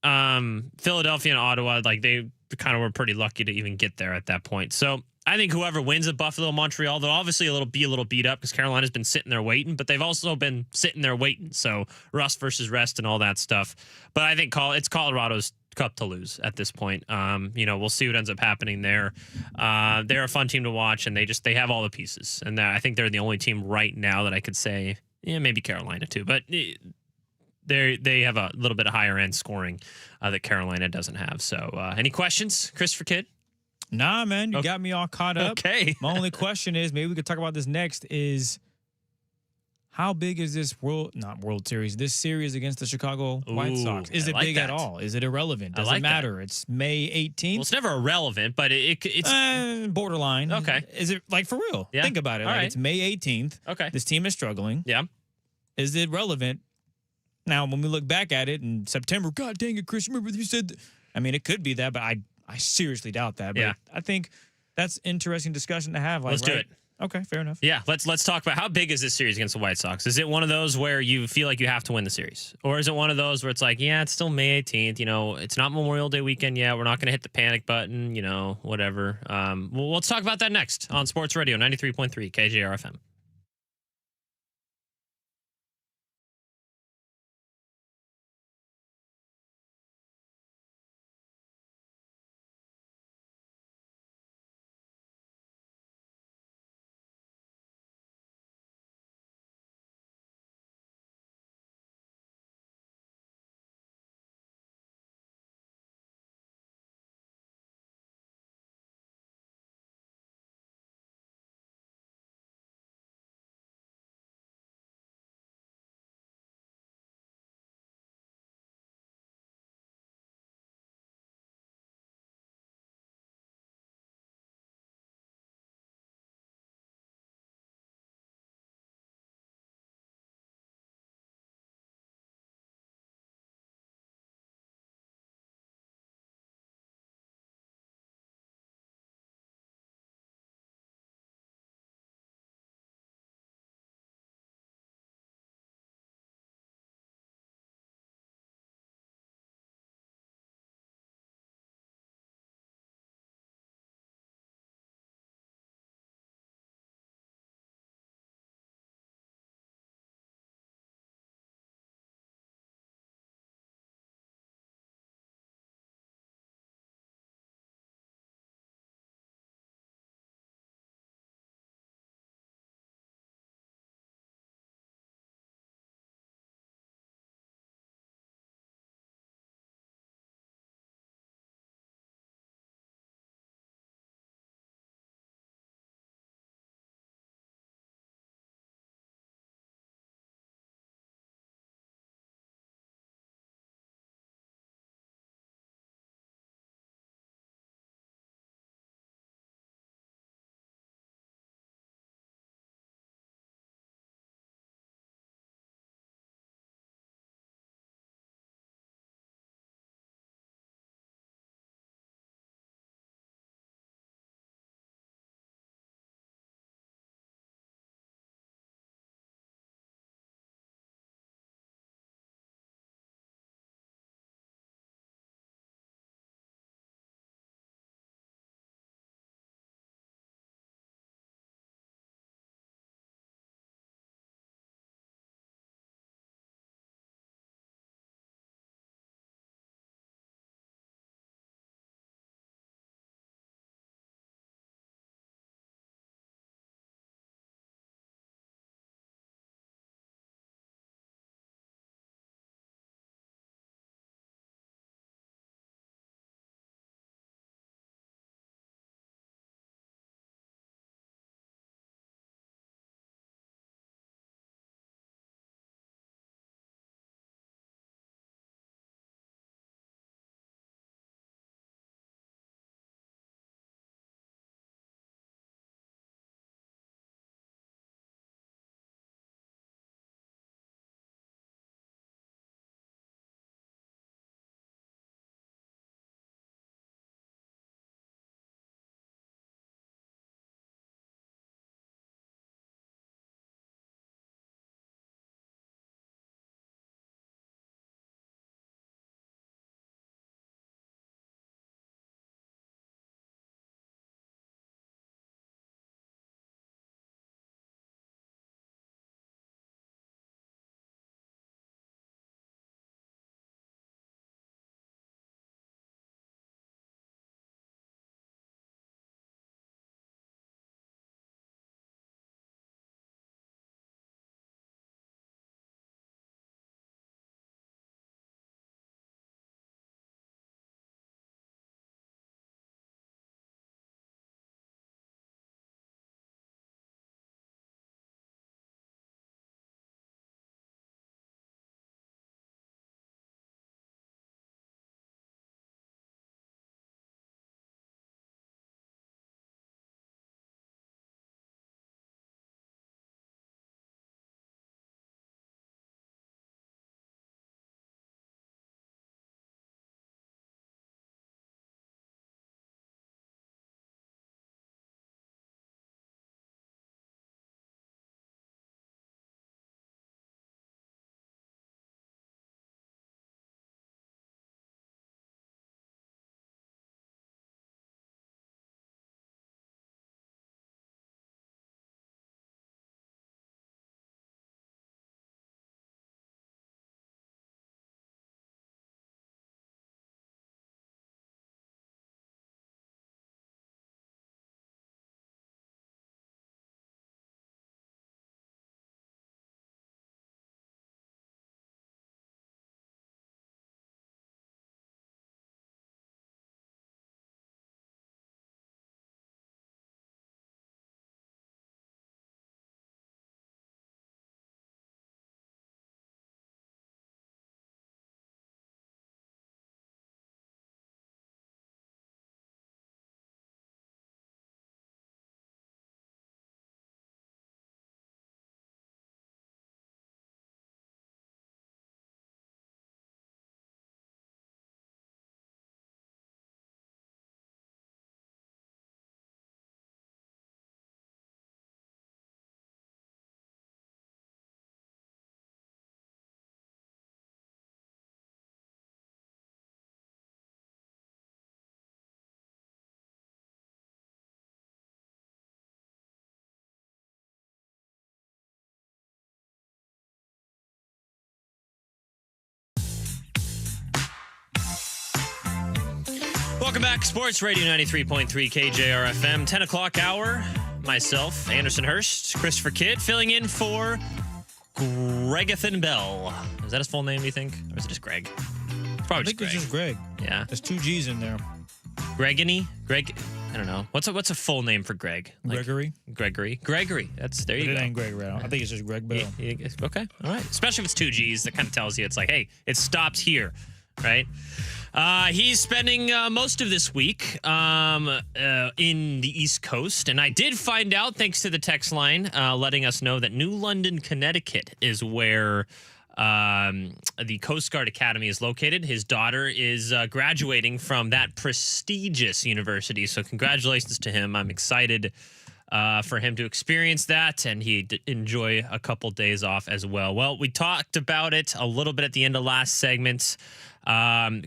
Philadelphia and Ottawa, they kind of were pretty lucky to even get there at that point. So I think whoever wins at Buffalo, Montreal, they'll obviously be a little beat up because Carolina's been sitting there waiting, but they've also been sitting there waiting. So rust versus rest and all that stuff. But I think it's Colorado's cup to lose at this point. We'll see what ends up happening there. They're a fun team to watch, and they have all the pieces. And I think they're the only team right now that I could say, maybe Carolina too, but they have a little bit of higher end scoring that Carolina doesn't have. So any questions, Christopher Kidd? Nah, man, you got me all caught up. Okay. My only question is, maybe we could talk about this next, is how big is this this series against the Chicago White Sox? Is it big at all? Is it irrelevant? Does it matter? It's May 18th. Well, it's never irrelevant, but it's borderline. Okay. Is it, for real? Yeah. Think about it. All right. It's May 18th. Okay. This team is struggling. Yeah. Is it relevant? Now, when we look back at it in September, God dang it, Chris, remember you said it could be that, but I seriously doubt that. But Yeah. I think that's interesting discussion to have. Let's do it. Okay, fair enough. Yeah, let's talk about how big is this series against the White Sox? Is it one of those where you feel like you have to win the series? Or is it one of those where it's like, yeah, it's still May 18th, it's not Memorial Day weekend yet. We're not going to hit the panic button, whatever. Well, let's talk about that next on Sports Radio 93.3 KJR FM. Welcome back. Sports Radio 93.3 KJR FM, 10 o'clock hour. Myself, Anderson Hurst, Christopher Kidd, filling in for Gregathan Bell. Is that his full name, do you think? Or is it just Greg? It's probably I think it's just Greg. Yeah. There's 2 G's in there. Gregany? Greg? I don't know. What's a full name for Greg? Gregory? Gregory. There you go. It ain't Gregory. I think it's just Greg Bell. Okay. All right. Especially if it's 2 G's, that kind of tells you it's like, hey, it stops here, right? He's spending most of this week in the East Coast. And I did find out, thanks to the text line, letting us know that New London, Connecticut is where the Coast Guard Academy is located. His daughter is graduating from that prestigious university. So congratulations to him. I'm excited for him to experience that, and he'd enjoy a couple days off as well. Well, we talked about it a little bit at the end of last segment.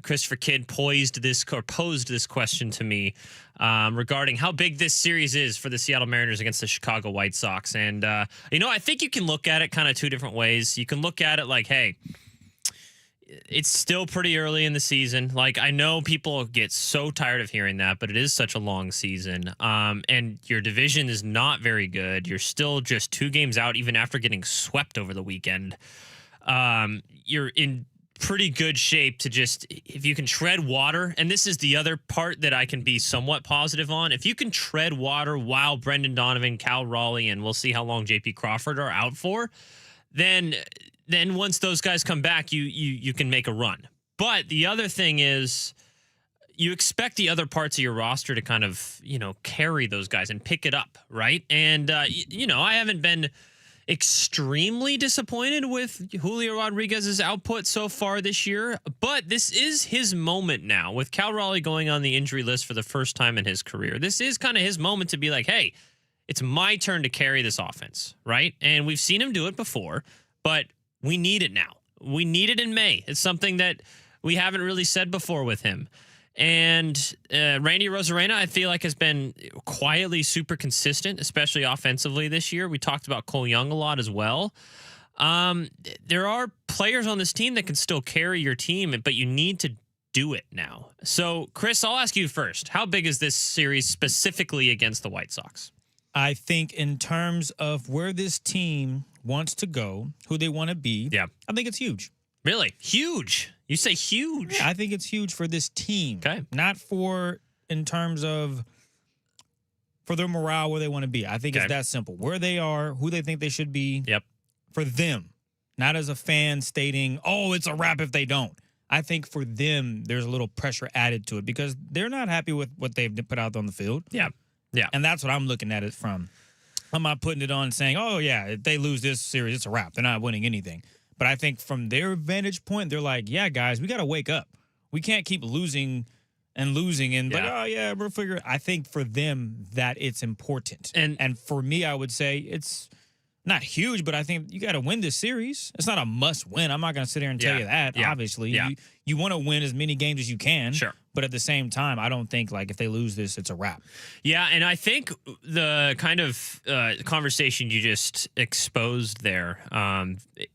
Christopher Kidd posed this question to me regarding how big this series is for the Seattle Mariners against the Chicago White Sox. And, I think you can look at it kind of 2 different ways. You can look at it like, hey, it's still pretty early in the season. Like, I know people get so tired of hearing that, but it is such a long season. And your division is not very good. You're still just 2 games out, even after getting swept over the weekend. You're in pretty good shape to just, if you can tread water, and this is the other part that I can be somewhat positive on, if you can tread water while Brendan Donovan, Cal Raleigh, and we'll see how long JP Crawford are out for, then once those guys come back, you can make a run. But the other thing is, you expect the other parts of your roster to kind of, carry those guys and pick it up, right? And, I haven't been extremely disappointed with Julio Rodriguez's output so far this year, but this is his moment now. With Cal Raleigh going on the injury list for the first time in his career, this is kind of his moment to be like, hey, it's my turn to carry this offense, right? And we've seen him do it before, but we need it now. We need it in May. It's something that we haven't really said before with him. And Randy Rosarena, I feel like, has been quietly super consistent, especially offensively this year. We talked about Cole Young a lot as well. There are players on this team that can still carry your team, but you need to do it now. So, Chris, I'll ask you first. How big is this series specifically against the White Sox? I think in terms of where this team wants to go, who they want to be, I think it's huge. Really? Huge? You say huge? Yeah, I think it's huge for this team. Okay. Not in terms of for their morale where they want to be. I think it's that simple. Where they are, who they think they should be. Yep. For them. Not as a fan stating, oh, it's a wrap if they don't. I think for them, there's a little pressure added to it because they're not happy with what they've put out on the field. Yeah. Yeah. And that's what I'm looking at it from. I'm not putting it on and saying, oh, yeah, if they lose this series, it's a wrap. They're not winning anything. But I think from their vantage point, they're like, yeah, guys, we got to wake up. We can't keep losing and like, oh, yeah, we'll figure it. I think for them that it's important. And for me, I would say it's not huge, but I think you got to win this series. It's not a must win. I'm not going to sit here and tell you that, obviously. Yeah. You want to win as many games as you can. Sure. But at the same time, I don't think, like, if they lose this, it's a wrap. Yeah, and I think the kind of conversation you just exposed there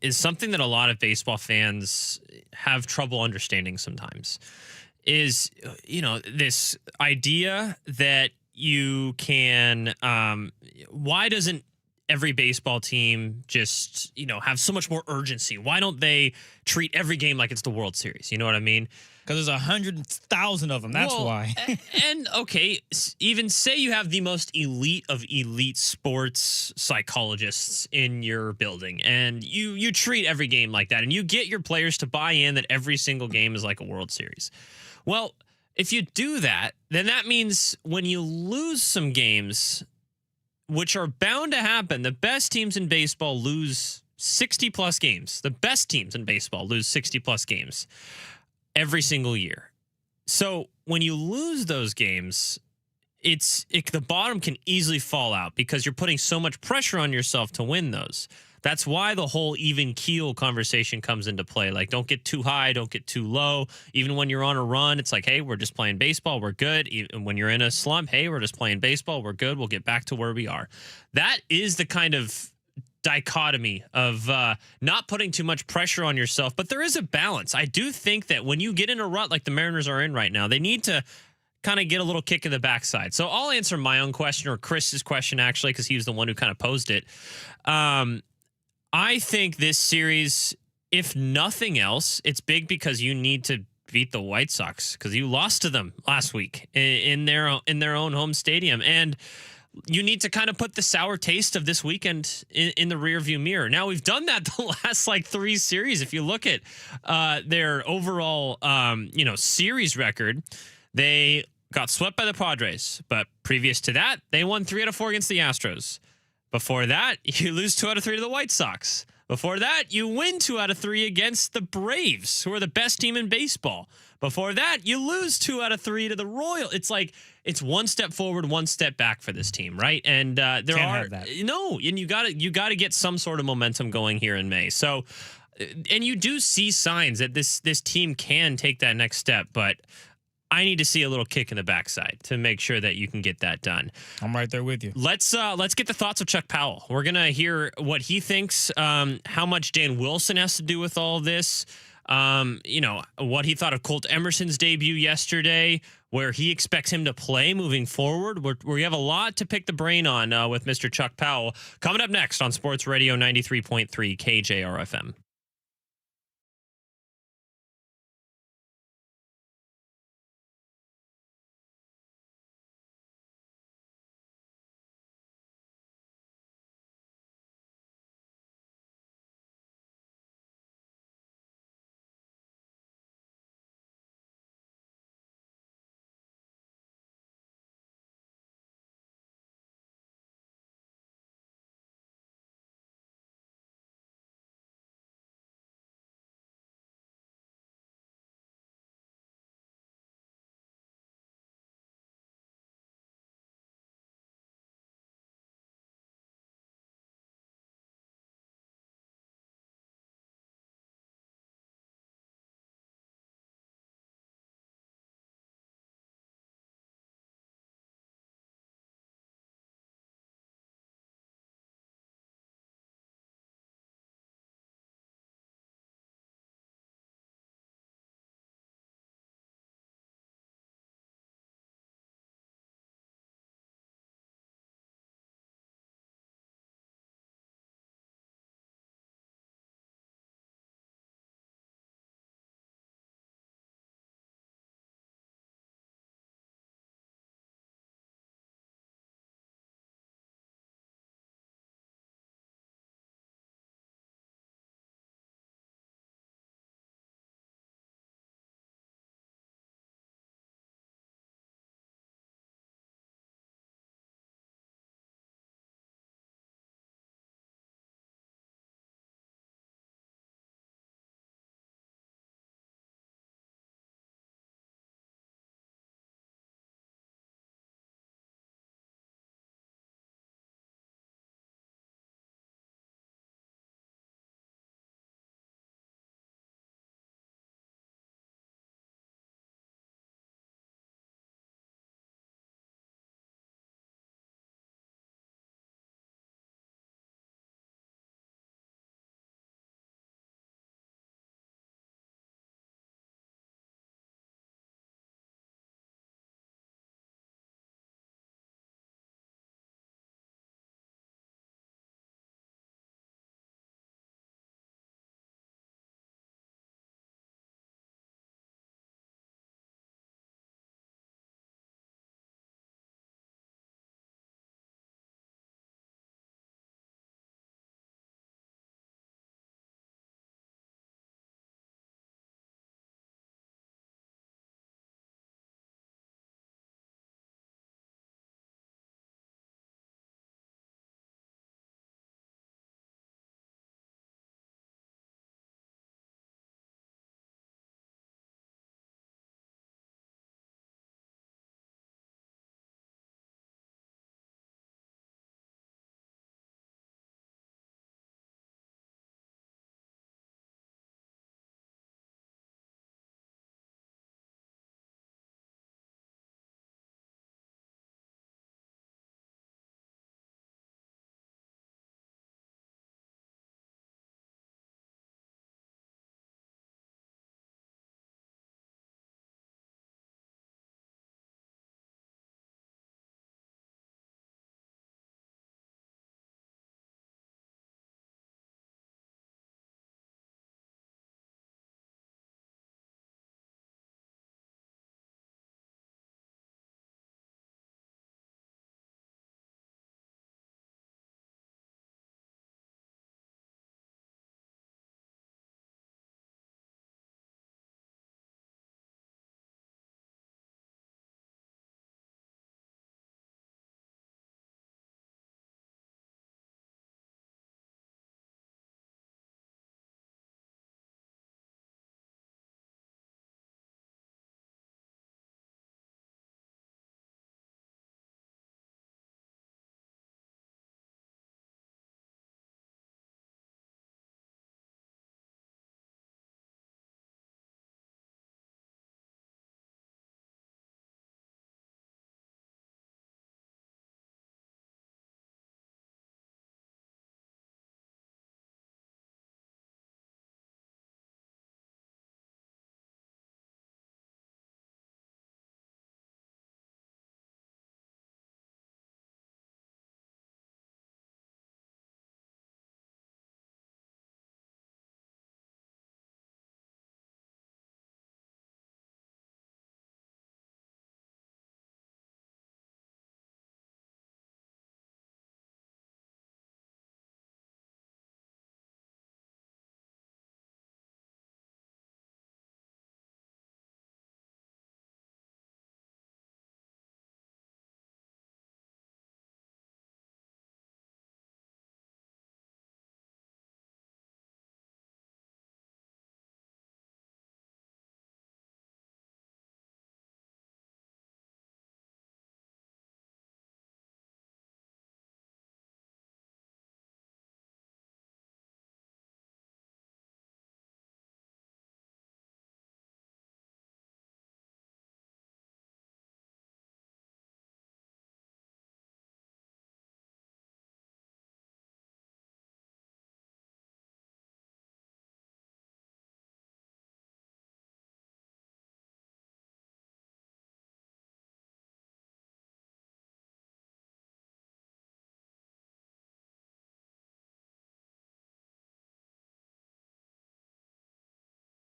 is something that a lot of baseball fans have trouble understanding sometimes. Is, this idea that you can, why doesn't every baseball team just, have so much more urgency? Why don't they treat every game like it's the World Series? You know what I mean? Because there's 100,000 of them. That's why. And okay, even say you have the most elite of elite sports psychologists in your building, and you treat every game like that, and you get your players to buy in that every single game is like a World Series. Well, if you do that, then that means when you lose some games, which are bound to happen, the best teams in baseball lose 60-plus games. The best teams in baseball lose 60-plus games every single year. So when you lose those games, the bottom can easily fall out because you're putting so much pressure on yourself to win those. That's why the whole even keel conversation comes into play. Like, don't get too high, don't get too low. Even when you're on a run, it's like, hey, we're just playing baseball, we're good. Even when you're in a slump, hey, we're just playing baseball, we're good, we'll get back to where we are. That is the kind of dichotomy of not putting too much pressure on yourself, but there is a balance. I do think that when you get in a rut like the Mariners are in right now, they need to kind of get a little kick in the backside. So I'll answer my own question, or Chris's question, actually, because he was the one who kind of posed it. I think this series, if nothing else, it's big because you need to beat the White Sox because you lost to them last week in their own home stadium. And you need to kind of put the sour taste of this weekend in the rearview mirror. Now, we've done that the last like 3 series. If you look at their overall, series record, they got swept by the Padres. But previous to that, they won 3 out of 4 against the Astros. Before that, you lose 2 out of 3 to the White Sox. Before that, you win 2 out of 3 against the Braves, who are the best team in baseball. Before that, you lose 2 out of 3 to the Royals. It's like it's one step forward, one step back for this team, right? And and you got to get some sort of momentum going here in May. So, and you do see signs that this team can take that next step, but I need to see a little kick in the backside to make sure that you can get that done. I'm right there with you. Let's get the thoughts of Chuck Powell. We're gonna hear what he thinks, how much Dan Wilson has to do with all this. What he thought of Colt Emerson's debut yesterday, where he expects him to play moving forward. We have a lot to pick the brain on with Mr. Chuck Powell. Coming up next on Sports Radio 93.3 KJR FM.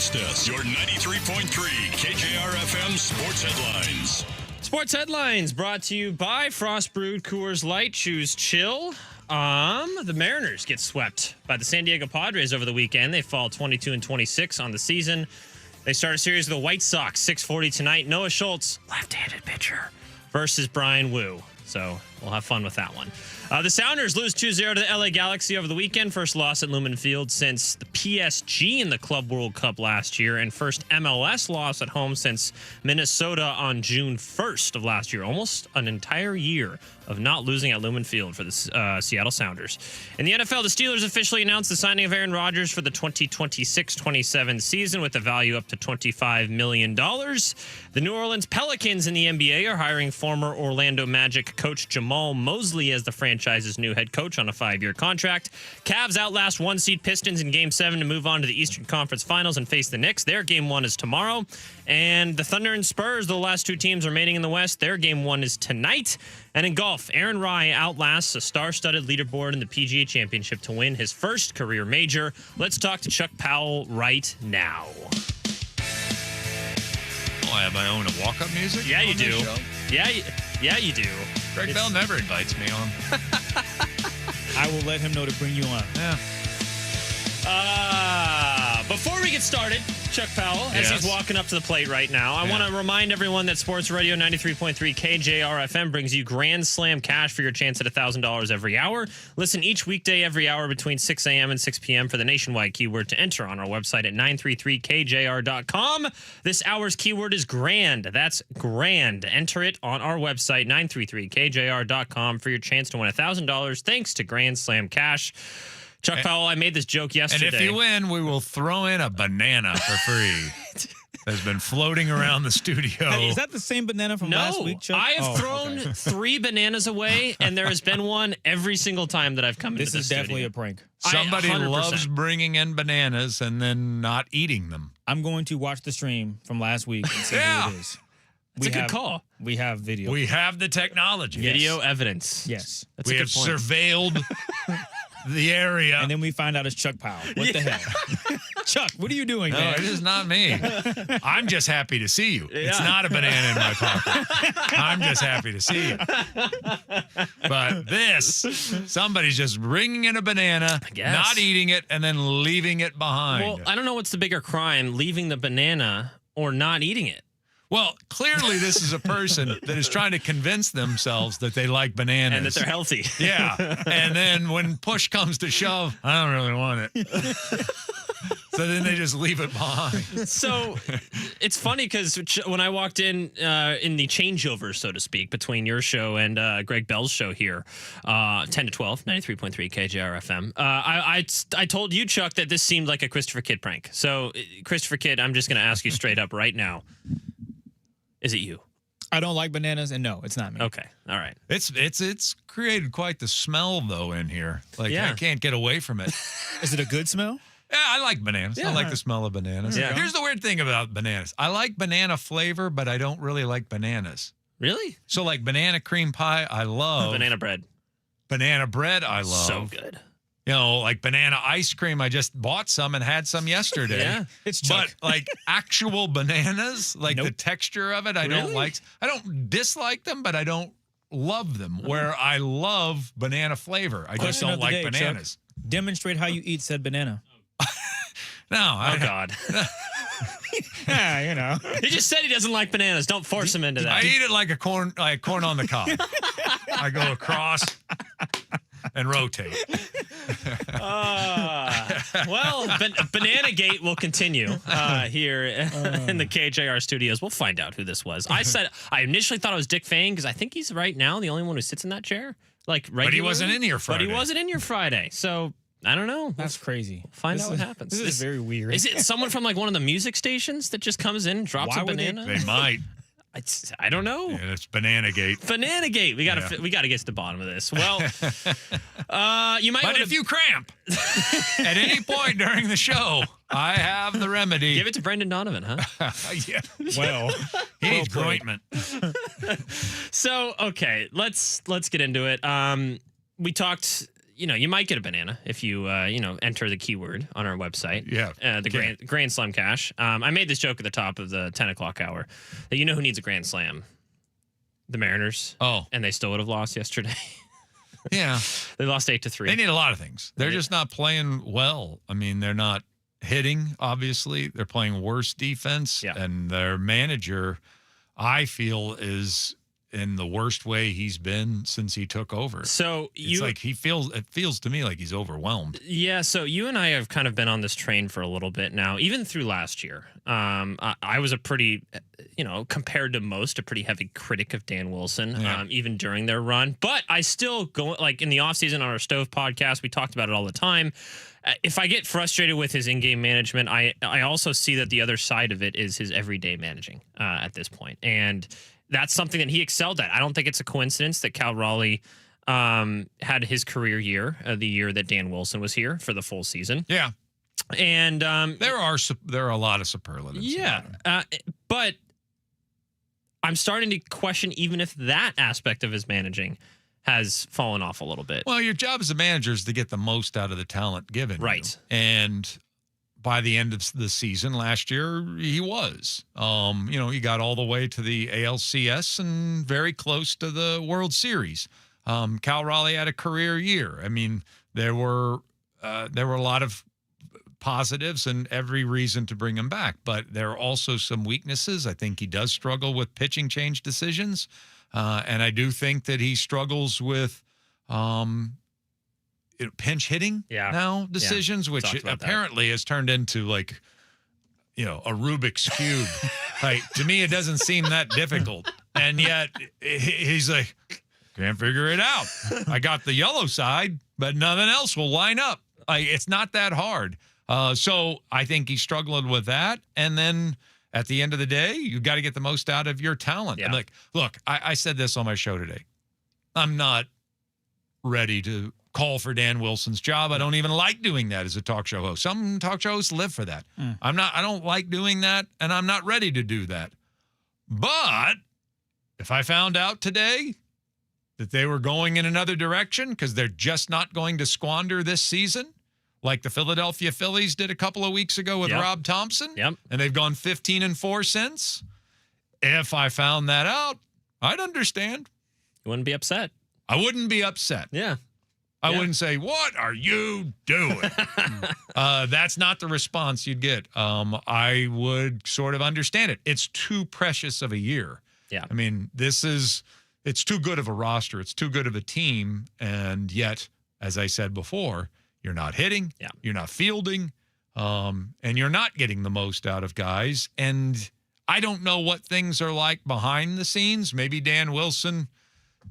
Sports Desk, your 93.3 KJR FM Sports Headlines. Sports Headlines brought to you by Frost Brewed Coors Light. Choose chill. The Mariners get swept by the San Diego Padres over the weekend. They fall 22-26 on the season. They start a series with the White Sox, 6:40 tonight. Noah Schultz, left-handed pitcher, versus Brian Wu. So we'll have fun with that one. The Sounders lose 2-0 to the LA Galaxy over the weekend. First loss at Lumen Field since the PSG in the Club World Cup last year, and first MLS loss at home since Minnesota on June 1st of last year. Almost an entire year of not losing at Lumen Field for the Seattle Sounders. In the NFL, the Steelers officially announced the signing of Aaron Rodgers for the 2026-27 season with a value up to $25 million. The New Orleans Pelicans in the NBA are hiring former Orlando Magic coach Jamal Mosley as the franchise's new head coach on a 5-year contract. Cavs outlast 1-seed Pistons in Game 7 to move on to the Eastern Conference Finals and face the Knicks. Their Game 1 is tomorrow. And the Thunder and Spurs, the last two teams remaining in the West, their Game 1 is tonight. And in golf, Aaron Rai outlasts a star-studded leaderboard in the PGA Championship to win his first career major. Let's talk to Chuck Powell right now. Oh, I have my own walk-up music? Yeah, you do. Yeah, you do. Greg Bell never invites me on. I will let him know to bring you on. Yeah. Before we get started, Chuck Powell, as he's walking up to the plate right now, I want to remind everyone that Sports Radio 93.3 KJR FM brings you Grand Slam cash for your chance at $1,000 every hour. Listen each weekday every hour between 6 a.m. and 6 p.m. for the nationwide keyword to enter on our website at 933kjr.com. This hour's keyword is grand. That's grand. Enter it on our website, 933kjr.com, for your chance to win $1,000 thanks to Grand Slam cash. Chuck Powell, I made this joke yesterday. And if you win, we will throw in a banana for free. That's been floating around the studio. Hey, is that the same banana from last week, Chuck? I have thrown 3 bananas away, and there has been one every single time that I've come into this is definitely a prank. Somebody 100%. loves bringing in bananas and then not eating them. I'm going to watch the stream from last week and see who it is. It's a good call. We have video. We have the technology. Video evidence. Yes. That's we a have good point. surveilled the area. And then we find out it's Chuck Powell. What the hell? Chuck, what are you doing, No, man? it is not me. I'm just happy to see you. It's not a banana in my pocket. I'm just happy to see you. But this, somebody's just bringing in a banana, not eating it, and then leaving it behind. Well, I don't know what's the bigger crime, leaving the banana or not eating it. Well, clearly this is a person that is trying to convince themselves that they like bananas. And that they're healthy. Yeah. And then when push comes to shove, I don't really want it. So then they just leave it behind. So it's funny because when I walked in the changeover, so to speak, between your show and Greg Bell's show here, 10 to 12, 93.3 KJR FM, I told you, Chuck, that this seemed like a Christopher Kidd prank. So, Christopher Kidd, I'm just going to ask you straight up right now. Is it you? I don't like bananas, and no, it's not me. Okay, all right. It's created quite the smell though in here. Like I can't get away from it. Is it a good smell? Yeah, I like bananas. Yeah. I like the smell of bananas. Yeah. Here's the weird thing about bananas. I like banana flavor, but I don't really like bananas. Really? So like banana cream pie, I love. Banana bread. Banana bread, I love. So good. You know, like banana ice cream, I just bought some and had some yesterday. Yeah, it's Chuck. But like actual bananas, like the texture of it, I don't Really? like. I don't dislike them, but I don't love them. Where I love banana flavor, I just Question don't of the like day, Chuck. bananas. Demonstrate how you eat said banana. No, Oh, God. Yeah, you know. He just said he doesn't like bananas. Don't force him into that. I eat it like corn on the cob. I go across and rotate. Well, Banana Gate will continue here in the KJR studios. We'll find out who this was. I initially thought it was Dick Fang because I think he's right now the only one who sits in that chair. Like regularly. But he wasn't in here Friday. But he wasn't in here Friday. So I don't know. That's crazy. Find out what happens. This is very weird. Is it someone from like one of the music stations that just comes in and drops Why a would they- banana? They might. I don't know. Yeah, it's Banana Gate. Banana Gate. We got to get to the bottom of this. Well, you might. But if you cramp at any point during the show, I have the remedy. Give it to Brendan Donovan, huh? Yeah. Well, He needs ointment. So, okay, let's get into it. We talked you might get a banana if you, enter the keyword on our website. Yeah. The Grand Slam Cash. I made this joke at the top of the 10 o'clock hour that who needs a Grand Slam? The Mariners. Oh. And they still would have lost yesterday. Yeah. They lost 8-3. They need a lot of things. They're just not playing well. I mean, they're not hitting, obviously. They're playing worse defense. Yeah. And their manager, I feel, is in the worst way he's been since he took over. So it feels to me like he's overwhelmed. Yeah, so you and I have kind of been on this train for a little bit now, even through last year. I was a pretty, compared to most, a pretty heavy critic of Dan Wilson, even during their run. But I still go, like in the offseason on our Stove podcast, we talked about it all the time. If I get frustrated with his in-game management, I also see that the other side of it is his everyday managing at this point. And that's something that he excelled at. I don't think it's a coincidence that Cal Raleigh had his career year, the year that Dan Wilson was here for the full season. Yeah. And there are a lot of superlatives. Yeah. But I'm starting to question even if that aspect of his managing has fallen off a little bit. Well, your job as a manager is to get the most out of the talent given. Right. You. And by the end of the season last year, he was. He got all the way to the ALCS and very close to the World Series. Cal Raleigh had a career year. I mean, there were a lot of positives and every reason to bring him back, but there are also some weaknesses. I think he does struggle with pitching change decisions, and I do think that he struggles with pinch hitting decisions, which apparently has turned into a Rubik's Cube. To me, it doesn't seem that difficult. And yet he's like, can't figure it out. I got the yellow side, but nothing else will line up. It's not that hard. So I think he's struggling with that. And then at the end of the day, you got to get the most out of your talent. Yeah. Look, I said this on my show today. I'm not ready to call for Dan Wilson's job. I don't even like doing that as a talk show host. Some talk show hosts live for that. I don't like doing that, and I'm not ready to do that. But if I found out today that they were going in another direction because they're just not going to squander this season, like the Philadelphia Phillies did a couple of weeks ago with Rob Thompson, and they've gone 15-4 since, if I found that out, I'd understand. You wouldn't be upset. I wouldn't be upset. Yeah. I wouldn't say, what are you doing? That's not the response you'd get. I would sort of understand it. It's too precious of a year. Yeah. I mean, it's too good of a roster. It's too good of a team. And yet, as I said before, you're not hitting. Yeah. You're not fielding. And you're not getting the most out of guys. And I don't know what things are like behind the scenes. Maybe Dan Wilson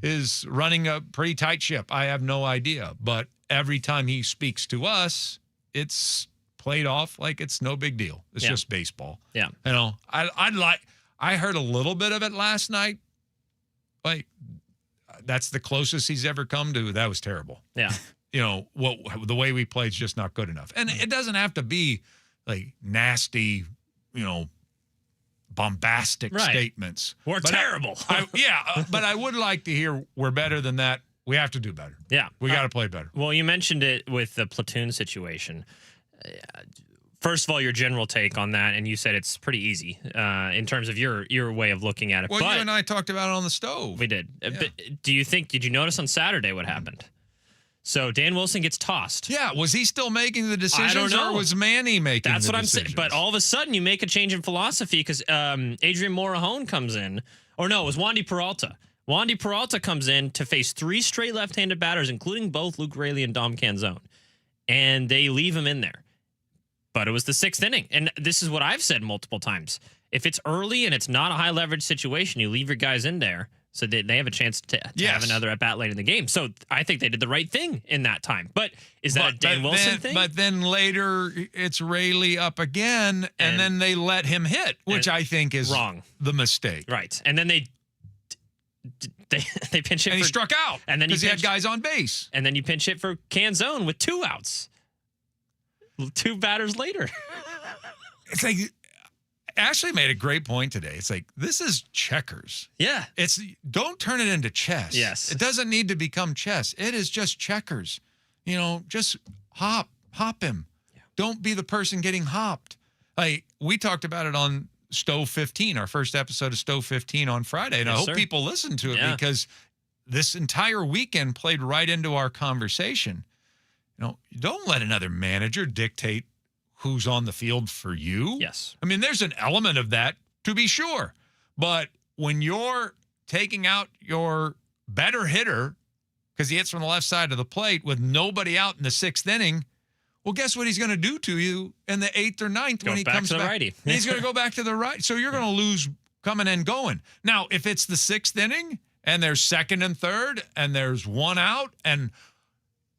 is running a pretty tight ship. I have no idea. But every time he speaks to us, it's played off like it's no big deal. It's just baseball. Yeah. I heard a little bit of it last night. That's the closest he's ever come to. That was terrible. Yeah. The way we play is just not good enough. And it doesn't have to be nasty, bombastic statements. We're terrible. But I would like to hear we're better than that. We have to do better. Yeah. We got to play better. Well, you mentioned it with the platoon situation. First of all, your general take on that, and you said it's pretty easy in terms of your way of looking at it. Well, you and I talked about it on the stove. We did. Yeah. But did you notice on Saturday what happened? So Dan Wilson gets tossed. Yeah, was he still making the decisions? I don't know. Or was Manny making That's the what decisions? I'm saying. But all of a sudden, you make a change in philosophy because Adrian Morajón comes in. Or no, it was Wandy Peralta. Wandy Peralta comes in to face 3 straight left-handed batters, including both Luke Raley and Dom Canzone. And they leave him in there. But it was the 6th inning. And this is what I've said multiple times. If it's early and it's not a high-leverage situation, you leave your guys in there so they have a chance to have another at-bat late in the game. So I think they did the right thing in that time. But is that a Dan Wilson thing? But then later it's Raley up again, and then they let him hit, which I think is wrong. The mistake. Right. And then they pinch hit and he struck out because he had guys on base. And then you pinch hit for Canzone with 2 outs. 2 batters later. It's like Ashley made a great point today. It's like, this is checkers. Yeah. Don't turn it into chess. Yes. It doesn't need to become chess. It is just checkers. just hop him. Yeah. Don't be the person getting hopped. We talked about it on Stove 15, our first episode of Stove 15 on Friday, and I hope people listen to it because this entire weekend played right into our conversation. Don't let another manager dictate who's on the field for you. Yes. I mean, there's an element of that, to be sure. But when you're taking out your better hitter because he hits from the left side of the plate with nobody out in the 6th inning, well, guess what he's going to do to you in the 8th or 9th when he comes back? Righty. He's going to go back to the right. So you're going to lose coming and going. Now, if it's the 6th inning and there's 2nd and 3rd and there's one out and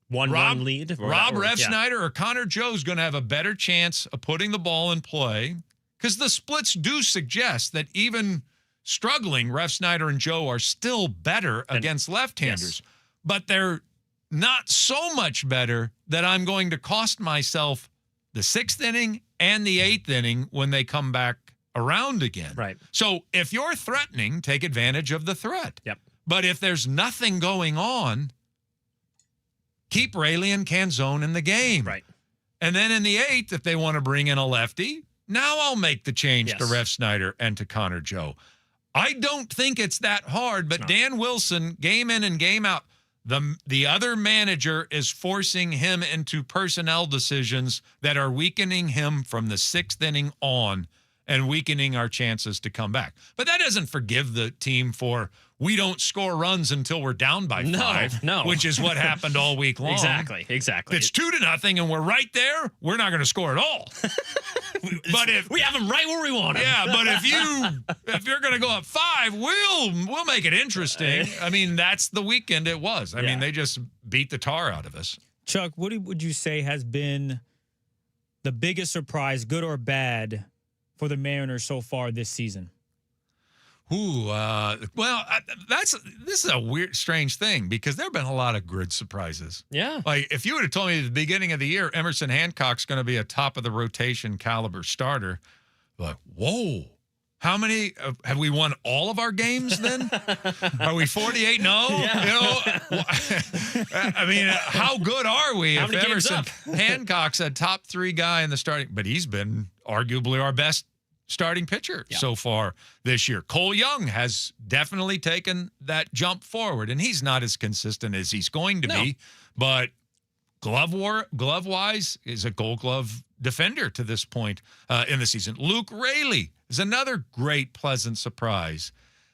one lead. Rob Refsnyder or Connor Joe's going to have a better chance of putting the ball in play because the splits do suggest that even struggling, Refsnyder and Joe are still better against left-handers. Yes. But they're not so much better that I'm going to cost myself the 6th inning and the 8th inning when they come back around again. Right. So if you're threatening, take advantage of the threat. Yep. But if there's nothing going on, keep Raley and Canzone in the game. Right. And then in the 8th, if they want to bring in a lefty, now I'll make the change to Refsnyder and to Connor Joe. I don't think it's that hard, but Dan Wilson, game in and game out, the other manager is forcing him into personnel decisions that are weakening him from the 6th inning on and weakening our chances to come back. But that doesn't forgive the team for we don't score runs until we're down by 5, which is what happened all week long. Exactly. If it's 2-0 and we're right there, we're not going to score at all. But if we have them right where we want them. Yeah, but if you're going to go up 5, we'll make it interesting. I mean, that's the weekend it was. I mean, they just beat the tar out of us. Chuck, what would you say has been the biggest surprise, good or bad, for the Mariners so far this season? This is a weird, strange thing because there have been a lot of good surprises. Yeah. Like if you would have told me at the beginning of the year, Emerson Hancock's going to be a top of the rotation caliber starter, like, whoa, how many have we won all of our games then? Are we 48? No. Yeah. I mean, how good are we if Emerson Hancock's a top 3 guy in the starting, but he's been arguably our best starting pitcher so far this year. Cole Young has definitely taken that jump forward, and he's not as consistent as he's going to be, but glove-wise is a Gold Glove defender to this point in the season. Luke Raley is another great, pleasant surprise.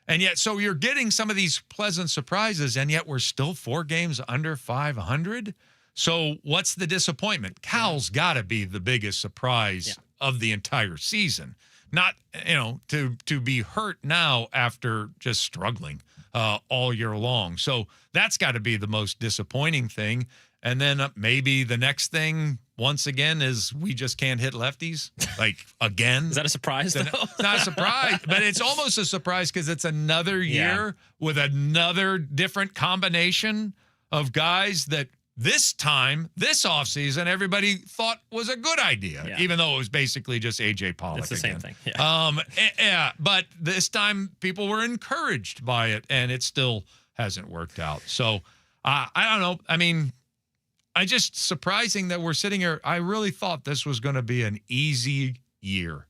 And yet, so you're getting some of these pleasant surprises, and yet we're still 4 games under 500. So what's the disappointment? Cal's got to be the biggest surprise of the entire season. Not, to be hurt now after just struggling all year long. So that's got to be the most disappointing thing. And then maybe the next thing, once again, is we just can't hit lefties. Like, again. Is that a surprise, though? It's not a surprise, but it's almost a surprise because it's another year with another different combination of guys that this offseason, everybody thought was a good idea, even though it was basically just A.J. Pollock. It's the same thing. But this time people were encouraged by it, and it still hasn't worked out. So I don't know. I mean, just surprising that we're sitting here. I really thought this was going to be an easy year.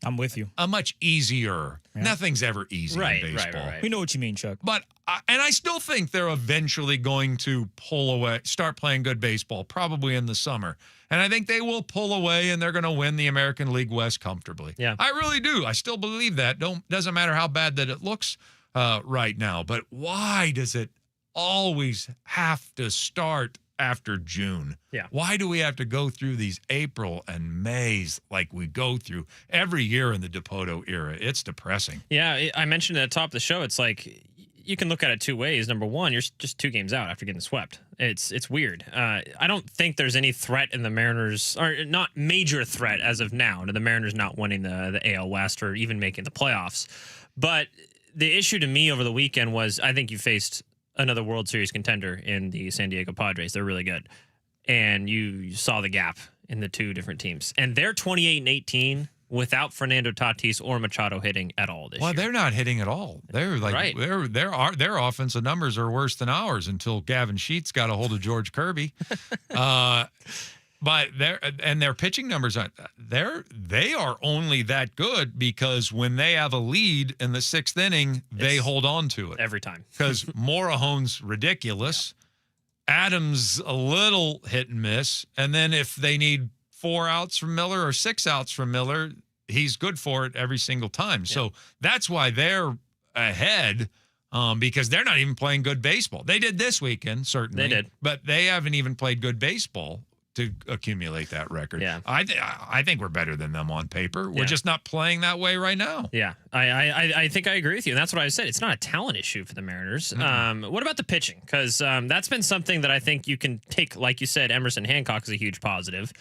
I'm with you. A much easier. Yeah. Nothing's ever easy in baseball. Right. We know what you mean, Chuck. But I still think they're eventually going to pull away, start playing good baseball, probably in the summer. And I think they will pull away, and they're going to win the American League West comfortably. Yeah, I really do. I still believe that. Doesn't matter how bad that it looks right now. But why does it always have to start after June? Yeah. Why do we have to go through these April and Mays like we go through every year in the Dipoto era? It's depressing. Yeah, I mentioned at the top of the show, it's like you can look at it 2 ways. Number one, you're just 2 games out after getting swept. It's weird. I don't think there's any threat in the Mariners, or not major threat as of now, to the Mariners not winning the AL West or even making the playoffs. But the issue to me over the weekend was I think you faced another World Series contender in the San Diego Padres. They're really good. And you saw the gap in the 2 different teams. And they're 28-18 without Fernando Tatis or Machado hitting at all this year. Well, they're not hitting at all. They're like Right. their offensive numbers are worse than ours until Gavin Sheets got a hold of George Kirby. But their pitching numbers they are only that good because when they have a lead in the 6th inning, they hold on to it every time. Because Morahone's ridiculous, Adams a little hit and miss, and then if they need 4 outs from Miller or 6 outs from Miller, he's good for it every single time. Yeah. So that's why they're ahead. Because they're not even playing good baseball. They did this weekend, certainly. They did. But they haven't even played good baseball to accumulate that record. Yeah. I think we're better than them on paper. We're just not playing that way right now. Yeah, I think I agree with you. And that's what I said. It's not a talent issue for the Mariners. Mm-hmm. What about the pitching? Because that's been something that I think you can take, like you said, Emerson Hancock is a huge positive.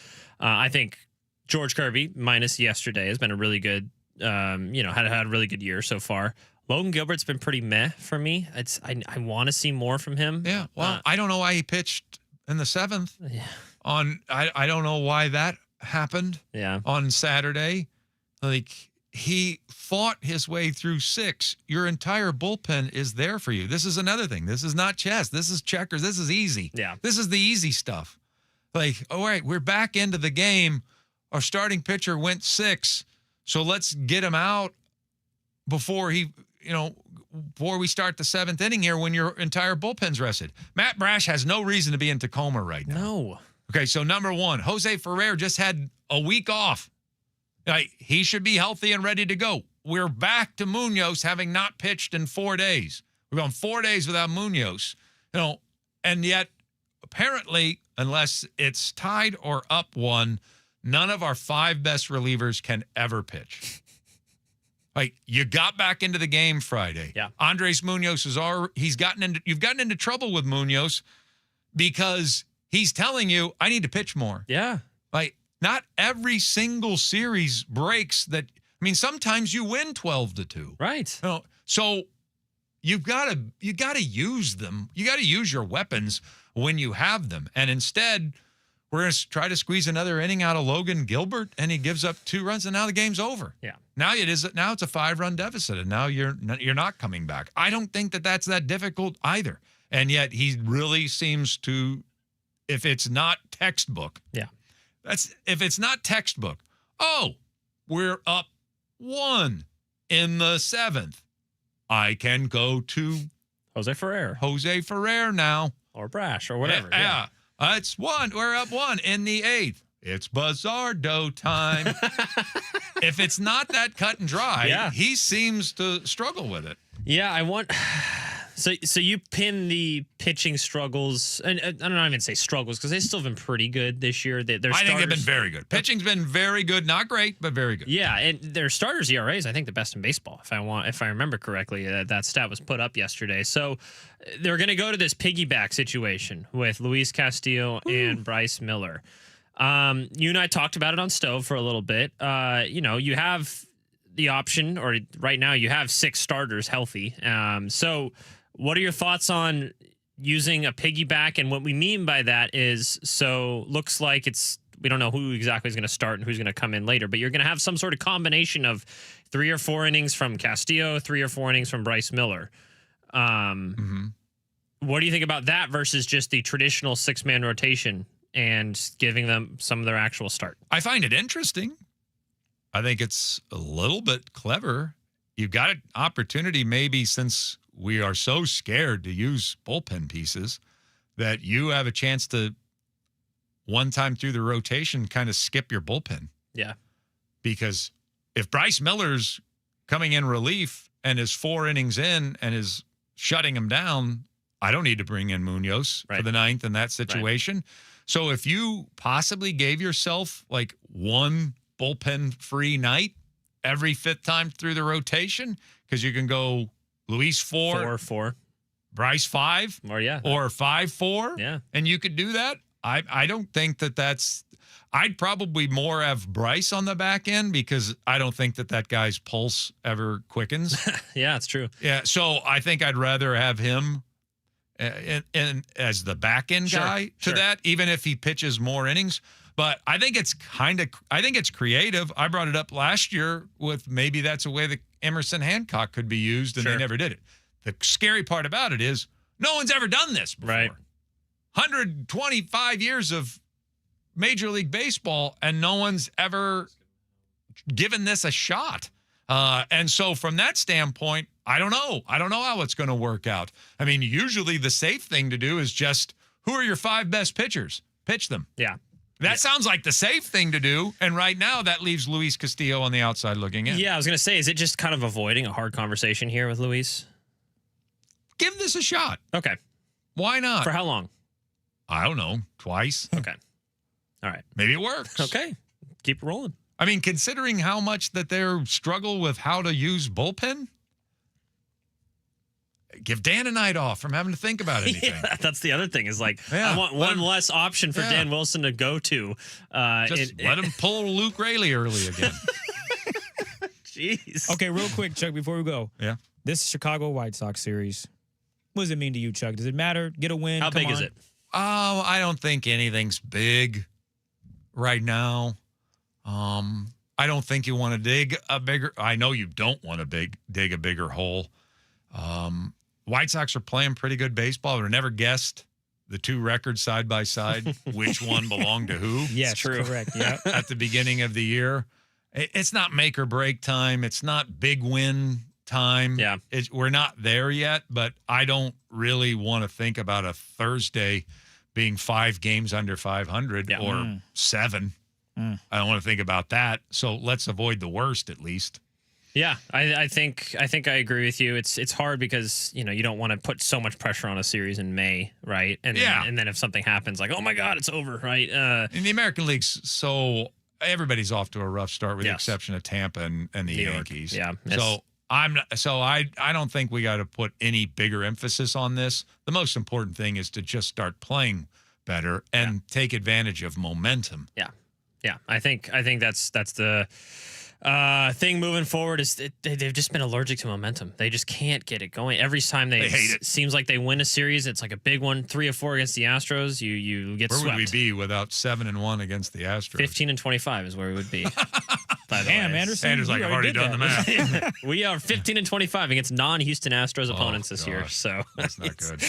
I think George Kirby, minus yesterday, has been a really good, had a really good year so far. Logan Gilbert's been pretty meh for me. I want to see more from him. Yeah, well, I don't know why he pitched in the 7th. Yeah. I don't know why that happened. Yeah. On Saturday, like he fought his way through 6. Your entire bullpen is there for you. This is another thing. This is not chess. This is checkers. This is easy. Yeah. This is the easy stuff. Like, all right, we're back into the game. Our starting pitcher went 6, so let's get him out before we start the 7th inning here when your entire bullpen's rested. Matt Brash has no reason to be in Tacoma right now. No. Okay, so number 1, Jose Ferrer just had a week off. He should be healthy and ready to go. We're back to Munoz having not pitched in 4 days. We're going 4 days without Munoz. And yet, apparently, unless it's tied or up 1, none of our 5 best relievers can ever pitch. You got back into the game Friday. Yeah. Andres Munoz you've gotten into trouble with Munoz because he's telling you, I need to pitch more. Yeah. Not every single series breaks that. I mean, sometimes you win 12-2. Right. So you got to use them. You got to use your weapons when you have them. And instead, we're going to try to squeeze another inning out of Logan Gilbert, and he gives up 2 runs, and now the game's over. Yeah. Now it's a 5-run deficit, and now you're not coming back. I don't think that's that difficult either. And yet he really seems to, if it's not textbook. Yeah. If it's not textbook. Oh, we're up 1 in the 7th. I can go to Jose Ferrer now. Or Brash or whatever. Yeah. It's 1. We're up 1 in the 8th. It's Bizardo time. If it's not that cut and dry, he seems to struggle with it. Yeah, I want. So you pin the pitching struggles, and I don't even say struggles because they've still been pretty good this year. I think they've been very good. Pitching's been very good, not great, but very good. Yeah, and their starters ERA is I think the best in baseball. If I remember correctly, that stat was put up yesterday. So they're going to go to this piggyback situation with Luis Castillo and Bryce Miller. You and I talked about it on Stove for a little bit. You have the option, or right now you have 6 starters healthy. So what are your thoughts on using a piggyback? And what we mean by that is, looks like we don't know who exactly is going to start and who's going to come in later, but you're going to have some sort of combination of 3 or 4 innings from Castillo, 3 or 4 innings from Bryce Miller. What do you think about that versus just the traditional 6-man rotation and giving them some of their actual start? I find it interesting. I think it's a little bit clever. You've got an opportunity, maybe since we are so scared to use bullpen pieces, that you have a chance to, one time through the rotation, kind of skip your bullpen. Yeah. Because if Bryce Miller's coming in relief and is 4 innings in and is shutting him down, I don't need to bring in Munoz for the 9th in that situation. Right. So if you possibly gave yourself like 1 bullpen-free night every 5th time through the rotation, because you can go Luis 4, Bryce 5, or 5-4, yeah, and you could do that. I don't think that's. I'd probably more have Bryce on the back end because I don't think that guy's pulse ever quickens. Yeah, it's true. Yeah, so I think I'd rather have him in as the back end guy to that, even if he pitches more innings. But I think it's creative. I brought it up last year with maybe that's a way that Emerson Hancock could be used, and they never did it. The scary part about it is no one's ever done this before. Right. 125 years of Major League Baseball, and no one's ever given this a shot. And so from that standpoint, I don't know. I don't know how it's going to work out. I mean, usually the safe thing to do is just, who are your 5 best pitchers? Pitch them. Yeah. That sounds like the safe thing to do. And right now, that leaves Luis Castillo on the outside looking in. Yeah, I was going to say, is it just kind of avoiding a hard conversation here with Luis? Give this a shot. Okay. Why not? For how long? I don't know. Twice. Okay. All right. Maybe it works. Okay. Keep it rolling. I mean, considering how much that they're struggle with how to use bullpen, give Dan a night off from having to think about anything. Yeah, that's the other thing is like, I want one less option for Dan Wilson to go to. Just let him pull Luke Raley early again. Jeez. Okay, real quick, Chuck, before we go. Yeah. This Chicago White Sox series, what does it mean to you, Chuck? Does it matter? Get a win? How big is it? Oh, I don't think anything's big right now. I don't think you want to dig a bigger. I know you don't want to dig a bigger hole. White Sox are playing pretty good baseball. I've never guessed the 2 records side by side, which one belonged to who. Yes, true. Correct. Yeah. At the beginning of the year, it's not make or break time. It's not big win time. Yeah. We're not there yet, but I don't really want to think about a Thursday being 5 games under 500 or 7. I don't want to think about that. So let's avoid the worst at least. Yeah, I think I agree with you. It's hard because you don't want to put so much pressure on a series in May, right? And then if something happens, like, oh my God, it's over, right? In the American League's, so everybody's off to a rough start with the exception of Tampa and the New York. Yankees. Yeah. So I don't think we got to put any bigger emphasis on this. The most important thing is to just start playing better and take advantage of momentum. Yeah. Yeah, I think that's the thing moving forward is they've just been allergic to momentum. They just can't get it going. Every time they hate it. Seems like they win a series, it's like a big one, 3 or 4 against the Astros. You get swept. Where would we be without 7-1 against the Astros? 15-25 is where we would be. By the way. Anderson. Anderson's like, I've already done the math. We are 15-25 against non-Houston Astros opponents this year. So that's not good.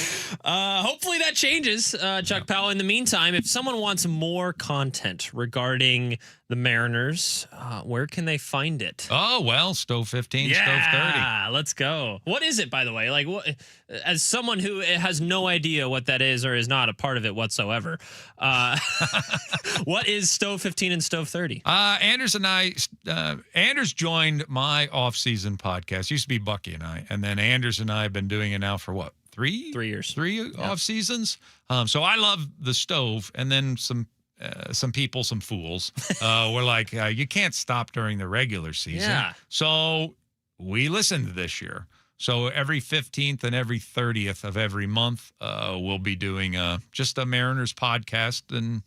Hopefully that changes, Chuck Powell. In the meantime, if someone wants more content regarding the Mariners, where can they find it? Oh, well, Stove 15, Stove 30. Yeah, let's go. What is it, by the way? Like, what, as someone who has no idea what that is or is not a part of it whatsoever, what is Stove 15 and Stove 30? Anders joined my off-season podcast. Used to be Bucky and I, and then Anders and I have been doing it now for what? 3 years. 3 off seasons. So I love the Stove, and then some people, some fools, were like, you can't stop during the regular season. Yeah. So we listened this year. So every 15th and every 30th of every month, we'll be doing just a Mariners podcast, and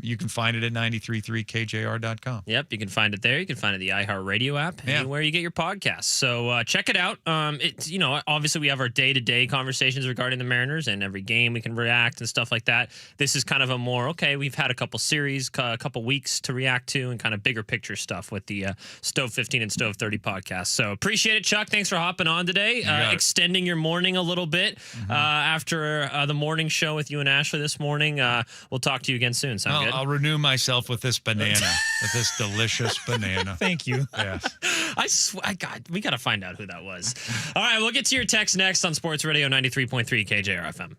you can find it at 93.3 KJR.com. Yep, you can find it there. You can find it in the iHeartRadio app, anywhere you get your podcasts. So check it out. It's obviously we have our day-to-day conversations regarding the Mariners, and every game we can react and stuff like that. This is kind of a more, we've had a couple series, a couple weeks to react to, and kind of bigger picture stuff with the Stove 15 and Stove 30 podcast. So appreciate it, Chuck. Thanks for hopping on today, extending your morning a little bit after the morning show with you and Ashley this morning. We'll talk to you again soon. Sound good? I'll renew myself with this banana, with this delicious banana. Thank you. Yes. I swear, God, we got to find out who that was. All right, we'll get to your text next on Sports Radio 93.3 KJR FM.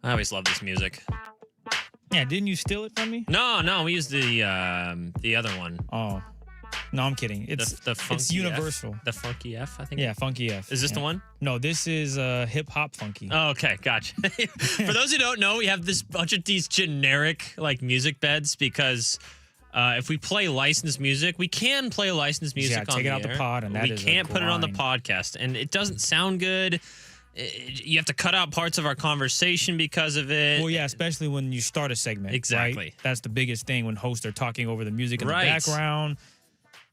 I always love this music. Yeah, didn't you steal it from me? No, we used the other one. Oh. No, I'm kidding. It's Funky it's universal. F? The Funky F, I think. Yeah, Funky F. Is this the one? No, this is hip hop funky. Oh, okay, gotcha. For those who don't know, we have this bunch of these generic like music beds because if we play licensed music, we can play licensed music on take it the out air. the pod, and we can't put it on the grind. podcast, and it doesn't sound good. You have to cut out parts of our conversation because of it. Well, yeah, especially when you start a segment. Exactly. Right? That's the biggest thing when hosts are talking over the music in Right. the background.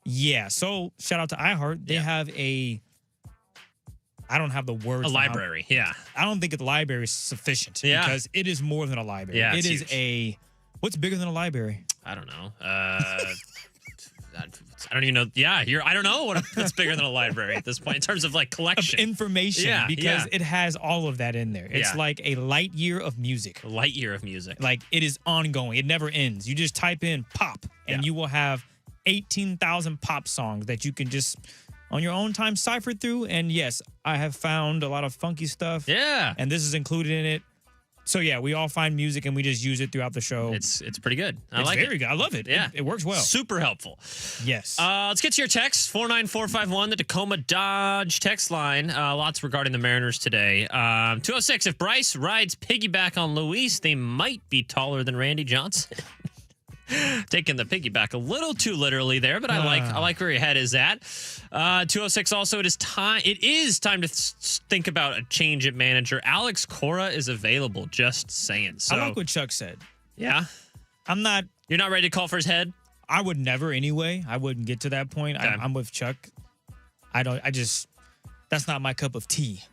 Yeah, so shout out to iHeart. They have I don't have the words. A library, yeah. I don't think the library is sufficient because it is more than a library. Yeah, it it's is huge. What's bigger than a library? I don't know. I don't even know. Yeah, I don't know what's bigger than a library at this point in terms of like collection. Of information, Yeah, because yeah. it has all of that in there. It's Yeah. like a light year of music. A light year of music. Like it is ongoing. It never ends. You just type in pop and you will have 18,000 pop songs that you can just on your own time cipher through. And yes, I have found a lot of funky stuff. Yeah. And this is included in it. So yeah, we all find music and we just use it throughout the show. It's pretty good. I It's like very it. good. I love it. Yeah. It works well. Super helpful. Yes. Let's get to your text, 49451, the Tacoma Dodge text line. Lots regarding the Mariners today. 206, if Bryce rides piggyback on Luis, they might be taller than Randy Johnson. Taking the piggyback a little too literally there, but I like where your head is at. 206 also, it is time to think about a change at manager. Alex Cora is available, just saying. So, I like what Chuck said. Yeah? You're not ready to call for his head? I would never anyway. I wouldn't get to that point. Okay. I'm with Chuck. That's not my cup of tea.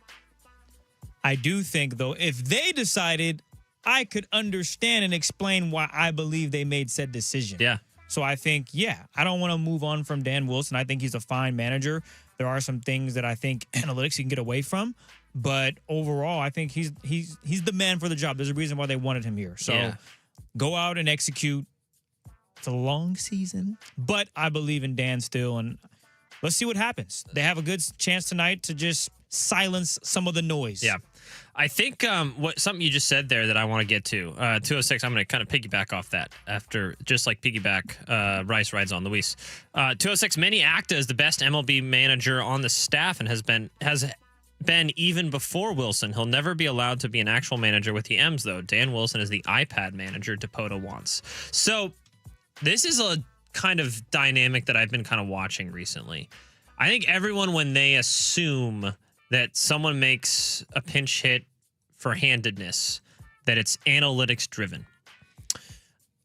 I do think though, if they decided, I could understand and explain why I believe they made said decision. Yeah. So I think, I don't want to move on from Dan Wilson. I think he's a fine manager. There are some things that I think analytics he can get away from, but overall, I think he's the man for the job. There's a reason why they wanted him here. So go out and execute. It's a long season, but I believe in Dan still, and let's see what happens. They have a good chance tonight to just silence some of the noise. Yeah. I think something you just said there that I want to get to. 206, I'm going to kind of piggyback off that after, just like piggyback Rice rides on Luis. 206, Manny Acta is the best MLB manager on the staff and has been even before Wilson. He'll never be allowed to be an actual manager with the M's, though. Dan Wilson is the iPad manager Dipoto wants. So this is a kind of dynamic that I've been kind of watching recently. I think everyone, when they assume that someone makes a pinch hit for handedness, that it's analytics driven.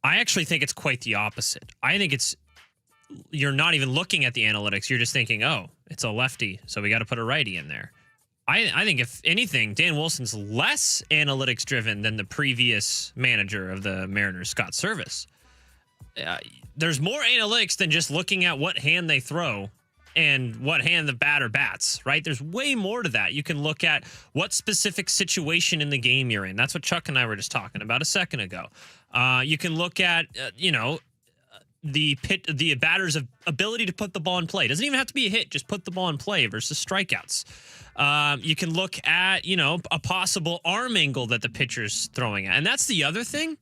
I actually think it's quite the opposite. I think you're not even looking at the analytics. You're just thinking, oh, it's a lefty, so we got to put a righty in there. I think if anything, Dan Wilson's less analytics driven than the previous manager of the Mariners, Scott Service. There's more analytics than just looking at what hand they throw and what hand the batter bats, right? There's way more to that. You can look at what specific situation in the game you're in. That's what Chuck and I were just talking about a second ago. You can look at, the batter's ability to put the ball in play. Doesn't even have to be a hit. Just put the ball in play versus strikeouts. You can look at, a possible arm angle that the pitcher's throwing at. And that's the other thing.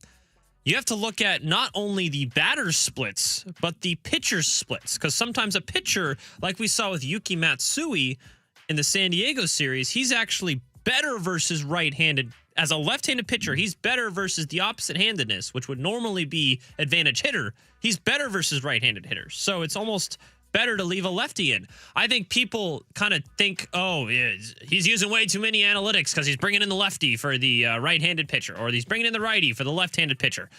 You have to look at not only the batter's splits, but the pitcher's splits. Because sometimes a pitcher, like we saw with Yuki Matsui in the San Diego series, he's actually better versus right-handed. As a left-handed pitcher, he's better versus the opposite-handedness, which would normally be advantage hitter. He's better versus right-handed hitters. So it's almost better to leave a lefty in. I think people kind of think, oh, he's using way too many analytics because he's bringing in the lefty for the right-handed pitcher, or he's bringing in the righty for the left-handed pitcher.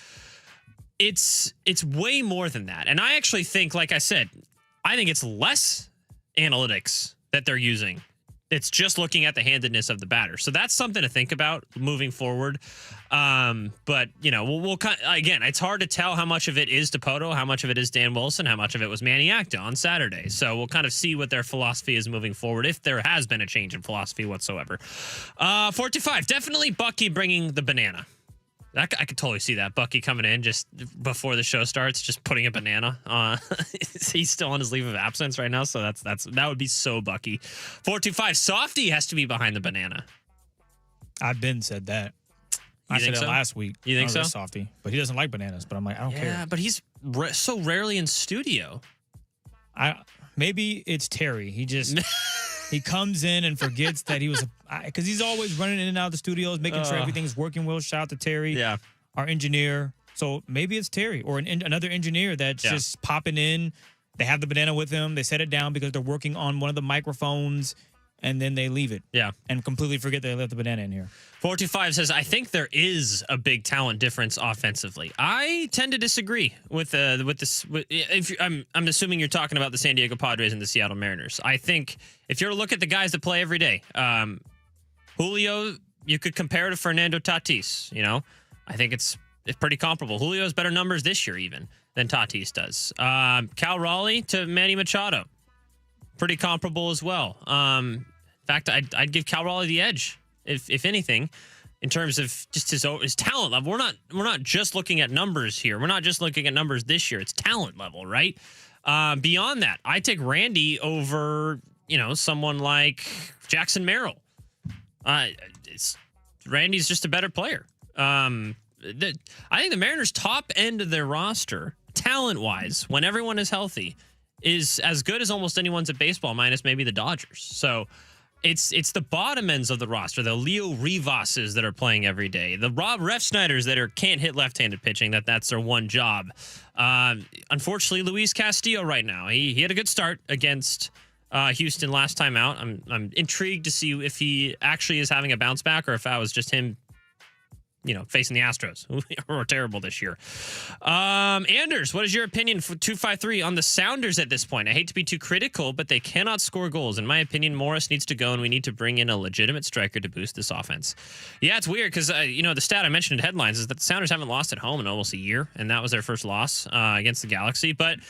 It's way more than that. And I actually think, like I said, I think it's less analytics that they're using. It's just looking at the handedness of the batter. So that's something to think about moving forward. But, we'll again, it's hard to tell how much of it is Dipoto, how much of it is Dan Wilson, how much of it was Manny Acta on Saturday. So we'll kind of see what their philosophy is moving forward, if there has been a change in philosophy whatsoever. 425, definitely Bucky bringing the banana. I could totally see that. Bucky coming in just before the show starts, just putting a banana. He's still on his leave of absence right now, so that would be so Bucky. 425, Softy has to be behind the banana. I've been said that. I think said so? that last week. You think I was so? a softie, but he doesn't like bananas. But I'm like, I don't care. Yeah, but he's so rarely in studio. Maybe it's Terry. He just he comes in and forgets that he was because he's always running in and out of the studios, making sure everything's working well. Shout out to Terry, our engineer. So maybe it's Terry or another engineer that's just popping in. They have the banana with them. They set it down because they're working on one of the microphones, and then they leave it. Yeah. And completely forget they left the banana in here. 425 says, I think there is a big talent difference offensively. I tend to disagree with this. I'm assuming you're talking about the San Diego Padres and the Seattle Mariners. I think if you're to look at the guys that play every day, Julio, you could compare to Fernando Tatis. You know, I think it's pretty comparable. Julio has better numbers this year even than Tatis does. Cal Raleigh to Manny Machado, pretty comparable as well. In fact, I'd give Cal Raleigh the edge, if anything, in terms of just his talent level. We're not just looking at numbers here. We're not just looking at numbers this year. It's talent level, right? Beyond that, I take Randy over someone like Jackson Merrill. Randy's just a better player. I think the Mariners' top end of their roster, talent-wise, when everyone is healthy, is as good as almost anyone's at baseball, minus maybe the Dodgers. So it's the bottom ends of the roster, the Leo Rivas's that are playing every day, the Rob Refsnyders that can't hit left-handed pitching, that's their one job. Unfortunately, Luis Castillo right now, he had a good start against Houston last time out. I'm intrigued to see if he actually is having a bounce back or if that was just him facing the Astros, who are terrible this year. Anders, what is your opinion for 253 on the Sounders at this point? I hate to be too critical, but they cannot score goals. In my opinion, Morris needs to go, and we need to bring in a legitimate striker to boost this offense. Yeah, it's weird because, the stat I mentioned in headlines is that the Sounders haven't lost at home in almost a year, and that was their first loss against the Galaxy. But,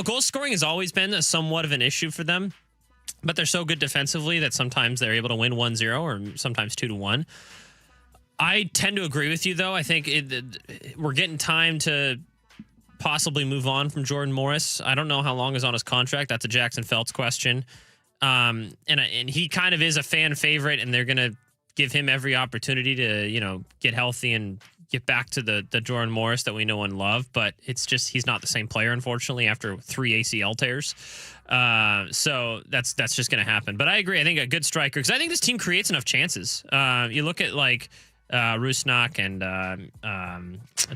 goal scoring has always been somewhat of an issue for them, but they're so good defensively that sometimes they're able to win 1-0 or sometimes 2-1. I tend to agree with you, though. I think we're getting time to possibly move on from Jordan Morris. I don't know how long is on his contract. That's a Jackson Feltz question. And he kind of is a fan favorite, and they're going to give him every opportunity to, get healthy and get back to the Jordan Morris that we know and love. But it's just he's not the same player, unfortunately, after 3 ACL tears. So that's just going to happen. But I agree. I think a good striker, because I think this team creates enough chances. You look at, Rusnak and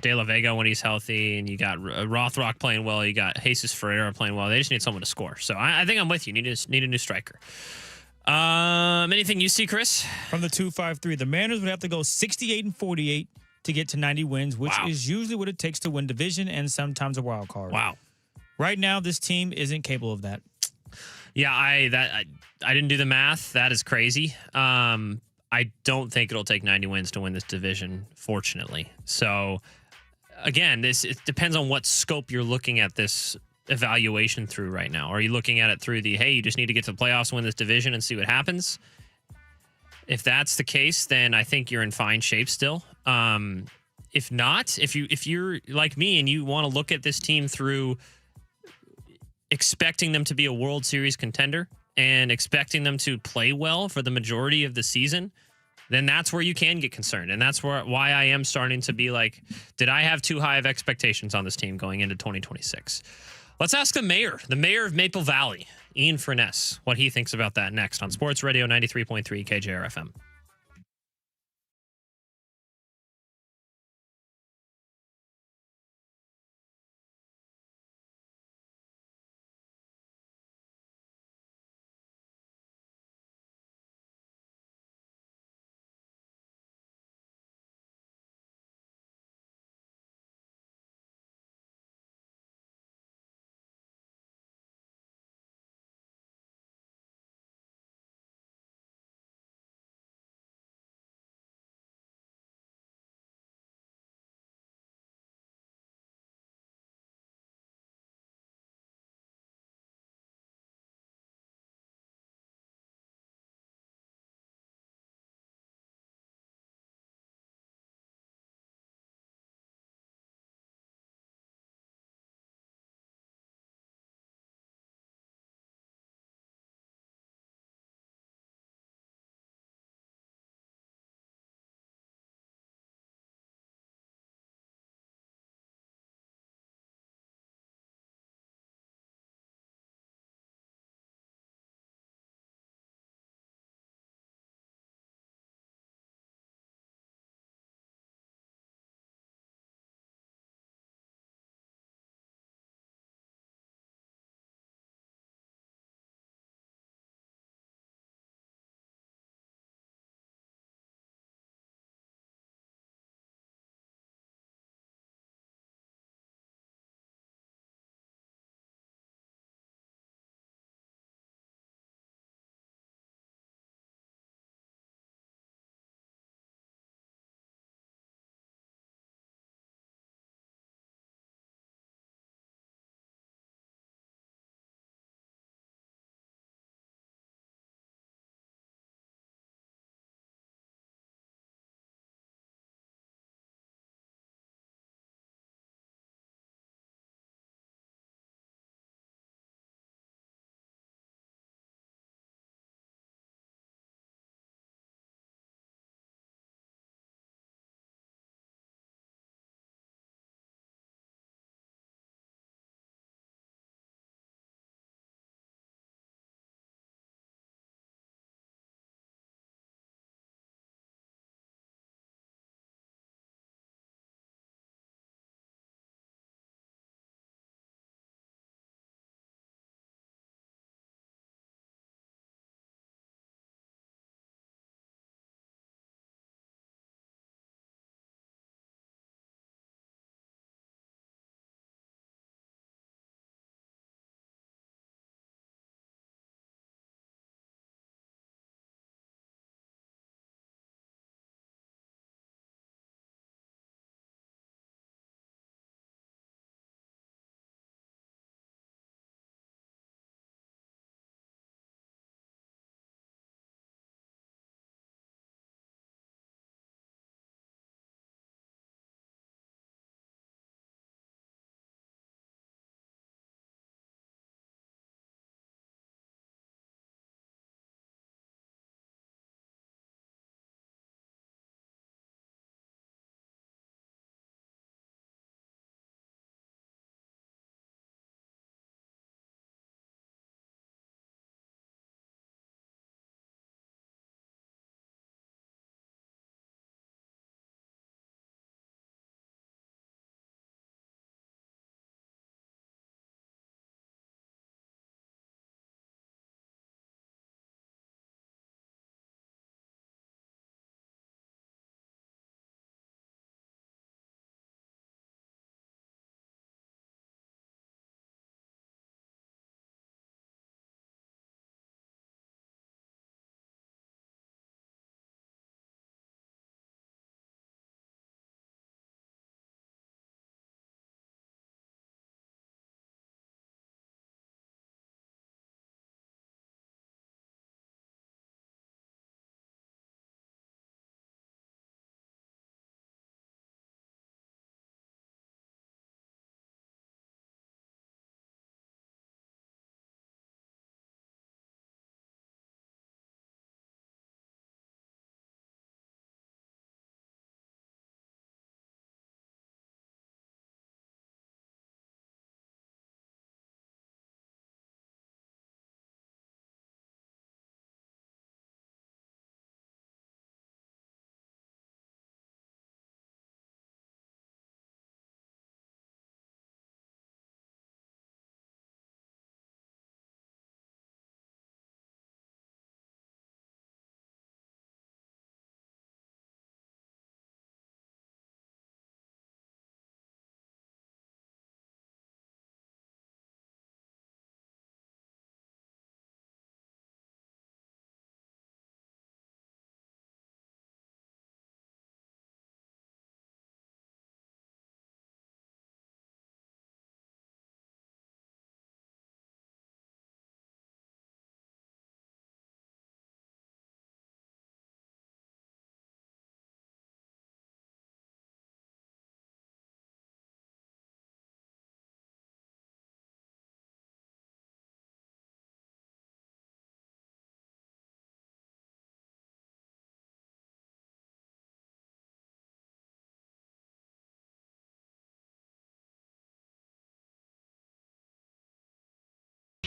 De La Vega when he's healthy, and you got Rothrock playing well, you got Jesus Ferreira playing well. They just need someone to score. So I think I'm with you. Need a new striker. Anything you see, Chris? From the 253, the Mariners would have to go 68-48 to get to 90 wins, which is usually what it takes to win division and sometimes a wild card. Wow. Right now, this team isn't capable of that. Yeah, I didn't do the math. That is crazy. I don't think it'll take 90 wins to win this division, fortunately. So, again, it depends on what scope you're looking at this evaluation through right now. Are you looking at it through you just need to get to the playoffs, win this division, and see what happens? If that's the case, then I think you're in fine shape still. If not, if you're like me and you want to look at this team through expecting them to be a World Series contender and expecting them to play well for the majority of the season, then that's where you can get concerned. And that's why I am starting to be like, did I have too high of expectations on this team going into 2026? Let's ask the mayor of Maple Valley, Ian Furness, what he thinks about that next on Sports Radio 93.3 KJR FM.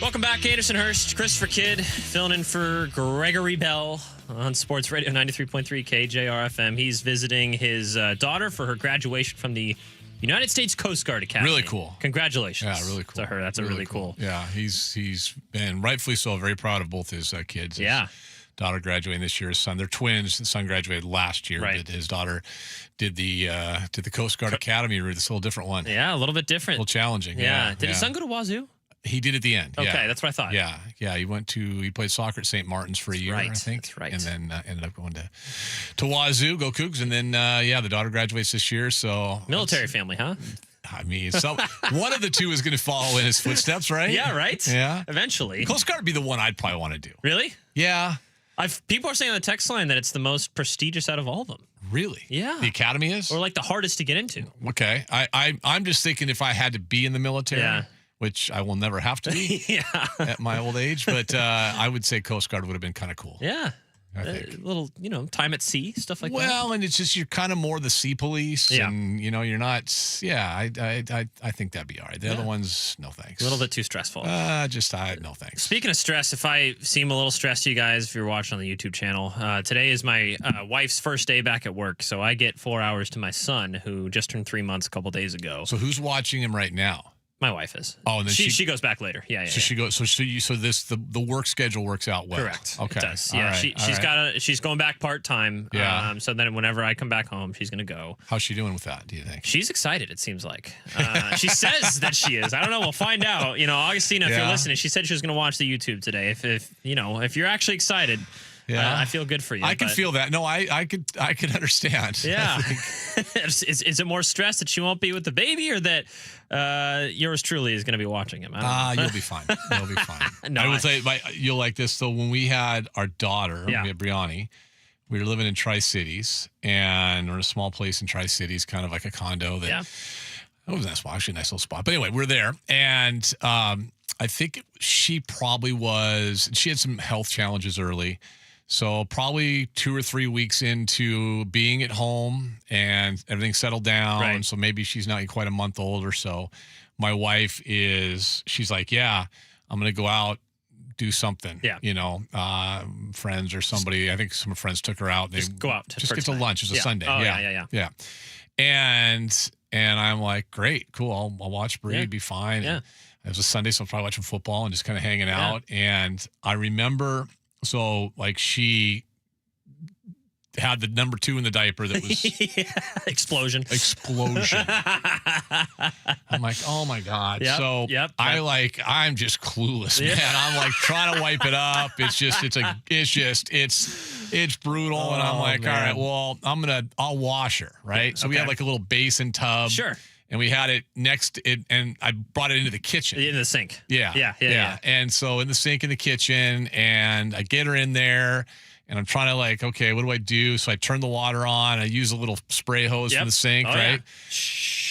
Welcome back, Anderson Hurst, Christopher Kidd, filling in for Gregory Bell on Sports Radio 93.3 KJR FM. He's visiting his daughter for her graduation from the United States Coast Guard Academy. Really cool. Congratulations. Yeah, really cool. To her. That's really cool. Yeah, he's been rightfully so very proud of both his kids. His daughter graduating this year. His son, they're twins. The son graduated last year. Right. But his daughter did the Coast Guard Academy route. It's a little different one. Yeah, a little bit different. A little challenging. Yeah. Did his son go to Wazoo? He did at the end. Okay, that's what I thought. Yeah. He played soccer at St. Martin's for a year, I think. That's right. And then ended up going to Wazoo, go Cougs. And then, the daughter graduates this year. So Military family, huh? I mean, so one of the two is going to follow in his footsteps, right? Yeah, right? Yeah. Eventually. Coast Guard would be the one I'd probably want to do. Really? Yeah. People are saying on the text line that it's the most prestigious out of all of them. Really? Yeah. The academy is? Or like the hardest to get into. Okay. I'm just thinking if I had to be in the military, which I will never have to be at my old age, but I would say Coast Guard would have been kind of cool. Yeah. I think. A little, time at sea, stuff like that. Well, and it's just you're kind of more the sea police, and you're not. Yeah, I think that'd be all right. The other ones, no thanks. A little bit too stressful. No thanks. Speaking of stress, if I seem a little stressed to you guys, if you're watching on the YouTube channel, today is my wife's first day back at work, so I get 4 hours to my son, who just turned 3 months a couple days ago. So who's watching him right now? My wife is. Oh, and then she goes back later. Yeah. So she goes. So the work schedule works out well. Correct. Okay. It does. Yeah. She's going back part time. Yeah. So then whenever I come back home, she's gonna go. How's she doing with that? Do you think? She's excited. It seems like. She says that she is. I don't know. We'll find out. Augustina, if you're listening, she said she was gonna watch the YouTube today. If you're actually excited. Yeah, I feel good for you. I can feel that. No, I could understand. Yeah. is it more stress that she won't be with the baby, or that yours truly is going to be watching him? You'll be fine. You'll be fine. No, I would say you'll like this. So when we had our daughter, we had Brianni, we were living in Tri-Cities, and we're in a small place in Tri-Cities, kind of like a condo. It wasn't that small, actually a nice little spot. But anyway, we're there, and I think she probably she had some health challenges early. So probably 2 or 3 weeks into being at home and everything settled down. Right. So maybe she's not quite a month old or so. My wife she's like, yeah, I'm going to go out, do something. Yeah. Friends or somebody. I think some friends took her out. They just go out. Just get to lunch. It's a Sunday. Oh, yeah. And I'm like, great, cool. I'll watch Bree, be fine. Yeah. And it was a Sunday, so I'm probably watching football and just kind of hanging out. And I remember... So, she had the number 2 in the diaper that was... Explosion. I'm like, oh, my God. Yep, so, I'm just clueless, man. I'm like trying to wipe it up. It's brutal. And I'm like, man. All right, well, I'll wash her, right? So we had like a little basin tub. Sure. And we had it next to it, and I brought it into the kitchen. In the sink. Yeah. And so in the sink in the kitchen, and I get her in there, and I'm trying to okay, what do I do? So I turn the water on. I use a little spray hose from the sink, right?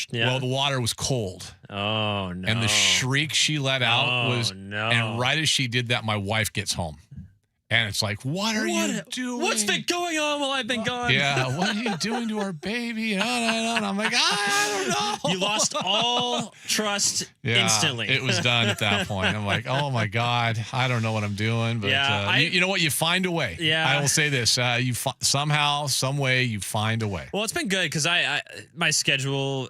Yeah. Well, the water was cold. Oh, no. And the shriek she let out was, no. And right as she did that, my wife gets home. And it's like, what are you doing? What's been going on while I've been gone? Yeah, what are you doing to our baby? And I'm like, I don't know. You lost all trust instantly. It was done at that point. I'm like, oh my God, I don't know what I'm doing. But you know what? You find a way. Yeah. I will say this: somehow, some way, you find a way. Well, it's been good because my schedule.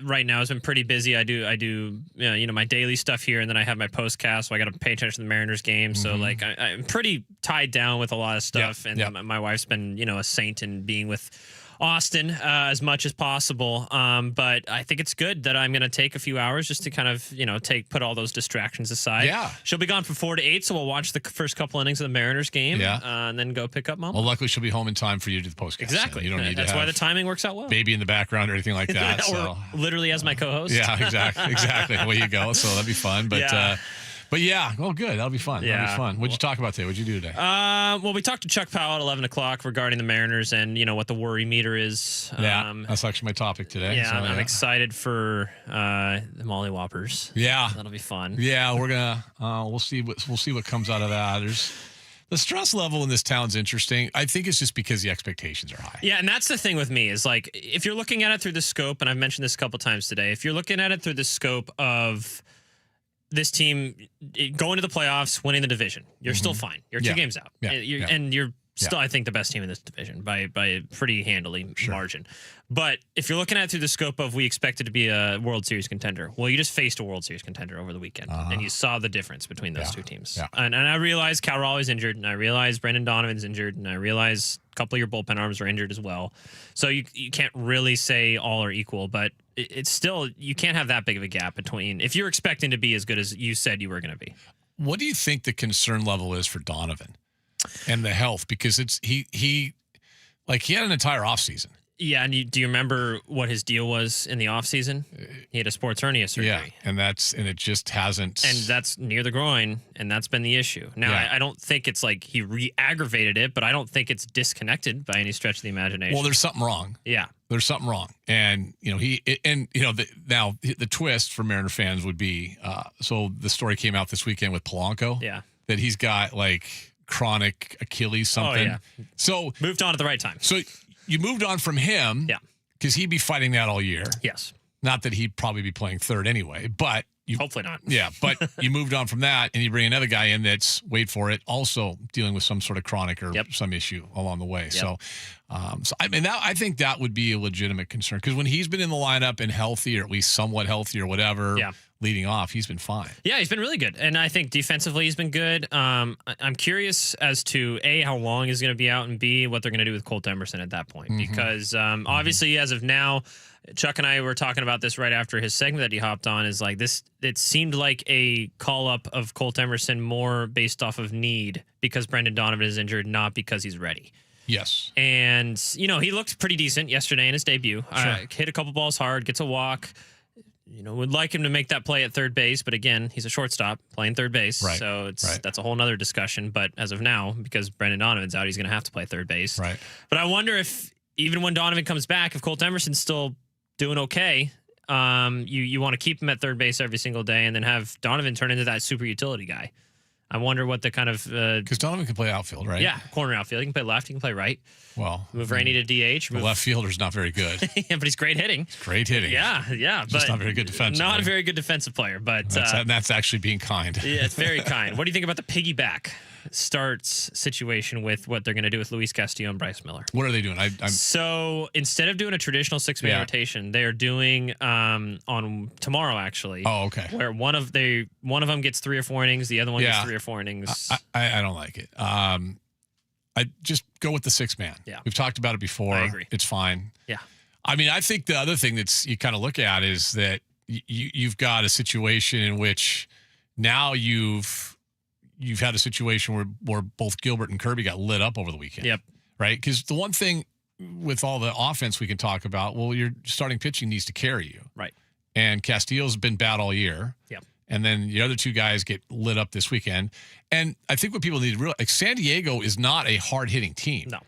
Right now has been pretty busy. I do my daily stuff here, and then I have my postcast, so I got to pay attention to the Mariners game. So I'm pretty tied down with a lot of stuff, my wife's been a saint in being with Austin as much as possible. But I think it's good that I'm going to take a few hours just to kind of put all those distractions aside. Yeah, she'll be gone from 4 to 8, so we'll watch the first couple innings of the Mariners game. Yeah, and then go pick up Mama. Well, luckily she'll be home in time for you to do the postcast. Exactly. You don't need That's to why the timing works out well. Baby in the background or anything like that. Or literally as my co-host. Yeah, exactly. Away you go. So that'd be fun. But yeah, well, good. That'll be fun. Yeah. That'll be fun. What'd you talk about today? What'd you do today? Well, we talked to Chuck Powell at 11 o'clock regarding the Mariners and, what the worry meter is. That's actually my topic today. Yeah, so, I'm excited for the Molly Whoppers. Yeah. That'll be fun. Yeah, we're going to, we'll see what comes out of that. The stress level in this town's interesting. I think it's just because the expectations are high. Yeah, and that's the thing with me is if you're looking at it through the scope, and I've mentioned this a couple times today, if you're looking at it through the scope of this team going to the playoffs, winning the division. You're still fine. You're 2 games out. And you're still, I think, the best team in this division by a pretty handily margin. But if you're looking at it through the scope of we expected to be a World Series contender, well, you just faced a World Series contender over the weekend, and you saw the difference between those two teams. And I realize Cal Raleigh's injured, and I realize Brendan Donovan's injured, and I realize a couple of your bullpen arms are injured as well. So you can't really say all are equal, but it's still, you can't have that big of a gap between, if you're expecting to be as good as you said you were going to be. What do you think the concern level is for Donovan and the health? Because he had an entire offseason. Yeah, and do you remember what his deal was in the offseason? He had a sports hernia surgery. Yeah, and it just hasn't. And that's near the groin, and that's been the issue. Now, I don't think it's like he re-aggravated it, but I don't think it's disconnected by any stretch of the imagination. Well, there's something wrong. Yeah. There's something wrong. And, now the twist for Mariner fans would be, so the story came out this weekend with Polanco. Yeah. That he's got, chronic Achilles something. Oh, yeah. So. Moved on at the right time. So you moved on from him. Yeah. Because he'd be fighting that all year. Yes. Not that he'd probably be playing third anyway, but. Hopefully not. Yeah, but you moved on from that, and you bring another guy in that's, wait for it, also dealing with some sort of chronic or some issue along the way. Yep. I think that would be a legitimate concern, because when he's been in the lineup and healthy, or at least somewhat healthy or whatever, leading off, he's been fine. Yeah, he's been really good, and I think defensively he's been good. I'm curious as to A, how long he's going to be out, and B, what they're going to do with Colt Emerson at that point, because obviously as of now, Chuck and I were talking about this right after his segment that he hopped on, is like this, it seemed like a call-up of Colt Emerson more based off of need because Brendan Donovan is injured, not because he's ready. Yes. And, he looked pretty decent yesterday in his debut. Sure. Hit a couple balls hard, gets a walk. Would like him to make that play at third base, but again, he's a shortstop playing third base. Right. So that's a whole nother discussion. But as of now, because Brendan Donovan's out, he's going to have to play third base. Right. But I wonder if even when Donovan comes back, if Colt Emerson's still doing okay, you want to keep him at third base every single day and then have Donovan turn into that super utility guy. I wonder what the kind of... Because Donovan can play outfield, right? Yeah, corner outfield. He can play left, he can play right. Well... Move Rainey to DH. The left fielder's not very good. Yeah, but he's great hitting. Great hitting. Yeah. Just not very good defensive. Not a very good defensive player, but... That's actually being kind. Yeah, it's very kind. What do you think about the piggyback starts situation with what they're going to do with Luis Castillo and Bryce Miller? What are they doing? So instead of doing a traditional 6-man rotation, they're doing on tomorrow actually. Oh, okay. Where one of them gets 3 or 4 innings, the other one gets 3 or 4 innings. I don't like it. I just go with the 6-man. Yeah, we've talked about it before. I agree. It's fine. Yeah. I mean, I think the other thing that's you kind of look at is that you've got a situation in which now you've had a situation where both Gilbert and Kirby got lit up over the weekend. Yep. Right? Because the one thing with all the offense we can talk about, well, your starting pitching needs to carry you. Right. And Castillo's been bad all year. Yep. And then the other 2 guys get lit up this weekend. And I think what people need to realize, San Diego is not a hard-hitting team. No.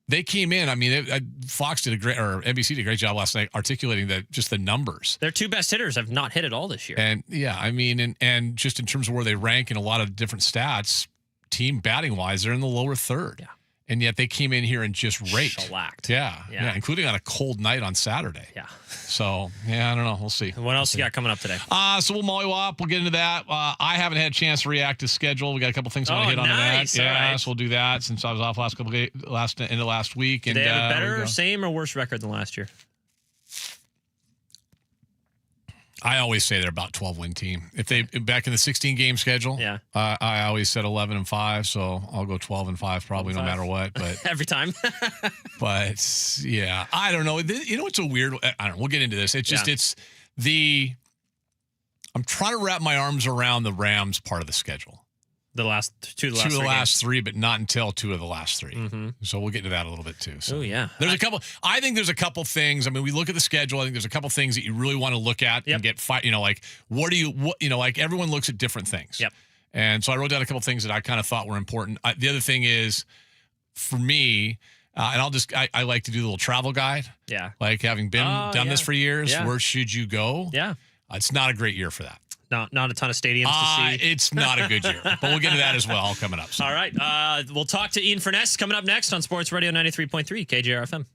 They came in. I mean, Fox did NBC did a great job last night articulating just the numbers. Their 2 best hitters have not hit at all this year. And I mean, and just in terms of where they rank in a lot of different stats, team batting wise, they're in the lower third. Yeah. And yet they came in here and just raked. Shellacked. Yeah, including on a cold night on Saturday. Yeah. So, I don't know. We'll see. What else you got coming up today? So we'll mollywop. We'll get into that. I haven't had a chance to react to schedule. We got a couple things I want to hit on nice. that. Yeah, right. So we'll do that since I was off end of last week. Did they have a better, same, or worse record than last year? I always say they're about 12-win team. If they back in the 16-game schedule, I always said 11-5, so I'll go 12-5 probably no matter what. But every time. But yeah, I don't know. It's a weird. I don't know. We'll get into this. It's just I'm trying to wrap my arms around the Rams part of the schedule. The last two of the last 3, but not until 2 of the last 3. Mm-hmm. So we'll get into that a little bit too. So oh yeah, there's a couple. I think there's a couple things. I mean, we look at the schedule. I think there's a couple things that you really want to look at and get fight. Like like everyone looks at different things. Yep. And so I wrote down a couple things that I kind of thought were important. The other thing is, for me, and I like to do a little travel guide. Yeah. Like having been done this for years. Yeah. Where should you go? Yeah. It's not a great year for that. Not a ton of stadiums to see. It's not a good year, but we'll get to that as well all coming up. So. All right. We'll talk to Ian Furness coming up next on Sports Radio 93.3 KJR FM.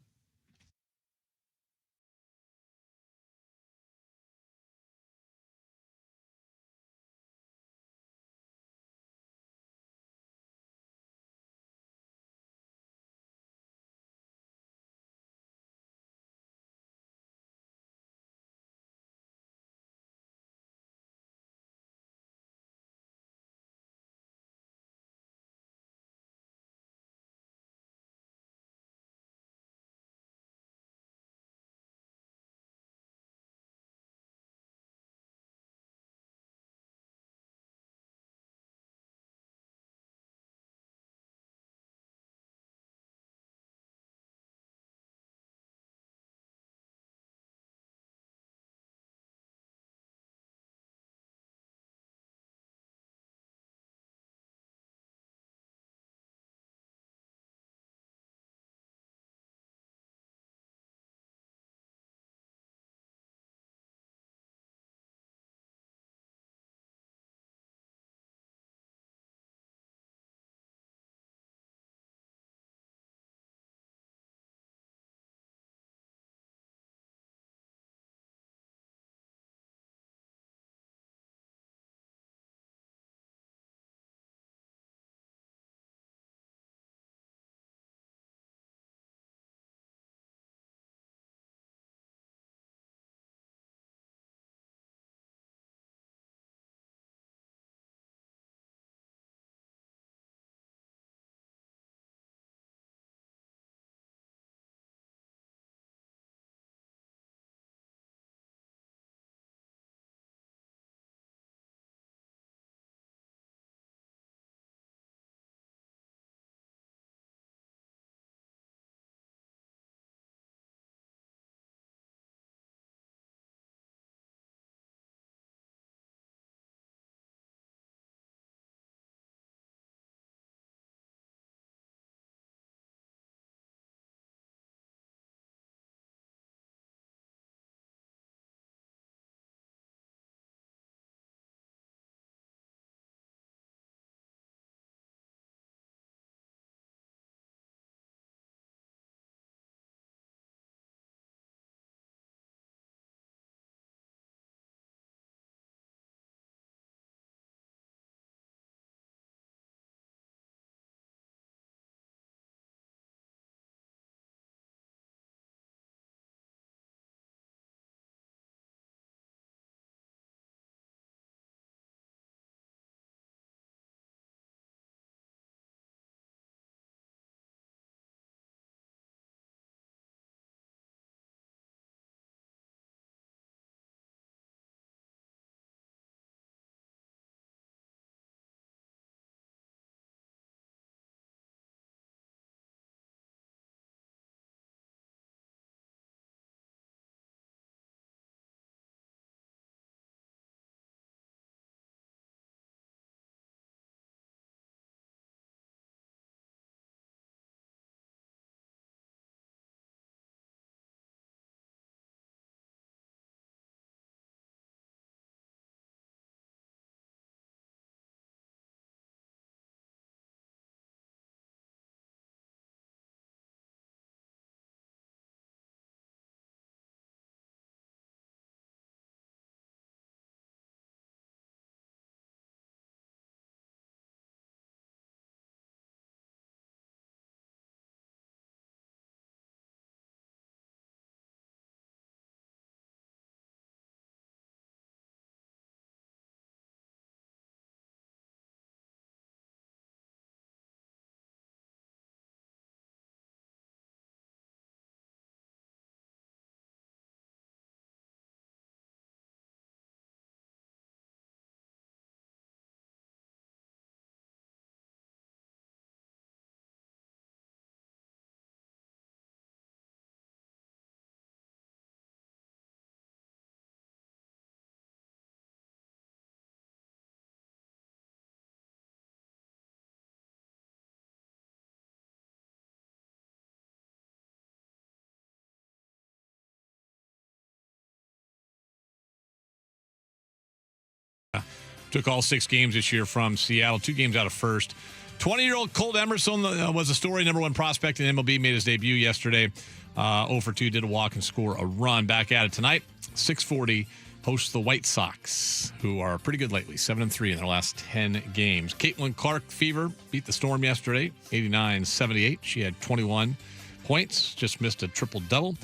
Took all 6 games this year from Seattle, 2 games out of first. 20-year-old Colt Emerson was a story, number 1 prospect in MLB, made his debut yesterday. 0 for 2, did a walk and score a run. Back at it tonight, 6:40, hosts the White Sox, who are pretty good lately, 7-3 in their last 10 games. Caitlin Clark Fever beat the Storm yesterday, 89-78. She had 21 points, just missed a triple-double.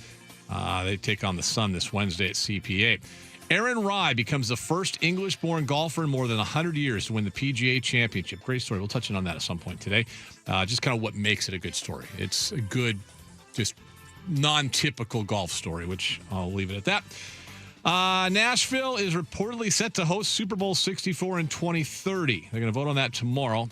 They take on the Sun this Wednesday at CPA. Aaron Rai becomes the first English-born golfer in more than 100 years to win the PGA Championship. Great story. We'll touch on that at some point today. Just kind of what makes it a good story. It's a good, just non-typical golf story, which I'll leave it at that. Nashville is reportedly set to host Super Bowl 64 in 2030. They're going to vote on that tomorrow.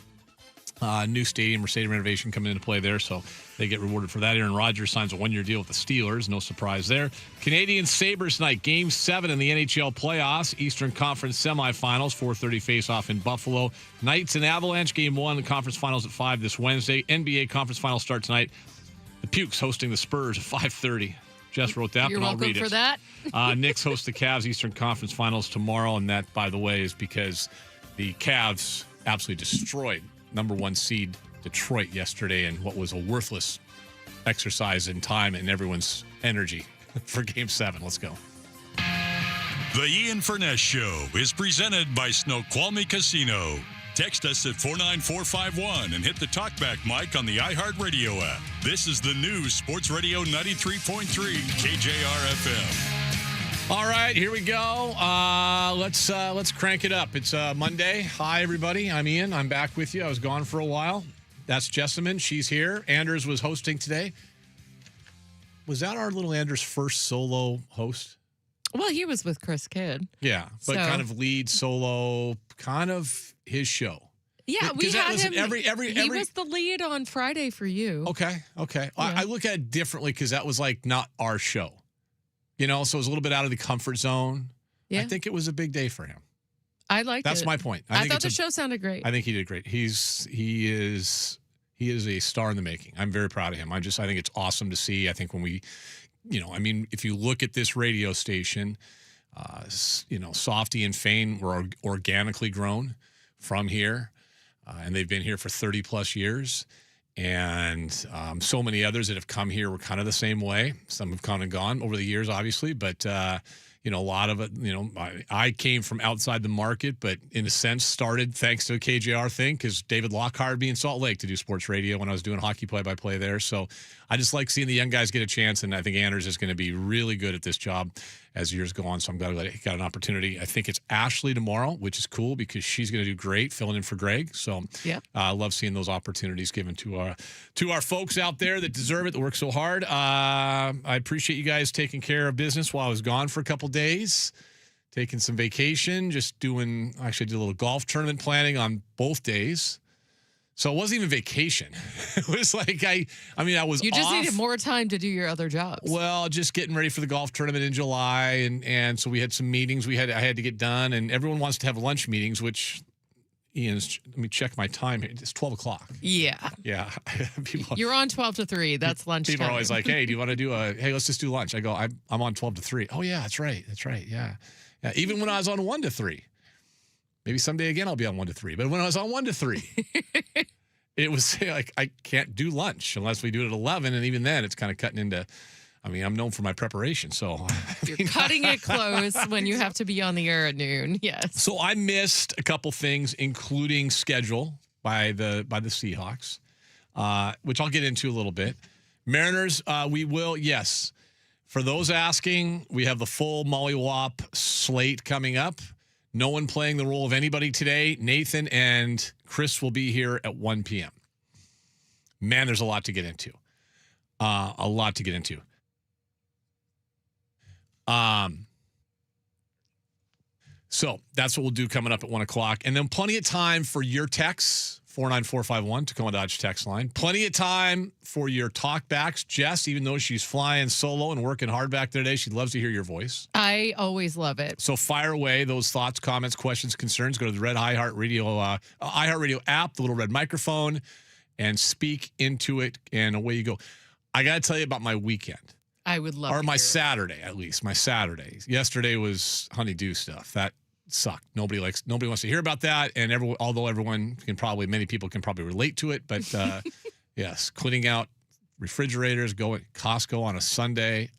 New stadium renovation coming into play there, so they get rewarded for that. Aaron Rodgers signs a 1-year deal with the Steelers. No surprise there. Canadian Sabres tonight, Game 7 in the NHL playoffs. Eastern Conference semifinals, 4:30 face-off in Buffalo. Knights and Avalanche, Game 1, the conference finals at 5 this Wednesday. NBA conference finals start tonight. The Pukes hosting the Spurs at 5:30. Jess wrote that, You're but I'll welcome read it. for that. Knicks host the Cavs Eastern Conference Finals tomorrow, and that, by the way, is because the Cavs absolutely destroyed number 1 seed Detroit yesterday in what was a worthless exercise in time and everyone's energy for Game 7. Let's go. The Ian Furness Show is presented by Snoqualmie Casino. Text us at 49451 and hit the talkback mic on the iHeartRadio app. This is the new Sports Radio 93.3 KJR FM. All right, here we go. Let's crank it up. It's Monday. Hi, everybody. I'm Ian. I'm back with you. I was gone for a while. That's Jessamine. She's here. Anders was hosting today. Was that our little Anders' first solo host? Well, he was with Chris Kidd. Yeah, but kind of lead solo, kind of his show. Yeah, we had him. He was the lead on Friday for you. Okay. Yeah. I look at it differently because that was like not our show. You know, so it was a little bit out of the comfort zone. Yeah. I think it was a big day for him. I liked it. That's my point. I thought the show sounded great. I think he did great. He is a star in the making. I'm very proud of him. I think it's awesome to see. I think when we, if you look at this radio station, Softy and Fane were organically grown from here, and they've been here for 30 plus years. And so many others that have come here were kind of the same way. Some have come and gone over the years, obviously, but a lot of it, I came from outside the market, but in a sense started thanks to a KJR thing because David Locke hired me in Salt Lake to do sports radio when I was doing hockey play-by-play there. So I just like seeing the young guys get a chance, and I think Anders is going to be really good at this job as years go on. So I'm glad he got an opportunity. I think it's Ashley tomorrow, which is cool because she's going to do great filling in for Greg. So I love seeing those opportunities given to our folks out there that deserve it, that work so hard. I appreciate you guys taking care of business while I was gone for a couple days, taking some vacation, actually did a little golf tournament planning on both days. So it wasn't even vacation. It was like I was You just off. needed more time to do your other jobs. Well, just getting ready for the golf tournament in July, and so we had some meetings I had to get done, and everyone wants to have lunch meetings, which let me check my time here. It's 12 o'clock. Yeah. Yeah. You're on 12 to 3. That's lunch People time. are always like, hey, do you want to do let's just do lunch. I go, I'm on 12 to 3. Oh, yeah, that's right. Yeah. Even when I was on 1 to 3. Maybe someday again I'll be on 1 to 3. But when I was on 1 to 3, it was like I can't do lunch unless we do it at 11. And even then, it's kind of cutting into, I'm known for my preparation. So You're cutting it close when you have to be on the air at noon. Yes. So I missed a couple things, including schedule by the Seahawks, which I'll get into a little bit. Mariners, we will, yes. For those asking, we have the full Molly Wop slate coming up. No one playing the role of anybody today. Nathan and Chris will be here at 1 p.m. Man, there's a lot to get into. So that's what we'll do coming up at 1 o'clock. And then plenty of time for your texts, 49451, Tacoma Dodge text line. Plenty of time for your talkbacks. Jess, even though she's flying solo and working hard back there today, she loves to hear your voice. I always love it. So fire away those thoughts, comments, questions, concerns. Go to the Red iHeartRadio app, the little red microphone, and speak into it, and away you go. I got to tell you about my weekend. I would love Or to my hear it. Saturday, at least. My Saturday. Yesterday was honeydew stuff. sucked. Nobody wants to hear about that. And although many people can probably relate to it, but yes, cleaning out refrigerators, going Costco on a Sunday.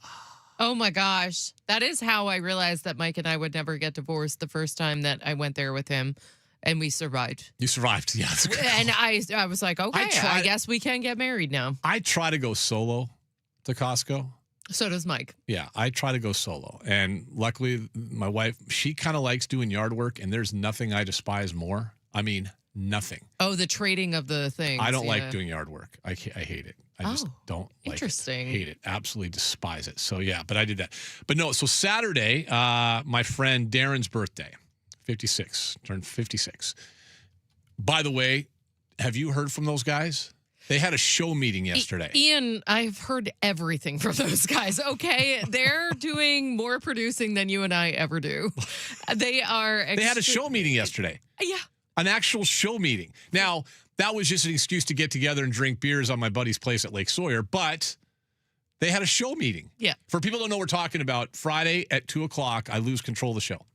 Oh my gosh. That is how I realized that Mike and I would never get divorced the first time that I went there with him. And we survived. You survived, yeah. And I was like, okay, I guess we can get married now. I try to go solo to Costco. So does Mike. Yeah, I try to go solo. And luckily, my wife, she kind of likes doing yard work, and there's nothing I despise more. I mean, nothing. Oh, the trading of the things. I don't like doing yard work. I hate it. I just don't like interesting. it. Hate it. Absolutely despise it. So, yeah, but I did that. But no, so Saturday, my friend Darren's birthday. 56, turned 56. By the way, have you heard from those guys? They had a show meeting yesterday. Ian, I've heard everything from those guys. Okay, they're doing more producing than you and I ever do. They had a show meeting yesterday. Yeah. An actual show meeting. Now, that was just an excuse to get together and drink beers on my buddy's place at Lake Sawyer, but they had a show meeting. Yeah. For people who don't know what we're talking about, Friday at 2 o'clock, I lose control of the show.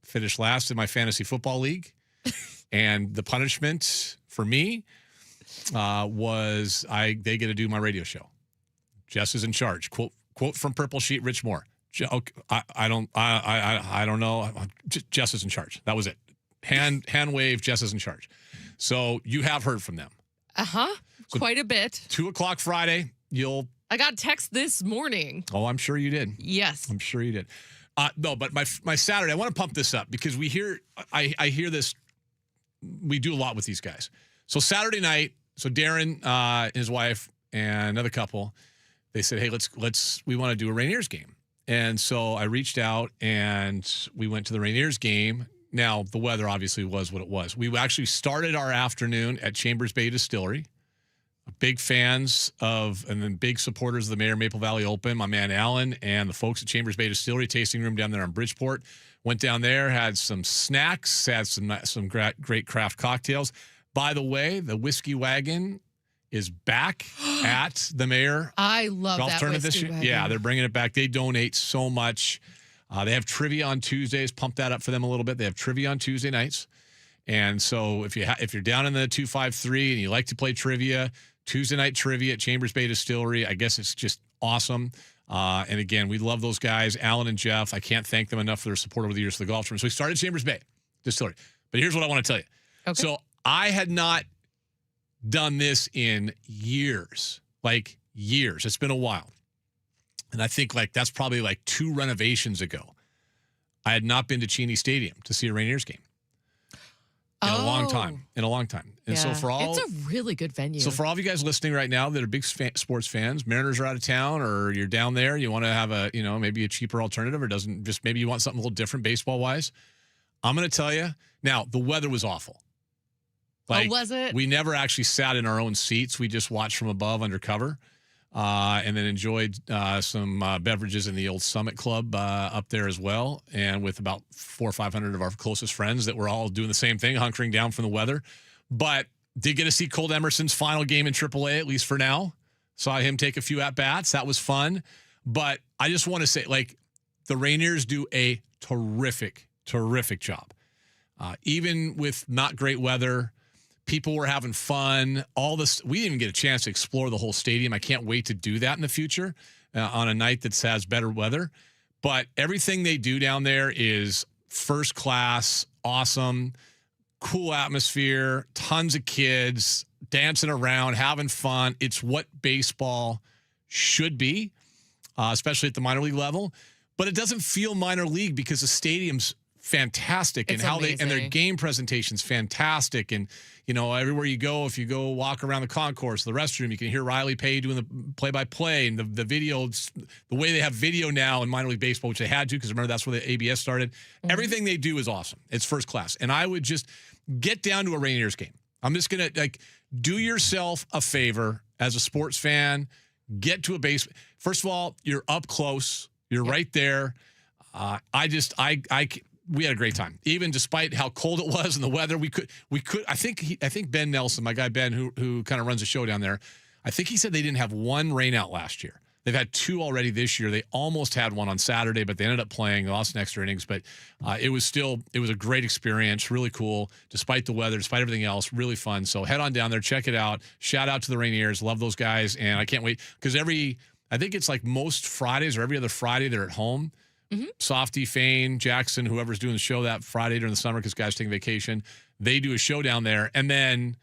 Finished last in my fantasy football league. And the punishment for me was they get to do my radio show. Jess is in charge. Quote from Purple Sheet, Rich Moore. I don't know. Jess is in charge. That was it. Hand wave, Jess is in charge. So you have heard from them. So quite a bit. 2 o'clock Friday, I got a text this morning. Oh, I'm sure you did. Yes. I'm sure you did. No, but my Saturday, I want to pump this up because I hear this. We do a lot with these guys. So Saturday night, Darren and his wife and another couple, they said, hey, we want to do a Rainiers game. And so I reached out and we went to the Rainiers game. Now, the weather obviously was what it was. We actually started our afternoon at Chambers Bay Distillery. Big fans of and then big supporters of the Mayor Maple Valley Open, my man Alan and the folks at Chambers Bay Distillery tasting room down there on Bridgeport. Went down there, had some snacks, had some great craft cocktails. By the way, the Whiskey Wagon is back at the Mayor. I love golf that tournament Whiskey this year. Wagon. Yeah, they're bringing it back. They donate so much. They have trivia on Tuesdays. Pump that up for them a little bit. They have trivia on Tuesday nights. And so if you're down in the 253 and you like to play trivia, Tuesday night trivia at Chambers Bay Distillery. I guess it's just awesome. And again, we love those guys, Alan and Jeff. I can't thank them enough for their support over the years for the golf tournament. So we started Chambers Bay Distillery. But here's what I want to tell you. Okay. So I had not done this in years, like years. It's been a while. And I think that's probably 2 renovations ago. I had not been to Cheney Stadium to see a Rainiers game. In a long time. And so it's a really good venue. So for all of you guys listening right now that are big sports fans, Mariners are out of town or you're down there, you want to have maybe a cheaper alternative or maybe you want something a little different baseball wise. I'm going to tell you now, the weather was awful. Was it? We never actually sat in our own seats. We just watched from above under cover. And then enjoyed some beverages in the old Summit Club up there as well, and with about 400 or 500 of our closest friends that were all doing the same thing, hunkering down from the weather. But did get to see Colt Emerson's final game in AAA, at least for now. Saw him take a few at-bats. That was fun. But I just want to say, the Rainiers do a terrific, terrific job. Even with not great weather, people were having fun. All this, we didn't even get a chance to explore the whole stadium. I can't wait to do that in the future on a night that has better weather. But everything they do down there is first class, awesome, cool atmosphere, tons of kids dancing around, having fun. It's what baseball should be, especially at the minor league level. But it doesn't feel minor league because the stadium's fantastic and their game presentation's fantastic. And, everywhere you go, if you go walk around the concourse, the restroom, you can hear Riley Pay doing the play-by-play and the video, the way they have video now in minor league baseball, which they had to, because remember, that's where the ABS started. Mm-hmm. Everything they do is awesome. It's first class. And I would just get down to a Rainiers game. I'm just going to do yourself a favor as a sports fan, get to a base. First of all, you're up close. You're right there. We had a great time, even despite how cold it was and the weather. We could. I think Ben Nelson, my guy Ben, who kind of runs the show down there, I think he said they didn't have one rain out last year. They've had 2 already this year. They almost had one on Saturday, but they ended up playing, lost in extra innings. But it was a great experience, really cool, despite the weather, despite everything else, really fun. So head on down there, check it out. Shout out to the Rainiers. Love those guys. And I can't wait because I think it's like most Fridays or every other Friday they're at home. Mm-hmm. Softy, Fane, Jackson, whoever's doing the show that Friday during the summer because guys taking vacation, they do a show down there. And then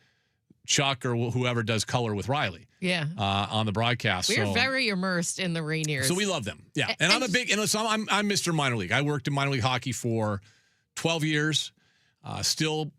Chuck or whoever does color with Riley. Yeah. On the broadcast. We're very immersed in the Rainiers. So we love them. Yeah. And I'm a big, and so I'm Mr. Minor League. I worked in minor league hockey for 12 years. Still,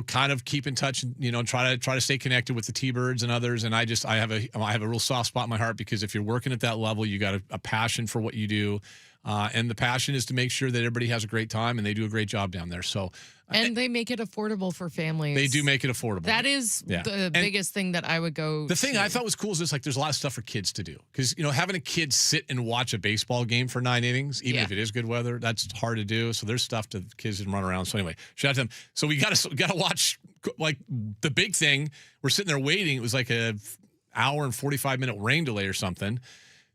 kind of keep in touch and, try to stay connected with the T-Birds and others. And I have a real soft spot in my heart because if you're working at that level, you got a passion for what you do. And the passion is to make sure that everybody has a great time and they do a great job down there. So, and they make it affordable for families. They do make it affordable. That is the biggest thing that I would go. The thing I thought was cool is just like there's a lot of stuff for kids to do because having a kid sit and watch a baseball game for 9 innings, even if it is good weather, that's hard to do. So there's stuff to kids and run around. So anyway, shout out to them. So we got to watch like the big thing. We're sitting there waiting. It was like a hour and 45-minute rain delay or something.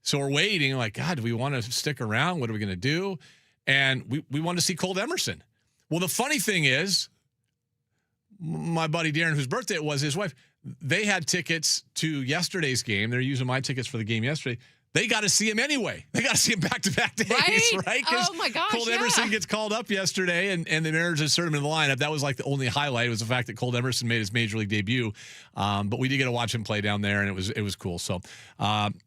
So we're waiting. Like, God, do we want to stick around? What are we going to do? And we wanted to see Colt Emerson. Well, the funny thing is, my buddy Darren, whose birthday it was, his wife, they had tickets to yesterday's game. They're using my tickets for the game yesterday. They got to see him anyway. They got to see him back-to-back days, right? Oh, my gosh, Colt Emerson gets called up yesterday, and the Mariners inserted him in the lineup. That was like the only highlight was the fact that Colt Emerson made his major league debut. But we did get to watch him play down there, and it was cool. So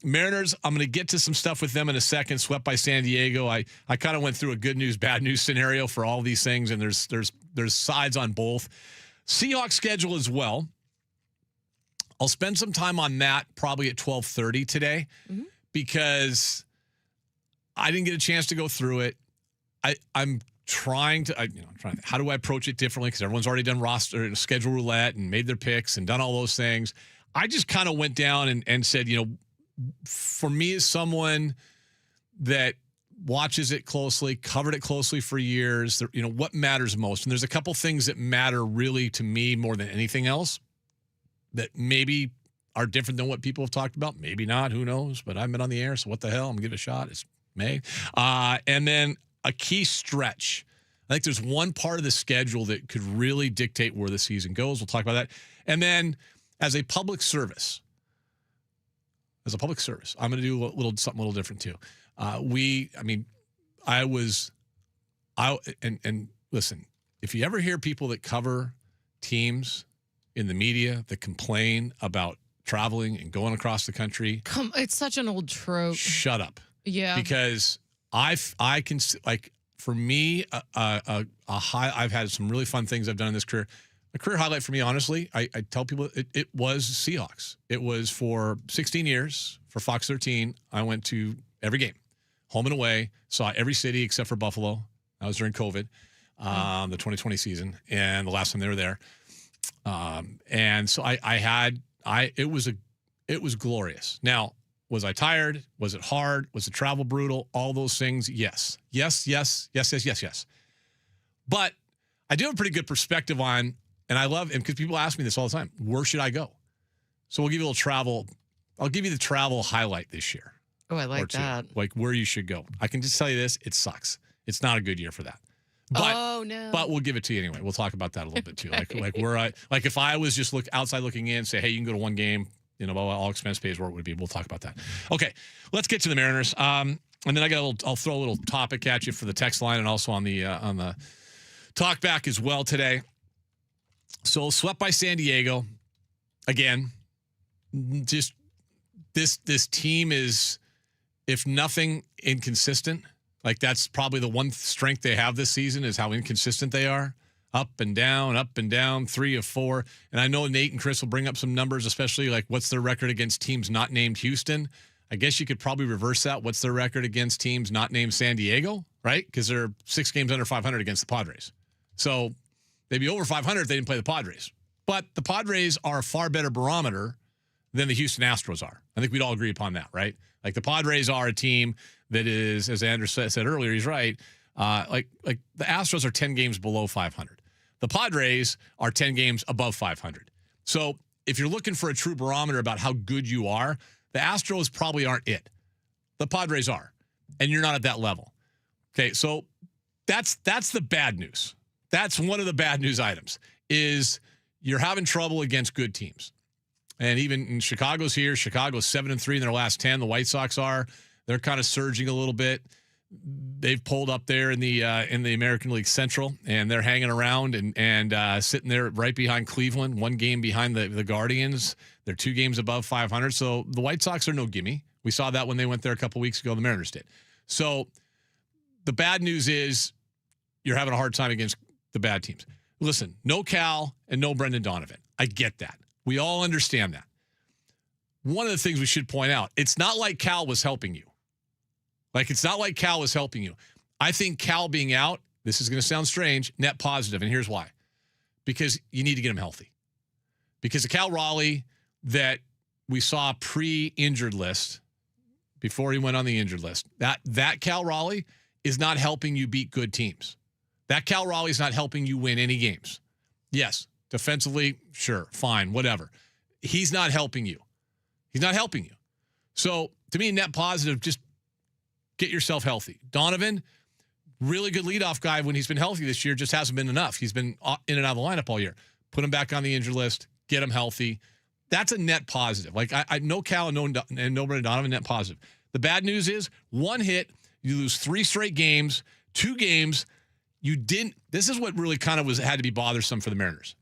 Mariners, I'm going to get to some stuff with them in a second. Swept by San Diego. I kind of went through a good news, bad news scenario for all these things, and there's sides on both. Seahawks schedule as well. I'll spend some time on that probably at 12:30 today. Mm-hmm. Because I didn't get a chance to go through it. I'm trying to, how do I approach it differently? Because everyone's already done roster schedule roulette and made their picks and done all those things. I just kind of went down and said, for me as someone that watches it closely, covered it closely for years, what matters most? And there's a couple things that matter really to me more than anything else that maybe are different than what people have talked about. Maybe not. Who knows? But I've been on the air, so what the hell? I'm going to give it a shot. It's May. And then a key stretch. I think there's one part of the schedule that could really dictate where the season goes. We'll talk about that. And then as a public service, I'm going to do something a little different too. Listen, if you ever hear people that cover teams in the media that complain about traveling and going across the country. It's such an old trope. Shut up. Yeah. Because I can, like, for me, I've had some really fun things I've done in this career. A career highlight for me, honestly, I tell people it was Seahawks. It was for 16 years for Fox 13. I went to every game, home and away, saw every city except for Buffalo. That was during COVID, the 2020 season, and the last time they were there. And so it was glorious. Now, was I tired? Was it hard? Was the travel brutal? All those things? Yes. But I do have a pretty good perspective on, and I love, and because people ask me this all the time, where should I go? So we'll give you a little travel. I'll give you the travel highlight this year. Oh, I like that. Like where you should go. I can just tell you this, it sucks. It's not a good year for that. But, no. But we'll give it to you anyway. We'll talk about that a little bit too. Like if I was just outside looking in, say, hey, you can go to one game, all expense pays, where it would be. We'll talk about that. Okay, let's get to the Mariners. And then I'll throw a little topic at you for the text line and also on the talk back as well today. So swept by San Diego again. Just this team is, if nothing, inconsistent. Like that's probably the one strength they have this season is how inconsistent they are. Up and down, 3 of 4. And I know Nate and Chris will bring up some numbers, especially like what's their record against teams not named Houston. I guess you could probably reverse that. What's their record against teams not named San Diego, right? Because they're 6 games under 500 against the Padres. So they'd be over 500 if they didn't play the Padres. But the Padres are a far better barometer than the Houston Astros are. I think we'd all agree upon that, right? Like the Padres are a team that is, as Andrew said earlier, he's right. Like the Astros are 10 games below 500. The Padres are 10 games above 500. So if you're looking for a true barometer about how good you are, the Astros probably aren't it. The Padres are, and you're not at that level. Okay, so that's the bad news. That's one of the bad news items is you're having trouble against good teams. And even in Chicago's here, Chicago's 7-3 in their last 10. The White Sox are. They're kind of surging a little bit. They've pulled up there in the American League Central, and they're hanging around and sitting there right behind Cleveland, one game behind the Guardians. They're 2 games above 500. So the White Sox are no gimme. We saw that when they went there a couple weeks ago. The Mariners did. So the bad news is you're having a hard time against the bad teams. Listen, no Cal and no Brendan Donovan. I get that. We all understand that. One of the things we should point out, it's not like Cal was helping you. It's not like Cal was helping you. I think Cal being out, this is going to sound strange, net positive, and here's why. Because you need to get him healthy. Because the Cal Raleigh that we saw pre-injured list, before he went on the injured list, that Cal Raleigh is not helping you beat good teams. That Cal Raleigh is not helping you win any games. Yes, defensively, sure, fine, whatever. He's not helping you. He's not helping you. So, to me, net positive, just get yourself healthy. Donovan, really good leadoff guy when he's been healthy this year, just hasn't been enough. He's been in and out of the lineup all year. Put him back on the injured list, get him healthy. That's a net positive. I know Cal and no Brendan Donovan, net positive. The bad news is 1 hit, you lose 3 straight games, 2 games. You didn't. This is what really kind of had to be bothersome for the Mariners.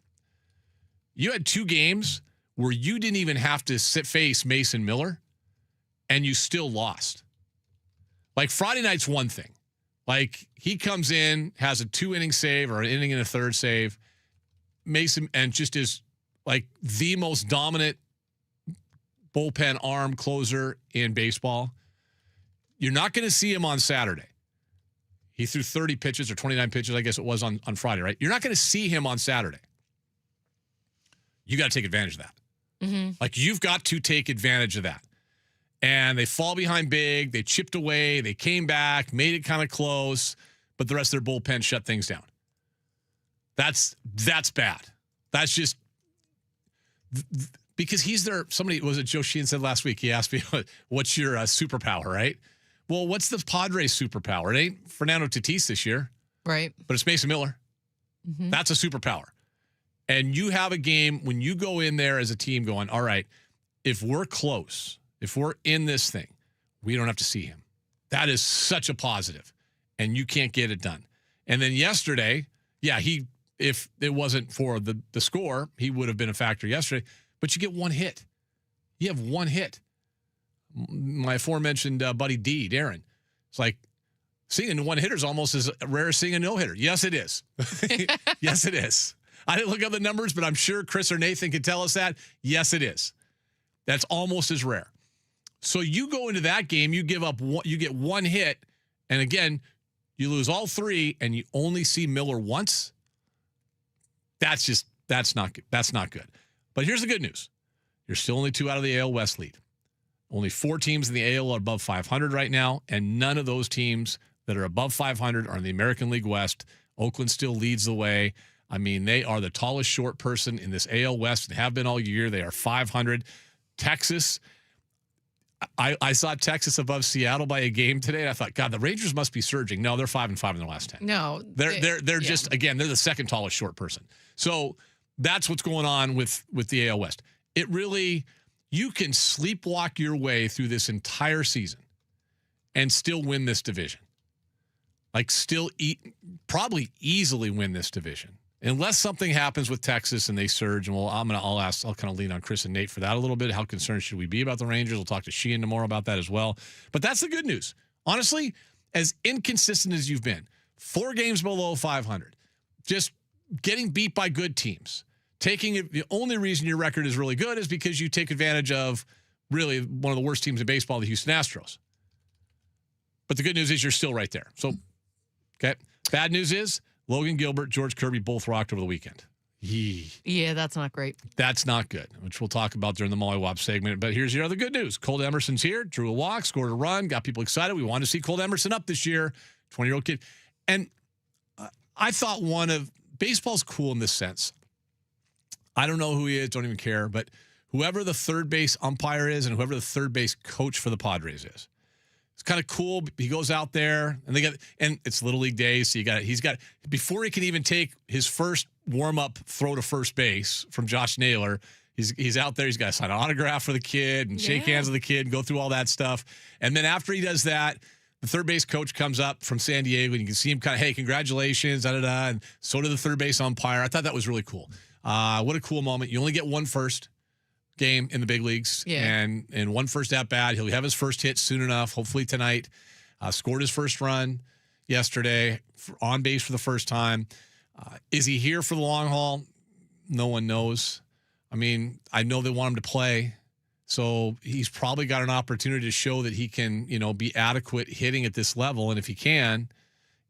You had 2 games where you didn't even have to face Mason Miller, and you still lost. Friday night's one thing. He comes in, has a 2-inning save or an inning and a third save. Mason, and just is the most dominant bullpen arm closer in baseball. You're not going to see him on Saturday. He threw 30 pitches or 29 pitches, I guess it was on Friday, right? You're not going to see him on Saturday. You got to take advantage of that. Mm-hmm. You've got to take advantage of that. And they fall behind big. They chipped away. They came back, made it kind of close, but the rest of their bullpen shut things down. That's bad. That's just because he's there. Somebody, was it Joe Sheehan said last week? He asked me, "What's your superpower?" Right? Well, what's the Padres' superpower? It ain't Fernando Tatis this year, right? But it's Mason Miller. Mm-hmm. That's a superpower. And you have a game when you go in there as a team going, all right, if we're close, if we're in this thing, we don't have to see him. That is such a positive, and you can't get it done. And then yesterday, yeah, if it wasn't for the score, he would have been a factor yesterday. But you get 1 hit. You have 1 hit. My aforementioned buddy D, Darren, it's seeing 1 hitter is almost as rare as seeing a no-hitter. Yes, it is. Yes, it is. I didn't look up the numbers, but I'm sure Chris or Nathan can tell us that. Yes, it is. That's almost as rare. So you go into that game, you get 1 hit, and again, you lose all 3, and you only see Miller once. That's not good. That's not good. But here's the good news. You're still only 2 out of the AL West lead. Only 4 teams in the AL are above 500 right now, and none of those teams that are above 500 are in the American League West. Oakland still leads the way. I mean, they are the tallest short person in this AL West and have been all year. They are 500. Texas, I saw Texas above Seattle by a game today, and I thought, God, the Rangers must be surging. No, they're 5-5 in their last 10. No, they're just, again, they're the second tallest short person. So that's what's going on with the AL West. It really, you can sleepwalk your way through this entire season and still win this division. Probably easily win this division. Unless something happens with Texas and they surge, and I'll kind of lean on Chris and Nate for that a little bit. How concerned should we be about the Rangers? We'll talk to Sheehan tomorrow about that as well. But that's the good news. Honestly, as inconsistent as you've been, 4 games below 500, just getting beat by good teams. The only reason your record is really good is because you take advantage of really one of the worst teams in baseball, the Houston Astros. But the good news is you're still right there. So, okay. Bad news is Logan Gilbert, George Kirby both rocked over the weekend. Yeah, that's not great. That's not good, which we'll talk about during the Molly Wop segment. But here's your other good news. Colt Emerson's here, drew a walk, scored a run, got people excited. We wanted to see Colt Emerson up this year, 20-year-old kid. And I thought baseball's cool in this sense. I don't know who he is, don't even care, but whoever the third base umpire is and whoever the third base coach for the Padres is, kind of cool. He goes out there and it's Little League days. So he's got, before he can even take his first warm up throw to first base from Josh Naylor, he's out there. He's got to sign an autograph for the kid and shake hands with the kid and go through all that stuff. And then after he does that, the third base coach comes up from San Diego and you can see him kind of, hey, congratulations, da-da-da. And so did the third base umpire. I thought that was really cool. What a cool moment. You only get one first game in the big leagues and one first at bat. He'll have his first hit soon enough, hopefully tonight. Scored his first run yesterday, on base for the first time. Is he here for the long haul? No one knows. I mean, I know they want him to play, so he's probably got an opportunity to show that he can, be adequate hitting at this level. And if he can,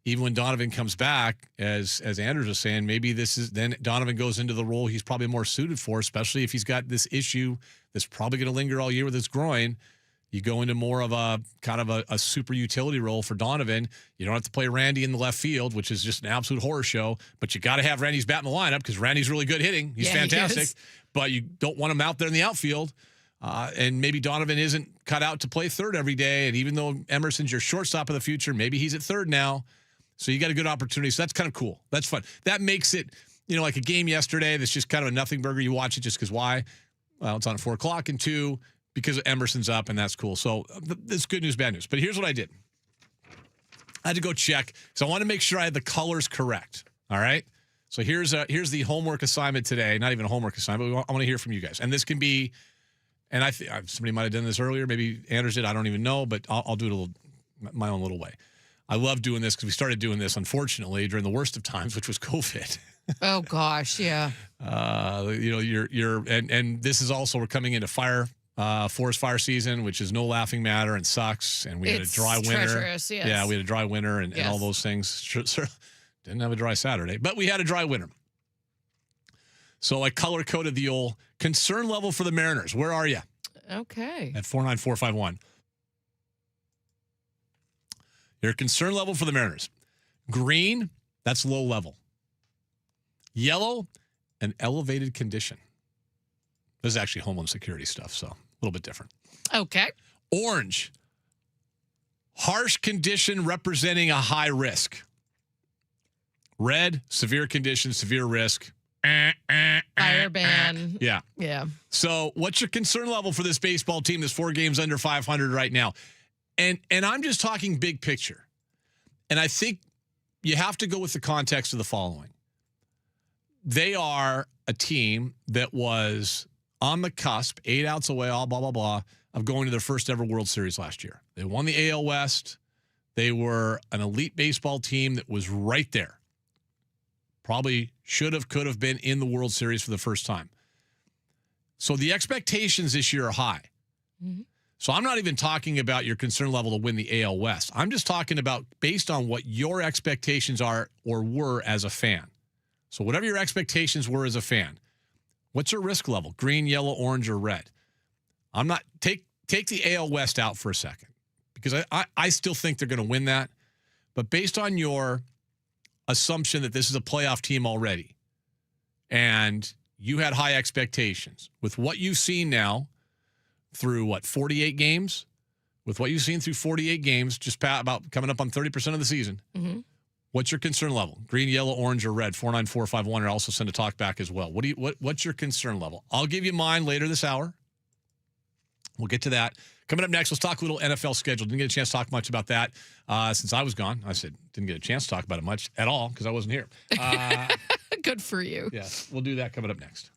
even when Donovan comes back, as Anders was saying, maybe then Donovan goes into the role he's probably more suited for, especially if he's got this issue that's probably going to linger all year with his groin. You go into more of a kind of a super utility role for Donovan. You don't have to play Randy in the left field, which is just an absolute horror show, but you got to have Randy's bat in the lineup because Randy's really good hitting. He's fantastic, but you don't want him out there in the outfield. And maybe Donovan isn't cut out to play third every day. And even though Emerson's your shortstop of the future, maybe he's at third now. So you got a good opportunity. So that's kind of cool. That's fun. That makes it, like a game yesterday that's just kind of a nothing burger. You watch it just because why? Well, it's on at 4 o'clock, and 2, because Emerson's up, and that's cool. So that's good news, bad news. But here's what I did. I had to go check. So I want to make sure I had the colors correct. All right? So here's the homework assignment today. Not even a homework assignment. But I want to hear from you guys. And this can be, and somebody might have done this earlier. Maybe Anders did. I don't even know. But I'll do it my own little way. I love doing this because we started doing this, unfortunately, during the worst of times, which was COVID. Oh gosh, yeah. And this is also, we're coming into forest fire season, which is no laughing matter and sucks. And we had a dry winter. Treacherous, yes. Yeah, we had a dry winter and all those things. Sure, didn't have a dry Saturday, but we had a dry winter. So I color coded the old concern level for the Mariners. Where are you? Okay. At 49451. Your concern level for the Mariners. Green, that's low level. Yellow, an elevated condition. This is actually Homeland Security stuff, so a little bit different. Okay. Orange, harsh condition representing a high risk. Red, severe condition, severe risk. Fire ban. Yeah. Yeah. So what's your concern level for this baseball team that's 4 games under 500 right now? And I'm just talking big picture. And I think you have to go with the context of the following. They are a team that was on the cusp, 8 outs away, all blah, blah, blah, of going to their first ever World Series last year. They won the AL West. They were an elite baseball team that was right there. Probably should have, could have been in the World Series for the first time. So the expectations this year are high. Mm-hmm. So I'm not even talking about your concern level to win the AL West. I'm just talking about based on what your expectations are or were as a fan. So whatever your expectations were as a fan, what's your risk level? Green, yellow, orange, or red? I'm not take the AL West out for a second because I still think they're going to win that. But based on your assumption that this is a playoff team already and you had high expectations with what you've seen now through 48 games? With what you've seen through 48 games, just about coming up on 30% of the season. Mm-hmm. What's your concern level? Green, yellow, orange, or red? 49451, or also send a talk back as well. What's your concern level? I'll give you mine later this hour. We'll get to that. Coming up next, let's talk a little NFL schedule. Didn't get a chance to talk much about that since I was gone. I said didn't get a chance to talk about it much at all because I wasn't here. Good for you. Yes, we'll do that coming up next.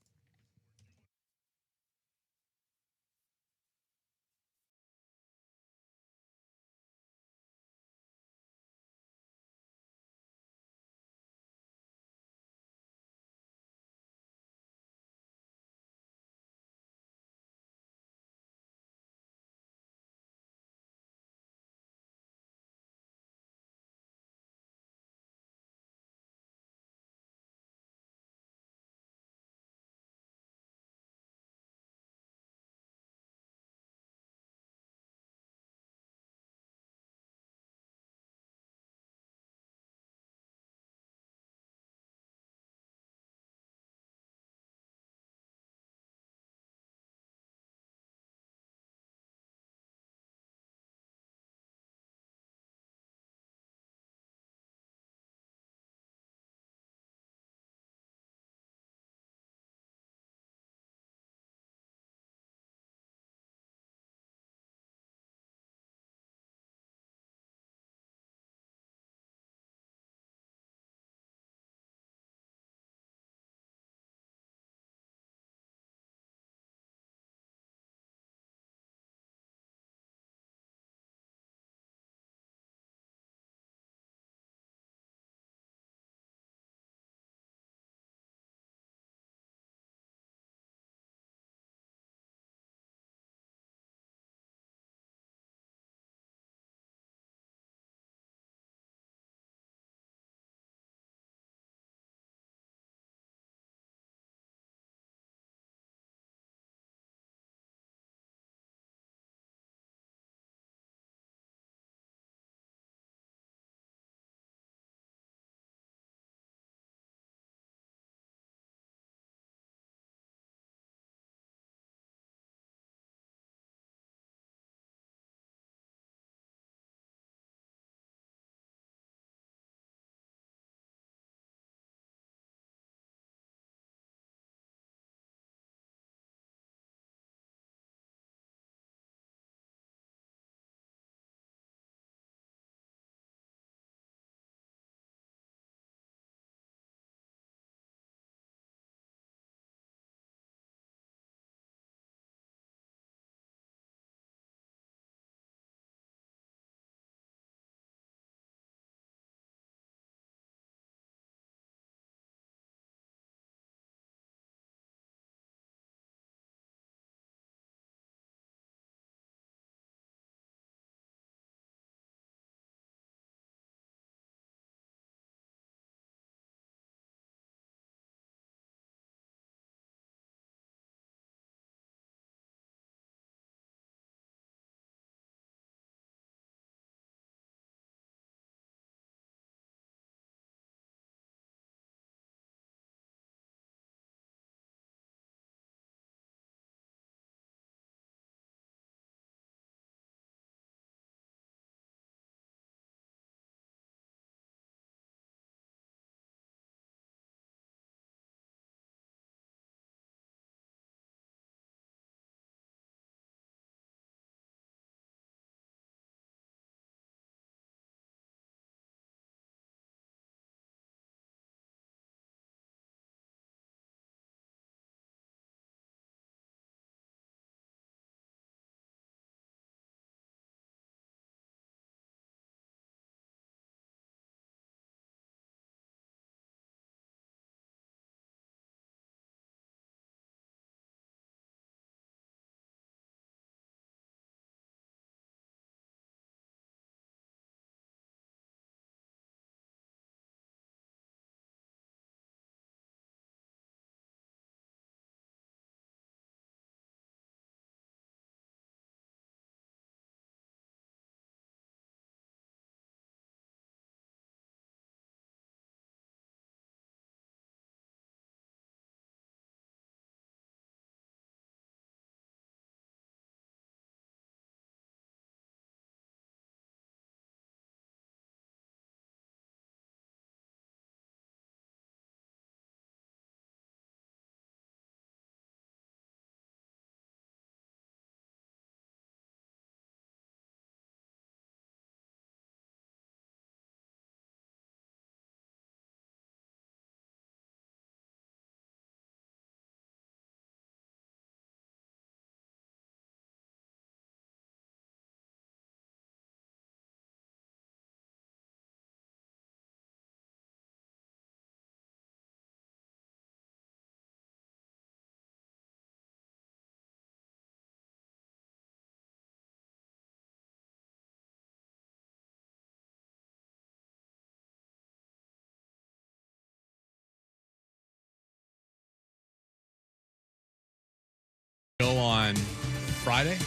Friday?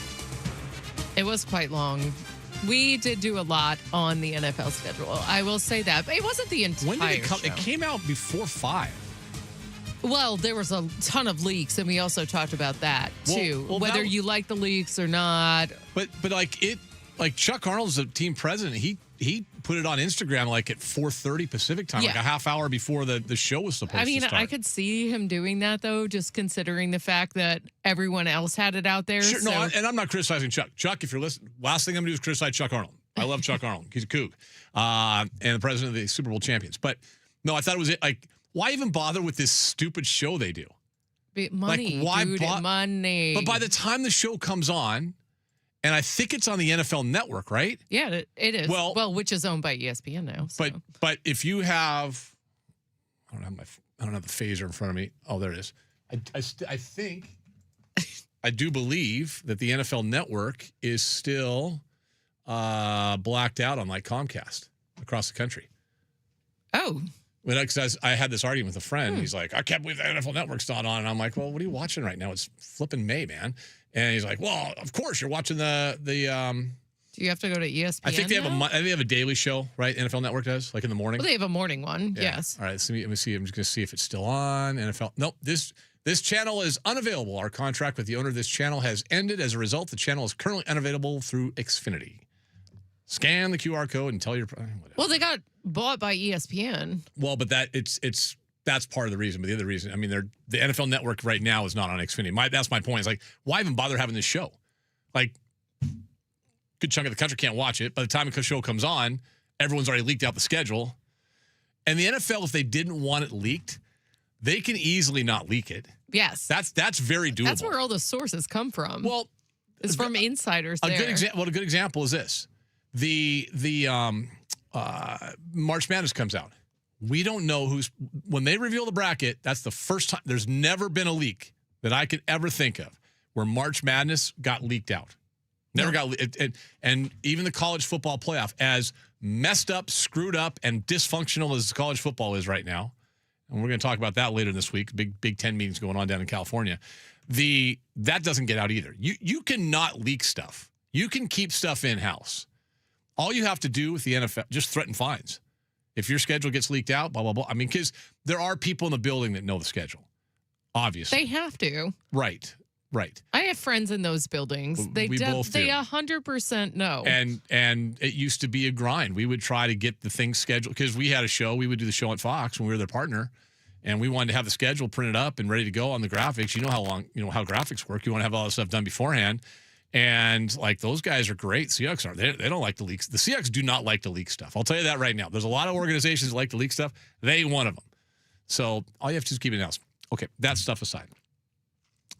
It was quite long. We did do a lot on the NFL schedule. I will say that. But it wasn't the entire When did it come? show. It came out before 5. Well, there was a ton of leaks, and we also talked about that, too. Well, whether that- you like the leaks or not. But like Chuck Arnold's the team president. He put it on Instagram like at 4:30 Pacific time, like Yeah. a half hour before the show was supposed to start. I could see him doing that, though, just considering the fact that everyone else had it out there. Sure, so. no, and I'm not criticizing Chuck. Chuck, if you're listening, last thing I'm going to do is criticize Chuck Arnold. I love Chuck Arnold. He's a kook. And the president of the Super Bowl champions. But no, I thought it was like, why even bother with this stupid show they do? Money, like, why dude, money. But by the time the show comes on, and I think it's on the NFL Network, right? Yeah, it is. Well, which is owned by ESPN now. So. But if you have, I don't have the phaser in front of me. Oh, there it is. I think I do believe that the NFL Network is still blacked out on like Comcast across the country. Oh. Because I had this argument with a friend. He's like, I can't believe the NFL Network's not on. And I'm like, well, what are you watching right now? It's flipping May, man. And he's like, well, of course you're watching the. Do you have to go to ESPN? I think they now? have a daily show, right? NFL Network does, like in the morning. Well, they have a morning one. Yeah. Yes. All right. So let me see. I'm just going to see if it's still on. NFL. Nope. This channel is unavailable. Our contract with the owner of this channel has ended. As a result, the channel is currently unavailable through Xfinity. Scan the QR code and tell your. Whatever. Well, they got bought by ESPN. Well, but that's part of the reason. But the other reason, I mean, the NFL Network right now is not on Xfinity. That's my point. It's like, why even bother having this show? Like, good chunk of the country can't watch it. By the time the show comes on, everyone's already leaked out the schedule. And the NFL, if they didn't want it leaked, they can easily not leak it. Yes. That's very doable. That's where all the sources come from. Well, it's from insiders there. A good example is this. The March Madness comes out. We don't know when they reveal the bracket, that's the first time. There's never been a leak that I could ever think of where March Madness got leaked out. Never got and even the college football playoff, as messed up, screwed up, and dysfunctional as college football is right now, and we're going to talk about that later this week. Big Ten meetings going on down in California. That doesn't get out either. You cannot leak stuff. You can keep stuff in-house. All you have to do with the NFL, just threaten fines. If your schedule gets leaked out, blah, blah, blah. I mean, because there are people in the building that know the schedule, obviously. They have to. Right. I have friends in those buildings. We both do. They 100% know. And it used to be a grind. We would try to get the things scheduled because we had a show. We would do the show at Fox when we were their partner, and we wanted to have the schedule printed up and ready to go on the graphics. You know how graphics work. You want to have all this stuff done beforehand. And like those guys are great. Seahawks aren't. They don't like to leak. The Seahawks do not like to leak stuff. I'll tell you that right now. There's a lot of organizations that like to leak stuff. They ain't one of them. So all you have to do is keep it in-house. Okay, that stuff aside.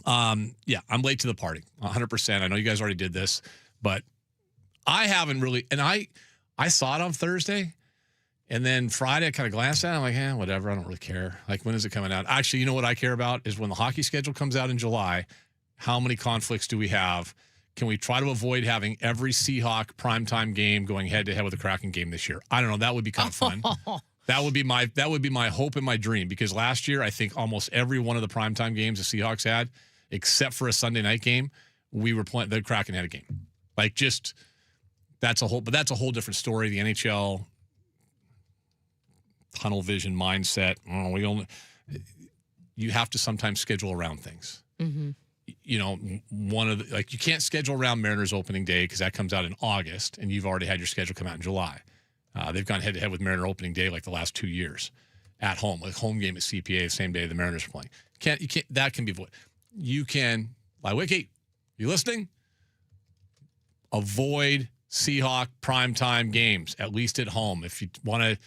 Yeah, I'm late to the party, 100%. I know you guys already did this, but I haven't really. And I saw it on Thursday, and then Friday I kind of glanced at it. I'm like, whatever. I don't really care. Like, when is it coming out? Actually, you know what I care about is when the hockey schedule comes out in July. How many conflicts do we have? Can we try to avoid having every Seahawk primetime game going head-to-head with the Kraken game this year? I don't know. That would be kind of fun. That would be my hope and my dream, because last year I think almost every one of the primetime games the Seahawks had, except for a Sunday night game, we were playing. The Kraken had a game. Like, just that's a whole different story. The NHL tunnel vision mindset. You have to sometimes schedule around things. Mm-hmm. You know, you can't schedule around Mariners opening day because that comes out in August, and you've already had your schedule come out in July. They've gone head to head with Mariner opening day like the last 2 years at home, like home game at CPA the same day the Mariners are playing. You can't. That can be avoided. You can, like, Wiki, you listening? Avoid Seahawk primetime games, at least at home. If you want to,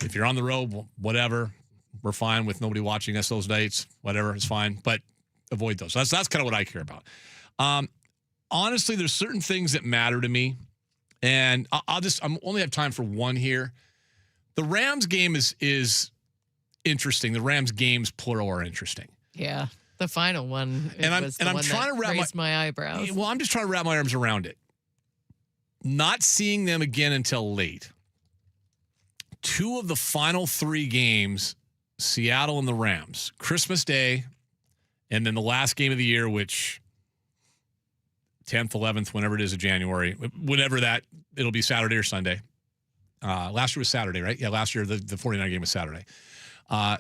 if you're on the road, whatever, we're fine with nobody watching us those nights. Whatever, it's fine. But avoid those. That's kind of what I care about. Honestly, there's certain things that matter to me, and I'm only have time for one here. The Rams game is interesting. The Rams games plural are interesting. Yeah, the final one. I'm trying to wrap my eyebrows. Well, I'm just trying to wrap my arms around it. Not seeing them again until late. 2 of the final 3 games, Seattle and the Rams, Christmas Day. And then the last game of the year, which 10th, 11th, whenever it is of January, whenever it'll be Saturday or Sunday. Last year was Saturday, right? Yeah, last year the 49 game was Saturday.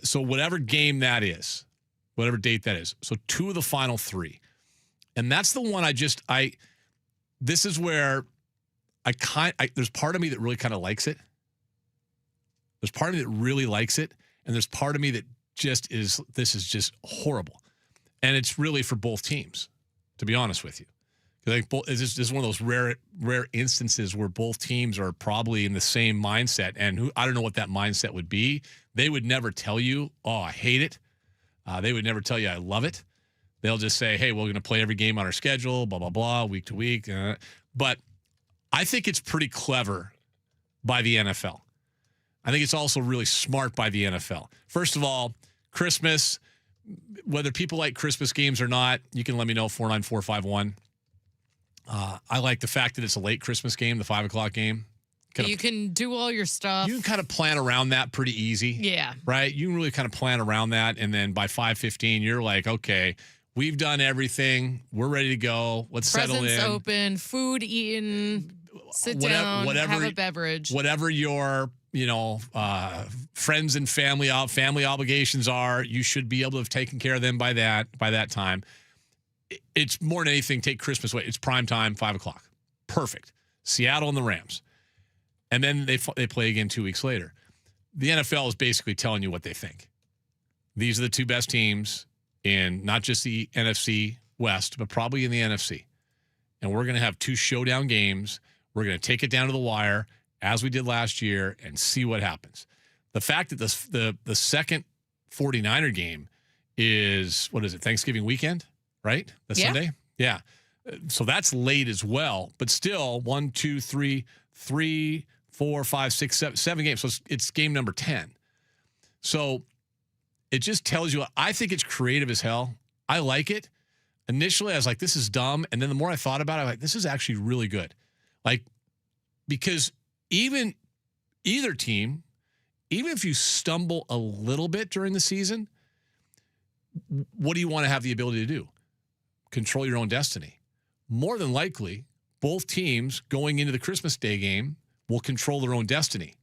So whatever game that is, whatever date that is. So 2 of the final 3. And that's the one this is where there's part of me that really kind of likes it. There's part of me that really likes it. And there's part of me that this is just horrible. And it's really for both teams, to be honest with you. Because I think this is one of those rare instances where both teams are probably in the same mindset. And I don't know what that mindset would be. They would never tell you, oh, I hate it. They would never tell you, I love it. They'll just say, hey, we're going to play every game on our schedule, blah, blah, blah, week to week. But I think it's pretty clever by the NFL. I think it's also really smart by the NFL. First of all, Christmas, whether people like Christmas games or not, you can let me know, 49451. I like the fact that it's a late Christmas game, the 5 o'clock game. You can do all your stuff. You can kind of plan around that pretty easy. Yeah. Right? You can really kind of plan around that. And then by 5:15, you're like, okay, we've done everything. We're ready to go. Let's settle in. Presents open, food eaten, sit down, have a beverage. Whatever your, friends and family obligations are, you should be able to have taken care of them by that time. It's more than anything, take Christmas away. It's prime time, 5 o'clock. Perfect. Seattle and the Rams. And then they play again 2 weeks later. The NFL is basically telling you what they think. These are the 2 best teams in not just the NFC West, but probably in the NFC. And we're going to have 2 showdown games. We're going to take it down to the wire, as we did last year, and see what happens. The fact that the second 49er game is, Thanksgiving weekend, right? That's Sunday? Yeah. So that's late as well. But still, 1, 2, 3, 4, 5, 6, 7 games. So it's game number 10. So it just tells you, I think it's creative as hell. I like it. Initially, I was like, this is dumb. And then the more I thought about it, I'm like, this is actually really good. Because either team, even if you stumble a little bit during the season, what do you want to have the ability to do? Control your own destiny. More than likely, both teams going into the Christmas Day game will control their own destiny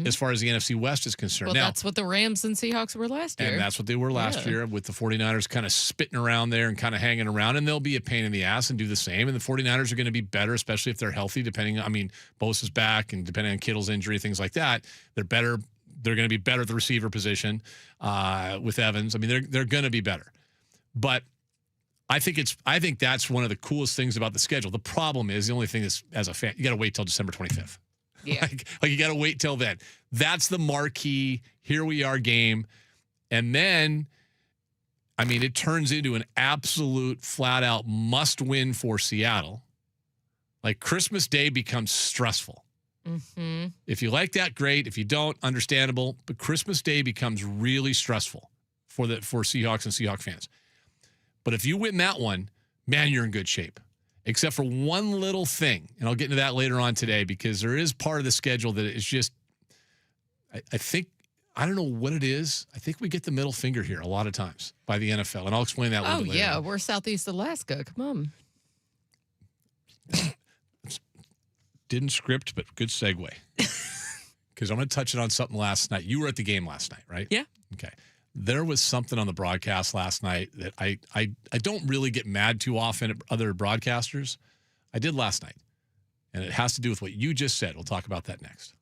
as far as the NFC West is concerned. Well, now, that's what the Rams and Seahawks were last year. And that's what they were last year, with the 49ers kind of spitting around there and kind of hanging around, and they'll be a pain in the ass and do the same. And the 49ers are going to be better, especially if they're healthy, Bosa's back, and depending on Kittle's injury, things like that. They're better. They're going to be better at the receiver position with Evans. They're going to be better. But I think that's one of the coolest things about the schedule. The problem is, the only thing is, as a fan, you got to wait till December 25th. Yeah. like you got to wait till then. That's the marquee, here we are game. And then, it turns into an absolute flat out must win for Seattle. Like, Christmas Day becomes stressful. Mm-hmm. If you like that, great. If you don't, understandable. But Christmas Day becomes really stressful for Seahawks and Seahawk fans. But if you win that one, man, you're in good shape. Except for one little thing, and I'll get into that later on today, because there is part of the schedule that is just, I think, I don't know what it is. I think we get the middle finger here a lot of times by the NFL, and I'll explain that a little bit later. Oh, yeah, we're Southeast Alaska. Come on. Didn't script, but good segue. Because I'm going to touch it on something last night. You were at the game last night, right? Yeah. Okay. There was something on the broadcast last night that I don't really get mad too often at other broadcasters. I did last night. And it has to do with what you just said. We'll talk about that next.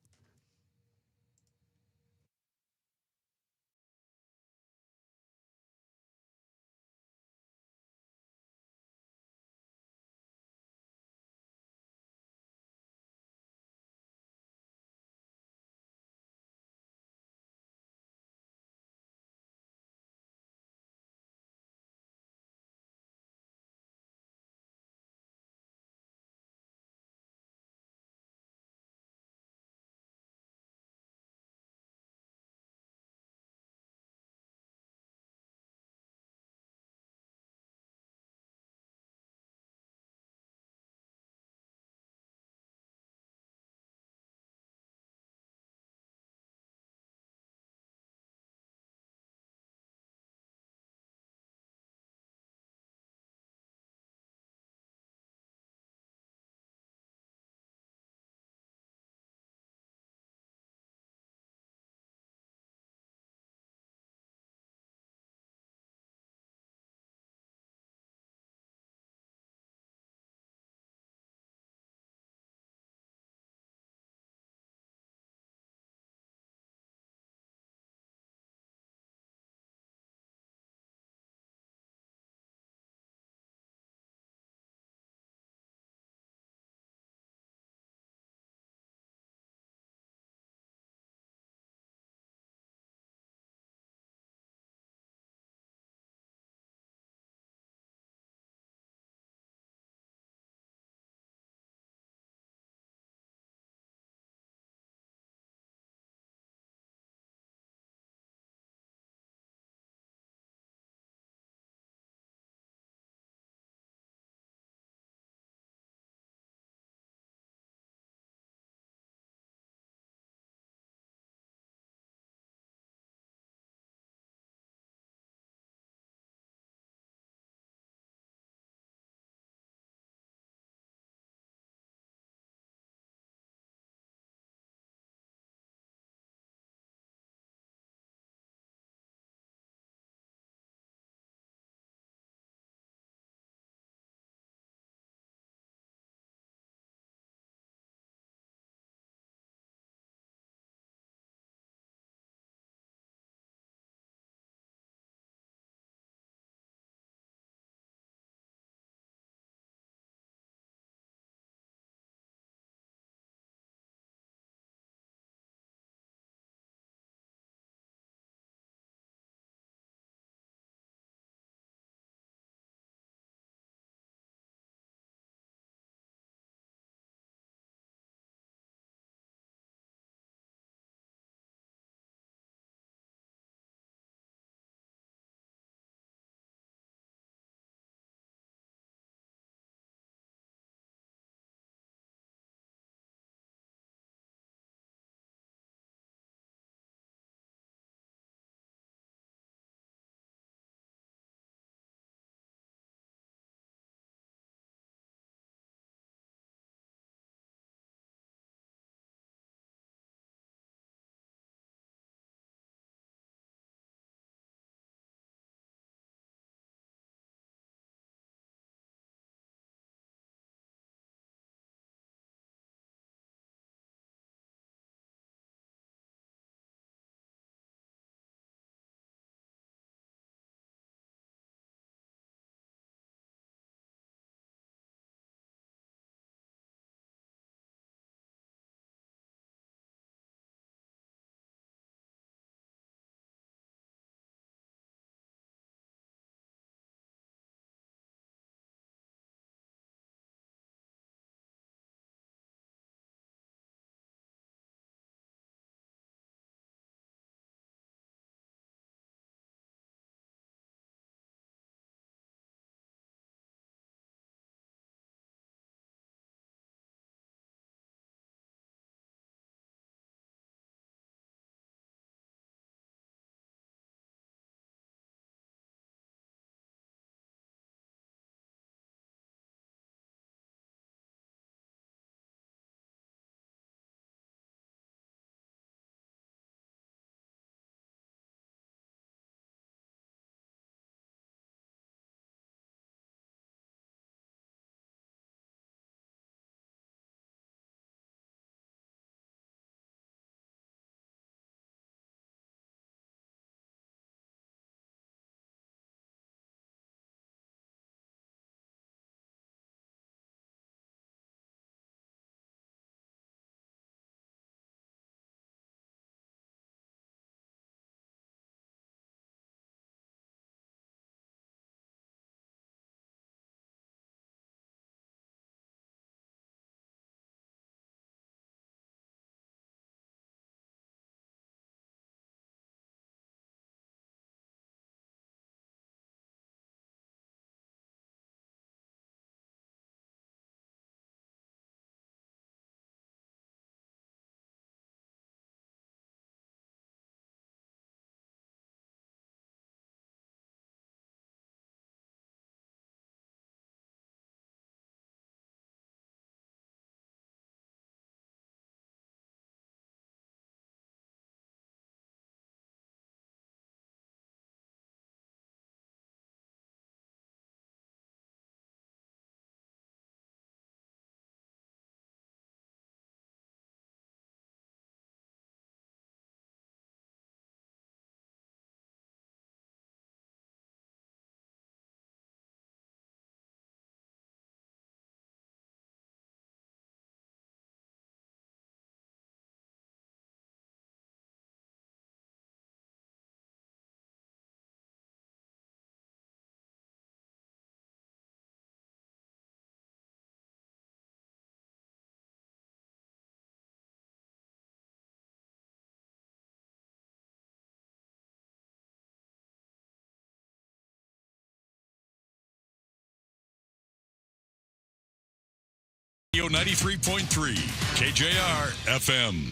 Radio 93.3 KJR FM.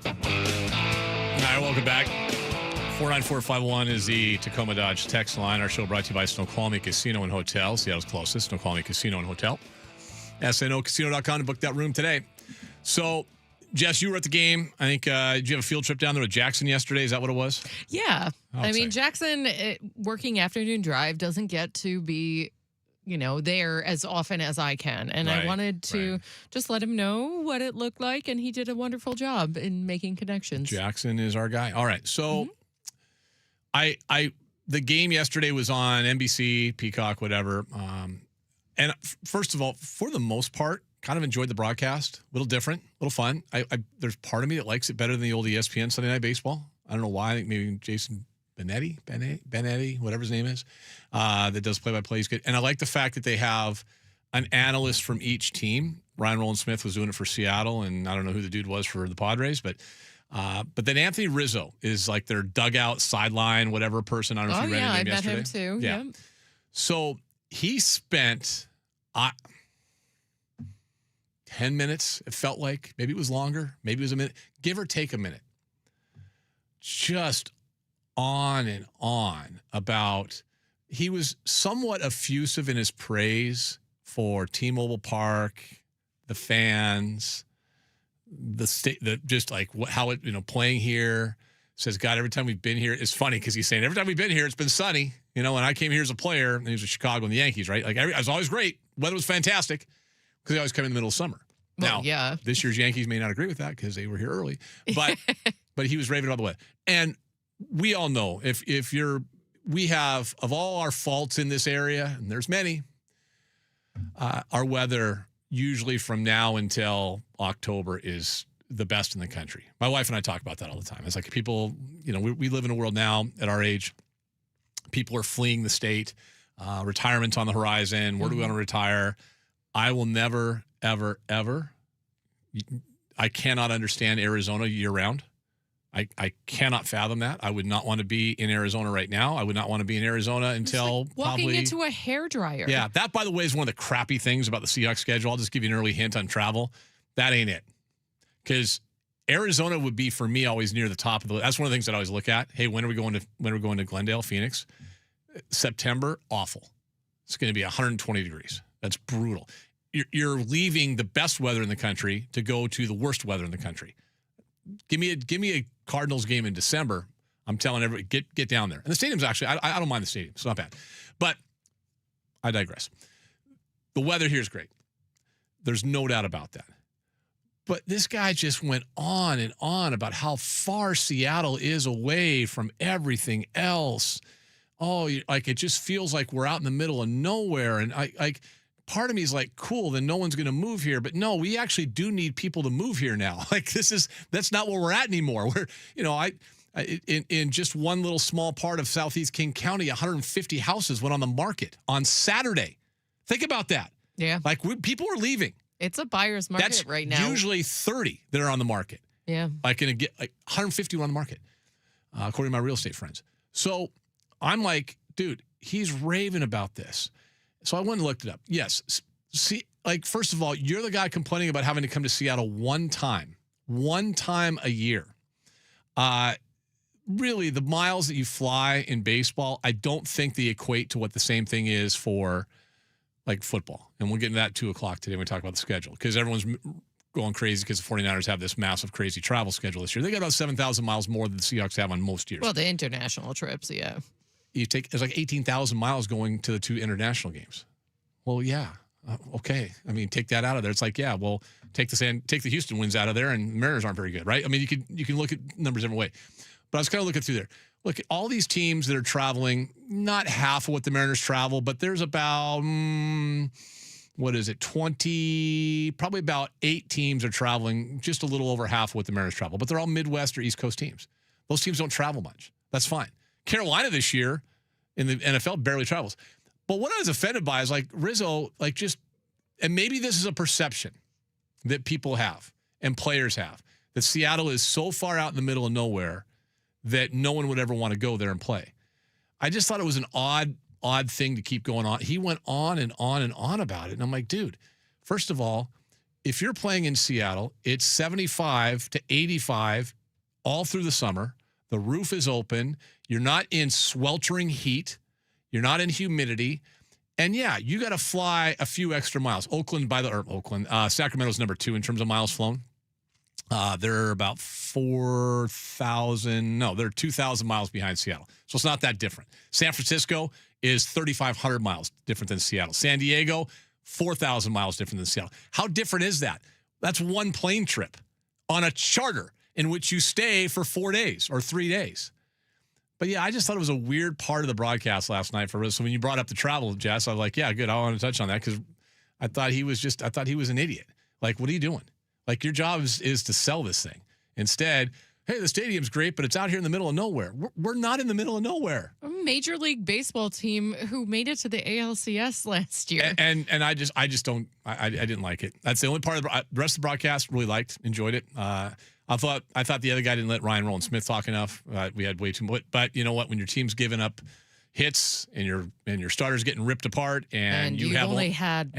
All right, welcome back. 49451 is the Tacoma Dodge text line. Our show brought to you by Snoqualmie Casino and Hotel. Seattle's closest, Snoqualmie Casino and Hotel. SNOcasino.com to book that room today. So, Jess, you were at the game. I think, did you have a field trip down there with Jackson yesterday? Is that what it was? Yeah. I mean, Jackson, working afternoon drive, doesn't get to be, there as often as I can. And I wanted to just let him know what it looked like. And he did a wonderful job in making connections. Jackson is our guy. All right. So, the game yesterday was on NBC, Peacock, whatever. And first of all, for the most part, kind of enjoyed the broadcast. A little different, a little fun. There's part of me that likes it better than the old ESPN Sunday Night Baseball. I don't know why. I think maybe Jason Benetti, whatever his name is, that does play-by-play. He's good. And I like the fact that they have an analyst from each team. Ryan Rowland-Smith was doing it for Seattle, and I don't know who the dude was for the Padres, but then Anthony Rizzo is like their dugout, sideline, whatever person. I don't know if you read him yesterday. I met him too. Yeah. So he spent 10 minutes, it felt like. Maybe it was longer. Maybe it was a minute. Give or take a minute. Just on and on about, he was somewhat effusive in his praise for T-Mobile Park, the fans, the state, just like how it, playing here. Says, God, every time we've been here, it's funny because he's saying every time we've been here, it's been sunny. When I came here as a player, and he was with Chicago and the Yankees, right? Like, it was always great. Weather was fantastic because they always come in the middle of summer. Now, this year's Yankees may not agree with that because they were here early, but he was raving about the weather. And we all know we have, of all our faults in this area, and there's many, our weather usually from now until October is the best in the country. My wife and I talk about that all the time. It's like people, we live in a world now at our age, people are fleeing the state, retirement's on the horizon. Where do we want to retire? I will never, ever, ever. I cannot understand Arizona year round. I cannot fathom that. I would not want to be in Arizona right now. I would not want to be in Arizona until walking probably into a hairdryer. Yeah, that, by the way, is one of the crappy things about the Seahawks schedule. I'll just give you an early hint on travel. That ain't it. Because Arizona would be, for me, always near the top of the list. That's one of the things that I always look at. Hey, when are we going to Glendale, Phoenix? September, awful. It's going to be 120 degrees. That's brutal. You're leaving the best weather in the country to go to the worst weather in the country. Give me a Cardinals game in December. I'm telling everybody, get down there. And the stadium's actually, I don't mind the stadium. It's not bad. But I digress. The weather here is great. There's no doubt about that. But this guy just went on and on about how far Seattle is away from everything else. Oh, like it just feels like we're out in the middle of nowhere. And part of me is like, cool, then no one's going to move here. But no, we actually do need people to move here now. Like that's not where we're at anymore. We're, in just one little small part of Southeast King County, 150 houses went on the market on Saturday. Think about that. Yeah. Like people are leaving. It's a buyer's market right now. Usually 30 that are on the market. Yeah. Like 150 were on the market, according to my real estate friends. So I'm like, dude, he's raving about this. So I went and looked it up. Yes. See, first of all, you're the guy complaining about having to come to Seattle one time a year. Really, the miles that you fly in baseball, I don't think they equate to what the same thing is for football. And we'll get into that at 2 o'clock today when we talk about the schedule, because everyone's going crazy because the 49ers have this massive, crazy travel schedule this year. They got about 7,000 miles more than the Seahawks have on most years. Well, the international trips, yeah. It's like 18,000 miles going to the 2 international games. Well, yeah. Okay. I mean, take that out of there. It's like, yeah, well, take the Houston wins out of there, and Mariners aren't very good, right? I mean, you can look at numbers every way. But I was kind of looking through there. Look, all these teams that are traveling, not half of what the Mariners travel, but there's about, 20, probably about 8 teams are traveling just a little over half of what the Mariners travel. But they're all Midwest or East Coast teams. Those teams don't travel much. That's fine. Carolina this year in the NFL barely travels. But what I was offended by is Rizzo, and maybe this is a perception that people have and players have, that Seattle is so far out in the middle of nowhere that no one would ever want to go there and play. I just thought it was an odd thing to keep going on. He went on and on and on about it. And I'm like, dude, First of all, if you're playing in Seattle, it's 75 to 85 all through the summer. The roof is open. You're not in sweltering heat. You're not in humidity. And yeah, you got to fly a few extra miles. Sacramento's number 2 in terms of miles flown. They're about 4,000. No, they're 2,000 miles behind Seattle. So it's not that different. San Francisco is 3,500 miles different than Seattle. San Diego, 4,000 miles different than Seattle. How different is that? That's one plane trip on a charter in which you stay for 4 days or 3 days. But yeah, I just thought it was a weird part of the broadcast last night for us. So when you brought up the travel, Jess, I was like, yeah, good. I want to touch on that because I thought he was an idiot. Like, what are you doing? Like, your job is to sell this thing. Instead, hey, the stadium's great, but it's out here in the middle of nowhere. We're not in the middle of nowhere. A Major League Baseball team who made it to the ALCS last year. And I didn't like it. That's the only part of the rest of the broadcast really liked, enjoyed it. I thought the other guy didn't let Ryan Rowland-Smith talk enough. We had way too much. But you know what? When your team's giving up hits and your starter's getting ripped apart and you only had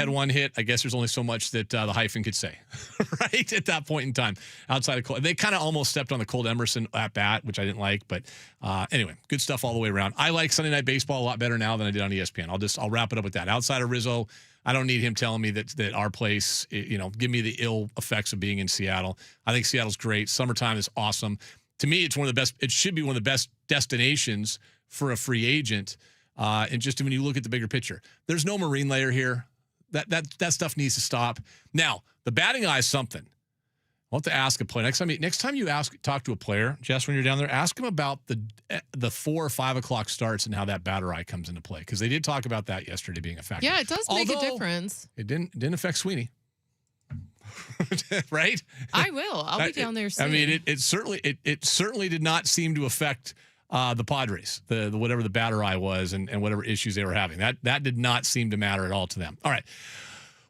one hit, I guess there's only so much that the hyphen could say, right? At that point in time, outside of Cole, they kind of almost stepped on the Colt Emerson at bat, which I didn't like. But anyway, good stuff all the way around. I like Sunday Night Baseball a lot better now than I did on ESPN. I'll wrap it up with that. Outside of Rizzo, I don't need him telling me that our place, give me the ill effects of being in Seattle. I think Seattle's great. Summertime is awesome. To me, it's one of the best. It should be one of the best destinations for a free agent. And just when you look at the bigger picture, there's no marine layer here. That stuff needs to stop. Now, the batting eye is something. I'll have to ask a player. Next time you talk to a player, Jess, when you're down there, ask him about the 4 or 5 o'clock starts and how that batter eye comes into play. Because they did talk about that yesterday being a factor. Yeah, it does make a difference. It didn't affect Sweeney. Right? I will. I'll be down there soon. It certainly did not seem to affect the Padres, the whatever the batter eye was and whatever issues they were having. That did not seem to matter at all to them. All right.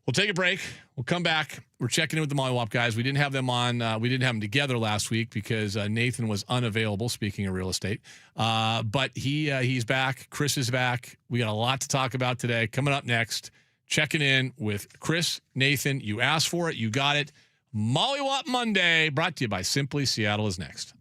We'll take a break. We'll come back. We're checking in with the Mollywop guys. We didn't have them on. We didn't have them together last week because Nathan was unavailable, speaking of real estate. But he's back. Chris is back. We got a lot to talk about today. Coming up next, checking in with Chris, Nathan. You asked for it. You got it. Mollywop Monday, brought to you by Simply Seattle, is next.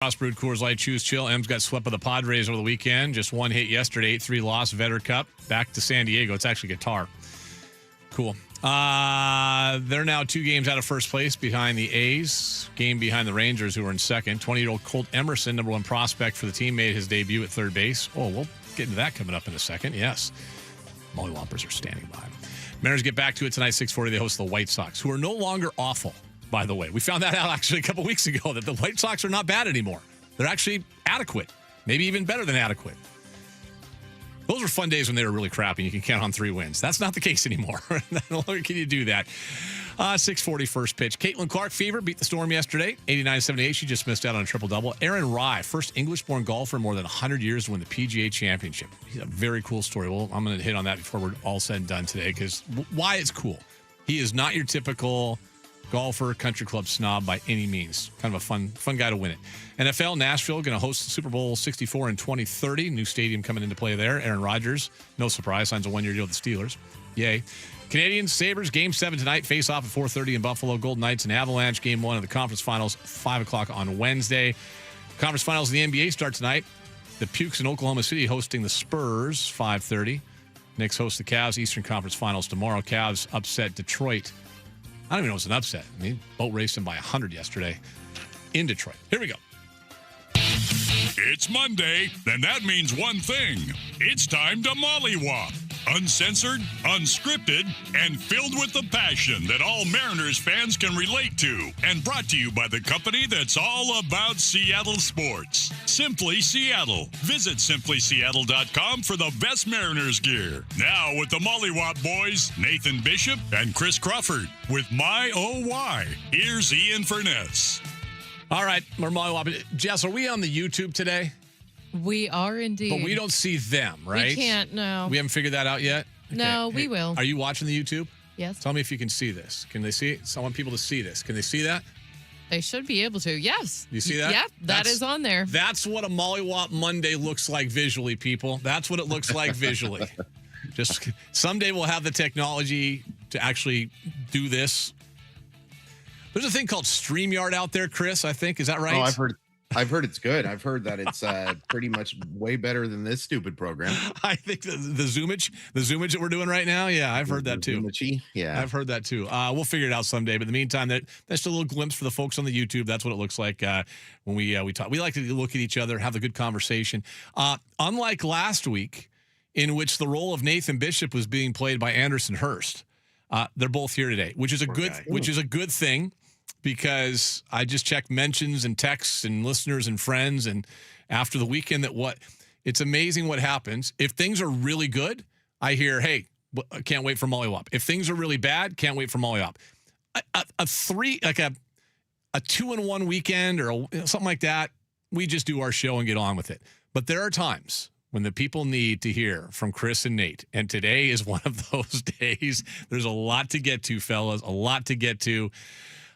Cross-brewed Coors Light, choose chill. M's got swept by the Padres over the weekend. Just one hit yesterday, 8-3 loss, Vetter Cup. Back to San Diego. It's actually guitar. Cool. They're now 2 games out of first place behind the A's. Game behind the Rangers, who are in second. 20-year-old Colt Emerson, number 1 prospect for the team, made his debut at third base. Oh, we'll get into that coming up in a second. Yes. Molly Whoppers are standing by. Mariners get back to it tonight, 6:40. They host the White Sox, who are no longer awful. By the way, we found that out actually a couple weeks ago that the White Sox are not bad anymore. They're actually adequate, maybe even better than adequate. Those were fun days when they were really crappy and you can count on 3 wins. That's not the case anymore. No longer can you do that. 6:40 first pitch. Caitlin Clark Fever beat the Storm yesterday, 89-78. She just missed out on a triple-double. Aaron Rai, first English-born golfer in more than 100 years to win the PGA Championship. He's a very cool story. Well, I'm going to hit on that before we're all said and done today because why it's cool. He is not your typical golfer, country club snob by any means. Kind of a fun guy to win it. NFL, Nashville, going to host the Super Bowl 64 in 2030. New stadium coming into play there. Aaron Rodgers, no surprise, signs a 1-year deal with the Steelers. Yay. Canadians, Sabres, Game 7 tonight. Face off at 4:30 in Buffalo. Golden Knights and Avalanche. Game 1 of the conference finals, 5 o'clock on Wednesday. Conference finals in the NBA start tonight. The Pukes in Oklahoma City hosting the Spurs, 5:30. Knicks host the Cavs. Eastern Conference finals tomorrow. Cavs upset Detroit. I don't even know if it's an upset. I mean, boat raced them by 100 yesterday in Detroit. Here we go. It's Monday, and that means one thing. It's time to mollywop. Uncensored, unscripted, and filled with the passion that all Mariners fans can relate to. And brought to you by the company that's all about Seattle sports. Simply Seattle. Visit simplyseattle.com for the best Mariners gear. Now with the Mollywop boys, Nathan Bishop and Chris Crawford. With My Oh Why, here's Ian Furness. All right, we're Mollywop. Jess, are we on the YouTube today? We are indeed. But we don't see them, right? We can't, no. We haven't figured that out yet? Okay. No, we will. Are you watching the YouTube? Yes. Tell me if you can see this. Can they see it? I want people to see this. Can they see that? They should be able to. Yes. You see that? Yep, that is on there. That's what a Mollywop Monday looks like visually, people. That's what it looks like visually. Just someday we'll have the technology to actually do this. There's a thing called StreamYard out there, Chris, I think. Is that right? Oh, I've heard it's good. I've heard that it's pretty much way better than this stupid program. I think the Zoomage that we're doing right now. Yeah, I've heard that too. Yeah, I've heard that too. We'll figure it out someday. But in the meantime, that's a little glimpse for the folks on the YouTube. That's what it looks like when we talk. We like to look at each other, have a good conversation. Unlike last week, in which the role of Nathan Bishop was being played by Anderson Hurst, they're both here today, which is a good thing. Because I just checked mentions and texts and listeners and friends, and after the weekend, it's amazing what happens. If things are really good, I hear, hey, can't wait for Mollywop. If things are really bad, can't wait for Mollywop. A 2-in-1 weekend or something like that, we just do our show and get on with it. But there are times when the people need to hear from Chris and Nate, and today is one of those days. There's a lot to get to, fellas, a lot to get to.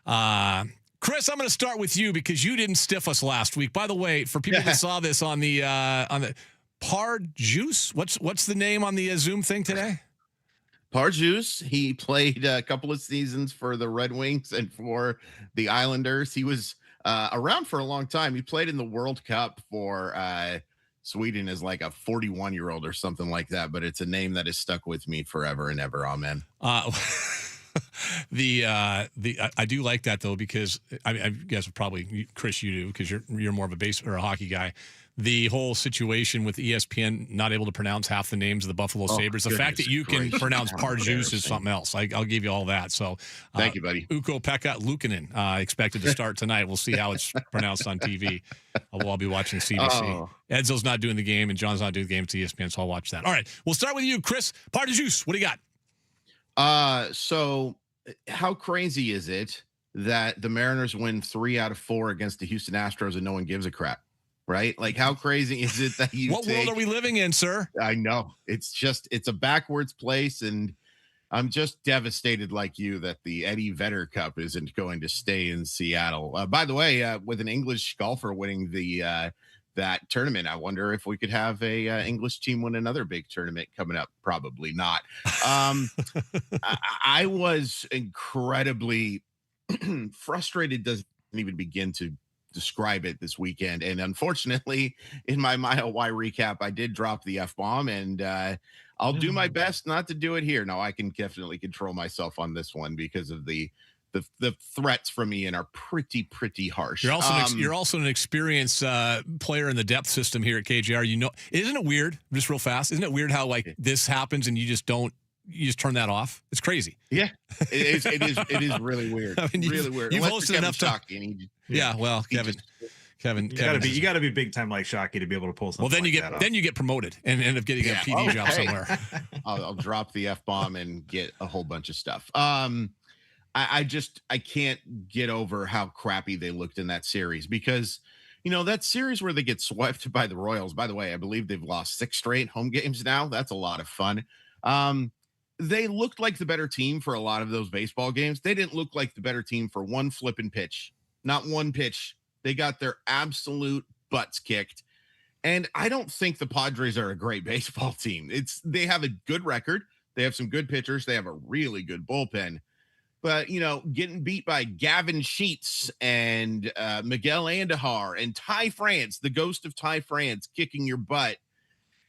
Chris, I'm going to start with you because you didn't stiff us last week. By the way, for people that saw this on the Pard Juice, what's the name on the Zoom thing today? Pard Juice. He played a couple of seasons for the Red Wings and for the Islanders. He was around for a long time. He played in the World Cup for Sweden as like a 41-year-old or something like that. But it's a name that has stuck with me forever and ever. Amen. I do like that though because I guess probably Chris you do because you're more of a base or a hockey guy. The whole situation with ESPN not able to pronounce half the names of the Buffalo Sabres. The fact that you can pronounce Parjuice is something else. I'll give you all that. So thank you, buddy. Ukko-Pekka Luukkonen expected to start tonight. We'll see how it's pronounced on TV. We'll all be watching CBC. Edzo's not doing the game and John's not doing the game to ESPN, so I'll watch that. All right, we'll start with you, Chris. Parjuice, what do you got? So how crazy is it that the Mariners win 3 out of 4 against the Houston Astros and no one gives a crap, right? Like how crazy is it that you What world are we living in, sir? I know. It's a backwards place, and I'm just devastated like you that the Eddie Vedder Cup isn't going to stay in Seattle. By the way, with an English golfer winning that tournament, I wonder if we could have a English team win another big tournament coming up. Probably not. I was incredibly frustrated. Doesn't even begin to describe it this weekend. And unfortunately, in my Mile Y recap, I did drop the F-bomb, and I'll do my best not to do it here. Now, I can definitely control myself on this one because of the threats from Ian are pretty harsh. You're also an experienced player in the depth system here at KJR. You know, isn't it weird? Just real fast, isn't it weird how like this happens and you just turn that off? It's crazy. Yeah, it is really weird. I mean, really weird. You've hosted enough time. Yeah, well, Kevin, you got to be big time like Shockey to be able to pull something. Well, then you get promoted and end up getting a PD job somewhere. I'll drop the F-bomb and get a whole bunch of stuff. I can't get over how crappy they looked in that series, because that series where they get swept by the Royals, by the way, I believe they've lost 6 straight home games now. That's a lot of fun. They looked like the better team for a lot of those baseball games. They didn't look like the better team for one flipping pitch, not one pitch. They got their absolute butts kicked. And I don't think the Padres are a great baseball team. They have a good record. They have some good pitchers. They have a really good bullpen. But, getting beat by Gavin Sheets and Miguel Andujar and Ty France, the ghost of Ty France, kicking your butt,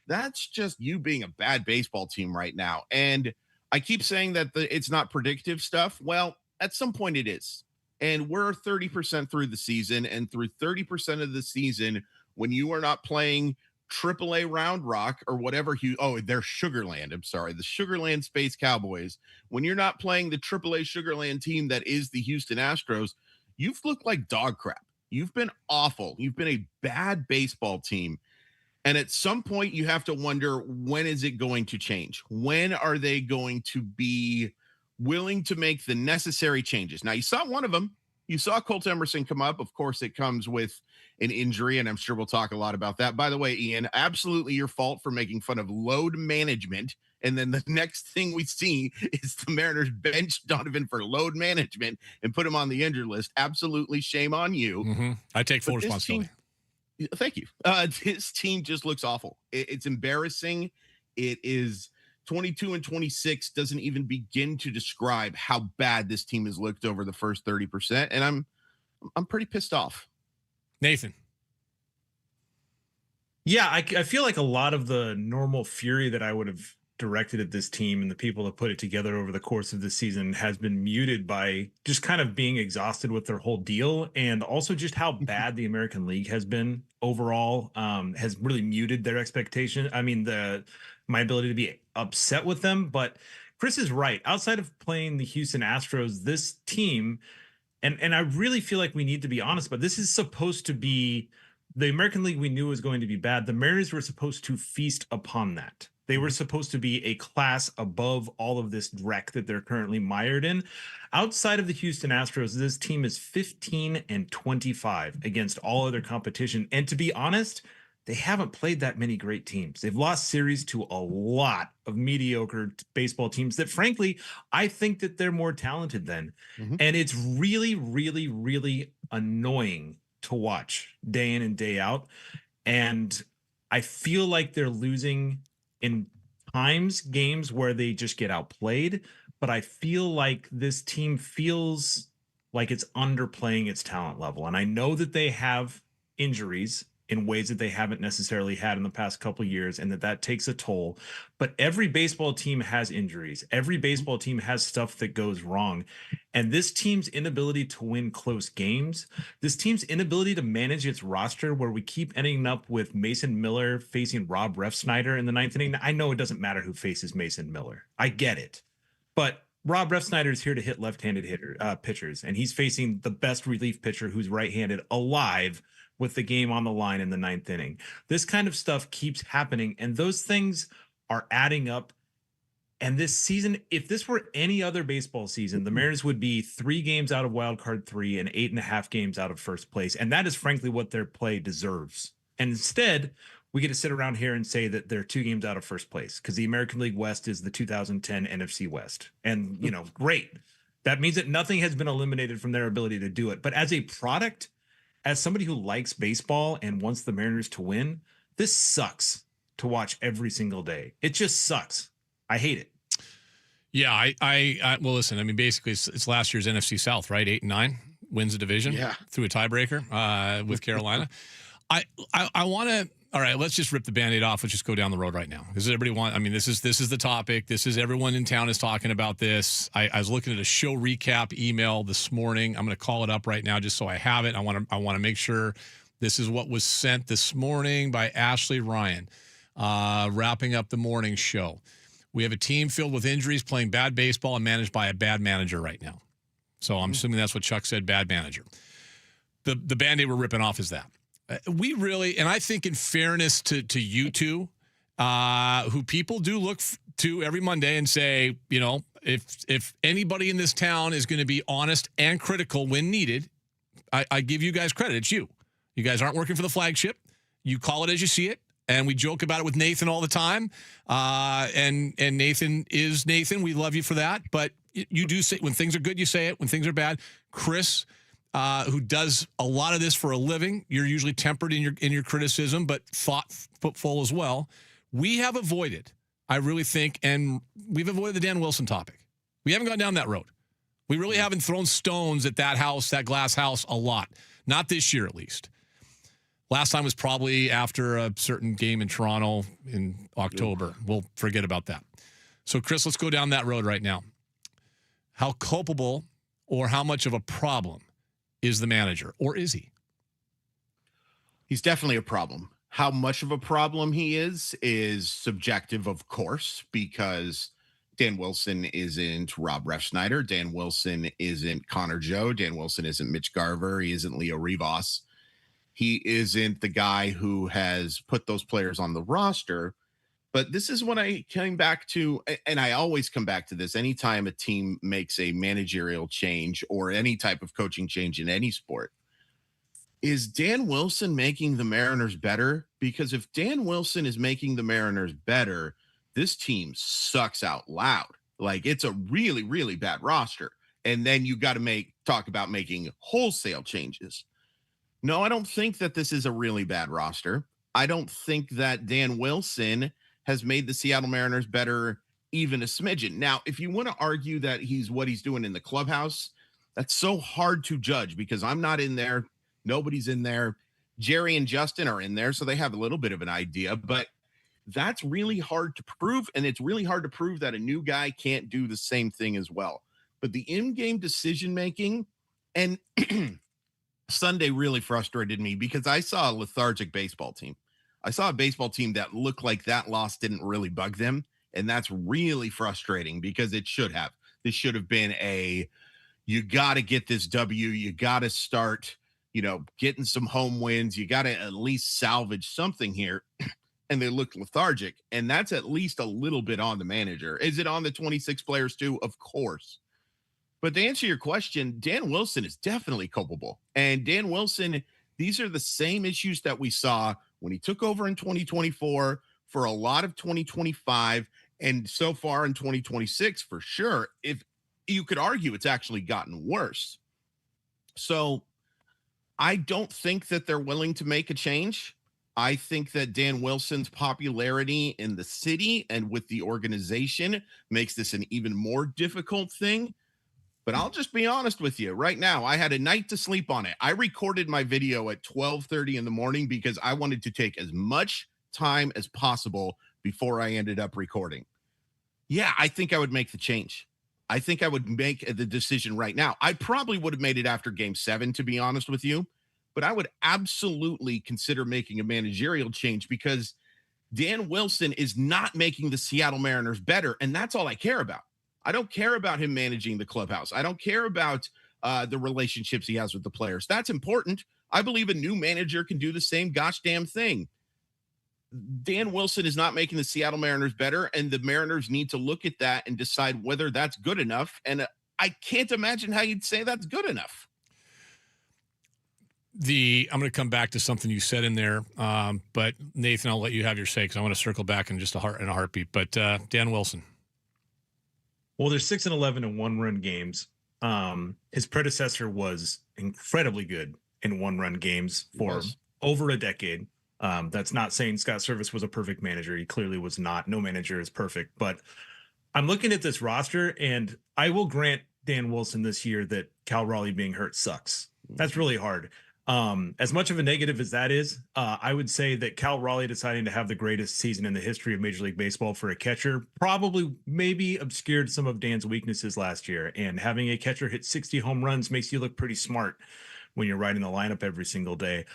that's just you being a bad baseball team right now. And I keep saying that it's not predictive stuff. Well, at some point it is. And we're 30% through the season. And through 30% of the season, when you are not playing AAA Round Rock or whatever, they're Sugarland. I'm sorry, the Sugarland Space Cowboys. When you're not playing the AAA Sugarland team that is the Houston Astros, you've looked like dog crap. You've been awful. You've been a bad baseball team. And at some point, you have to wonder, when is it going to change? When are they going to be willing to make the necessary changes? Now, you saw one of them. You saw Colt Emerson come up. Of course, it comes with an injury, and I'm sure we'll talk a lot about that. By the way, Ian, absolutely your fault for making fun of load management. And then the next thing we see is the Mariners bench Donovan for load management and put him on the injured list. Absolutely shame on you. Mm-hmm. I take full responsibility. Thank you. This team just looks awful. It's embarrassing. It is 22-26 doesn't even begin to describe how bad this team has looked over the first 30%. And I'm pretty pissed off. Nathan. Yeah, I feel like a lot of the normal fury that I would have directed at this team and the people that put it together over the course of the season has been muted by just kind of being exhausted with their whole deal, and also just how bad the American League has been overall has really muted their expectation. I mean, my ability to be upset with them, but Chris is right. Outside of playing the Houston Astros, this team, and I really feel like we need to be honest, but this is supposed to be the American League we knew was going to be bad. The Mariners were supposed to feast upon that. They were supposed to be a class above all of this wreck that they're currently mired in. Outside of the Houston Astros, this team is 15-25 against all other competition. And to be honest, they haven't played that many great teams. They've lost series to a lot of mediocre baseball teams that, frankly, I think that they're more talented than. Mm-hmm. And it's really, really, really annoying to watch day in and day out. And I feel like they're losing in games where they just get outplayed, but I feel like this team feels like it's underplaying its talent level. And I know that they have injuries in ways that they haven't necessarily had in the past couple of years, and that takes a toll. But every baseball team has injuries. Every baseball team has stuff that goes wrong. And this team's inability to win close games, this team's inability to manage its roster, where we keep ending up with Mason Miller facing Rob Refsnyder in the 9th inning. I know it doesn't matter who faces Mason Miller. I get it. But Rob Refsnyder is here to hit left-handed pitchers, and he's facing the best relief pitcher who's right-handed alive with the game on the line in the 9th inning. This kind of stuff keeps happening, and those things are adding up. And this season, if this were any other baseball season, the Mariners would be 3 games out of wild card 3 and 8.5 games out of first place. And that is frankly what their play deserves. And instead, we get to sit around here and say that they're 2 games out of first place because the American League West is the 2010 NFC West. And, great. That means that nothing has been eliminated from their ability to do it. But as a product, as somebody who likes baseball and wants the Mariners to win, this sucks to watch every single day. It just sucks. I hate it. Yeah, I well, listen, I mean, basically it's last year's NFC South, right? 8 and 9. wins the division through a tiebreaker with Carolina. I want to. All right, let's just rip the Band-Aid off. Let's just go down the road right now. Does everybody want? I mean, this is the topic. This is everyone in town is talking about this. I was looking at a show recap email this morning. I'm going to call it up right now just so I have it. I want to make sure this is what was sent this morning by Ashley Ryan, wrapping up the morning show. We have a team filled with injuries, playing bad baseball, and managed by a bad manager right now. So I'm assuming that's what Chuck said. Bad manager. The Band-Aid we're ripping off is that. We really, and I think in fairness to you two, who people do look to every Monday and say, you know, if anybody in this town is going to be honest and critical when needed, I give you guys credit. It's you. You guys aren't working for the flagship. You call it as you see it. And we joke about it with Nathan all the time. And Nathan is Nathan. We love you for that. But you do say, when things are good, you say it. When things are bad, Chris, who does a lot of this for a living, you're usually tempered in your criticism, but thoughtful as well. We have avoided, I really think, and we've avoided the Dan Wilson topic. We haven't gone down that road. We really haven't thrown stones at that house, that glass house, a lot. Not this year, at least. Last time was probably after a certain game in Toronto in October. We'll forget about that. So, Chris, let's go down that road right now. How culpable or how much of a problem is the manager, or is he? He's definitely a problem. How much of a problem he is subjective, of course, because Dan Wilson isn't Rob Refsnyder. Dan Wilson isn't Connor Joe. Dan Wilson isn't Mitch Garver. He isn't Leo Rivas. He isn't the guy who has put those players on the roster. But this is what I came back to, and I always come back to this anytime a team makes a managerial change or any type of coaching change in any sport. Is Dan Wilson making the Mariners better? Because if Dan Wilson is making the Mariners better, this team sucks out loud. Like, it's a really, really bad roster. And then you got to talk about making wholesale changes. No, I don't think that this is a really bad roster. I don't think that Dan Wilson has made the Seattle Mariners better even a smidgen. Now, if you want to argue that what he's doing in the clubhouse, that's so hard to judge because I'm not in there. Nobody's in there. Jerry and Justin are in there, so they have a little bit of an idea, but that's really hard to prove, and it's really hard to prove that a new guy can't do the same thing as well. But the in-game decision-making, and Sunday really frustrated me because I saw a lethargic baseball team. I saw a baseball team that looked like that loss didn't really bug them, and that's really frustrating because it should have. This should have been you got to get this W. You got to start, getting some home wins. You got to at least salvage something here. And they looked lethargic, and that's at least a little bit on the manager. Is it on the 26 players too? Of course. But to answer your question, Dan Wilson is definitely culpable. And Dan Wilson, these are the same issues that we saw when he took over in 2024, for a lot of 2025, and so far in 2026 for sure. If you could argue it's actually gotten worse. So I don't think that they're willing to make a change. I think that Dan Wilson's popularity in the city and with the organization makes this an even more difficult thing. But I'll just be honest with you right now. I had a night to sleep on it. I recorded my video at 12:30 in the morning because I wanted to take as much time as possible before I ended up recording. Yeah, I think I would make the change. I think I would make the decision right now. I probably would have made it after Game 7, to be honest with you. But I would absolutely consider making a managerial change because Dan Wilson is not making the Seattle Mariners better, and that's all I care about. I don't care about him managing the clubhouse. I don't care about the relationships he has with the players. That's important. I believe a new manager can do the same gosh damn thing. Dan Wilson is not making the Seattle Mariners better, and the Mariners need to look at that and decide whether that's good enough. And I can't imagine how you'd say that's good enough. I'm going to come back to something you said in there, but Nathan, I'll let you have your say because I want to circle back in just in a heartbeat. But Dan Wilson. Well, there's 6-11 in one-run games. His predecessor was incredibly good in one-run games for over a decade. That's not saying Scott Service was a perfect manager. He clearly was not. No manager is perfect. But I'm looking at this roster, and I will grant Dan Wilson this year that Cal Raleigh being hurt sucks. That's really hard. As much of a negative as that is, I would say that Cal Raleigh deciding to have the greatest season in the history of Major League Baseball for a catcher probably maybe obscured some of Dan's weaknesses last year. And having a catcher hit 60 home runs makes you look pretty smart when you're riding the lineup every single day.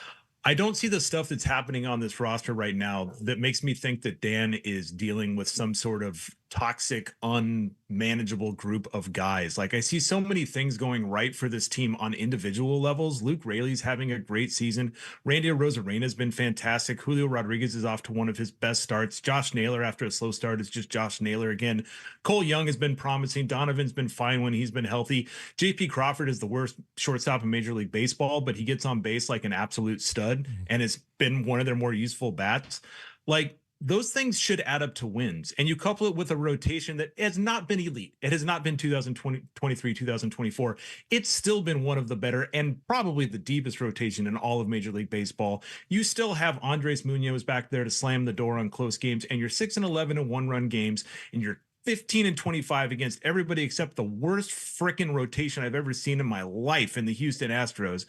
I don't see the stuff that's happening on this roster right now that makes me think that Dan is dealing with some sort of toxic, unmanageable group of guys. Like, I see so many things going right for this team on individual levels. Luke Raley's having a great season. Randy Arozarena has been fantastic. Julio Rodriguez is off to one of his best starts. Josh Naylor, after a slow start, is just Josh Naylor again. Cole Young has been promising. Donovan's been fine when he's been healthy. JP Crawford is the worst shortstop in Major League Baseball, but he gets on base like an absolute stud and has been one of their more useful bats. Like, those things should add up to wins. And you couple it with a rotation that has not been elite. It has not been 2023, 2024. It's still been one of the better and probably the deepest rotation in all of Major League Baseball. You still have Andres Munoz back there to slam the door on close games, and you're 6-11 in one-run games, and you're 15-25 against everybody except the worst freaking rotation I've ever seen in my life in the Houston Astros.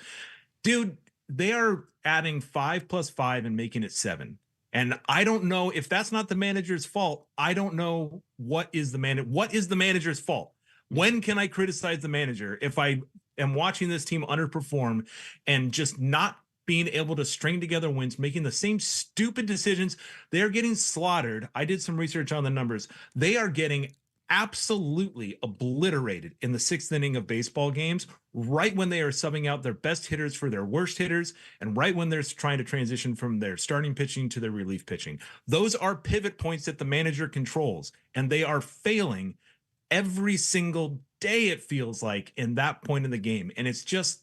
Dude, they are adding 5 + 5 and making it 7. And I don't know if that's not the manager's fault. I don't know what is the manager's fault. When can I criticize the manager if I am watching this team underperform and just not being able to string together wins, making the same stupid decisions? They're getting slaughtered. I did some research on the numbers. They are getting absolutely obliterated in the 6th inning of baseball games, right when they are subbing out their best hitters for their worst hitters, and right when they're trying to transition from their starting pitching to their relief pitching. Those are pivot points that the manager controls, and they are failing every single day, it feels like, in that point in the game. And it's just,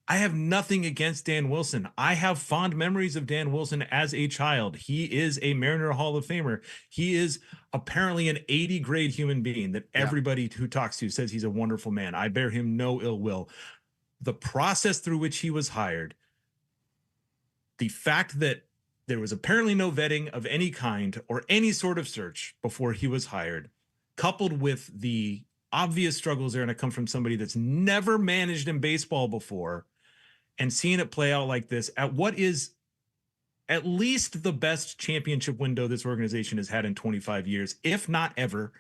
I have nothing against Dan Wilson. I have fond memories of Dan Wilson as a child. He is a Mariner Hall of Famer. He is apparently an 80 grade human being that everybody who talks to says he's a wonderful man. I bear him no ill will. The process through which he was hired, the fact that there was apparently no vetting of any kind or any sort of search before he was hired, coupled with the obvious struggles there, and I come from somebody that's never managed in baseball before, and seeing it play out like this at what is at least the best championship window this organization has had in 25 years, if not ever.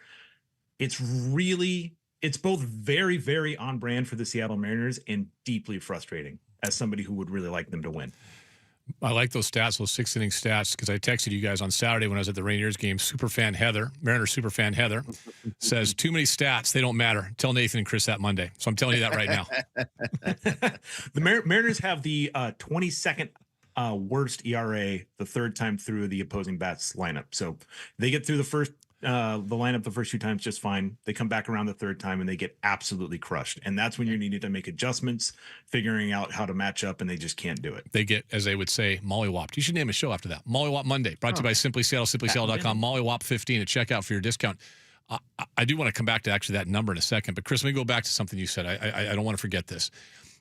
It's both very, very on brand for the Seattle Mariners and deeply frustrating as somebody who would really like them to win. I like those stats, those 6-inning stats, because I texted you guys on Saturday when I was at the Rangers game. Superfan Heather, Mariner superfan Heather, says, too many stats, they don't matter. Tell Nathan and Chris that Monday. So I'm telling you that right now. The Mariners have the 22nd worst ERA the third time through the opposing bats lineup. So they get through the lineup the first 2 times just fine. They come back around the third time and they get absolutely crushed. And that's when you're needing to make adjustments, figuring out how to match up, and they just can't do it. They get, as they would say, mollywopped. You should name a show after that. Mollywop Monday, brought to you by Simply Seattle, simplyseattle.com. Mollywop 15 at checkout for your discount. I do want to come back to actually that number in a second, but Chris, let me go back to something you said. I don't want to forget this.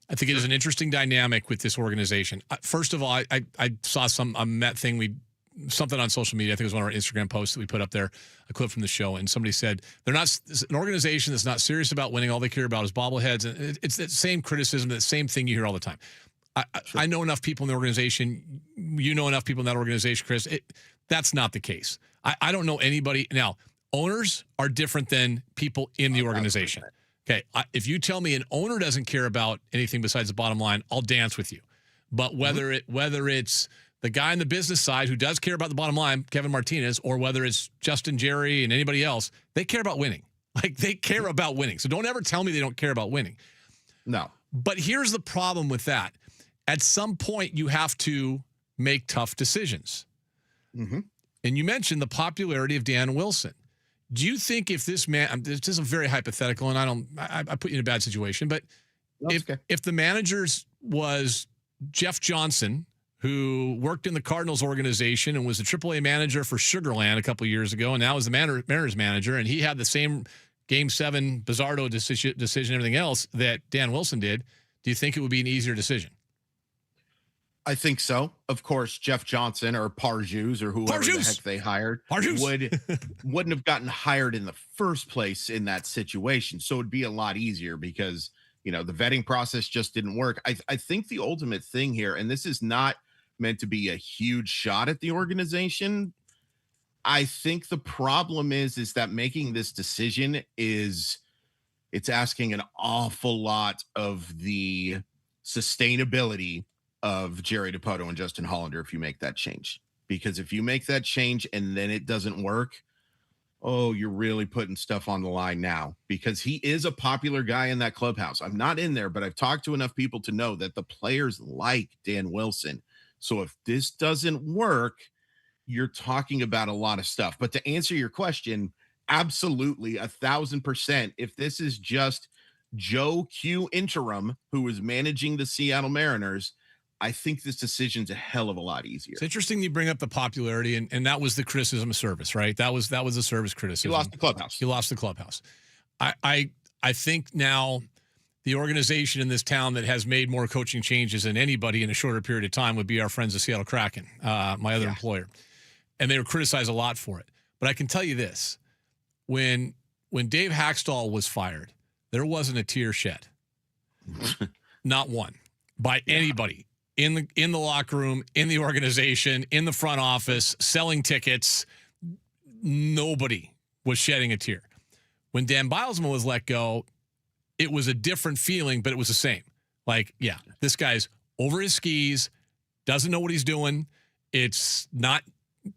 I think it is an interesting dynamic with this organization. First of all, I saw something on social media. I think it was one of our Instagram posts that we put up there, a clip from the show, and somebody said they're not an organization that's not serious about winning. All they care about is bobbleheads, and it's that same criticism, that same thing you hear all the time. I know enough people in the organization. You know enough people in that organization, Chris. That's not the case. I don't know anybody. Now, owners are different than people in the organization. Okay, if you tell me an owner doesn't care about anything besides the bottom line, I'll dance with you. But whether it's the guy on the business side who does care about the bottom line, Kevin Martinez, or whether it's Justin Jerry and anybody else, they care about winning. Like, they care about winning. So don't ever tell me they don't care about winning. No. But here's the problem with that. At some point, you have to make tough decisions. Mm-hmm. And you mentioned the popularity of Dan Wilson. Do you think if this man, this is a very hypothetical, and I put you in a bad situation, but if the manager's was Jeff Johnson, who worked in the Cardinals organization and was a AAA manager for Sugarland a couple of years ago, and now is the Mariners manager, and he had the same Game 7 Bizzardo decision and everything else that Dan Wilson did, do you think it would be an easier decision? I think so. Of course, Jeff Johnson or Parjus or whoever the heck they hired wouldn't have gotten hired in the first place in that situation. So it'd be a lot easier because, the vetting process just didn't work. I think the ultimate thing here, and this is not meant to be a huge shot at the organization, I think the problem is that making this decision it's asking an awful lot of the sustainability of Jerry Dipoto and Justin Hollander if you make that change. Because if you make that change and then it doesn't work, you're really putting stuff on the line now, because he is a popular guy in that clubhouse. I'm not in there, but I've talked to enough people to know that the players like Dan Wilson. So if this doesn't work, you're talking about a lot of stuff. But to answer your question, absolutely 1,000%. If this is just Joe Q interim who is managing the Seattle Mariners, I think this decision's a hell of a lot easier. It's interesting you bring up the popularity, and that was the criticism of Service, right? That was the Service criticism. He lost the clubhouse. I think now the organization in this town that has made more coaching changes than anybody in a shorter period of time would be our friends at Seattle Kraken, my other employer. And they were criticized a lot for it. But I can tell you this. When Dave Hackstall was fired, there wasn't a tear shed. Not one. By anybody. In the locker room, in the organization, in the front office, selling tickets, nobody was shedding a tear. When Dan Bilesman was let go, it was a different feeling, but it was the same. Like, yeah, this guy's over his skis, doesn't know what he's doing. It's not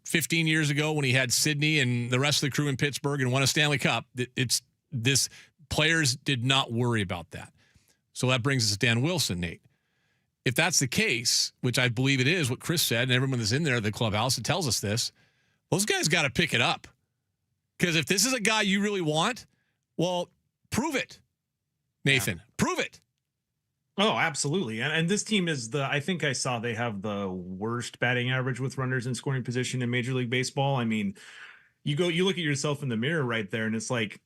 15 years ago when he had Sidney and the rest of the crew in Pittsburgh and won a Stanley Cup. It's this players did not worry about that. So that brings us to Dan Wilson, Nate. If that's the case, which I believe it is, what Chris said, and everyone that's in there at the clubhouse that tells us this, those guys got to pick it up. Because if this is a guy you really want, well, prove it, Nathan. Prove it. Oh, absolutely. And this team is I think I saw they have the worst batting average with runners in scoring position in Major League Baseball. I mean, you look at yourself in the mirror right there, and it's like,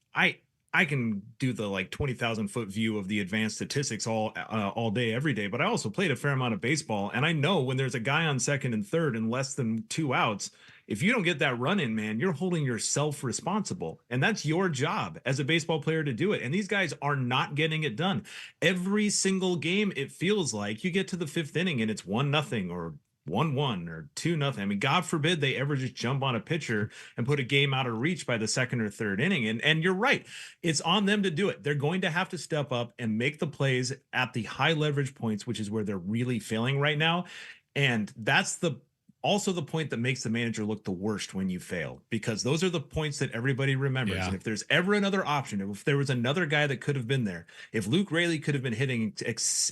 I can do the 20,000 foot view of the advanced statistics all day, every day, but I also played a fair amount of baseball. And I know when there's a guy on second and third and less than 2 outs, if you don't get that run in, man, you're holding yourself responsible. And that's your job as a baseball player to do it. And these guys are not getting it done. Every single game, it feels like you get to the 5th inning and it's 1-0 or 1-1 or 2-0. I mean, God forbid they ever just jump on a pitcher and put a game out of reach by the 2nd or 3rd inning. And you're right. It's on them to do it. They're going to have to step up and make the plays at the high leverage points, which is where they're really failing right now. And that's also the point that makes the manager look the worst when you fail, because those are the points that everybody remembers. Yeah. And if there's ever another option, if there was another guy that could have been there, if Luke Raley could have been hitting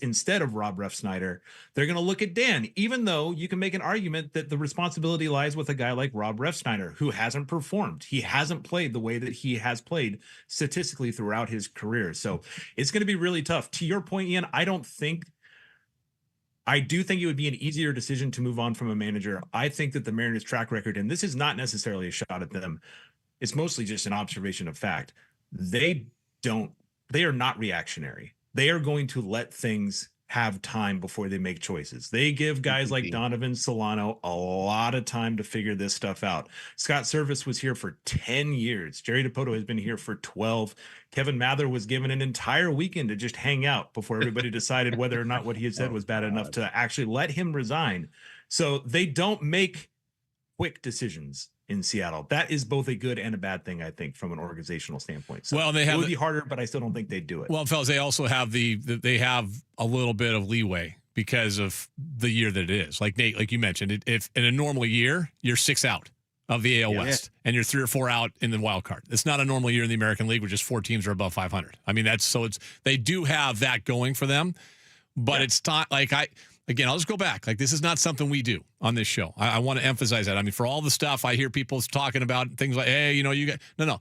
instead of Rob Refsnyder, they're going to look at Dan, even though you can make an argument that the responsibility lies with a guy like Rob Refsnyder, who hasn't performed. He hasn't played the way that he has played statistically throughout his career. So it's going to be really tough. To your point, Ian, I do think it would be an easier decision to move on from a manager. I think that the Mariners' track record, and this is not necessarily a shot at them, it's mostly just an observation of fact. They are not reactionary. They are going to let things have time before they make choices. They give guys like Donovan Solano a lot of time to figure this stuff out. Scott Service was here for 10 years. Jerry Dipoto has been here for 12. Kevin Mather was given an entire weekend to just hang out before everybody decided whether or not what he had said was bad enough to actually let him resign. So they don't make quick decisions in Seattle. That is both a good and a bad thing, I think, from an organizational standpoint. So it would be harder, but I still don't think they'd do it. Well, fellas, they also have they have a little bit of leeway because of the year that it is. Like Nate, like you mentioned, if in a normal year, you're 6 out of the AL West and you're 3 or 4 out in the wild card. It's not a normal year in the American League where just 4 teams are above 500. I mean, they do have that going for them, but it's not like Again, I'll just go back. Like, this is not something we do on this show. I want to emphasize that. I mean, for all the stuff I hear people talking about, things like, hey, you got no.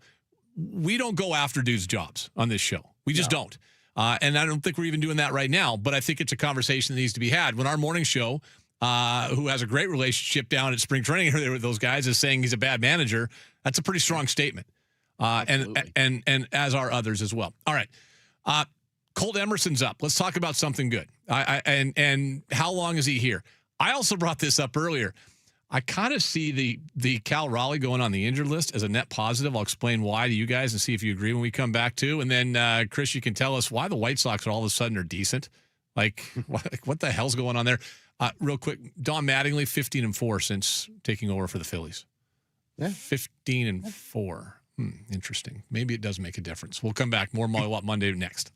We don't go after dudes' jobs on this show. We just don't. And I don't think we're even doing that right now. But I think it's a conversation that needs to be had. When our morning show, who has a great relationship down at spring training with those guys, is saying he's a bad manager, that's a pretty strong statement. And as are others as well. All right. Colt Emerson's up. Let's talk about something good. And how long is he here? I also brought this up earlier. I kind of see the Cal Raleigh going on the injured list as a net positive. I'll explain why to you guys and see if you agree when we come back too. And then, Chris, you can tell us why the White Sox all of a sudden are decent. Like what the hell's going on there? Real quick, Don Mattingly, 15-4 since taking over for the Phillies. Yeah. 15-4. Interesting. Maybe it does make a difference. We'll come back. More Molly Watt Monday next.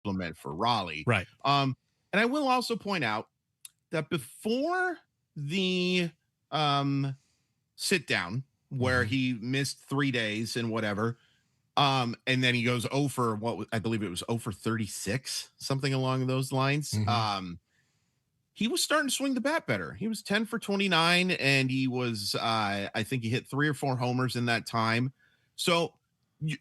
supplement for Raleigh. Right. And I will also point out that before the sit down where he missed 3 days and whatever, and then he goes 0 for I believe it was 0 for 36, something along those lines. He was starting to swing the bat better. He was 10 for 29, and he was, I think he hit 3 or 4 homers in that time. So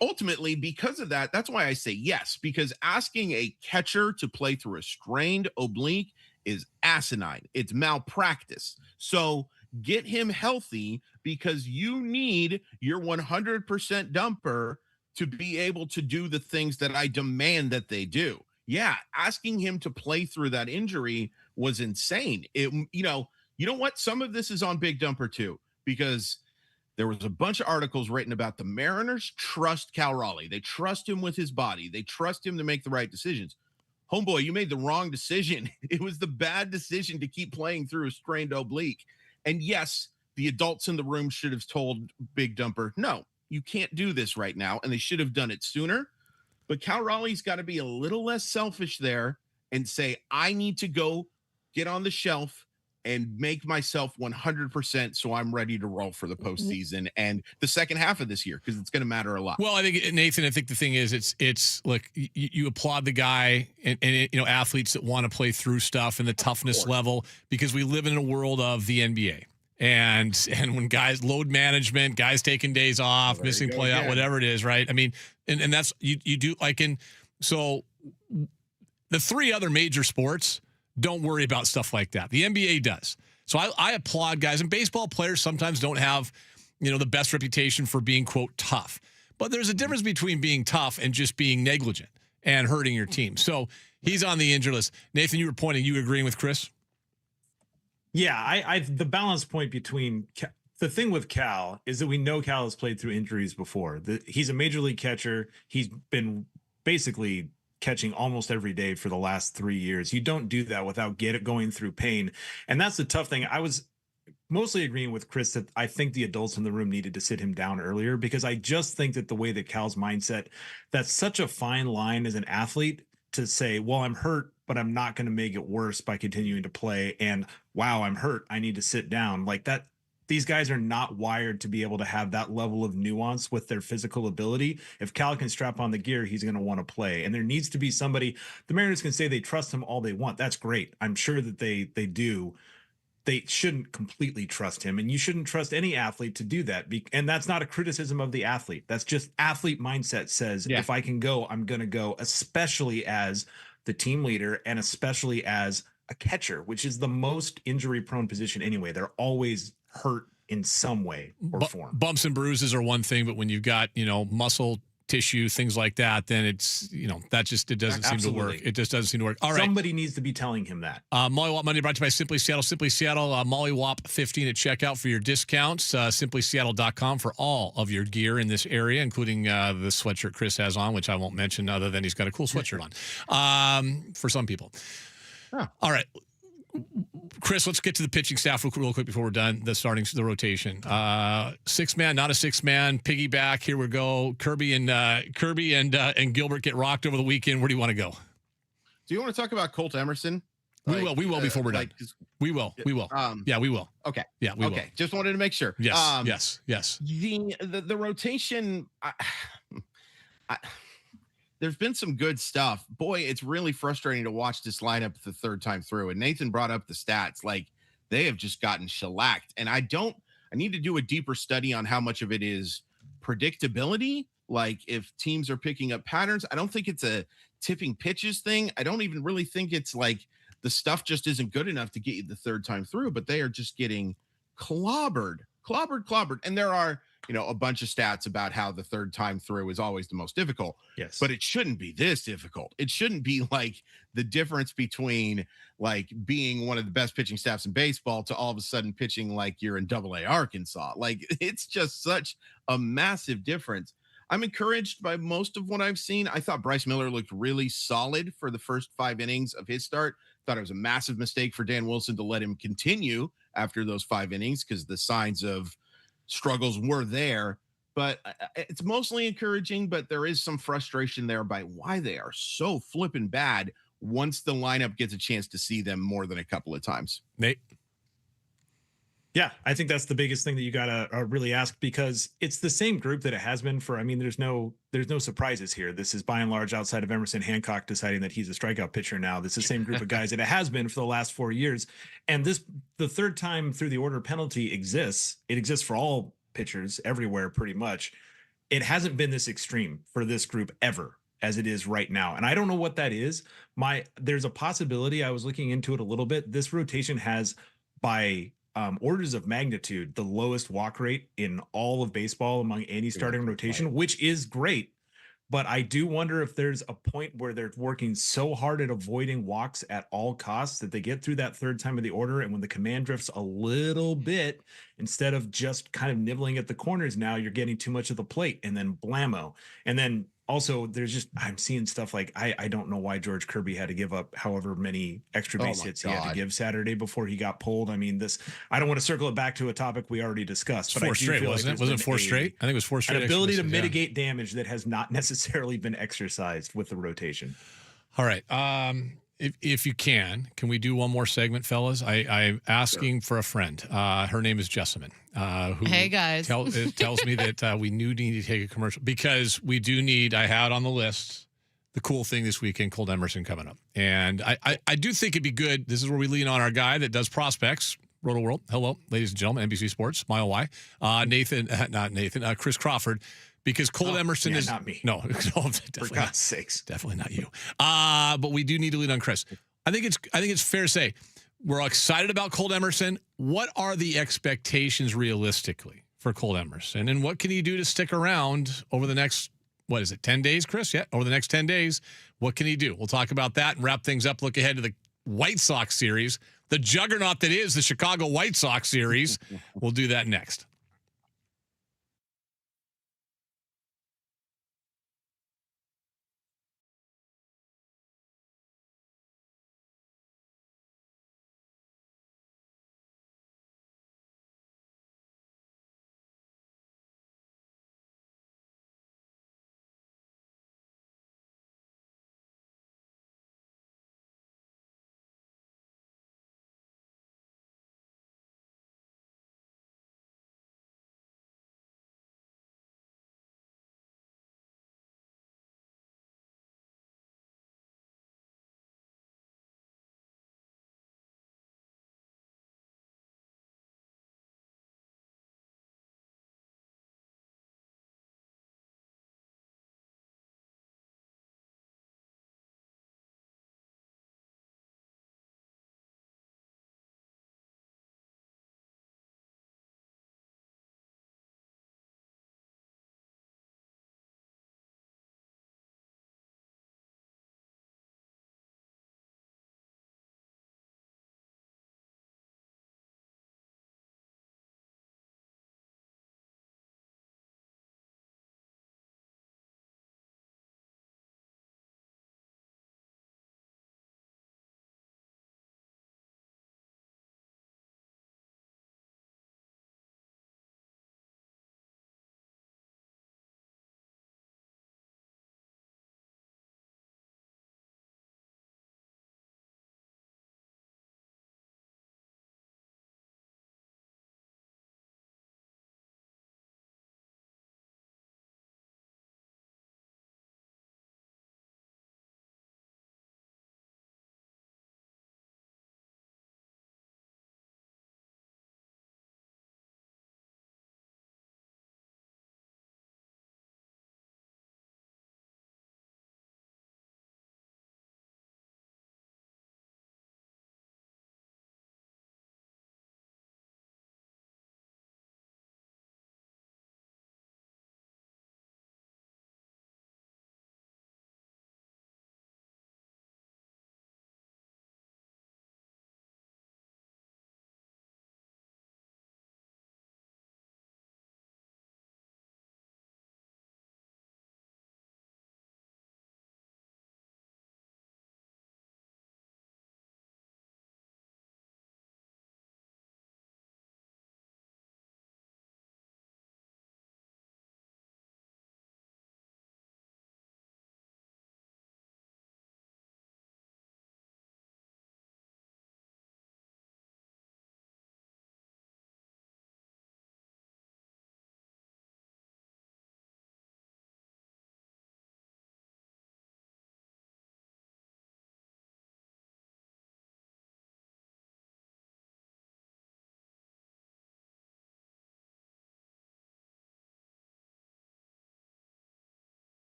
ultimately, because of that, that's why I say yes, because asking a catcher to play through a strained oblique is asinine. It's malpractice. So get him healthy, because you need your 100% dumper to be able to do the things that I demand that they do. Yeah, asking him to play through that injury was insane. You know what? Some of this is on Big Dumper too, because there was a bunch of articles written about the Mariners trust Cal Raleigh. They trust him with his body. They trust him to make the right decisions. Homeboy, you made the wrong decision. It was the bad decision to keep playing through a strained oblique. And yes, the adults in the room should have told Big Dumper, no, you can't do this right now. And they should have done it sooner. But Cal Raleigh's got to be a little less selfish there and say, I need to go get on the shelf and make myself 100% so I'm ready to roll for the postseason and the second half of this year, because it's going to matter a lot. Well, I think, Nathan, I think the thing is, it's look, you applaud the you know, athletes that want to play through stuff and the toughness level, because we live in a world of the NBA. And when guys load management, guys taking days off, missing play out, whatever it is, right? I mean, and that's you do like so the 3 other major sports don't worry about stuff like that. The NBA does. So I applaud guys, and baseball players sometimes don't have, you know, the best reputation for being, quote, tough. But there's a difference between being tough and just being negligent and hurting your team. So he's on the injured list. Nathan, you were pointing, you agreeing with Chris? Yeah, the balance point between the thing with Cal is that we know Cal has played through injuries before. He's a major league catcher. He's been basically catching almost every day for the last 3 years. You don't do that without going through pain. And that's the tough thing. I was mostly agreeing with Chris that I think the adults in the room needed to sit him down earlier, because I just think that the way that Cal's mindset, that's such a fine line as an athlete to say, well, I'm hurt, but I'm not going to make it worse by continuing to play. And wow, I'm hurt, I need to sit down. Like that. These guys are not wired to be able to have that level of nuance with their physical ability. If Cal can strap on the gear, he's going to want to play. And there needs to be somebody. The Mariners can say they trust him all they want. That's great. I'm sure that they do. They shouldn't completely trust him, and you shouldn't trust any athlete to do that. And that's not a criticism of the athlete. That's just athlete mindset says, if I can go, I'm going to go, especially as the team leader and especially as a catcher, which is the most injury prone position anyway. They're always hurt in some way or form. Bumps and bruises are one thing, but when you've got, you know, muscle tissue, things like that, then it's, you know, that just, it doesn't seem to work. It just doesn't seem to work. All right. Somebody needs to be telling him that. Molly Wop Monday brought to you by Simply Seattle. Simply Seattle, Molly Wop 15 at checkout for your discounts. SimplySeattle.com for all of your gear in this area, including the sweatshirt Chris has on, which I won't mention other than he's got a cool sweatshirt on for some people. Oh. All right. Chris, let's get to the pitching staff real quick before we're done. The rotation. 6-man, not a 6-man. Piggyback. Here we go. Kirby and Gilbert get rocked over the weekend. Where do you want to go? Do you want to talk about Colt Emerson? We will before we're done. We will. Yeah, we will. Okay. Yeah, we will. Okay. Just wanted to make sure. Yes. Yes. The rotation. There's been some good stuff. Boy, it's really frustrating to watch this lineup the third time through. And Nathan brought up the stats. Like, they have just gotten shellacked. And I need to do a deeper study on how much of it is predictability. Like, if teams are picking up patterns, I don't think it's a tipping pitches thing. I don't even really think it's like the stuff just isn't good enough to get you the third time through, but they are just getting clobbered. And there are, you know, a bunch of stats about how the third time through is always the most difficult. Yes. But it shouldn't be this difficult. It shouldn't be like the difference between like being one of the best pitching staffs in baseball to all of a sudden pitching like you're in AA Arkansas. Like, it's just such a massive difference. I'm encouraged by most of what I've seen. I thought Bryce Miller looked really solid for the first 5 innings of his start. Thought it was a massive mistake for Dan Wilson to let him continue after those 5 innings, because the signs of struggles were there. but it's mostly encouraging, but there is some frustration there by why they are so flipping bad once the lineup gets a chance to see them more than a couple of times. Nate? Yeah, I think that's the biggest thing that you got to really ask, because it's the same group that it has been for. I mean, there's no surprises here. This is by and large, outside of Emerson Hancock deciding that he's a strikeout pitcher now, this is the same group of guys that it has been for the last 4 years. And the third time through the order penalty exists. It exists for all pitchers everywhere pretty much. It hasn't been this extreme for this group ever as it is right now. And I don't know what that is. There's a possibility, I was looking into it a little bit. This rotation has, by orders of magnitude, the lowest walk rate in all of baseball among any starting rotation, which is great. But I do wonder if there's a point where they're working so hard at avoiding walks at all costs that they get through that third time of the order. And when the command drifts a little bit, instead of just kind of nibbling at the corners, now you're getting too much of the plate, and then blammo. And then also I'm seeing stuff like, I don't know why George Kirby had to give up however many extra base hits he had to give Saturday before he got pulled. I mean, I don't want to circle it back to a topic we already discussed. But 4 straight, wasn't it? Was it 4 straight? I think it was 4 straight. An ability to mitigate damage that has not necessarily been exercised with the rotation. All right. If you can we do one more segment, fellas? I'm asking for a friend. Her name is Jessamine. Who hey, guys. tells me that we need to take a commercial, because we do need, I had on the list, the cool thing this weekend, Colt Emerson coming up. And I do think it'd be good. This is where we lean on our guy that does prospects, Roto World. Hello, ladies and gentlemen, NBC Sports, Mile Y. Chris Crawford. Because Colt Emerson is not me. No, for God's sakes, definitely not you. But we do need to lean on Chris. I think it's fair to say we're excited about Colt Emerson. What are the expectations realistically for Colt Emerson, and what can he do to stick around over the next 10 days, Chris? Yeah, over the next 10 days, what can he do? We'll talk about that and wrap things up. Look ahead to the White Sox series, the juggernaut that is the Chicago White Sox series. We'll do that next.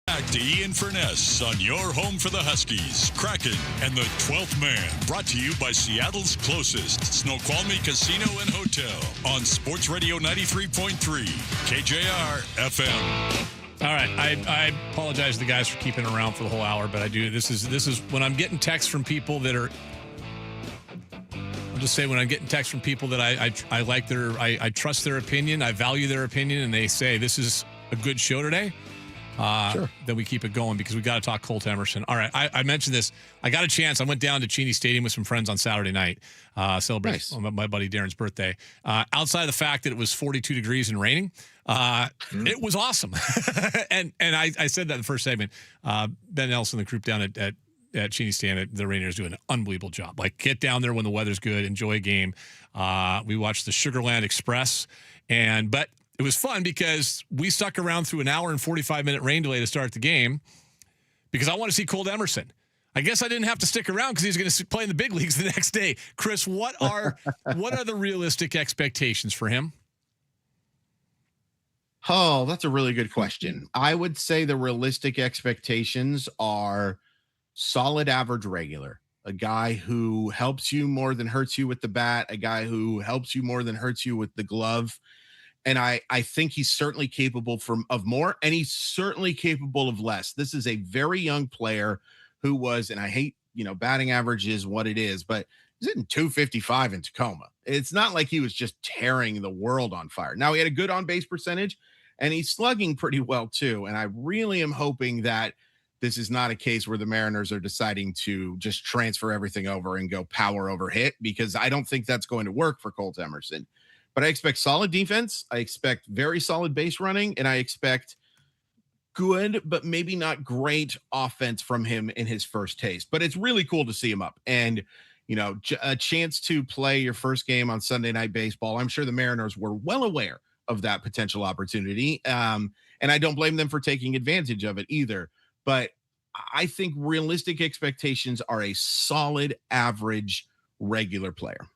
Back to Ian Furness on your home for the Huskies, Kraken, and the 12th Man. Brought to you by Seattle's closest Snoqualmie Casino and Hotel on Sports Radio 93.3 KJR FM. All right, I apologize to the guys for keeping it around for the whole hour, but I do. This is when I'm getting texts from people that are. I'll just say when I'm getting texts from people that I like I trust their opinion, I value their opinion, and they say this is a good show today. Sure. Then we keep it going because we got to talk Colt Emerson. All right, I mentioned this. I got a chance. I went down to Cheney Stadium with some friends on Saturday night, celebrate my buddy Darren's birthday. Outside of the fact that it was 42 degrees and raining, it was awesome. and I said that in the first segment. Ben Nelson, the group down at Cheney Stadium, the Rainiers do an unbelievable job. Like, get down there when the weather's good, enjoy a game. We watched the Sugarland Express, but it was fun because we stuck around through an hour and 45-minute rain delay to start the game because I want to see Colt Emerson. I guess I didn't have to stick around because he's going to play in the big leagues the next day. Chris, what are the realistic expectations for him? Oh, that's a really good question. I would say the realistic expectations are solid, average, regular. A guy who helps you more than hurts you with the bat, a guy who helps you more than hurts you with the glove. And I think he's certainly capable of more, and he's certainly capable of less. This is a very young player who was, and I hate, batting average is what it is, but he's hitting 255 in Tacoma. It's not like he was just tearing the world on fire. Now, he had a good on-base percentage, and he's slugging pretty well, too. And I really am hoping that this is not a case where the Mariners are deciding to just transfer everything over and go power over hit, because I don't think that's going to work for Colt Emerson. But I expect solid defense. I expect very solid base running, and I expect good, but maybe not great offense from him in his first taste. But it's really cool to see him up. And, a chance to play your first game on Sunday Night Baseball. I'm sure the Mariners were well aware of that potential opportunity. And I don't blame them for taking advantage of it either. But I think realistic expectations are a solid, average, regular player.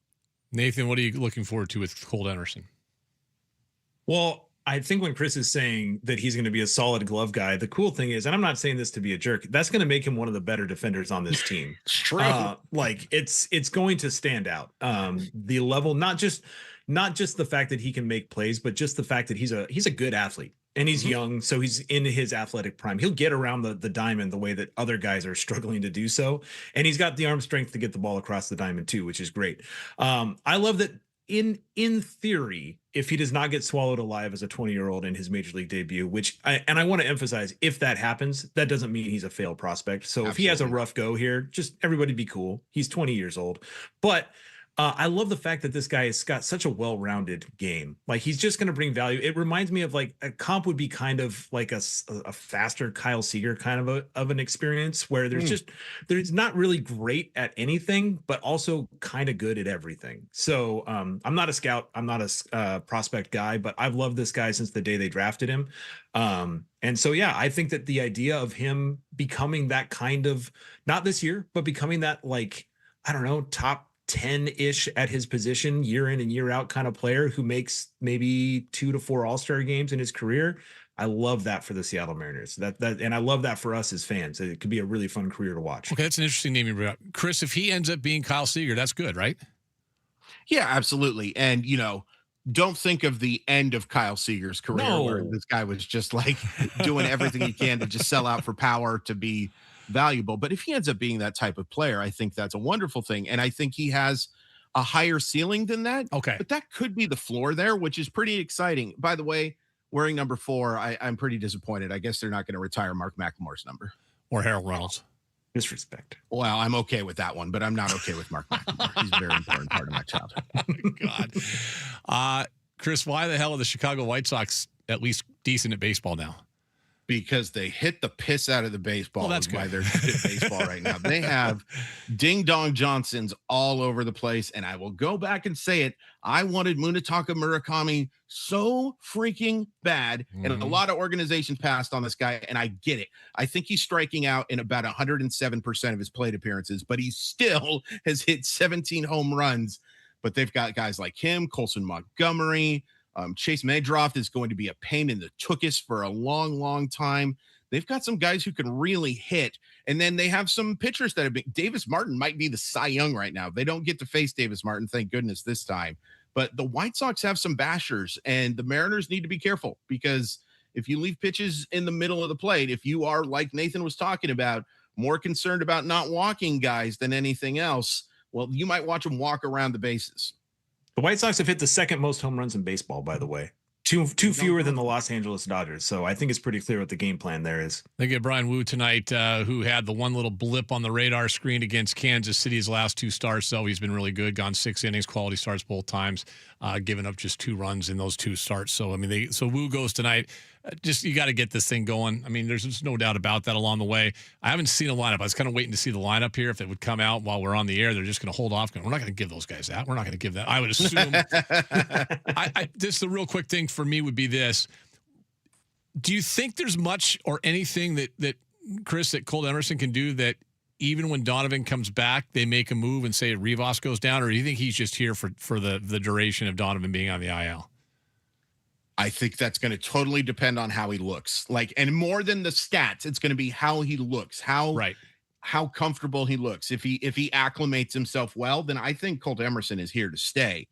Nathan, what are you looking forward to with Colt Emerson? Well, I think when Chris is saying that he's going to be a solid glove guy, the cool thing is, and I'm not saying this to be a jerk, that's going to make him one of the better defenders on this team. It's true. It's going to stand out. The level, not just the fact that he can make plays, but just the fact that he's a good athlete. And he's young, so he's in his athletic prime. He'll get around the diamond the way that other guys are struggling to do so. And he's got the arm strength to get the ball across the diamond too, which is great. I love that in theory, if he does not get swallowed alive as a 20-year-old in his major league debut, I want to emphasize, if that happens, that doesn't mean he's a failed prospect. So If he has a rough go here, just everybody be cool. He's 20 years old. But I love the fact that this guy has got such a well-rounded game. Like, he's just going to bring value. It reminds me of, like, a comp would be kind of like a faster Kyle Seager kind of an experience where there's not really great at anything, but also kind of good at everything. So I'm not a scout. I'm not a prospect guy, but I've loved this guy since the day they drafted him. And so, yeah, I think that the idea of him becoming that kind of, not this year, but becoming that, like, I don't know, top 10-ish at his position, year in and year out kind of player who makes maybe 2 to 4 All-Star games in his career. I love that for the Seattle Mariners. And I love that for us as fans. It could be a really fun career to watch. Okay, that's an interesting name you brought up. Chris, if he ends up being Kyle Seager, that's good, right? Yeah, absolutely. And, don't think of the end of Kyle Seager's career where this guy was just like doing everything he can to just sell out for power to be valuable. But if he ends up being that type of player, I think that's a wonderful thing. And I think he has a higher ceiling than that. Okay. But that could be the floor there, which is pretty exciting. By the way, wearing number 4, I'm pretty disappointed. I guess they're not going to retire Mark McLemore's number. Or Harold Reynolds. Disrespect. Well, I'm okay with that one, but I'm not okay with Mark McLemore. He's a very important part of my childhood. Oh, God. Chris, why the hell are the Chicago White Sox at least decent at baseball now? Because they hit the piss out of the baseball. Well, that's why they're good at baseball right now. They have Ding Dong Johnsons all over the place. And I will go back and say it. I wanted Munetaka Murakami so freaking bad. And a lot of organizations passed on this guy. And I get it. I think he's striking out in about 107% of his plate appearances, but he still has hit 17 home runs. But they've got guys like him, Colson Montgomery, Chase Medroff is going to be a pain in the tuchus for a long, long time. they've got some guys who can really hit. And then they have some pitchers that have been, Davis Martin might be the Cy Young right now. They don't get to face Davis Martin, thank goodness, this time. But the White Sox have some bashers, and the Mariners need to be careful, because if you leave pitches in the middle of the plate, if you are, like Nathan was talking about, more concerned about not walking guys than anything else, well, you might watch them walk around the bases. The White Sox have hit the second most home runs in baseball, by the way. Two fewer than the Los Angeles Dodgers. So I think it's pretty clear what the game plan there is. They get Brian Wu tonight, who had the one little blip on the radar screen against Kansas City's last 2 starts. So he's been really good, gone 6 innings, quality starts both times, giving up just 2 runs in those 2 starts. So, I mean, so Wu goes tonight. Just, you got to get this thing going. I mean, there's just no doubt about that along the way. I haven't seen a lineup. I was kind of waiting to see the lineup here. If it would come out while we're on the air, they're just going to hold off. We're not going to give those guys that. We're not going to give that. I would assume. This, the real quick thing for me would be this. Do you think there's much or anything that Chris, that Colt Emerson can do that even when Donovan comes back, they make a move and say Rivas goes down? Or do you think he's just here for the duration of Donovan being on the IL? I think that's going to totally depend on how he looks. And more than the stats, it's going to be how he looks, how comfortable he looks. If he acclimates himself well, then I think Colt Emerson is here to stay.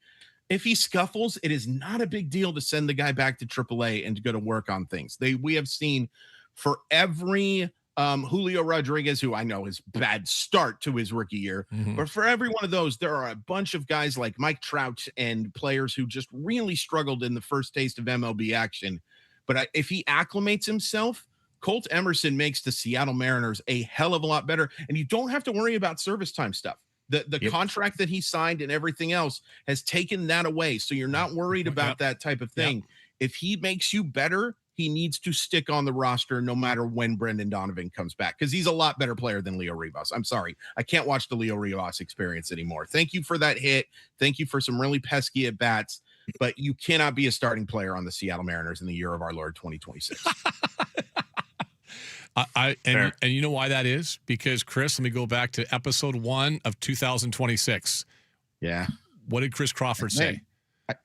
If he scuffles, it is not a big deal to send the guy back to AAA and to go to work on things. We have seen for every Julio Rodriguez, who I know is bad start to his rookie year, but for every one of those, there are a bunch of guys like Mike Trout and players who just really struggled in the first taste of MLB action. But if he acclimates himself, Colt Emerson makes the Seattle Mariners a hell of a lot better. And you don't have to worry about service time stuff. The contract that he signed and everything else has taken that away. So you're not worried about that type of thing. If he makes you better, he needs to stick on the roster no matter when Brendan Donovan comes back, because he's a lot better player than Leo Rivas. I'm sorry. I can't watch the Leo Rivas experience anymore. Thank you for that hit. Thank you for some really pesky at-bats, but you cannot be a starting player on the Seattle Mariners in the year of our Lord 2026. And you know why that is? Because, Chris, let me go back to episode 1 of 2026. Yeah. What did Chris Crawford say?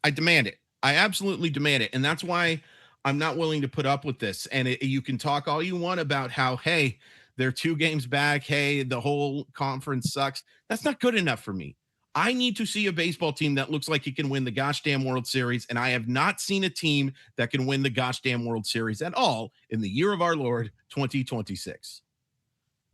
I demand it. I absolutely demand it. And that's why I'm not willing to put up with this. And you can talk all you want about how, hey, they're 2 games back. Hey, the whole conference sucks. That's not good enough for me. I need to see a baseball team that looks like it can win the gosh damn World Series. And I have not seen a team that can win the gosh damn World Series at all in the year of our Lord 2026.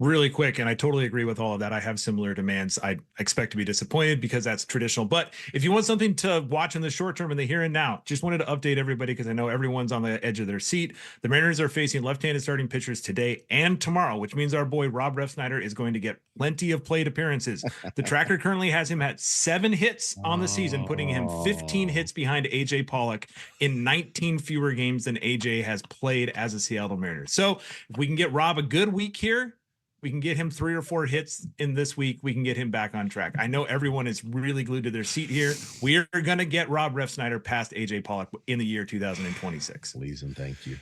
Really quick, and I totally agree with all of that. I have similar demands. I expect to be disappointed because that's traditional. But if you want something to watch in the short term and the here and now, just wanted to update everybody because I know everyone's on the edge of their seat. The Mariners are facing left-handed starting pitchers today and tomorrow, which means our boy Rob Refsnyder is going to get plenty of plate appearances. The tracker currently has him at 7 hits on the season, putting him 15 hits behind AJ Pollock in 19 fewer games than AJ has played as a Seattle Mariner. So if we can get Rob a good week here, we can get him 3 or 4 hits in this week, we can get him back on track. I know everyone is really glued to their seat here. We are going to get Rob Refsnyder past AJ Pollock in the year 2026. Please and thank you.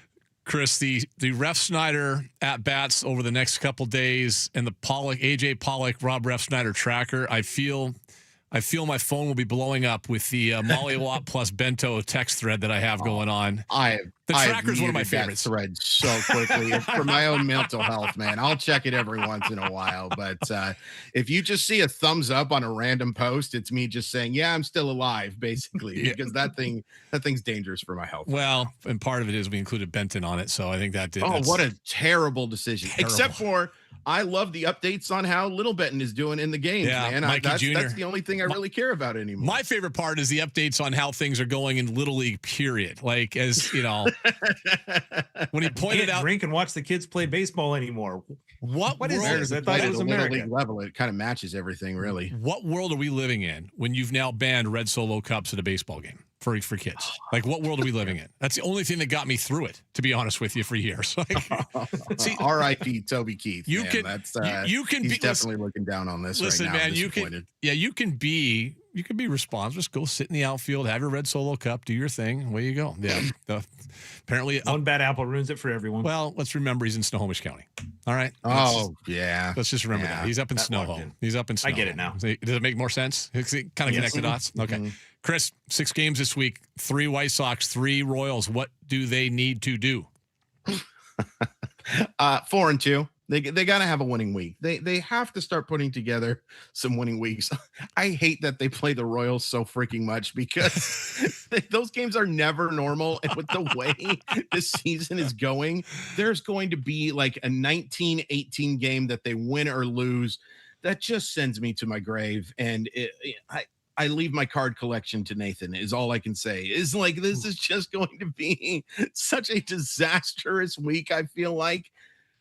Chris, the Refsnyder at bats over the next couple days and the AJ Pollock, Rob Refsnyder tracker, I feel my phone will be blowing up with the Molly Watt plus Bento text thread that I have going on. The tracker's one of my favorites. Thread so quickly for my own mental health, man. I'll check it every once in a while, but if you just see a thumbs up on a random post, it's me just saying, "Yeah, I'm still alive," basically, because that thing's dangerous for my health. Well, and part of it is we included Benton on it, so I think that did. Oh, what a terrible decision! Terrible. Except for, I love the updates on how Little Benton is doing in the games, man. That's the only thing I really care about anymore. My favorite part is the updates on how things are going in Little League, period. Like, as you know, when he pointed out, drink and watch the kids play baseball anymore. What is this? I thought it was America. Little League level. It kind of matches everything, really. What world are we living in when you've now banned red Solo cups at a baseball game for kids? Like, what world are we living in? That's the only thing that got me through it, to be honest with you, for years. See, R.I.P. Toby Keith. You can he's definitely looking down on this. Listen, right now. Man, you can be responsible. Just go sit in the outfield, have your red Solo cup, do your thing, away you go. Yeah. Apparently, one bad apple ruins it for everyone. Well, let's remember he's in Snohomish County. All right. Yeah. Let's just remember that he's up in Snohomish. He's up in Snohomish. I get it now. Does it make more sense? Kind of connect the dots. Okay. Mm-hmm. Chris, 6 games this week, 3 White Sox, 3 Royals. What do they need to do? 4-2. They got to have a winning week. They have to start putting together some winning weeks. I hate that they play the Royals so freaking much because those games are never normal. And with the way this season is going, there's going to be like a 19-18 game that they win or lose. That just sends me to my grave. And I leave my card collection to Nathan is all I can say. Is like, this is just going to be such a disastrous week, I feel like.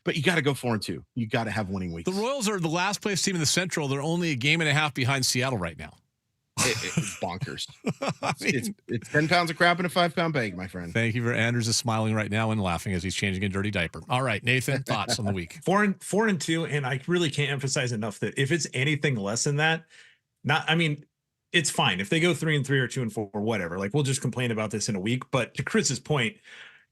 But you got to go 4-2. You got to have winning weeks. The Royals are the last place team in the Central. They're only a game and a half behind Seattle right now. It's bonkers. It's 10 pounds of crap in a 5-pound bag, my friend. Thank you. Andrews is smiling right now and laughing as he's changing a dirty diaper. All right, Nathan, thoughts on the week? 4-2, and I really can't emphasize enough that if it's anything less than that, it's fine. If they go 3-3 or 2-4 or whatever, like we'll just complain about this in a week. But to Chris's point,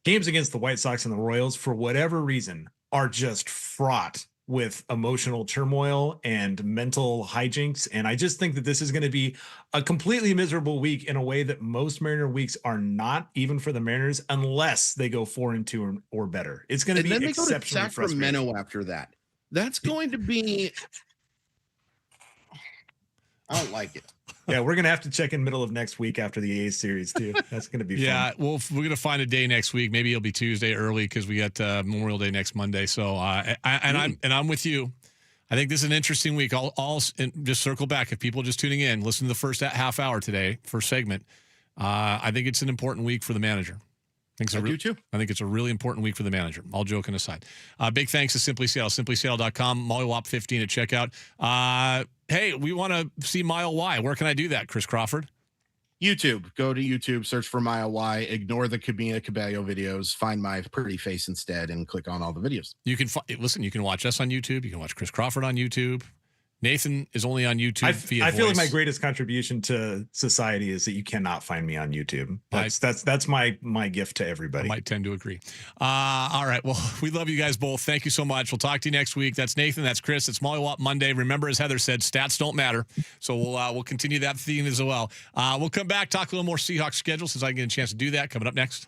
games against the White Sox and the Royals, for whatever reason, are just fraught with emotional turmoil and mental hijinks. And I just think that this is going to be a completely miserable week in a way that most Mariner weeks are not, even for the Mariners, unless they go 4-2 or better. It's going to be exceptionally frustrating. Sacramento after that. That's going to be. I don't like it. Yeah, we're going to have to check in middle of next week after the A's series, too. That's going to be fun. Yeah, well, we're going to find a day next week. Maybe it'll be Tuesday early because we got Memorial Day next Monday. So, I'm with you. I think this is an interesting week. I'll just circle back. If people are just tuning in, listen to the first half hour today, first segment. I think it's an important week for the manager. I do too. I think it's a really important week for the manager. All joking aside. Big thanks to Simply Seattle, simplyseattle.com, Molly Wap 15 at checkout. Hey, we want to see Mile Y. Where can I do that, Chris Crawford? YouTube. Go to YouTube, search for Mile Y, ignore the Camila Cabello videos, find my pretty face instead, and click on all the videos. You can listen, you can watch us on YouTube. You can watch Chris Crawford on YouTube. Nathan is only on YouTube I feel like my greatest contribution to society is that you cannot find me on YouTube. That's my gift to everybody. I might tend to agree. All right. Well, we love you guys both. Thank you so much. We'll talk to you next week. That's Nathan. That's Chris. It's Molly Wap Monday. Remember, as Heather said, stats don't matter. So we'll continue that theme as well. We'll come back, talk a little more Seahawks schedule since I get a chance to do that. Coming up next.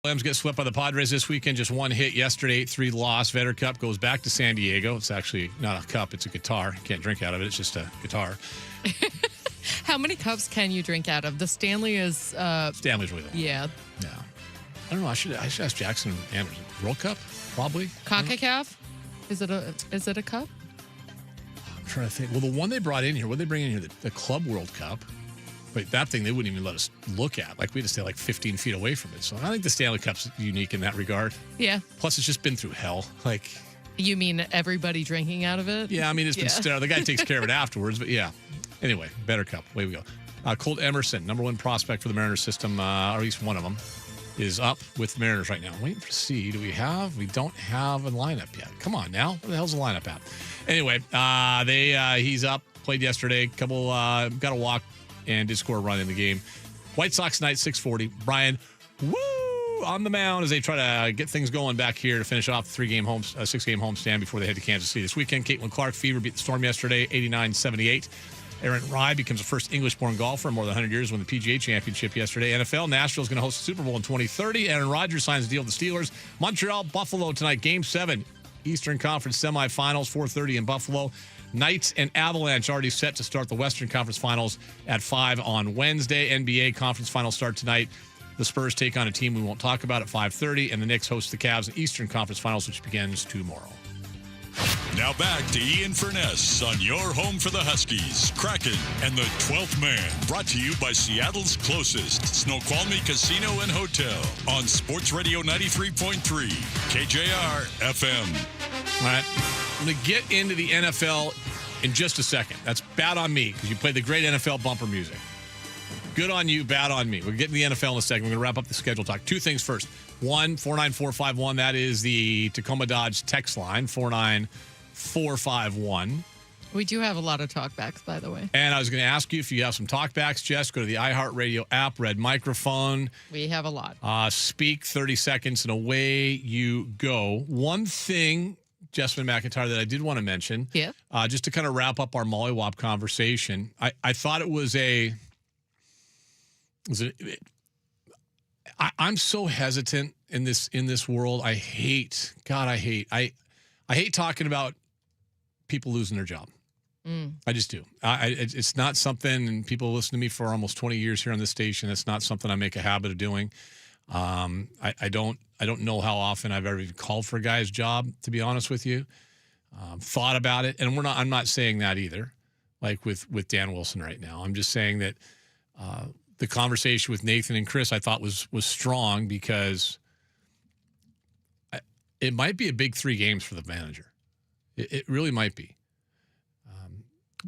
Rams get swept by the Padres this weekend. Just one hit yesterday, 8-3 loss. Vetter Cup goes back to San Diego. It's actually not a cup, it's a guitar. You can't drink out of it. It's just a guitar. How many cups can you drink out of? The Stanley is... Stanley's really long. Yeah. Yeah. I don't know. I should ask Jackson. World Cup? Probably. CONCACAF? Is it a cup? I'm trying to think. Well, the one they brought in here, what did they bring in here? The Club World Cup. But that thing they wouldn't even let us look at. Like, we had to stay like 15 feet away from it. So I think the Stanley Cup's unique in that regard. Yeah. Plus, it's just been through hell. Like... You mean everybody drinking out of it? Yeah, I mean, it's been sterile. The guy takes care of it afterwards, but yeah. Anyway, Vetter Cup. Away we go. Colt Emerson, number one prospect for the Mariners system, or at least one of them, is up with the Mariners right now. I'm waiting to see. We don't have a lineup yet. Come on now. Where the hell's the lineup at? Anyway, he's up, played yesterday, got a walk, and did score a run in the game. White Sox night, 6:40. Brian, woo! On the mound as they try to get things going back here to finish off the 6-game homestand before they head to Kansas City this weekend. Caitlin Clark, Fever beat the Storm yesterday, 89-78. Aaron Rye becomes the first English-born golfer in more than 100 years to win the PGA Championship yesterday. NFL, Nashville's going to host the Super Bowl in 2030. Aaron Rodgers signs a deal with the Steelers. Montreal, Buffalo tonight, Game 7. Eastern Conference semifinals, 4:30 in Buffalo. Knights and Avalanche already set to start the Western Conference Finals at 5 on Wednesday. NBA Conference Finals start tonight. The Spurs take on a team we won't talk about at 5:30, and the Knicks host the Cavs in Eastern Conference Finals, which begins tomorrow. Now back to Ian Furness on your home for the Huskies, Kraken, and the 12th Man. Brought to you by Seattle's closest Snoqualmie Casino and Hotel on Sports Radio 93.3 KJR FM. All right, I'm going to get into the NFL in just a second. That's bad on me because you played the great NFL bumper music. Good on you, bad on me. We'll get to the NFL in a second. We're going to wrap up the schedule talk. Two things first. 1-49451, that is the Tacoma Dodge text line, 49451. We do have a lot of talkbacks, by the way. And I was going to ask you if you have some talkbacks, Jess. Go to the iHeartRadio app, red microphone. We have a lot. Speak 30 seconds and away you go. One thing, Jessamine McIntyre, that I did want to mention, just to kind of wrap up our Mollywop conversation, I thought it was I'm so hesitant in this world. I hate talking about people losing their job. I just do. It's not something, and people listen to me for almost 20 years here on this station. It's not something I make a habit of doing. I don't know how often I've ever even called for a guy's job, to be honest with you. Thought about it, and I'm not saying that either, like with Dan Wilson right now. I'm just saying that the conversation with Nathan and Chris I thought was strong because it might be a big 3 games for the manager. It really might be.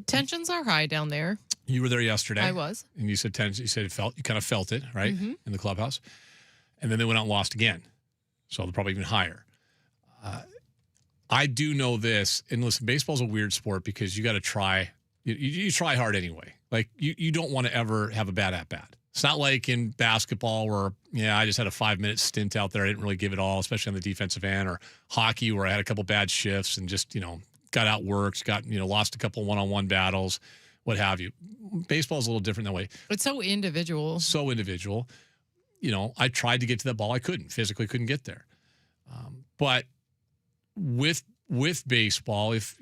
Tensions are high down there. You were there yesterday. I was. And you said tension. You said you kind of felt it, right, in the clubhouse. And then they went out and lost again. So they're probably even higher. I do know this. And listen, baseball's a weird sport because you got to try. You try hard anyway. Like, you don't want to ever have a bad at-bat. It's not like in basketball where, I just had a 5-minute stint out there. I didn't really give it all, especially on the defensive end, or hockey where I had a couple bad shifts and just, got outworked, lost a couple one-on-one battles, what have you. Baseball is a little different that way. It's so individual. So individual. I tried to get to that ball. I physically couldn't get there. But with baseball, if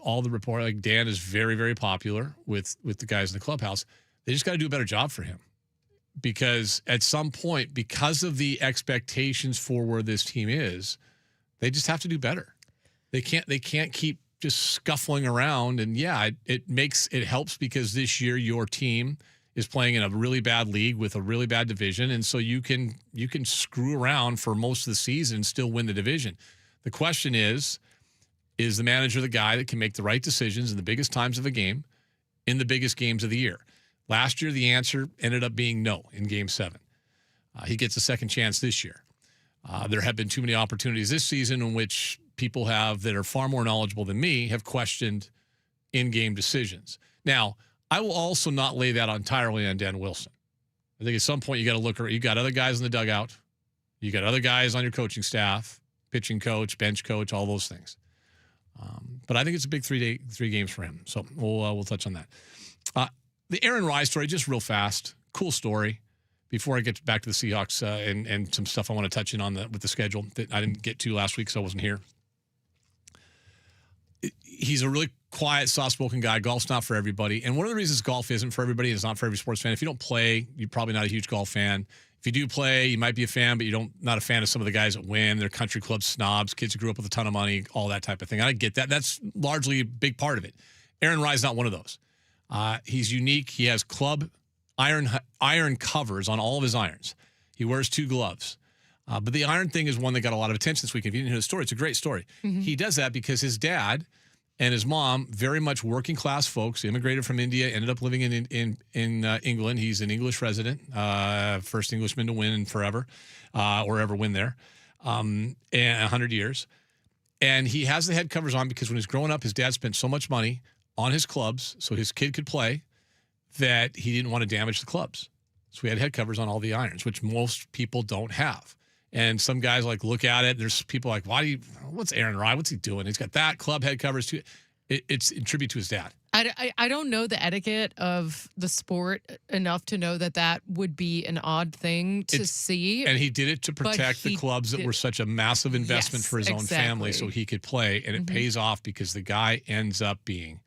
all the report, like Dan is very, very popular with the guys in the clubhouse, they just got to do a better job for him, because at some point, because of the expectations for where this team is, they just have to do better. They can't keep just scuffling around. And it helps because this year your team is playing in a really bad league with a really bad division, and so you can screw around for most of the season and still win the division. The question is the manager the guy that can make the right decisions in the biggest times of a game, in the biggest games of the year? Last year, the answer ended up being no in Game 7. He gets a second chance this year. There have been too many opportunities this season in which people that are far more knowledgeable than me have questioned in-game decisions. Now, I will also not lay that entirely on Dan Wilson. I think at some point you got to look around. You got other guys in the dugout. You got other guys on your coaching staff, pitching coach, bench coach, all those things. But I think it's a big 3 games for him. So we'll touch on that. The Aaron Rye story, just real fast. Cool story. before I get back to the Seahawks and some stuff I want to touch in on with the schedule that I didn't get to last week, so I wasn't here. He's a really quiet, soft-spoken guy. Golf's not for everybody. And one of the reasons golf isn't for everybody, it's not for every sports fan. If you don't play, you're probably not a huge golf fan. If you do play, you might be a fan, but not a fan of some of the guys that win. They're country club snobs, kids who grew up with a ton of money, all that type of thing. I get that. That's largely a big part of it. Aaron Rye's not one of those. He's unique. He has club iron covers on all of his irons. He wears 2 gloves. But the iron thing is one that got a lot of attention this week. If you didn't hear the story, it's a great story. Mm-hmm. He does that because his dad and his mom, very much working class folks, immigrated from India, ended up living in England. He's an English resident, first Englishman to win forever, or ever win there, and 100 years. And he has the head covers on because when he was growing up, his dad spent so much money on his clubs so his kid could play that he didn't want to damage the clubs. So he had head covers on all the irons, which most people don't have. And some guys look at it. There's people what's Aaron Rye? What's he doing? He's got that club head covers too. It's in tribute to his dad. I don't know the etiquette of the sport enough to know that would be an odd thing to see. And he did it to protect the clubs that were such a massive investment for his own family so he could play. And it pays off because the guy ends up being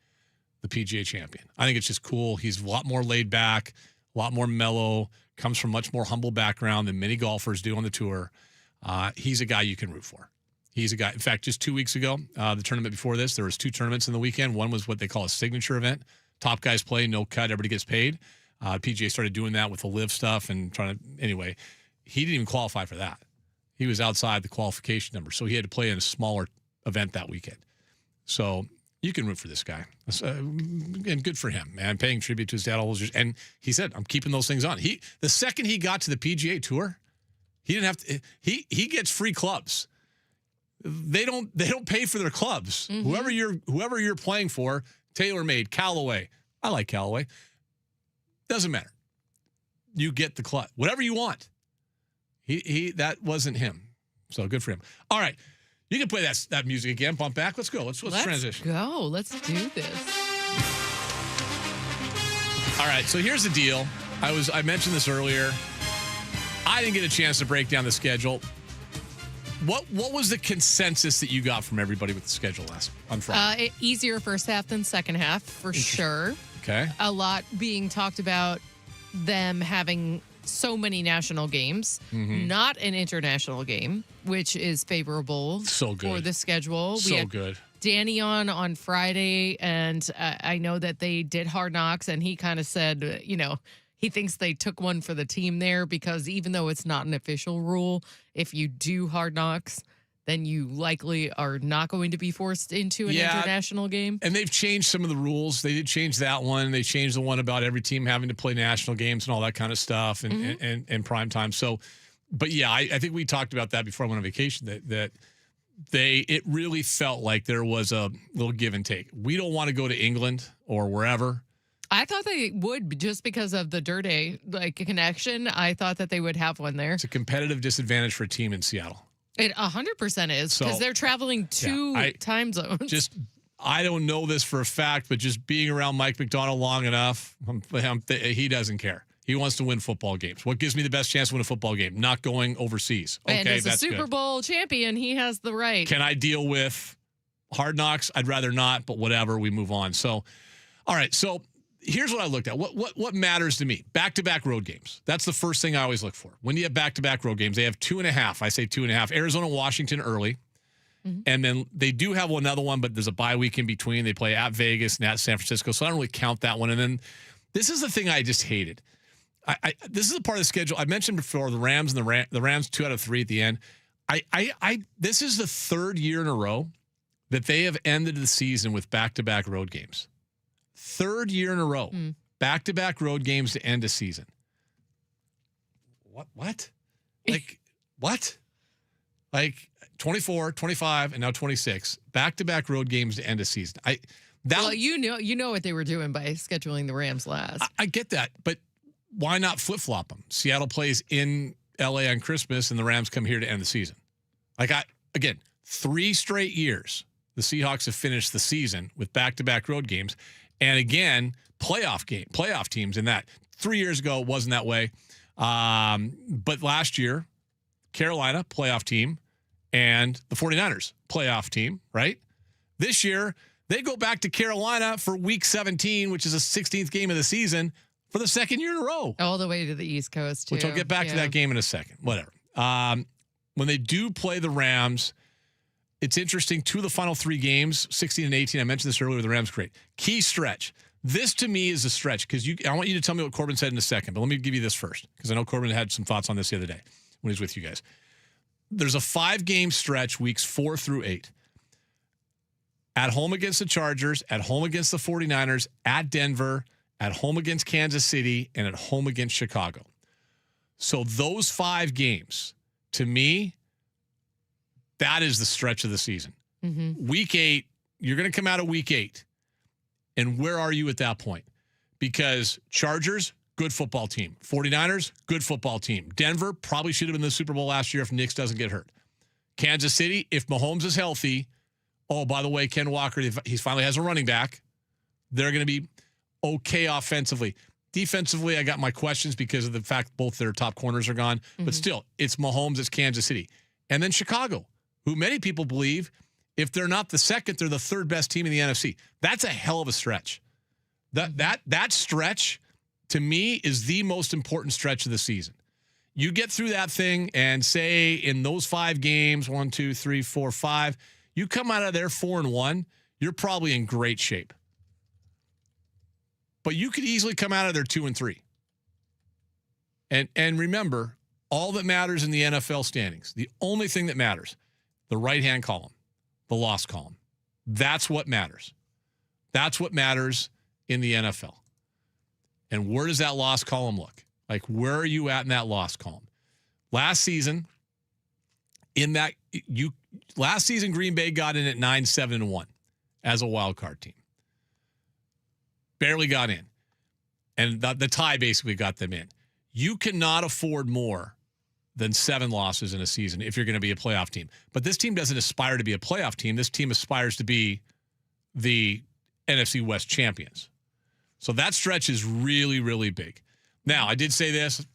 the PGA champion. I think it's just cool. He's a lot more laid back, a lot more mellow, comes from much more humble background than many golfers do on the tour. He's a guy you can root for. He's a guy. In fact, just 2 weeks ago, the tournament before this, there was 2 tournaments in the weekend. One was what they call a signature event. Top guys play, no cut, everybody gets paid. PGA started doing that with the live stuff and anyway, he didn't even qualify for that. He was outside the qualification number, so he had to play in a smaller event that weekend. So you can root for this guy. And good for him, man. Paying tribute to his dad all those years. And he said, I'm keeping those things on. The second he got to the PGA Tour, he didn't have to. He gets free clubs. They don't pay for their clubs. Mm-hmm. Whoever you're playing for, TaylorMade, Callaway. I like Callaway. Doesn't matter. You get the club. Whatever you want. That wasn't him. So good for him. All right. You can play that music again. Bump back. Let's go. Let's transition. Let's go. Let's do this. All right. So here's the deal. I mentioned this earlier. I didn't get a chance to break down the schedule. What was the consensus that you got from everybody with the schedule on Friday? Easier first half than second half, for sure. Okay. A lot being talked about them having so many national games, not an international game, which is favorable for the schedule. We had good. Danny on Friday, and I know that they did Hard Knocks, and he kind of said, he thinks they took one for the team there because even though it's not an official rule, if you do Hard Knocks, then you likely are not going to be forced into an international game. And they've changed some of the rules. They did change that one. They changed the one about every team having to play national games and all that kind of stuff and prime time. So, but yeah, I think we talked about that before I went on vacation, that it really felt like there was a little give and take. We don't want to go to England or wherever. I thought they would just because of the Dirt A connection. I thought that they would have one there. It's a competitive disadvantage for a team in Seattle. It 100% is because they're traveling 2 time zones. I don't know this for a fact, but just being around Mike McDonald long enough, he doesn't care. He wants to win football games. What gives me the best chance to win a football game? Not going overseas. Okay, and as a that's Super good. Bowl champion, he has the right. Can I deal with Hard Knocks? I'd rather not, but whatever. We move on. So, all right. So here's what I looked at. What matters to me? Back-to-back road games. That's the first thing I always look for. When you have back-to-back road games, they have 2.5. I say 2.5. Arizona, Washington early. And then they do have another one, but there's a bye week in between. They play at Vegas and at San Francisco, so I don't really count that one. And then this is the thing I just hated. This is a part of the schedule. I mentioned before the Rams and the Rams 2 out of 3 at the end. This is the 3rd year in a row that they have ended the season with back-to-back road games. 3rd year in a row, back-to-back road games to end a season. What? What? 24, 25, and now 26. Back-to-back road games to end a season. You know what they were doing by scheduling the Rams last. I get that, but why not flip-flop them? Seattle plays in L.A. on Christmas, and the Rams come here to end the season. Again, 3 straight years, the Seahawks have finished the season with back-to-back road games. And again, playoff teams in that. 3 years ago, it wasn't that way. But last year, Carolina, playoff team, and the 49ers, playoff team, right? This year, they go back to Carolina for week 17, which is the 16th game of the season, for the second year in a row. All the way to the East Coast, too. Which I'll get back to that game in a second. Whatever. When they do play the Rams, it's interesting. 2 of the final 3 games, 16 and 18, I mentioned this earlier with the Rams, great. Key stretch. This, to me, is a stretch because I want you to tell me what Corbin said in a second, but let me give you this first because I know Corbin had some thoughts on this the other day when he was with you guys. There's a 5-game stretch, weeks 4 through 8. At home against the Chargers, at home against the 49ers, at Denver, at home against Kansas City, and at home against Chicago. So those 5 games, to me, that is the stretch of the season. Mm-hmm. Week 8, you're going to come out of week 8. And where are you at that point? Because Chargers, good football team. 49ers, good football team. Denver probably should have been in the Super Bowl last year if Knicks doesn't get hurt. Kansas City, if Mahomes is healthy, oh, by the way, Ken Walker, he finally has a running back. They're going to be okay offensively. Defensively, I got my questions because of the fact both their top corners are gone. Mm-hmm. But still, it's Mahomes, it's Kansas City. And then Chicago, who many people believe, if they're not the second, they're the third best team in the NFC. That's a hell of a stretch. That stretch, to me, is the most important stretch of the season. You get through that thing and say in those 5 games, 1, 2, 3, 4, 5, you come out of there 4-1, you're probably in great shape. But you could easily come out of there 2-3. And remember, all that matters in the NFL standings, the only thing that matters, the right-hand column, the loss column. That's what matters. That's what matters in the NFL. And where does that loss column look? Like, where are you at in that loss column? Last season, Green Bay got in at 9-7-1 as a wild card team. Barely got in. And the tie basically got them in. You cannot afford more than 7 losses in a season if you're going to be a playoff team. But this team doesn't aspire to be a playoff team. This team aspires to be the NFC West champions. So that stretch is really, really big. Now, I did say this,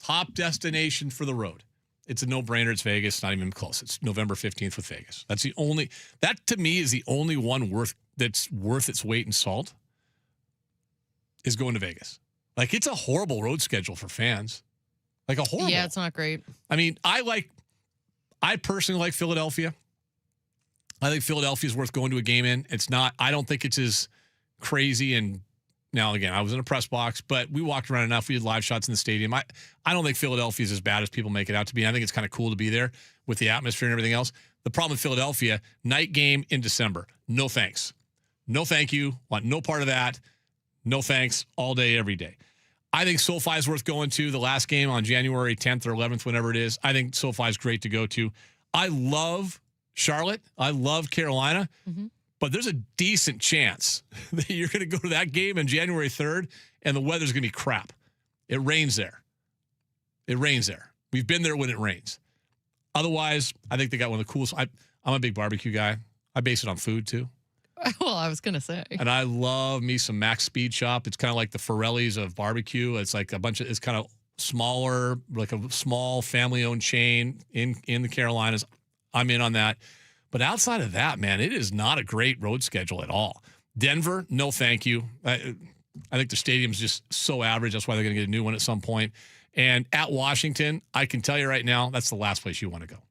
top destination for the road. It's a no-brainer. It's Vegas. Not even close. It's November 15th with Vegas. That to me is the only one that's worth its weight in salt is going to Vegas. Like, it's a horrible road schedule for fans. Like a horrible. Yeah, it's not great. I mean, I personally like Philadelphia. I think Philadelphia is worth going to a game in. I don't think it's as crazy. And now, again, I was in a press box, but we walked around enough. We did live shots in the stadium. I don't think Philadelphia is as bad as people make it out to be. I think it's kind of cool to be there with the atmosphere and everything else. The problem with Philadelphia, night game in December. No thanks. No thank you. Want no part of that. No thanks. All day, every day. I think SoFi is worth going to. The last game on January 10th or 11th, whenever it is. I think SoFi is great to go to. I love Charlotte. I love Carolina. Mm-hmm. But there's a decent chance that you're going to go to that game on January 3rd and the weather's going to be crap. It rains there. We've been there when it rains. Otherwise, I think they got one of the coolest. I'm a big barbecue guy. I base it on food, too. Well, I was going to say. And I love me some Max Speed Shop. It's kind of like the Forelli's of barbecue. It's like it's kind of smaller, like a small family-owned chain in the Carolinas. I'm in on that. But outside of that, man, it is not a great road schedule at all. Denver, no thank you. I think the stadium's just so average. That's why they're going to get a new one at some point. And at Washington, I can tell you right now, that's the last place you want to go.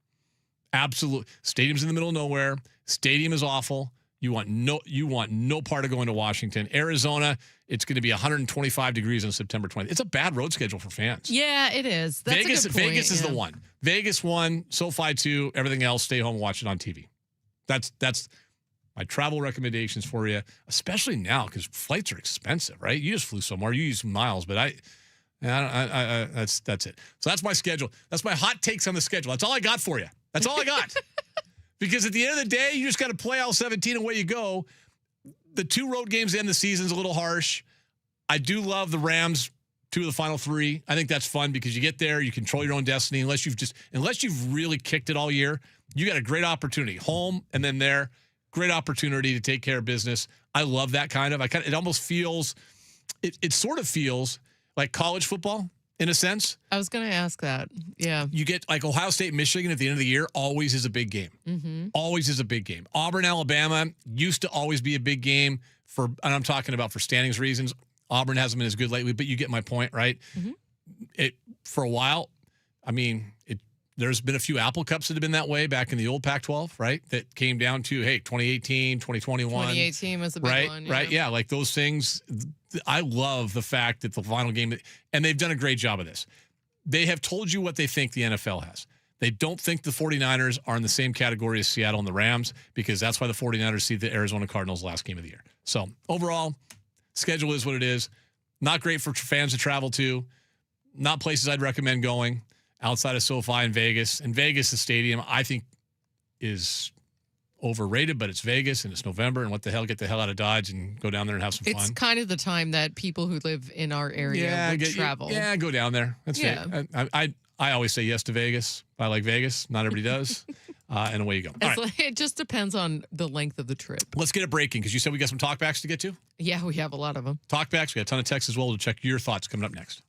Absolutely. Stadium's in the middle of nowhere. Stadium is awful. You want no part of going to Washington. Arizona, it's going to be 125 degrees on September 20th. It's a bad road schedule for fans. Yeah, it is. That's Vegas, a good point, Vegas is the one. Vegas 1, SoFi 2, everything else, stay home and watch it on TV. That's my travel recommendations for you, especially now because flights are expensive, right? You just flew somewhere, you use miles, but that's it. So that's my schedule. That's my hot takes on the schedule. That's all I got for you. That's all I got. Because at the end of the day, you just got to play all 17 and away you go. The 2 road games to end the season's a little harsh. I do love the Rams 2 of the final 3. I think that's fun because you get there, you control your own destiny. Unless you've really kicked it all year, you got a great opportunity. Home and then there, great opportunity to take care of business. I love that kind of. It almost feels, it sort of feels like college football. in a sense. I was going to ask that. Yeah. You get like Ohio State, Michigan at the end of the year always is a big game. Mm-hmm. Always is a big game. Auburn, Alabama used to always be a big game and I'm talking about for standings reasons. Auburn hasn't been as good lately, but you get my point, right? Mm-hmm. For a while, I mean, there's been a few Apple Cups that have been that way back in the old Pac-12, right? That came down to, hey, 2018, 2021. 2018 was a big one. Yeah. Right, yeah, like those things. I love the fact that the final game, and they've done a great job of this. They have told you what they think the NFL has. They don't think the 49ers are in the same category as Seattle and the Rams because that's why the 49ers see the Arizona Cardinals last game of the year. So overall, schedule is what it is. Not great for fans to travel to. Not places I'd recommend going outside of SoFi and Vegas. And Vegas, the stadium, I think is overrated, but it's Vegas and it's November. And what the hell, get the hell out of Dodge and go down there and have some fun. It's kind of the time that people who live in our area would travel. Yeah, go down there. That's I always say yes to Vegas. I like Vegas. Not everybody does. And away you go. All right. It just depends on the length of the trip. Let's get it breaking because you said we got some talkbacks to get to. Yeah, we have a lot of them. Talkbacks. We got a ton of texts as well. We'll check your thoughts coming up next.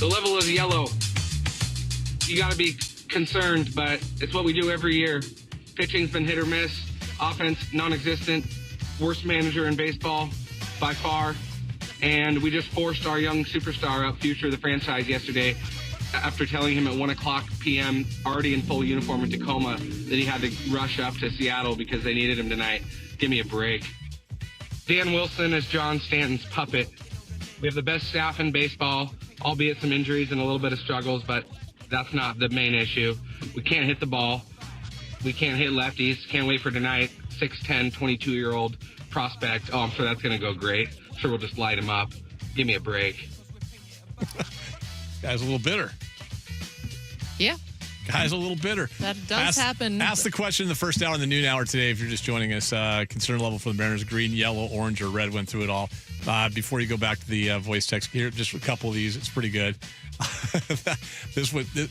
The level is yellow. You got to be concerned, but it's what we do every year. Pitching's been hit or miss. Offense, non-existent. Worst manager in baseball by far. And we just forced our young superstar out, future of the franchise, yesterday after telling him at 1 o'clock p.m., already in full uniform in Tacoma, that he had to rush up to Seattle because they needed him tonight. Give me a break. Dan Wilson is John Stanton's puppet. We have the best staff in baseball, albeit some injuries and a little bit of struggles, but that's not the main issue. We can't hit the ball. We can't hit lefties. Can't wait for tonight. 6'10", 22-year-old prospect. Oh, I'm sure that's going to go great. I'm sure we'll just light him up. Give me a break. Guy's a little bitter. Yeah. Guy's a little bitter. That does happen. Ask the question in the first hour and the noon hour today if you're just joining us. Concern level for the Mariners, green, yellow, orange, or red. Went through it all. Before you go back to the voice text, here, just a couple of these. It's pretty good.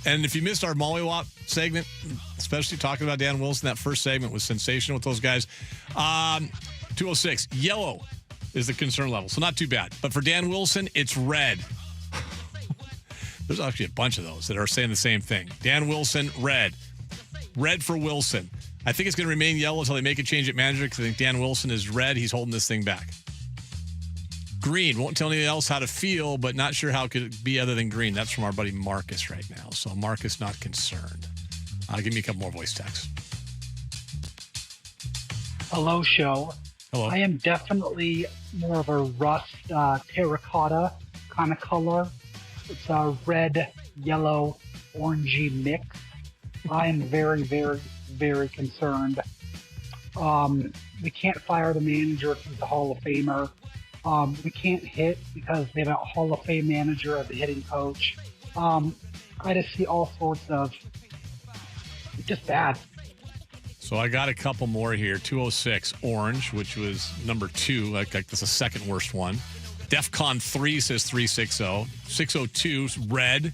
And if you missed our Mollywop segment, especially talking about Dan Wilson, that first segment was sensational with those guys. 206, yellow is the concern level, so not too bad. But for Dan Wilson, it's red. There's actually a bunch of those that are saying the same thing. Dan Wilson, red. Red for Wilson. I think it's going to remain yellow until they make a change at manager because I think Dan Wilson is red. He's holding this thing back. Green. Won't tell anyone else how to feel, but not sure how it could be other than green. That's from our buddy Marcus right now. So Marcus not concerned. Give me a couple more voice texts. Hello, show. Hello. I am definitely more of a rust terracotta kind of color. It's a red, yellow, orangey mix. I am very, very, very concerned. We can't fire the manager if he's a Hall of Famer. We can't hit because they have a Hall of Fame manager as a hitting coach. I just see all sorts of just bad. So I got a couple more here. 206, orange, which was number 2. Like that's the second worst one. DEFCON 3 says 360. 602 is red.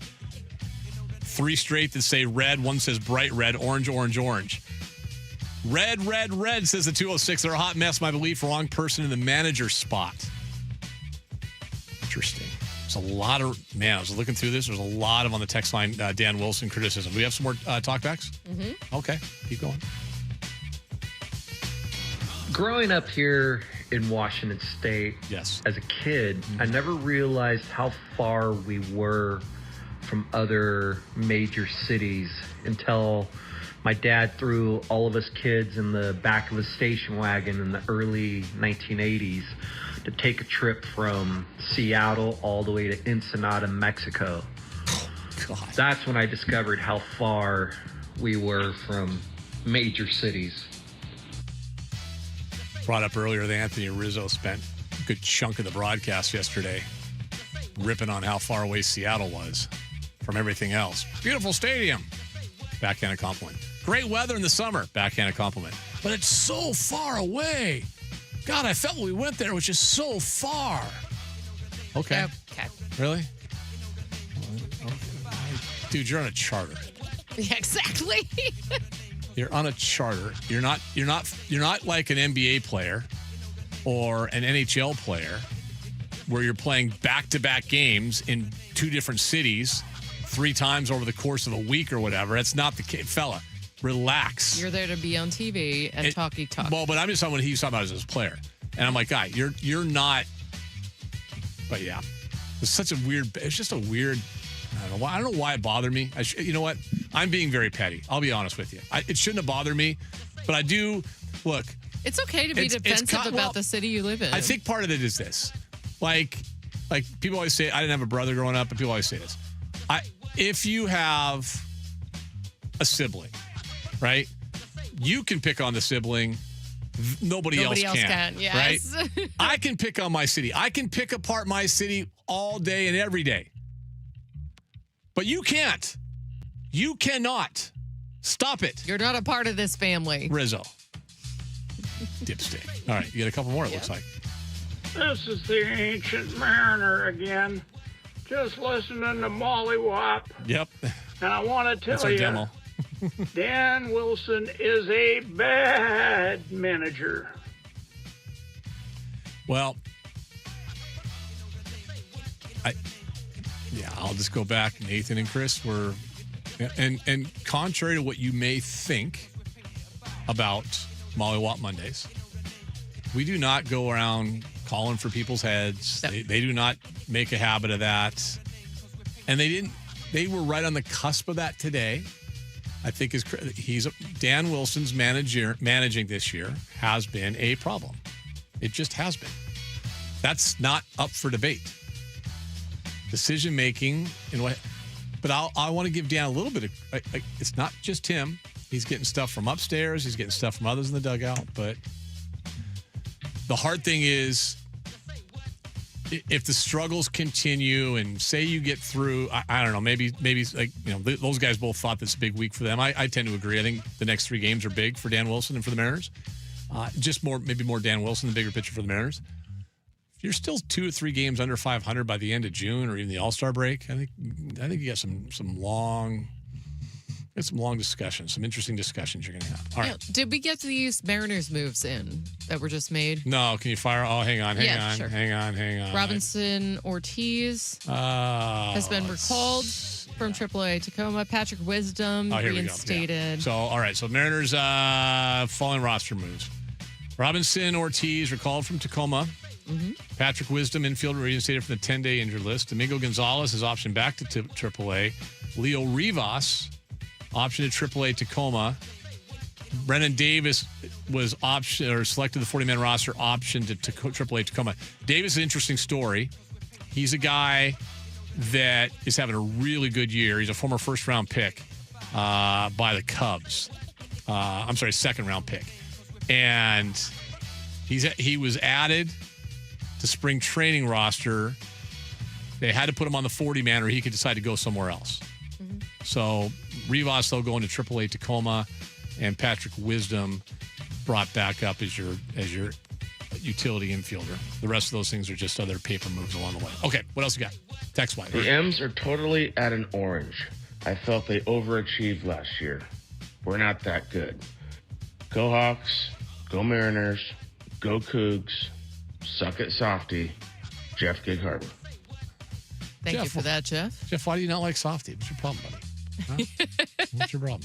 3 straight that say red. 1 says bright red. Orange, orange, orange. Red, red, red, says the 206. They're a hot mess, my belief. Wrong person in the manager spot. Interesting. There's a lot of, man, I was looking through this. There's a lot of on the text line, Dan Wilson criticism. Do we have some more talkbacks? Mm-hmm. Okay, keep going. Growing up here in Washington State, yes, as a kid, I never realized how far we were from other major cities until my dad threw all of us kids in the back of a station wagon in the early 1980s to take a trip from Seattle all the way to Ensenada, Mexico. God. That's when I discovered how far we were from major cities. Brought up earlier that Anthony Rizzo spent a good chunk of the broadcast yesterday ripping on how far away Seattle was from everything else. Beautiful stadium. Backhanded compliment. Great weather in the summer. Backhanded compliment. But it's so far away. God, I felt when we went there, it was just so far. Okay. Okay. Really? Dude, you're on a charter. Yeah, exactly. You're on a charter. You're not like an NBA player or an NHL player where you're playing back-to-back games in 2 different cities 3 times over the course of a week or whatever. That's not the case. Fella, relax. You're there to be on TV and talk. Well, but I'm just talking what he's talking about as a player. And I'm like, guy, you're not. But yeah, it's such a weird. It's just a weird. I don't know why it bothered me. You know what? I'm being very petty. I'll be honest with you. It shouldn't have bothered me, but I do. Look, it's okay to be defensive about the city you live in. I think part of it is this. Like people always say, I didn't have a brother growing up, but people always say this. If you have a sibling, right? You can pick on the sibling. Nobody else can. Yes. Right? I can pick on my city. I can pick apart my city all day and every day. But you can't. You cannot. Stop it. You're not a part of this family. Rizzo. Dipstick. All right, you got a couple more, it looks like. This is the Ancient Mariner again. Just listening to Mollywop. Yep. And I want to That's tell our you, demo. Dan Wilson is a bad manager. Well, Yeah, I'll just go back. Nathan and Chris were, and contrary to what you may think about Molly Watt Mondays, we do not go around calling for people's heads. No. They do not make a habit of that. And they were right on the cusp of that today. I think Dan Wilson's managing this year has been a problem. It just has been. That's not up for debate. Decision making and what, but I want to give Dan a little bit of. It's not just him. He's getting stuff from upstairs. He's getting stuff from others in the dugout. But the hard thing is, if the struggles continue and say you get through, I don't know, maybe like, those guys both thought this is a big week for them. I tend to agree. I think the next 3 games are big for Dan Wilson and for the Mariners. Maybe more Dan Wilson, the bigger picture for the Mariners. If you're still 2 or 3 games under 500 by the end of June or even the All-Star break, I think you got some long discussions, some interesting discussions you're going to have. All right. Did we get these Mariners moves in that were just made? No, can you fire? Oh, hang on. Sure. Hang on. Robinson Ortiz has been recalled from AAA Tacoma. Patrick Wisdom reinstated. So, all right. So, Mariners following roster moves. Robinson Ortiz recalled from Tacoma. Mm-hmm. Patrick Wisdom, infielder, reinstated from the 10-day injured list. Domingo Gonzalez is optioned back to AAA. Leo Rivas optioned to AAA Tacoma. Brennan Davis was selected the 40-man roster, optioned to AAA Tacoma. Davis is an interesting story. He's a guy that is having a really good year. He's a former first-round pick by the Cubs. Second-round pick. And he was added to spring training roster. They had to put him on the 40-man or he could decide to go somewhere else. Mm-hmm. So Rivas, they'll go into AAA Tacoma, and Patrick Wisdom brought back up as your utility infielder. The rest of those things are just other paper moves along the way. Okay, what else you got? Text line. The M's are totally at an orange. I felt they overachieved last year. We're not that good. Go Hawks, go Mariners, go Cougs, suck it softy, Jeff Gig Harbor. Thank you for that, Jeff. Jeff, why do you not like softy? What's your problem, buddy? Huh? What's your problem?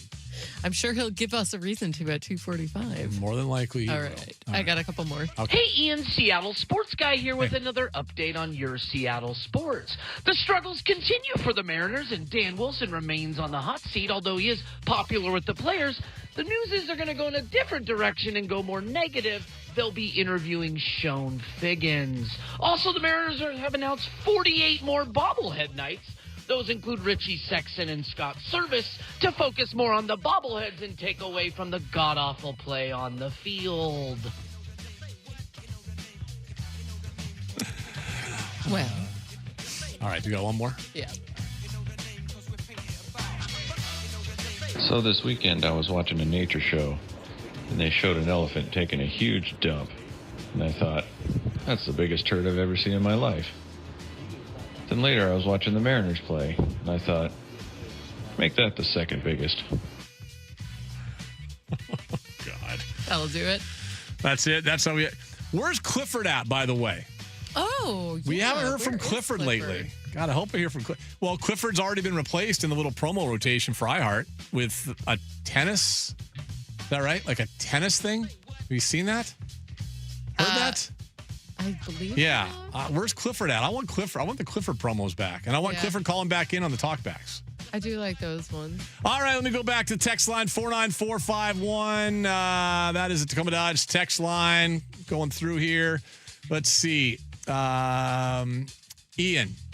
I'm sure he'll give us a reason to at 2:45. More than likely. All right. I got a couple more. Okay. Hey, Ian, Seattle Sports Guy here with another update on your Seattle sports. The struggles continue for the Mariners, and Dan Wilson remains on the hot seat, although he is popular with the players. The news is they're going to go in a different direction and go more negative. They'll be interviewing Sean Figgins. Also, the Mariners have announced 48 more bobblehead nights. Those include Richie Sexson and Scott Service to focus more on the bobbleheads and take away from the god-awful play on the field. Well. All right, you got one more? Yeah. So this weekend I was watching a nature show, and they showed an elephant taking a huge dump. And I thought, that's the biggest turd I've ever seen in my life. Then later I was watching the Mariners play, and I thought, make that the second biggest. God. That'll do it. That's it. That's how we... Where's Clifford at, by the way? Oh, We haven't heard from Clifford lately. God, I hope I hear from Clifford. Well, Clifford's already been replaced in the little promo rotation for iHeart with a tennis. Is that right? Like a tennis thing? Have you seen that? Heard that? I believe. Yeah. Where's Clifford at? I want Clifford. I want the Clifford promos back. And I want Clifford calling back in on the talkbacks. I do like those ones. All right, let me go back to the text line 49451. That is the Tacoma Dodge text line going through here. Let's see. Ian,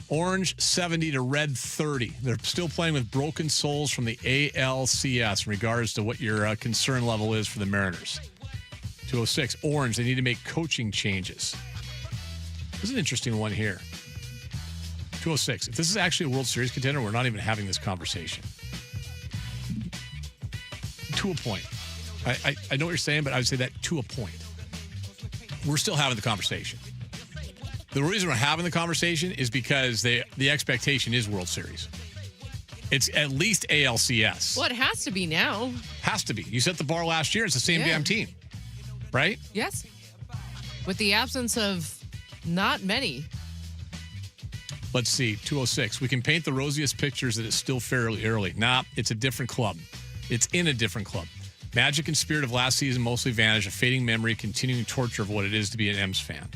orange 70 to red 30. They're still playing with broken souls from the ALCS in regards to what your concern level is for the Mariners. 206, orange, they need to make coaching changes. This is an interesting one here. 206, if this is actually a World Series contender, we're not even having this conversation. To a point. I know what you're saying, but I would say that to a point. We're still having the conversation. The reason we're having the conversation is because the expectation is World Series. It's at least ALCS. Well, it has to be now. Has to be. You set the bar last year. It's the same damn team. Right? Yes. With the absence of not many. Let's see, 206. We can paint the rosiest pictures that it's still fairly early. Nah, it's a different club. It's in a different club. Magic and spirit of last season mostly vanished, a fading memory, continuing torture of what it is to be an M's fan.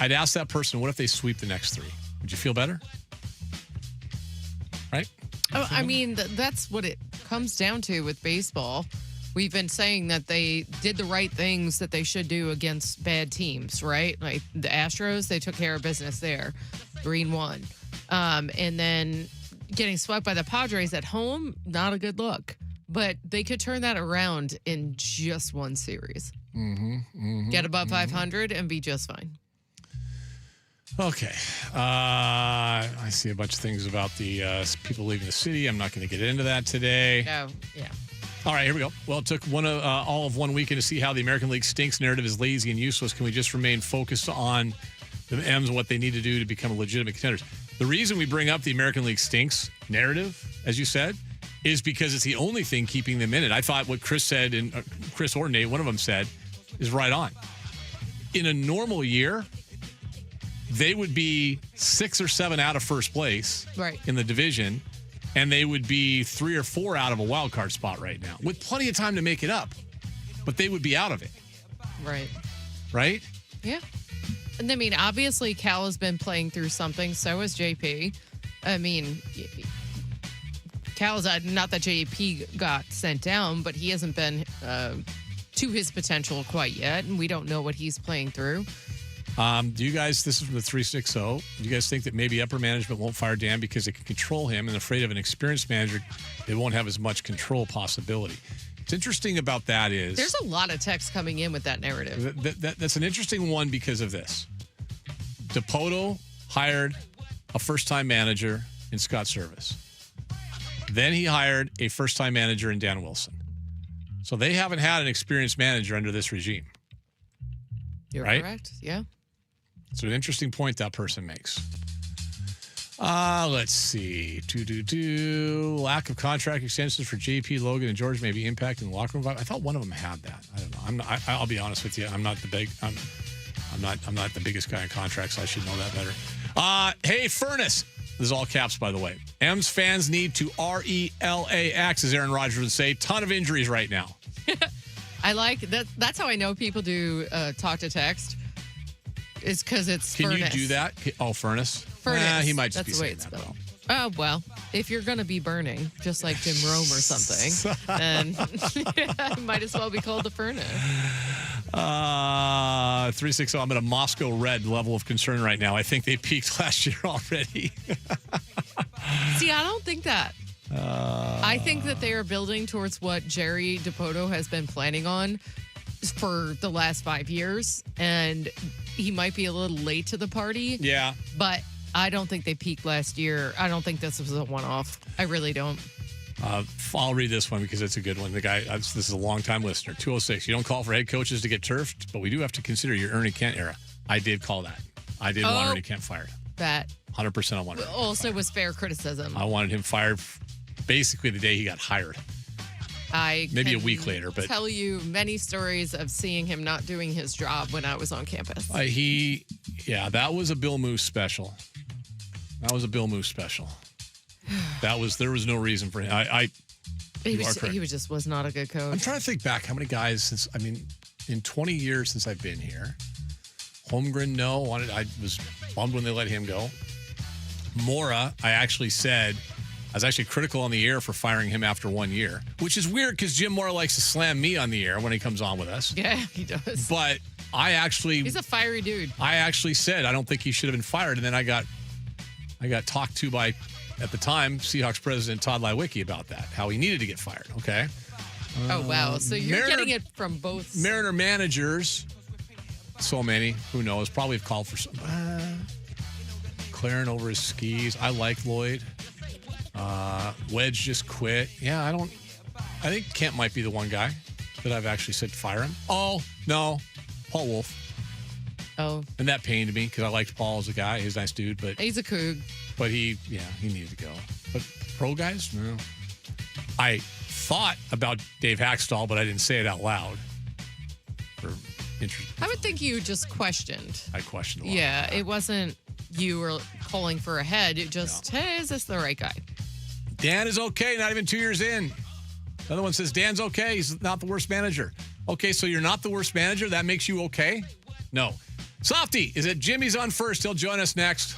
I'd ask that person, what if they sweep the next 3? Would you feel better? Right? Oh, I mean, that's what it comes down to with baseball. We've been saying that they did the right things that they should do against bad teams, right? Like the Astros, they took care of business there. Green won. And then getting swept by the Padres at home, not a good look. But they could turn that around in just one series. Get above 500 and be just fine. Okay. I see a bunch of things about the people leaving the city. I'm not going to get into that today. Oh, yeah. All right, here we go. Well, it took all of one weekend to see how the American League stinks narrative is lazy and useless. Can we just remain focused on the M's and what they need to do to become legitimate contenders? The reason we bring up the American League stinks narrative, as you said, is because it's the only thing keeping them in it. I thought what Chris said, and Chris or Nate, one of them said, is right on. In a normal year, they would be 6 or 7 out of first place in the division, and they would be 3 or 4 out of a wild card spot right now, with plenty of time to make it up. But they would be out of it. Right. Right? Yeah. And I mean, obviously, Cal has been playing through something. So has JP. I mean, Cal's not that JP got sent down, but he hasn't been to his potential quite yet, and we don't know what he's playing through. Do you guys, this is from the 360, do you guys think that maybe upper management won't fire Dan because they can control him and afraid of an experienced manager, they won't have as much control possibility? What's interesting about that is... There's a lot of text coming in with that narrative. That's an interesting one because of this. DePoto hired a first-time manager in Scott Service. Then he hired a first-time manager in Dan Wilson. So they haven't had an experienced manager under this regime. You're correct, yeah. It's an interesting point that person makes. Let's see. Lack of contract extensions for JP, Logan, and George may be impacting the locker room. I thought one of them had that. I don't know. I'll be honest with you. I'm not the biggest guy in contracts. So I should know that better. Hey, Furnace. This is all caps, by the way. M's fans need to RELAX, as Aaron Rodgers would say. Ton of injuries right now. I like that. That's how I know people do talk to text. It's because it's Can Furnace. you do that? Oh, Furnace? Furnace. He might just That's be the way saying it's that, spelled. though. Oh, well, if you're going to be burning, just like Jim Rome or something, then it might as well be called the Furnace. 360, I'm at a Moscow Red level of concern right now. I think they peaked last year already. See, I don't think that. I think that they are building towards what Jerry DePoto has been planning on for the last 5 years, and he might be a little late to the party. Yeah. But I don't think they peaked last year. I don't think this was a one-off. I really don't. I'll read this one because it's a good one. The guy, this is a long-time listener. 206, you don't call for head coaches to get turfed, but we do have to consider your Ernie Kent era. I did call that. I did want Ernie Kent fired. That 100% I wanted him also was fair criticism. I wanted him fired basically the day he got hired. Maybe a week later, but tell you many stories of seeing him not doing his job when I was on campus. That was a Bill Moose special. There was no reason for him. He was not a good coach. I'm trying to think back how many guys in 20 years since I've been here. Holmgren, no. I was bummed when they let him go. Mora, I was actually critical on the air for firing him after 1 year, which is weird because Jim Mora likes to slam me on the air when he comes on with us. Yeah, he does. But he's a fiery dude. I actually said I don't think he should have been fired, and then I got talked to by, at the time, Seahawks president Todd Lewicki about that, how he needed to get fired. Okay. Oh wow! So you're getting it from both Mariner managers. So many, who knows? Probably have called for some. Claren over his skis. I like Lloyd. Wedge just quit. Yeah, I think Kent might be the one guy that I've actually said fire him. Oh, no. Paul Wolf. Oh. And that pained me because I liked Paul as a guy. He's a nice dude, but he's a coog. But he needed to go. But pro guys, no. I thought about Dave Hackstall, but I didn't say it out loud. I would think you just questioned. I questioned a lot. Yeah, it wasn't. you were calling for a head. It just, hey, is this the right guy? Dan is okay, not even 2 years in. Another one says, Dan's okay. He's not the worst manager. Okay, so you're not the worst manager? That makes you okay? No. Softy is it Jimmy's on first. He'll join us next.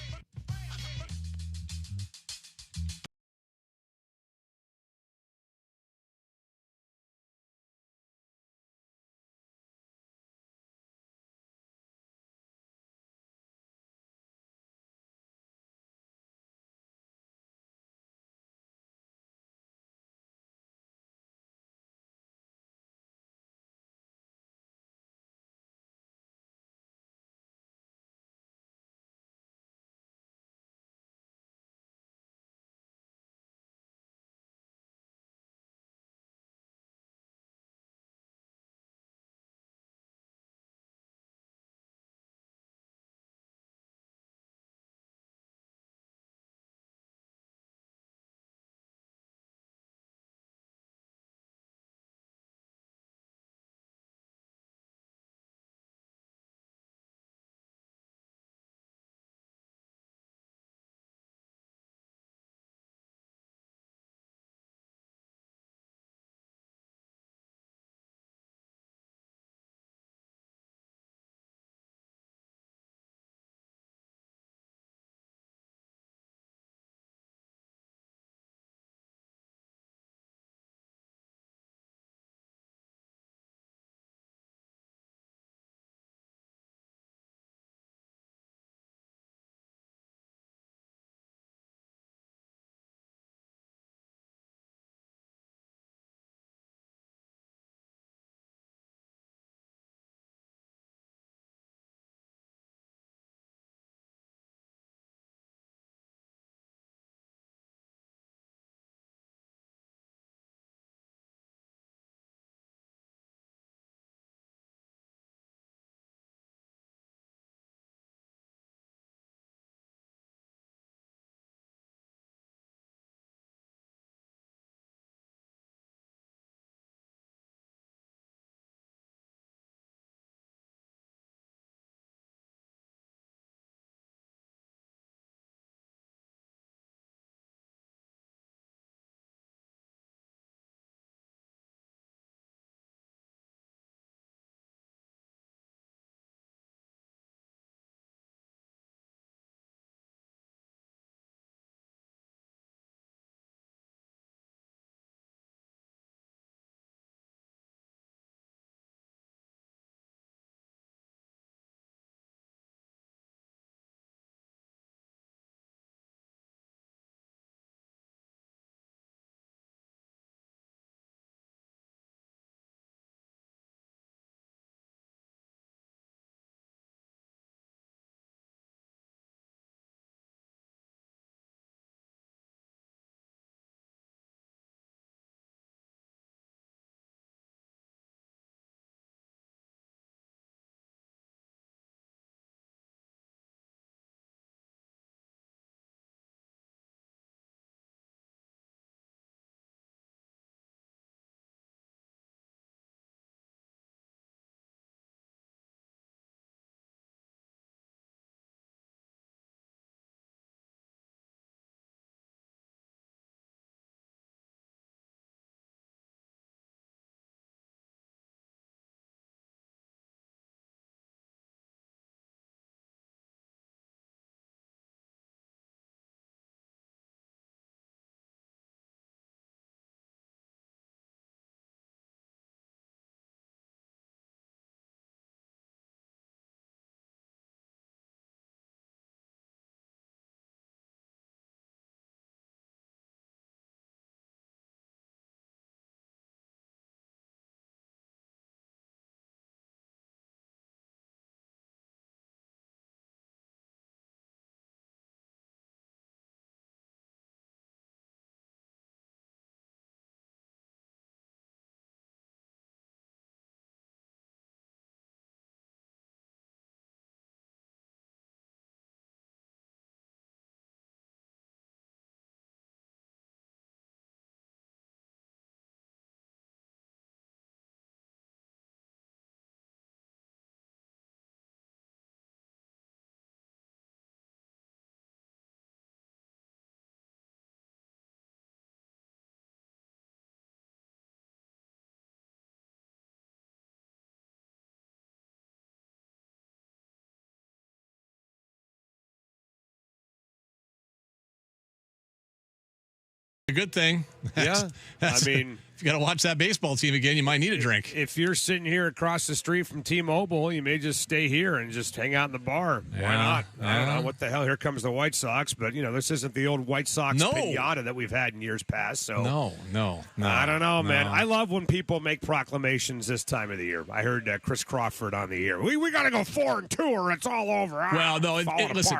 A good thing. Yeah. I mean, if you got to watch that baseball team again, you might need a drink. If you're sitting here across the street from T-Mobile, you may just stay here and just hang out in the bar. Why not? I don't know what the hell. Here comes the White Sox, but this isn't the old White Sox pinata that we've had in years past. So no. I don't know, man. I love when people make proclamations this time of the year. I heard Chris Crawford on the air. We got to go 4-2 or it's all over. Well, no. Listen.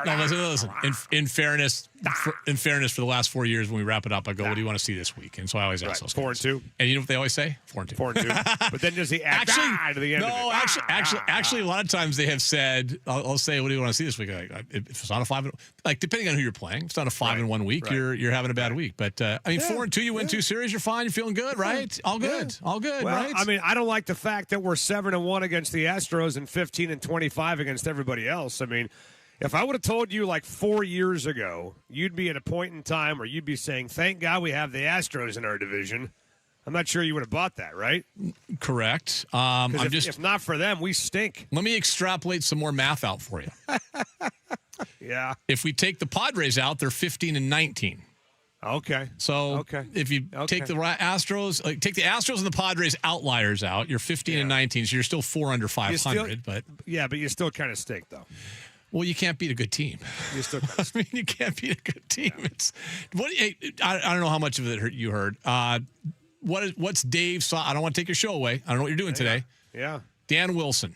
In fairness, for the last 4 years when we wrap it up, I go, "What do you want to see this week?" And so I always ask those 4-2. And you know what they always say? 4-2. 4-2. But then does he add to the end? No, actually, a lot of times they have said, "I'll say, what do you want to see this week?" If it's on a 5, depending on who you're playing, if it's on a 5-1 week, you're having a bad week. But 4-2, you win 2 series, you're fine, you're feeling good, right? All good, all good, well, right? I mean, I don't like the fact that we're 7-1 against the Astros and 15-25 against everybody else. I mean, if I would have told you 4 years ago, you'd be at a point in time where you'd be saying, "Thank God we have the Astros in our division." I'm not sure you would have bought that, right? Correct. If not for them, we stink. Let me extrapolate some more math out for you. Yeah. If we take the Padres out, they're 15-19. Okay. So if you take the Astros, take the Astros and the Padres outliers out, you're 15-19. So you're still 4 under 500. But you still kind of stink, though. Well, you can't beat a good team. You still you can't beat a good team. Yeah. I don't know how much of it you heard. What's Dave's? I don't want to take your show away. I don't know what you're doing today. Yeah. Dan Wilson.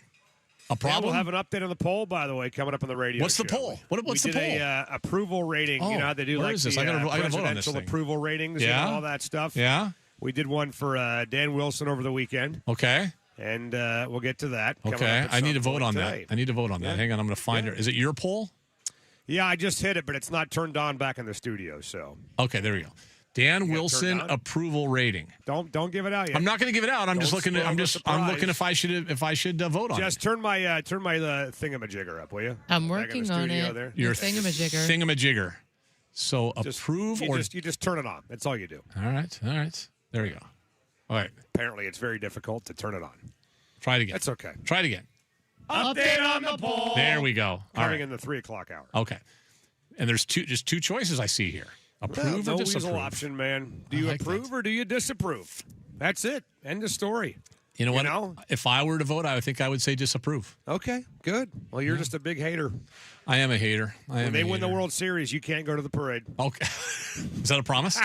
A problem? We'll have an update on the poll, by the way, coming up on the radio. What's the show. poll? What's the poll? poll? We did a approval rating. You know how they do where is this? the I gotta vote on this presidential thing. approval ratings and all that stuff. Yeah. We did one for Dan Wilson over the weekend. Okay. And we'll get to that. Okay. I need to vote on today. that. I need to vote on that. Hang on. I'm going to find it. Is it your poll? Yeah, I just hit it, but it's not turned on back in the studio. So. Okay, there we go. Dan Wilson approval rating. Don't give it out yet. I'm not going to give it out. I'm looking if I should vote on it. Just turn my thingamajigger up, will you? I'm working on it. There. Your thingamajigger. Thingamajigger. So approve you just turn it on. That's all you do. All right. There we go. All right. Apparently, it's very difficult to turn it on. Try it again. That's okay. Try it again. Update on the poll. There we go. Coming in the 3:00 hour. Okay. And there's just two choices I see here. Approve or disapprove? No option, man. Do you approve or do you disapprove? That's it. End of story. You know what? If I were to vote, I think I would say disapprove. Okay, good. Well, you're just a big hater. I am a hater. When they win the World Series, you can't go to the parade. Okay. Is that a promise?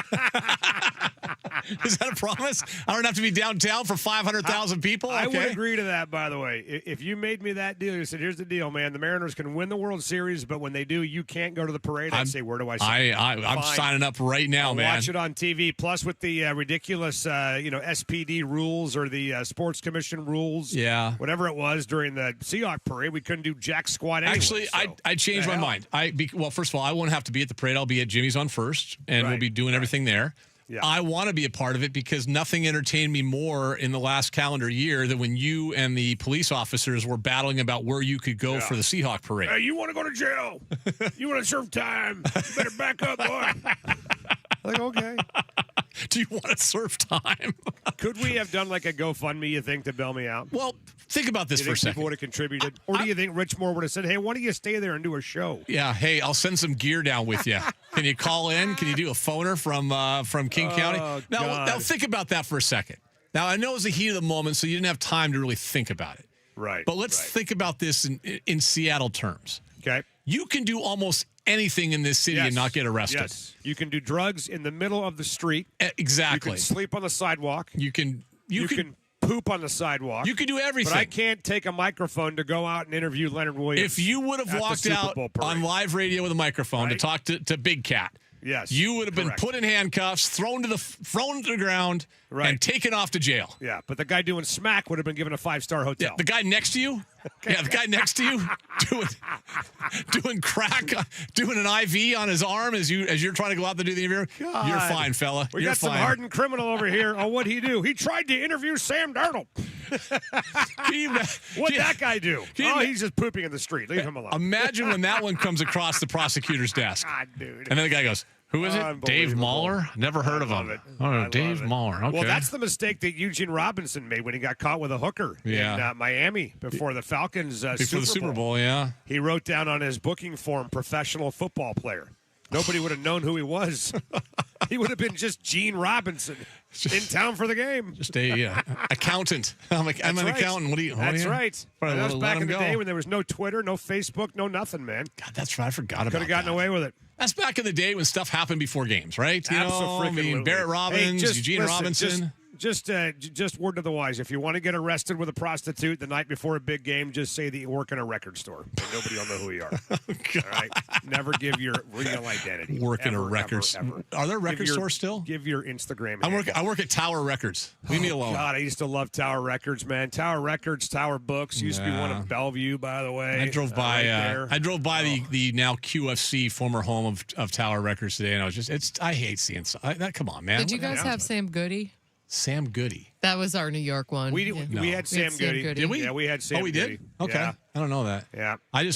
Is that a promise? I don't have to be downtown for 500,000 people? Okay. I would agree to that, by the way. If you made me that deal, you said, here's the deal, man. The Mariners can win the World Series, but when they do, you can't go to the parade. I'd say, where do I sign? I'm signing up right now, man. Watch it on TV. Plus, with the ridiculous, SPD rules or the Sports Commission rules, whatever it was during the Seahawks parade, we couldn't do jack squat anyway. Actually, I changed my mind. Well, first of all, I won't have to be at the parade. I'll be at Jimmy's on First, and we'll be doing everything there. Yeah. I want to be a part of it because nothing entertained me more in the last calendar year than when you and the police officers were battling about where you could go for the Seahawk parade. Hey, you want to go to jail? You want to serve time? You better back up, boy. Like, okay. Do you want to serve time? Could we have done like a GoFundMe, you think, to bail me out? Well, think about this for a second. People would have contributed? Or do you think Rich Moore would have said, hey, why don't you stay there and do a show? Yeah, hey, I'll send some gear down with you. Can you call in? Can you do a phoner from King County? Now, think about that for a second. Now, I know it was the heat of the moment, so you didn't have time to really think about it. Right. But let's think about this in Seattle terms. Okay. You can do almost anything in this city and not get arrested. Yes. You can do drugs in the middle of the street. Exactly. You can sleep on the sidewalk. You can poop on the sidewalk. You can do everything. But I can't take a microphone to go out and interview Leonard Williams. If you would have walked out on live radio with a microphone to talk to Big Cat, yes, you would have been put in handcuffs, thrown to the ground, and taken off to jail. Yeah, but the guy doing smack would have been given a 5-star hotel. Yeah, the guy next to you. Yeah, the guy next to you doing crack, doing an IV on his arm as you're trying to go out to do the interview. God. You're fine, fella. We got some hardened criminal over here. Oh, what'd he do? He tried to interview Sam Darnold. What'd that guy do? He's just pooping in the street. Leave him alone. Imagine when that one comes across the prosecutor's desk. God, dude. And then the guy goes, who is it? Dave Mahler? Never heard of him. Oh, Dave Mahler. Okay. Well, that's the mistake that Eugene Robinson made when he got caught with a hooker in Miami before the Falcons before the Super Bowl. Yeah. He wrote down on his booking form, professional football player. Nobody would have known who he was. He would have been just Gene Robinson in town for the game. Just a accountant. I'm an accountant. That's right. That was back in the day when there was no Twitter, no Facebook, no nothing, man. God, that's right. I forgot about that. Could have gotten away with it. That's back in the day when stuff happened before games, right? Absolutely. Barrett Robbins, Eugene Robinson. Just word to the wise. If you want to get arrested with a prostitute the night before a big game, just say that you work in a record store. And nobody will know who you are. All right? Never give your real identity. Work in a record store. Are there record stores still? Give your Instagram. I work at Tower Records. Leave me alone. God, I used to love Tower Records, man. Tower Records, Tower Books. Used to be one of Bellevue, by the way. I drove by. The now QFC former home of Tower Records today, and I was just. I hate seeing that. Come on, man. Did you guys have Sam Goody? Sam Goody. That was our New York one. We had Sam Goody. Did we? Yeah, we had Sam Goody. Oh, we did? Okay. Yeah. I don't know that. Yeah. I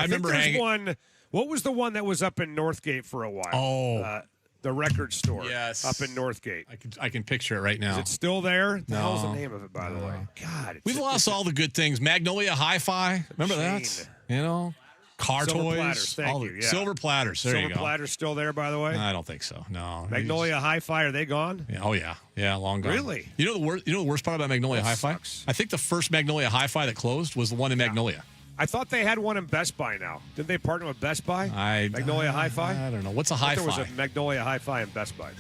remember hanging. One. What was the one that was up in Northgate for a while? Oh. The record store. Yes. Up in Northgate. I can picture it right now. Is it still there? No. The hell's the name of it, by the way? God. We've lost all the good things. Magnolia Hi-Fi. Remember that? Car Silver toys. Platters, thank you. Yeah. Silver platters. There you go. Silver Platters still there, by the way? I don't think so. No. Magnolia Hi-Fi, are they gone? Yeah, oh, yeah. Yeah, long gone. Really? You know the worst part about Magnolia Hi-Fi? Sucks. I think the first Magnolia Hi-Fi that closed was the one in Magnolia. I thought they had one in Best Buy now. Didn't they partner with Best Buy? Magnolia Hi-Fi? I don't know. What's a Hi-Fi? There was a Magnolia Hi-Fi in Best Buy.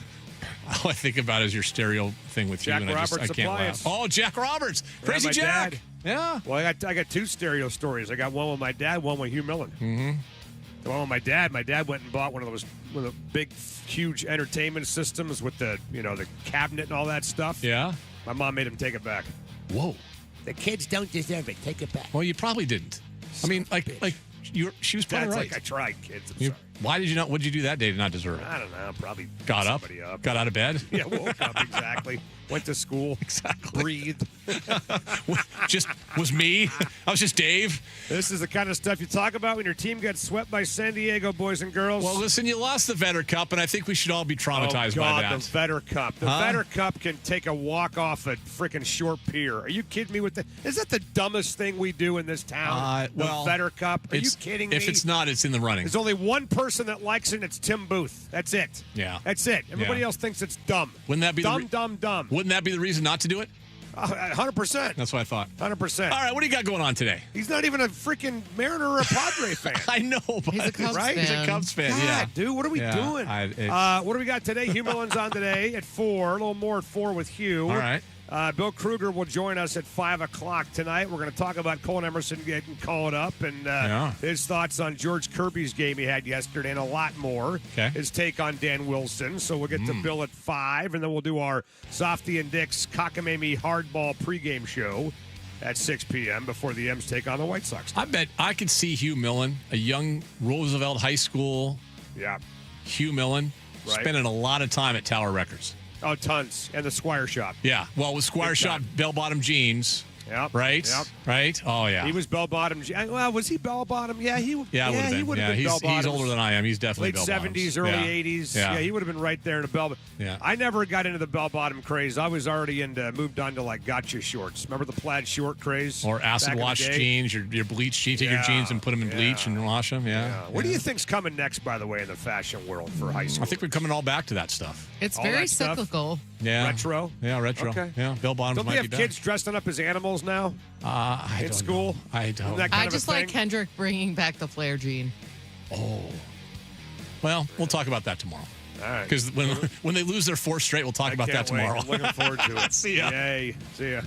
All I think about is your stereo thing with Jack you. And Roberts I can't Appliance. laugh. Oh, Jack Roberts. Crazy Jack. Dad. Yeah. Well, I got two stereo stories. I got one with my dad, one with Hugh Millen. Mm-hmm. The one with my dad went and bought one of the big, huge entertainment systems with the cabinet and all that stuff. Yeah. My mom made him take it back. Whoa. The kids don't deserve it. Take it back. Well, you probably didn't. I mean, she was probably Dad's right. like, I tried, kids. I'm sorry. Why did you not? What did you do that day to not deserve it? I don't know. Probably got up, got out of bed. Yeah, woke up exactly. Went to school. Exactly. Breathed. Just was me. I was just Dave. This is the kind of stuff you talk about when your team gets swept by San Diego, boys and girls. Well, listen, you lost the Vetter Cup, and I think we should all be traumatized by that. The Vetter Cup. The Vetter Cup can take a walk off a freaking short pier. Are you kidding me with that? Is that the dumbest thing we do in this town? The Vetter Cup? Are you kidding me? If it's not, it's in the running. There's only one person that likes it, and it's Tim Booth. That's it. Yeah. That's it. Everybody else thinks it's dumb. Wouldn't that be dumb? Wouldn't that be the reason not to do it? 100%. That's what I thought. 100%. All right, what do you got going on today? He's not even a freaking Mariner or a Padre fan. I know, but he's a Cubs fan. He's a Cubs fan. God, dude, what are we doing? What do we got today? Hugh Millen's on today at 4. A little more at 4 with Hugh. All right. Bill Kruger will join us at 5 o'clock tonight. We're going to talk about Colin Emerson getting called up and his thoughts on George Kirby's game he had yesterday and a lot more. Okay. His take on Dan Wilson. So we'll get to Bill at 5, and then we'll do our Softy and Dick's Cockamamie Hardball pregame show at 6 p.m. before the M's take on the White Sox. I bet I could see Hugh Millen, a young Roosevelt High School Hugh Millen, spending a lot of time at Tower Records. Oh, tons. And the Squire Shop. Yeah. Well, with Squire Shop bell-bottom jeans. Yep. Right? Yep. Right? Oh, yeah. He was bell-bottom. Well, was he bell-bottom? Yeah, he would have been. He would have been bell-bottom. He's older than I am. He's definitely late bell-bottoms. 70s, early 80s. Yeah, he would have been right there in the bell. Yeah. I never got into the bell-bottom craze. I was already moved on to like gotcha shorts. Remember the plaid short craze? Or acid wash jeans, your bleach jeans. Take your jeans and put them in bleach and wash them. Yeah. What do you think's coming next, by the way, in the fashion world for high school? I think we're coming all back to that stuff. It's very cyclical. Yeah. Retro? Yeah, retro. Okay. Yeah, bell-bottoms Don't might they be have kids dressing up as animals now? I in don't school? know. I don't. I just like Kendrick bringing back the flare jean. Oh. Well, we'll talk about that tomorrow. All right. Because when they lose their 4th straight, we'll talk about that tomorrow. I'm looking forward to it. See ya. Yay. See ya.